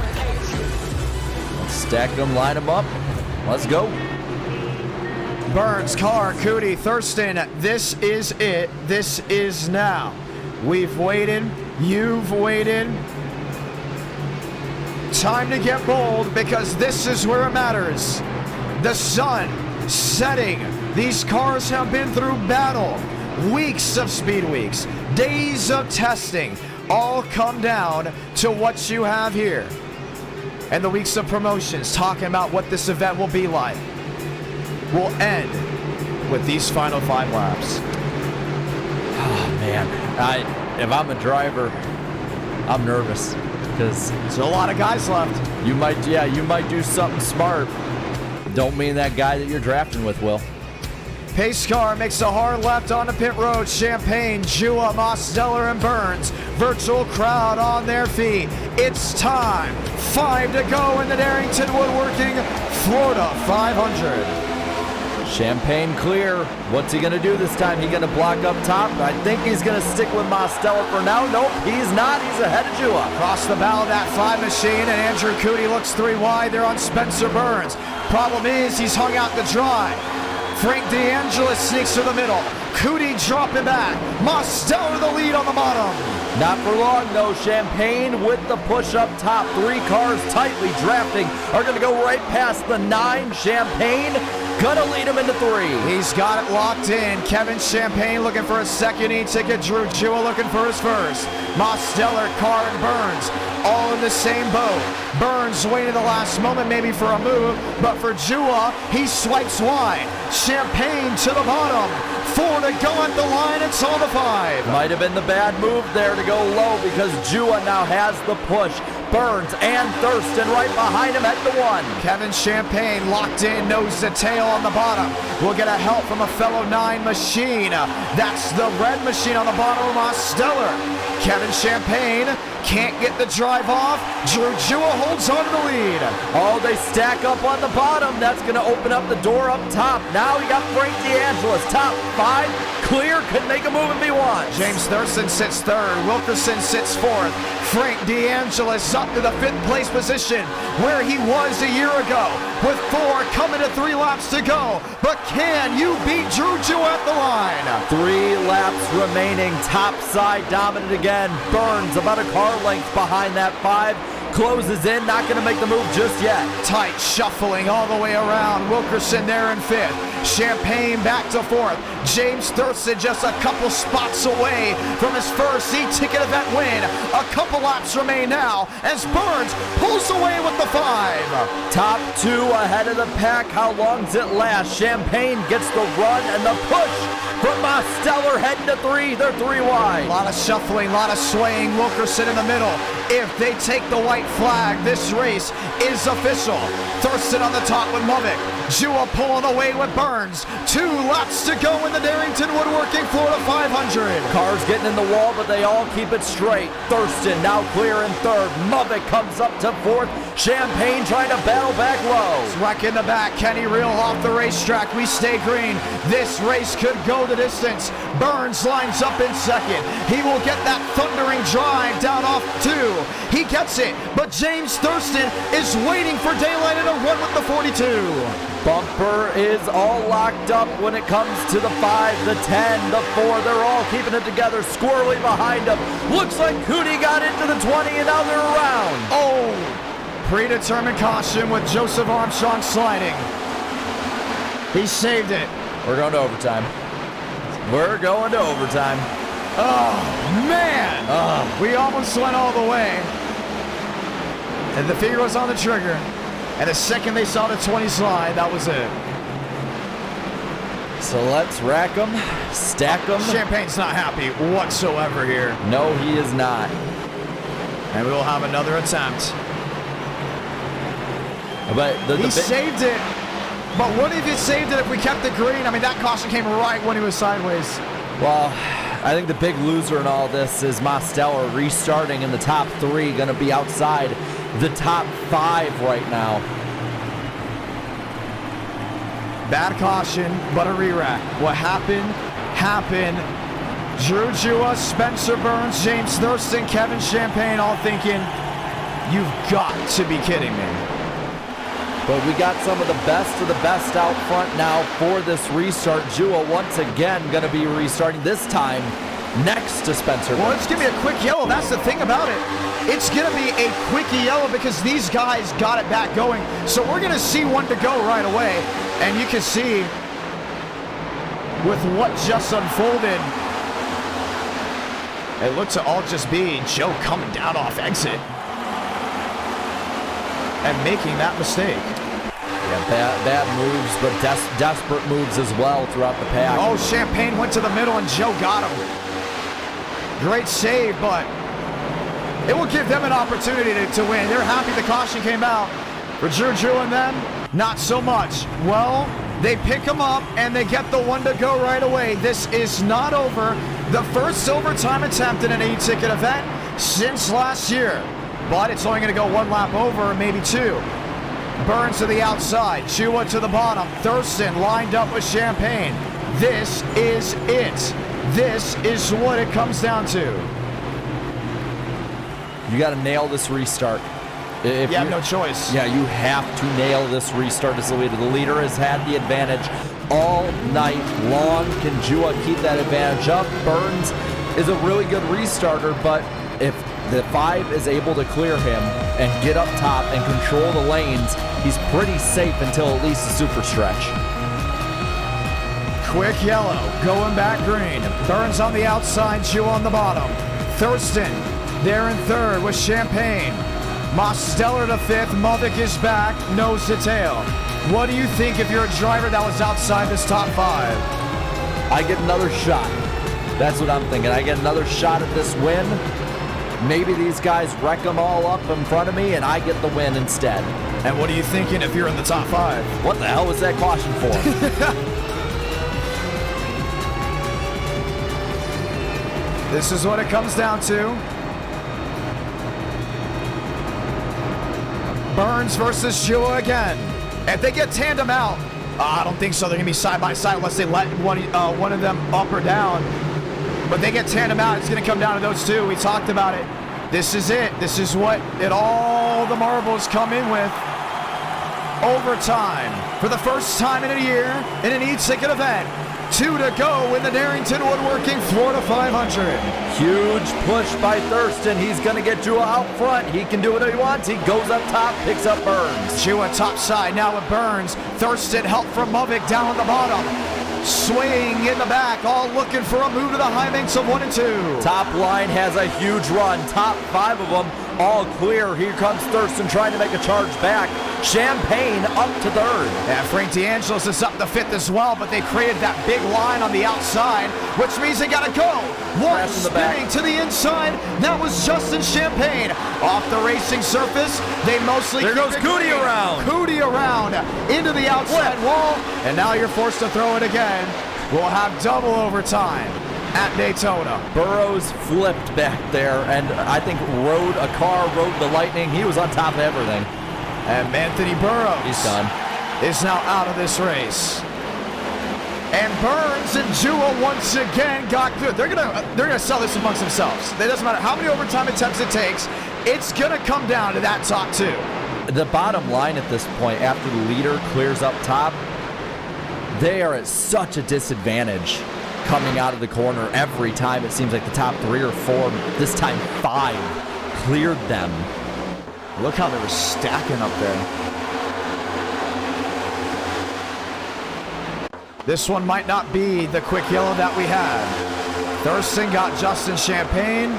[SPEAKER 2] Stack them, line them up. Let's go.
[SPEAKER 1] Burns, Carr, Cootie, Thurston, this is it. This is now. We've waited. You've waited. Time to get bold because this is where it matters. The sun setting. These cars have been through battle. Weeks of speed weeks. Days of testing. All come down to what you have here. And the weeks of promotions talking about what this event will be like. Will end with these final 5 laps.
[SPEAKER 2] Oh, man. If I'm a driver, I'm nervous because
[SPEAKER 1] there's a lot of guys left.
[SPEAKER 2] You might do something smart. Don't mean that guy that you're drafting with will.
[SPEAKER 1] Pace car makes a hard left on the pit road. Champagne, Jua, Mosteller, and Burns. Virtual crowd on their feet. It's time. 5 to go in the Darrington Woodworking Florida 500.
[SPEAKER 2] Champagne clear. What's he going to do this time? He going to block up top? I think he's going to stick with Mosteller for now. Nope, he's not. He's ahead of Jua.
[SPEAKER 1] Across the bow of that 5 machine, and Andrew Cootie looks 3 wide there on Spencer Burns. Problem is, he's hung out to dry. Frank DeAngelis sneaks to the middle. Cootie dropping back. Mosteller the lead on the bottom.
[SPEAKER 2] Not for long, though. Champagne with the push up top. 3 cars tightly drafting are going to go right past the 9. Champagne gonna lead him into 3.
[SPEAKER 1] He's got it locked in. Kevin Champagne looking for a second e-ticket. Drew Jua looking for his first. Mosteller, Carr, and Burns all in the same boat. Burns waiting the last moment maybe for a move, but for Jua, he swipes wide. Champagne to the bottom. 4 to go at the line. It's on the 5.
[SPEAKER 2] Might have been the bad move there to go low because Jua now has the push. Burns and Thurston right behind him at the 1.
[SPEAKER 1] Kevin Champagne locked in, nose to tail on the bottom. We'll get a help from a fellow 9 machine. That's the red machine on the bottom of Mosteller. Kevin Champagne can't get the drive off. Drew Jua holds on to the lead.
[SPEAKER 2] Oh, they stack up on the bottom. That's going to open up the door up top. Now we got Frank DeAngelis. Top 5 clear. Could make a move if he wants.
[SPEAKER 1] James Thurston sits 3rd. Wilkerson sits 4th. Frank DeAngelis up to the 5th place position where he was a year ago with 4 coming to 3 laps to go. But can you beat Drew Jua at the line?
[SPEAKER 2] 3 laps remaining. Top side dominant again. Burns about a car length behind that 5. Closes in, not going to make the move just yet.
[SPEAKER 1] Tight shuffling all the way around. Wilkerson there in 5th. Champagne back to 4th. James Thurston just a couple spots away from his first e-ticket event win. A couple laps remain now as Burns pulls away with the 5.
[SPEAKER 2] Top 2 ahead of the pack. How long does it last? Champagne gets the run and the push from Mosteller heading to 3. They're 3 wide.
[SPEAKER 1] A lot of shuffling, a lot of swaying. Wilkerson in the middle. If they take the white flag, this race is official. Thurston on the top with Movick. Jua pulling away with Burns. 2 laps to go in the Darrington Woodworking Florida 500.
[SPEAKER 2] Cars getting in the wall, but they all keep it straight. Thurston now clear in 3rd. Movick comes up to 4th. Champagne trying to battle back low.
[SPEAKER 1] Wreck in the back. Kenny Reel off the racetrack. We stay green. This race could go the distance. Burns lines up in 2nd. He will get that thundering drive down off 2. He gets it, but James Thurston is waiting for daylight in a run with the 42.
[SPEAKER 2] Bumper is all locked up when it comes to the 5, the 10, the 4. They're all keeping it together, squirrely behind them. Looks like Cooney got into the 20, and now they're around.
[SPEAKER 1] Oh, predetermined caution with Joseph Armstrong sliding. He saved it.
[SPEAKER 2] We're going to overtime. We're going to overtime.
[SPEAKER 1] Oh, man. We almost went all the way. And the finger was on the trigger. And the second they saw the 20 slide, that was it.
[SPEAKER 2] So let's rack them, stack them.
[SPEAKER 1] Champagne's not happy whatsoever here.
[SPEAKER 2] No, he is not.
[SPEAKER 1] And we will have another attempt.
[SPEAKER 2] But
[SPEAKER 1] he saved it. But what if he saved it if we kept it green? I mean, that caution came right when he was sideways.
[SPEAKER 2] Well, I think the big loser in all this is Mosteller restarting in the top 3, going to be outside the top 5 right now.
[SPEAKER 1] Bad caution, but a re-rack. What happened, happened. Drew Jua, Spencer Burns, James Thurston, Kevin Champagne all thinking, you've got to be kidding me.
[SPEAKER 2] But we got some of the best out front now for this restart. Jua once again going to be restarting, this time next to Spencer.
[SPEAKER 1] Well, it's going to be a quick yellow. That's the thing about it. It's going to be a quick yellow because these guys got it back going. So we're going to see one to go right away. And you can see with what just unfolded, it looks to all just be Joe coming down off exit and making that mistake.
[SPEAKER 2] Yeah, bad moves, but desperate moves as well throughout the pack.
[SPEAKER 1] Oh, Champagne went to the middle and Joe got him. Great save, but it will give them an opportunity to win. They're happy the caution came out. For Drew and them, not so much. Well, they pick him up and they get the one to go right away. This is not over. The first overtime attempt in an e-ticket event since last year. But it's only going to go 1 lap over, maybe 2. Burns to the outside, Jua to the bottom. Thurston lined up with Champagne. This is it. This is what it comes down to.
[SPEAKER 2] You got to nail this restart.
[SPEAKER 1] You have no choice.
[SPEAKER 2] Yeah, you have to nail this restart as the leader. The leader has had the advantage all night long. Can Jua keep that advantage up? Burns is a really good restarter, but if the 5 is able to clear him and get up top and control the lanes, he's pretty safe until at least the super stretch.
[SPEAKER 1] Quick yellow, going back green. Burns on the outside, Jua on the bottom. Thurston there in 3rd with Champagne. Mosteller to 5th, Movick is back, nose to tail. What do you think if you're a driver that was outside this top 5?
[SPEAKER 2] I get another shot. That's what I'm thinking. I get another shot at this win. Maybe these guys wreck them all up in front of me and I get the win instead.
[SPEAKER 1] And what are you thinking if you're in the top 5?
[SPEAKER 2] What the hell was that caution for?
[SPEAKER 1] This is what it comes down to. Burns versus Jua again. If they get tandem out, I don't think so. They're going to be side by side unless they let one of them up or down. But they get tandem out, it's going to come down to those 2. We talked about it. This is it. This is what all the marbles come in with. Overtime. For the first time in a year in an e-ticket event. 2 to go in the Darrington Woodworking Florida 500.
[SPEAKER 2] Huge push by Thurston. He's going to get Jua out front. He can do what he wants. He goes up top, picks up Burns.
[SPEAKER 1] Jua top side now with Burns. Thurston help from Movick down at the bottom. Swaying in the back, all looking for a move to the high banks of 1 and 2.
[SPEAKER 2] Top line has a huge run. Top 5 of them all clear. Here comes Thurston trying to make a charge back. Champagne up to third.
[SPEAKER 1] Yeah, Frank DeAngelis is up the fifth as well, but they created that big line on the outside, which means they got to go. One spinning to the inside. That was Justin Champagne. Off the racing surface, they mostly
[SPEAKER 2] There goes Cootie around.
[SPEAKER 1] Cootie around into the outside wall, and now you're forced to throw it again. We'll have double overtime at Daytona.
[SPEAKER 2] Burrows flipped back there, and I think rode the Lightning. He was on top of everything.
[SPEAKER 1] And Anthony Burrows
[SPEAKER 2] He's done.
[SPEAKER 1] is now out of this race. And Burns and Jewell once again got good. They're gonna sell this amongst themselves. It doesn't matter how many overtime attempts it takes. It's gonna come down to that top two.
[SPEAKER 2] The bottom line at this point, after the leader clears up top, they are at such a disadvantage coming out of the corner every time. It seems like the top 3 or 4, this time 5, cleared them.
[SPEAKER 1] Look how they were stacking up there. This one might not be the quick yellow that we had. Thurston got Justin Champagne.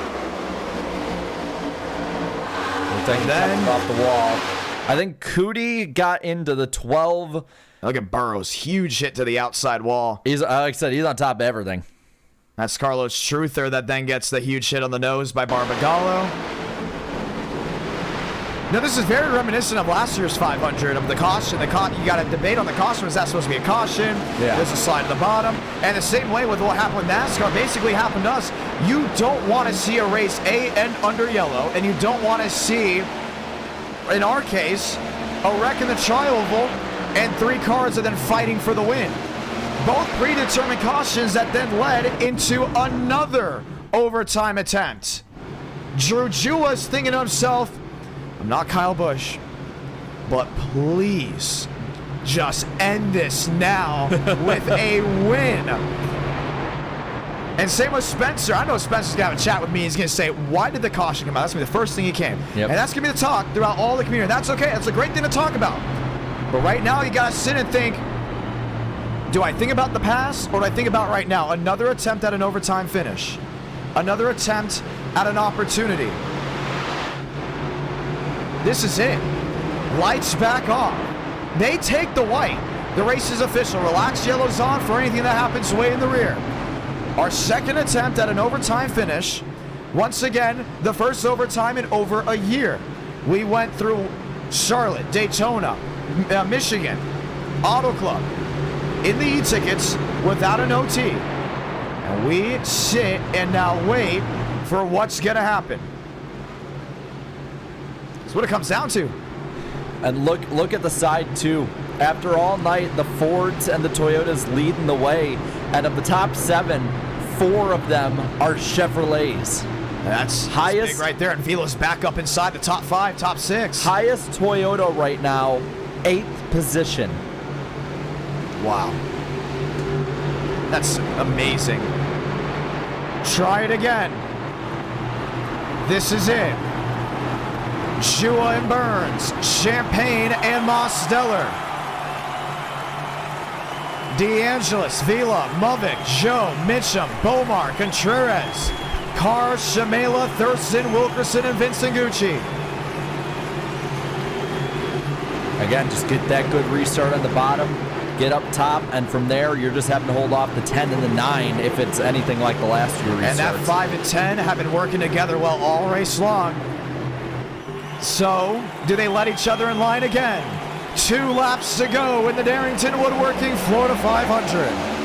[SPEAKER 2] And then off the wall. I think Cootie got into the 12.
[SPEAKER 1] Look at Burrows, huge hit to the outside wall.
[SPEAKER 2] He's like I said, he's on top of everything.
[SPEAKER 1] That's Carlos Truther that then gets the huge hit on the nose by Barbagallo. Now this is very reminiscent of last year's 500 of the caution. You got a debate on the caution. Was that supposed to be a caution?
[SPEAKER 2] Yeah.
[SPEAKER 1] There's a slide to the bottom. And the same way with what happened with NASCAR basically happened to us. You don't want to see a race end under yellow, and you don't want to see, in our case, a wreck in the tri-oval and 3 cars are then fighting for the win. Both predetermined cautions that then led into another overtime attempt. Drew Jua's thinking to himself, I'm not Kyle Busch, but please just end this now with a win. And same with Spencer. I know Spencer's going to have a chat with me. He's going to say, why did the caution come out? That's going to be the first thing he came.
[SPEAKER 2] Yep.
[SPEAKER 1] And that's going to be the talk throughout all the community. That's okay. That's a great thing to talk about. But right now, you got to sit and think, do I think about the past or do I think about right now? Another attempt at an overtime finish. Another attempt at an opportunity. This is it. Lights back on. They take the white. The race is official. Relaxed yellow's on for anything that happens way in the rear. Our second attempt at an overtime finish. Once again, the first overtime in over a year. We went through Charlotte, Daytona, Michigan, Auto Club, in the e-tickets without an OT. And we sit and now wait for what's going to happen. That's what it comes down to.
[SPEAKER 2] And look at the side too. After all night, the Fords and the Toyotas leading the way. And of the top 7, 4 of them are Chevrolets.
[SPEAKER 1] That's
[SPEAKER 2] highest
[SPEAKER 1] big right there. And Vila's back up inside the top 5, top 6.
[SPEAKER 2] Highest Toyota right now, 8th position.
[SPEAKER 1] Wow. That's amazing. Try it again. This is it. Jua and Burns, Champagne and Mosteller. DeAngelis, Vila, Movic, Joe, Mitchum, Bomar, Contreras, Carr, Shamela, Thurston, Wilkerson, and Vincent Gucci.
[SPEAKER 2] Again, just get that good restart on the bottom, get up top, and from there, you're just having to hold off the 10 and the 9 if it's anything like the last few restarts.
[SPEAKER 1] And that 5 and 10 have been working together well all race long. So, do they let each other in line again? 2 laps to go in the Darrington Woodworking Florida 500.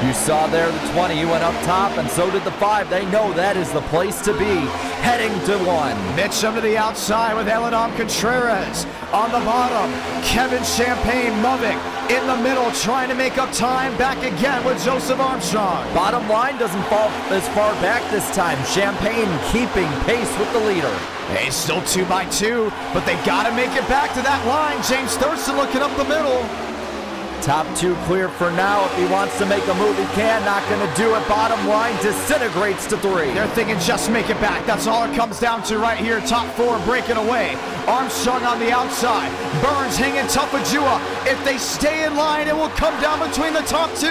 [SPEAKER 2] You saw there the 20, he went up top, and so did the 5. They know that is the place to be, heading to 1.
[SPEAKER 1] Mitchum to the outside with Elenam Contreras. On the bottom, Kevin Champagne, Movic in the middle, trying to make up time. Back again with Joseph Armstrong.
[SPEAKER 2] Bottom line doesn't fall as far back this time. Champagne keeping pace with the leader.
[SPEAKER 1] Hey, still 2 by 2, but they got to make it back to that line. James Thurston looking up the middle.
[SPEAKER 2] Top 2 clear for now. If he wants to make a move, he can. Not going to do it. Bottom line disintegrates to 3.
[SPEAKER 1] They're thinking just make it back. That's all it comes down to right here. Top 4 breaking away. Armstrong on the outside. Burns hanging tough with Jua. If they stay in line, it will come down between the top 2.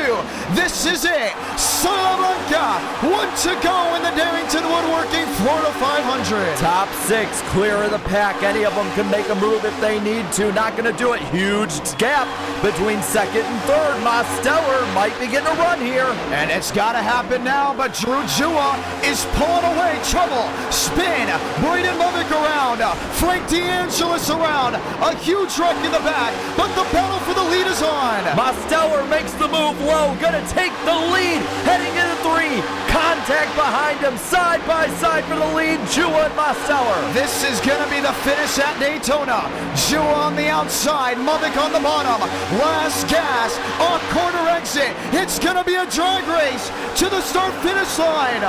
[SPEAKER 1] This is it. Salamanca. 1 to go in the Darrington Woodworking Florida 500.
[SPEAKER 2] Top 6 clear of the pack. Any of them can make a move if they need to. Not going to do it. Huge gap between second and third. Mosteller might be getting a run here.
[SPEAKER 1] And it's got to happen now, but Drew Jua is pulling away. Trouble. Spin. Braden Lovick around. Frank DeAngelis around. A huge wreck in the back, but the battle for the lead is on.
[SPEAKER 2] Mosteller makes the move low. Gonna take the lead. Heading into 3. Contact behind him. Side by side for the lead. Jua and Mosteller.
[SPEAKER 1] This is going to be the finish at Daytona. Jua on the outside. Lovick on the bottom. Last gas. Off corner exit. It's going to be a drag race to the start-finish line.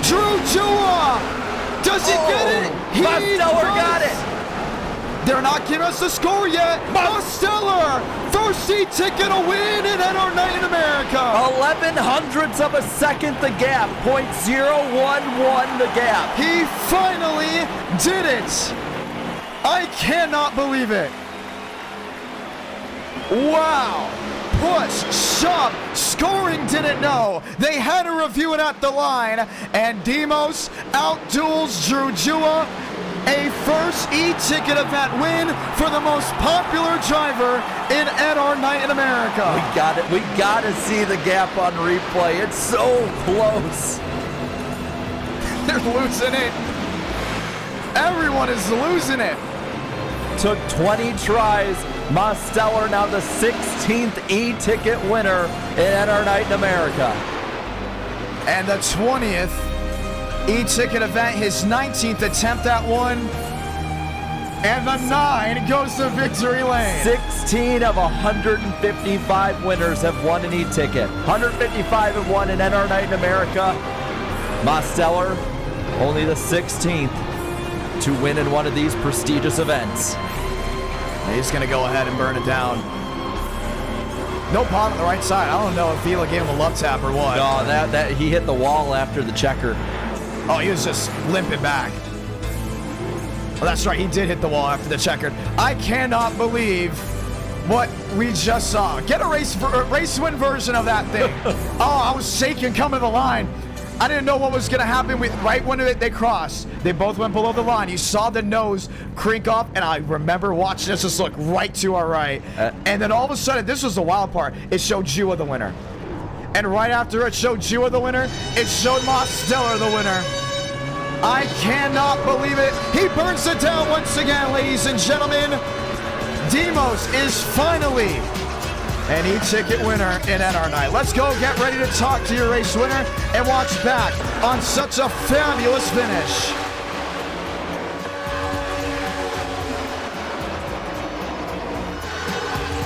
[SPEAKER 1] Drew Jua. Does he get it?
[SPEAKER 2] Mosteller got it.
[SPEAKER 1] They're not giving us the score yet. Mosteller, first ticket a win in NASCAR Night in America.
[SPEAKER 2] 11 hundredths of a second the gap. 0.011 the gap.
[SPEAKER 1] He finally did it. I cannot believe it. Wow. Push, shove, scoring didn't know. They had to review it at the line. And Demos outduels Drew Jua. A first e-ticket event win for the most popular driver in NASCAR Night in America.
[SPEAKER 2] We got to see the gap on replay. It's so close.
[SPEAKER 1] They're losing it. Everyone is losing it.
[SPEAKER 2] Took 20 tries. Mosteller now the 16th e-ticket winner in NASCAR Night in America.
[SPEAKER 1] And the 20th e-ticket event, his 19th attempt at one. And the 9 goes to victory lane.
[SPEAKER 2] 16 of 155 winners have won an e-ticket. 155 have won in NASCAR Night in America. Mosteller, only the 16th to win in one of these prestigious events.
[SPEAKER 1] He's going to go ahead and burn it down. No problem on the right side. I don't know if Vila gave him a love tap or what.
[SPEAKER 2] No, that he hit the wall after the checker.
[SPEAKER 1] Oh, he was just limping back. Oh, that's right. He did hit the wall after the checkered. I cannot believe what we just saw. Get a race win version of that thing. Oh, I was shaking coming to the line. I didn't know what was going to happen right when they crossed. They both went below the line. You saw the nose crink up, and I remember watching us just look right to our right. And then all of a sudden, this was the wild part. It showed Jua the winner. And right after it showed Jua the winner, it showed Mosteller the winner. I cannot believe it. He burns it down once again, ladies and gentlemen. Demos is finally an e-ticket winner in NASCAR Night. Let's go get ready to talk to your race winner and watch back on such a fabulous finish.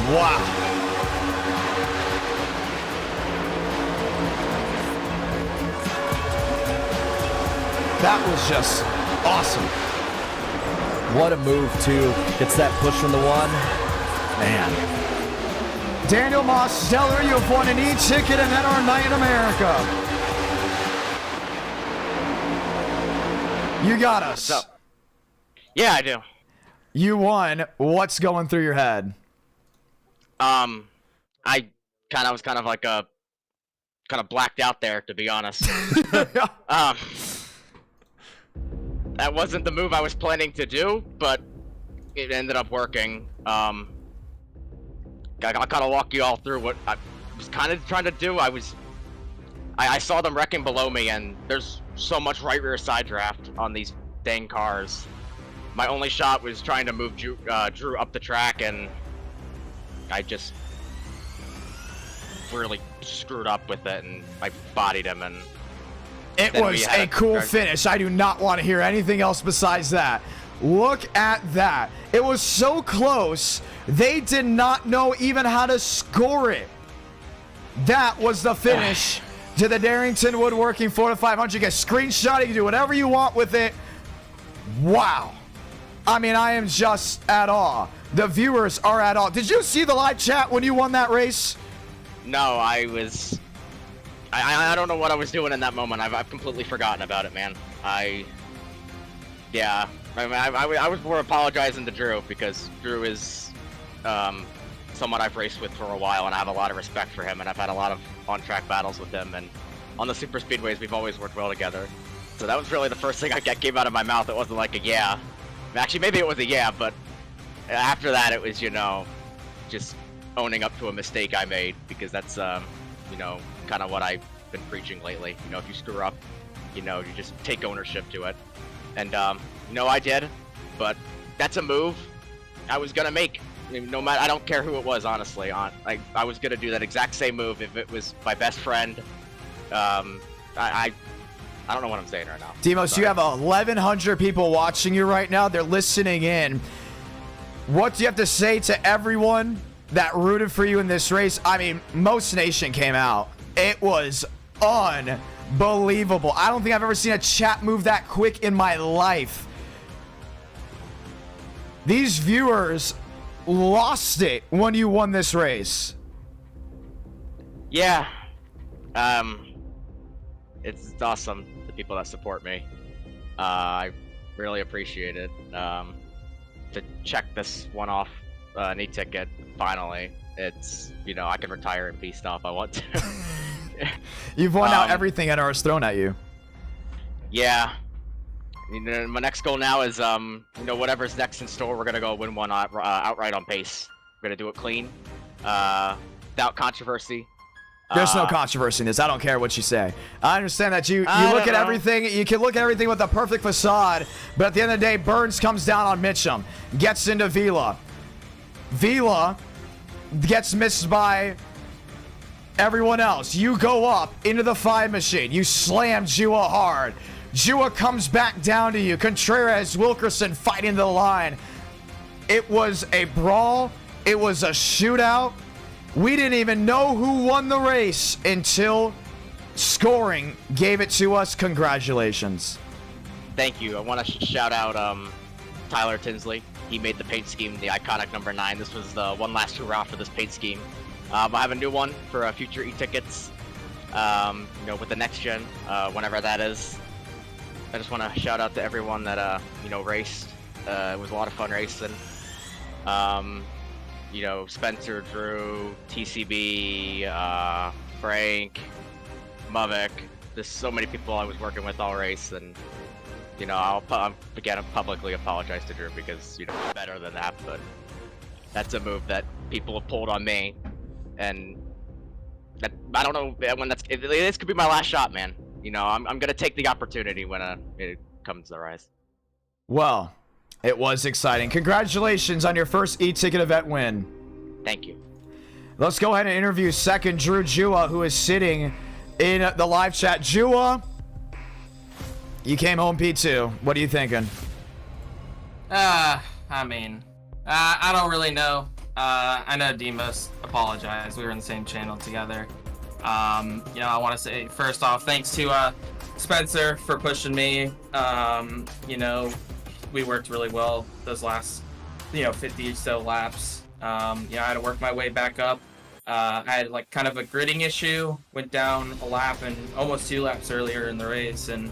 [SPEAKER 1] Wow. That was just awesome.
[SPEAKER 2] What a move, too. Gets that push from the 1. Man.
[SPEAKER 1] Daniel Mosteller, you have won an e-ticket in NASCAR Night in America. You got us.
[SPEAKER 5] So, yeah, I do.
[SPEAKER 1] You won. What's going through your head?
[SPEAKER 5] I was kind of blacked out there, to be honest. That wasn't the move I was planning to do, but it ended up working. I'll kind of walk you all through what I was kind of trying to do. I saw them wrecking below me, and there's so much right rear side draft on these dang cars. My only shot was trying to move Drew up the track, and I just really screwed up with it, and I bodied him, and
[SPEAKER 1] it was a cool finish. I do not want to hear anything else besides that. Look at that. It was so close, they did not know even how to score it. That was the finish to the Darrington Woodworking Florida 500. You can screenshot it, you can do whatever you want with it. Wow. I mean, I am just at awe. The viewers are at awe. Did you see the live chat when you won that race?
[SPEAKER 5] No, I don't know what I was doing in that moment. I've completely forgotten about it, man. Yeah. I mean, I was more apologizing to Drew because Drew is someone I've raced with for a while, and I have a lot of respect for him, and I've had a lot of on-track battles with him, and on the super speedways we've always worked well together. So that was really the first thing that came out of my mouth. It wasn't like a yeah. Actually, maybe it was a yeah, but after that it was, you know, just owning up to a mistake I made, because that's you know, kind of what I've been preaching lately. You know, if you screw up, you know, you just take ownership to it. And you know, I did, but that's a move I was gonna make. No matter, I don't care who it was, honestly. I was gonna do that exact same move if it was my best friend. I don't know what I'm saying right now.
[SPEAKER 1] Demos,
[SPEAKER 5] Sorry.
[SPEAKER 1] you have 1,100 people watching you right now. They're listening in. What do you have to say to everyone that rooted for you in this race? I mean, Most Nation came out. It was unbelievable. I don't think I've ever seen a chat move that quick in my life. These viewers lost it when you won this race.
[SPEAKER 5] Yeah. It's awesome, the people that support me. I really appreciate it. To check this one off, an e-ticket, finally. It's, you know, I can retire in peace now if I want to.
[SPEAKER 1] You've won out everything NR has thrown at you.
[SPEAKER 5] Yeah. You know, my next goal now is, you know, whatever's next in store, we're gonna go win one outright on pace. We're gonna do it clean, without controversy.
[SPEAKER 1] There's no controversy in this. I don't care what you say. I understand that you look at everything. You can look at everything with a perfect facade, but at the end of the day, Burns comes down on Mitchum, gets into Vila. Vila gets missed by everyone else. You go up into the 5 machine. You slam Jua hard. Jua comes back down to you. Contreras, Wilkerson fighting the line. It was a brawl. It was a shootout. We didn't even know who won the race until scoring gave it to us. Congratulations.
[SPEAKER 5] Thank you. I want to shout out Tyler Tinsley. He made the paint scheme the iconic number 9. This was the one last hurrah for this paint scheme. I have a new one for future e-tickets, you know, with the next gen, whenever that is. I just want to shout out to everyone that, you know, raced. It was a lot of fun racing. You know, Spencer, Drew, TCB, Frank, Mavik. There's so many people I was working with all race, and you know, I'll publicly apologize to Drew because, you know, better than that, but that's a move that people have pulled on me, and that I don't know when this could be my last shot, man. You know, I'm gonna take the opportunity when it comes to the rise.
[SPEAKER 1] Well, it was exciting. Congratulations on your first e-ticket event win.
[SPEAKER 5] Thank you.
[SPEAKER 1] Let's go ahead and interview second Drew Jua, who is sitting in the live chat. Jua, you came home P2. What are you thinking?
[SPEAKER 6] I mean, I don't really know. I know Demos apologized. We were in the same channel together. You know, I want to say, first off, thanks to Spencer for pushing me. You know, we worked really well those last, you know, 50 or so laps. You know, I had to work my way back up. I had like kind of a gridding issue, went down a lap and almost 2 laps earlier in the race, and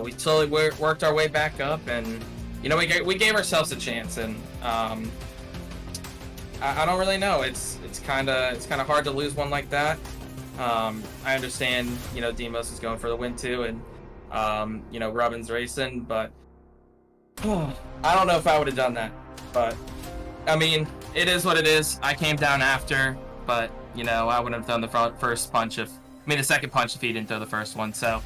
[SPEAKER 6] we slowly worked our way back up, and you know, we gave ourselves a chance, and I don't really know. It's kind of hard to lose one like that. I understand, you know, Demos is going for the win too, and you know, Robin's racing, but I don't know if I would have done that. But I mean, it is what it is. I came down after, but you know, I wouldn't have thrown the first punch the second punch if he didn't throw the first one. So,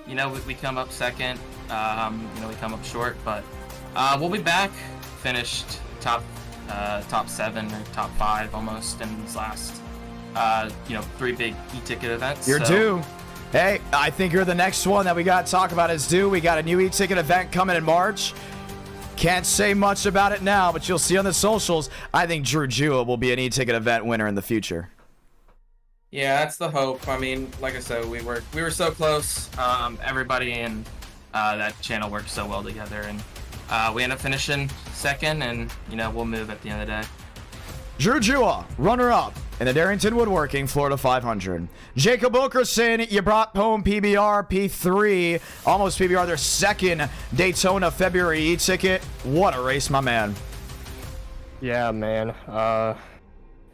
[SPEAKER 6] you know, we come up second. You know, we come up short, but we'll be back. Finished top 7 or top 5 almost in these last, you know, 3 big e-ticket events.
[SPEAKER 1] You're due. Hey, I think you're the next one that we got to talk about is due. We got a new e-ticket event coming in March. Can't say much about it now, but you'll see on the socials. I think Drew Jua will be an e-ticket event winner in the future.
[SPEAKER 6] Yeah, that's the hope. I mean, like I said, we were so close. Everybody in that channel works so well together, and we end up finishing second, and we'll move at the end of the day.
[SPEAKER 1] Drew Jua, runner-up in the Darrington Woodworking Florida 500. Jacob Wilkerson, you brought home PBR, P3, almost PBR, their second Daytona February e-ticket. What a race, my man.
[SPEAKER 7] Yeah, man.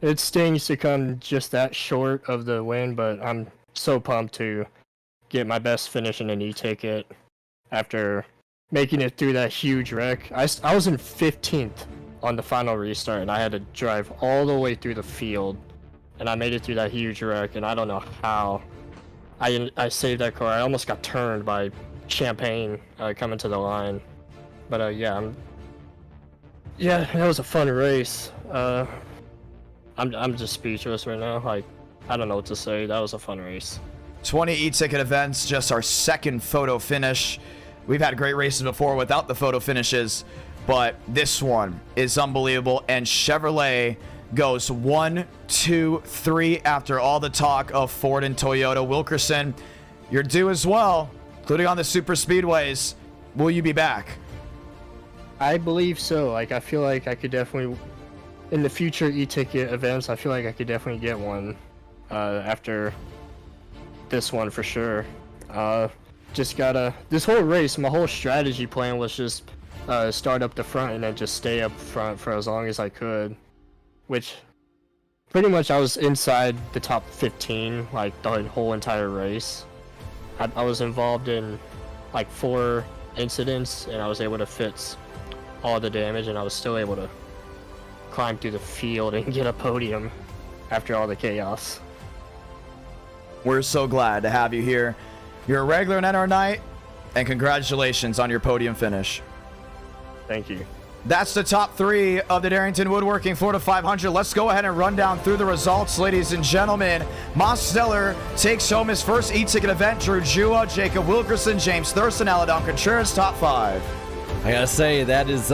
[SPEAKER 7] It stings to come just that short of the win, but I'm so pumped to get my best finish in an e-ticket after making it through that huge wreck. I was in 15th on the final restart, and I had to drive all the way through the field, and I made it through that huge wreck, and I don't know how I saved that car. I almost got turned by Champagne coming to the line, but yeah, that was a fun race. I'm just speechless right now. Like, I don't know what to say. That was a fun race.
[SPEAKER 1] 20 e-ticket events, just our second photo finish. We've had great races before without the photo finishes, but this one is unbelievable. And Chevrolet goes 1, 2, 3 after all the talk of Ford and Toyota. Wilkerson, you're due as well, including on the super speedways. Will you be back?
[SPEAKER 7] I believe so. Like, I feel like I could definitely, in the future e-ticket events, I feel like I could definitely get one after this one for sure. Just gotta, this whole race, my whole strategy plan was just start up the front and then just stay up front for as long as I could, which pretty much I was inside the top 15 like the whole entire race. I was involved in like 4 incidents, and I was able to fix all the damage, and I was still able to climb through the field and get a podium after all the chaos.
[SPEAKER 1] We're so glad to have you here. You're a regular in NR Night, and congratulations on your podium finish.
[SPEAKER 7] Thank you.
[SPEAKER 1] That's the top 3 of the Darrington Woodworking Florida 500. Let's go ahead and run down through the results, ladies and gentlemen. Mosteller takes home his first e-ticket event. Drew Jua, Jacob Wilkerson, James Thurston, Aladon Contreras, top 5.
[SPEAKER 2] I gotta say, that is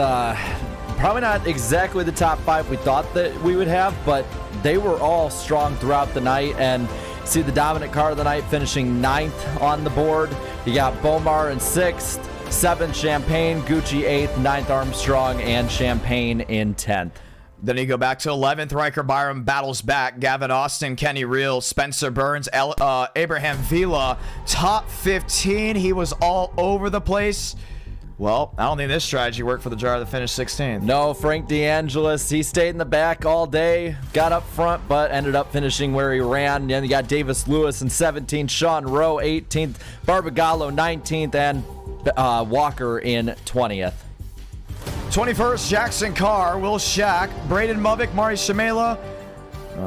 [SPEAKER 2] probably not exactly the top 5 we thought that we would have, but they were all strong throughout the night. And see the dominant car of the night finishing 9th on the board. You got Bomar in 6th, 7th Champagne, Gucci 8th, 9th Armstrong, and Champagne in 10th.
[SPEAKER 1] Then you go back to 11th. Riker Byram battles back. Gavin Austin, Kenny Reel, Spencer Burns, Abraham Vila. Top 15. He was all over the place. Well, I don't think this strategy worked for the driver that finished 16th.
[SPEAKER 2] No, Frank DeAngelis, he stayed in the back all day, got up front, but ended up finishing where he ran. Then you got Davis Lewis in 17th, Sean Rowe 18th, Barbagallo 19th, and Walker in 20th.
[SPEAKER 1] 21st, Jackson Carr, Will Shack, Braden Mubbock, Mari Shamela,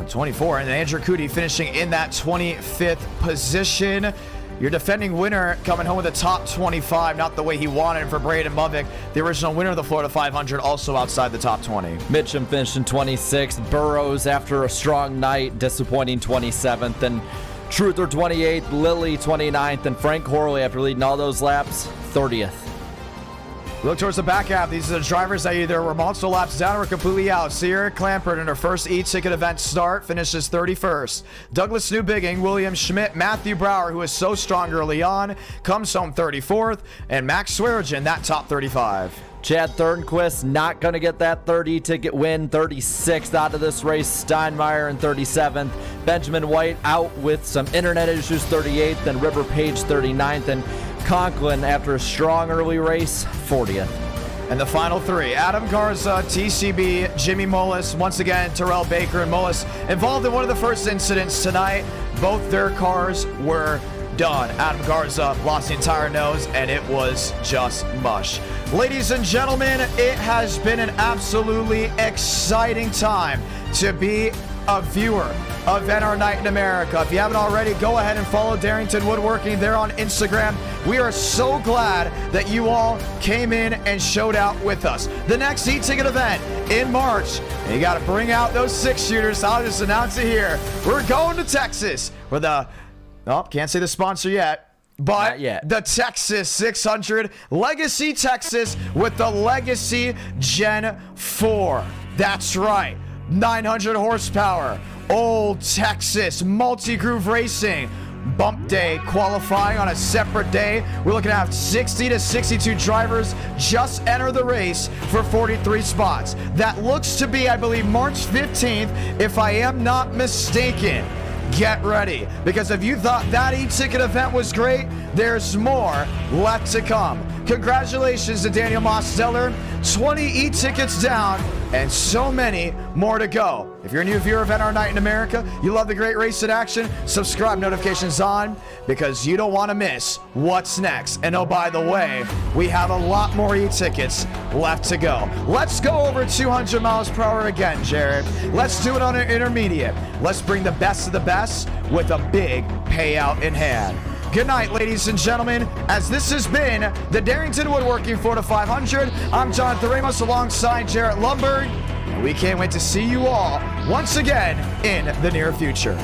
[SPEAKER 1] 24, and Andrew Cootie finishing in that 25th position. Your defending winner coming home with a top 25, not the way he wanted for Braden Mubbock. The original winner of the Florida 500, also outside the top 20.
[SPEAKER 2] Mitchum finished in 26th. Burrows, after a strong night, disappointing 27th. And Truther 28th, Lilly 29th, and Frank Horley, after leading all those laps, 30th.
[SPEAKER 1] We look towards the back half. These are the drivers that either were multiple laps down or completely out. Sierra Clampert in her first e-ticket event start finishes 31st. Douglas Newbigging, William Schmidt, Matthew Brower, who is so strong early on, comes home 34th. And Max Swearigan, that top 35.
[SPEAKER 2] Chad Thornquist not going to get that 30 ticket win, 36th out of this race. Steinmeier in 37th. Benjamin White out with some internet issues, 38th, and River Page 39th, and Conklin, after a strong early race, 40th.
[SPEAKER 1] And the final 3, Adam Garza, TCB, Jimmy Mullis, once again, Terrell Baker and Mullis involved in one of the first incidents tonight. Both their cars were done. Adam Garza lost the entire nose, and it was just mush. Ladies and gentlemen, it has been an absolutely exciting time to be a viewer of NR Night in America. If you haven't already, go ahead and follow Darrington Woodworking there on Instagram. We are so glad that you all came in and showed out with us. The next e-ticket event in March, and you got to bring out those 6-shooters. I'll just announce it here. We're going to Texas for the, oh, can't say the sponsor yet, but
[SPEAKER 2] not yet.
[SPEAKER 1] The Texas 600 Legacy Texas with the Legacy Gen 4. That's right. 900 horsepower, old Texas, multi-groove racing, bump day qualifying on a separate day. We're looking to have 60 to 62 drivers just enter the race for 43 spots. That looks to be, I believe, March 15th, if I am not mistaken. Get ready, because if you thought that e-ticket event was great, there's more left to come. Congratulations to Daniel Mosteller, 20 e-tickets down and so many more to go. If you're a new viewer of NR Night in America, you love the great race in action, subscribe, notifications on, because you don't want to miss what's next. And oh, by the way, we have a lot more e-tickets left to go. Let's go over 200 miles per hour again, Jared. Let's do it on an intermediate. Let's bring the best of the best with a big payout in hand. Good night, ladies and gentlemen, as this has been the Darrington Woodworking Florida 500. I'm Jonathan Ramos alongside Jarrett Lundberg, and we can't wait to see you all once again in the near future.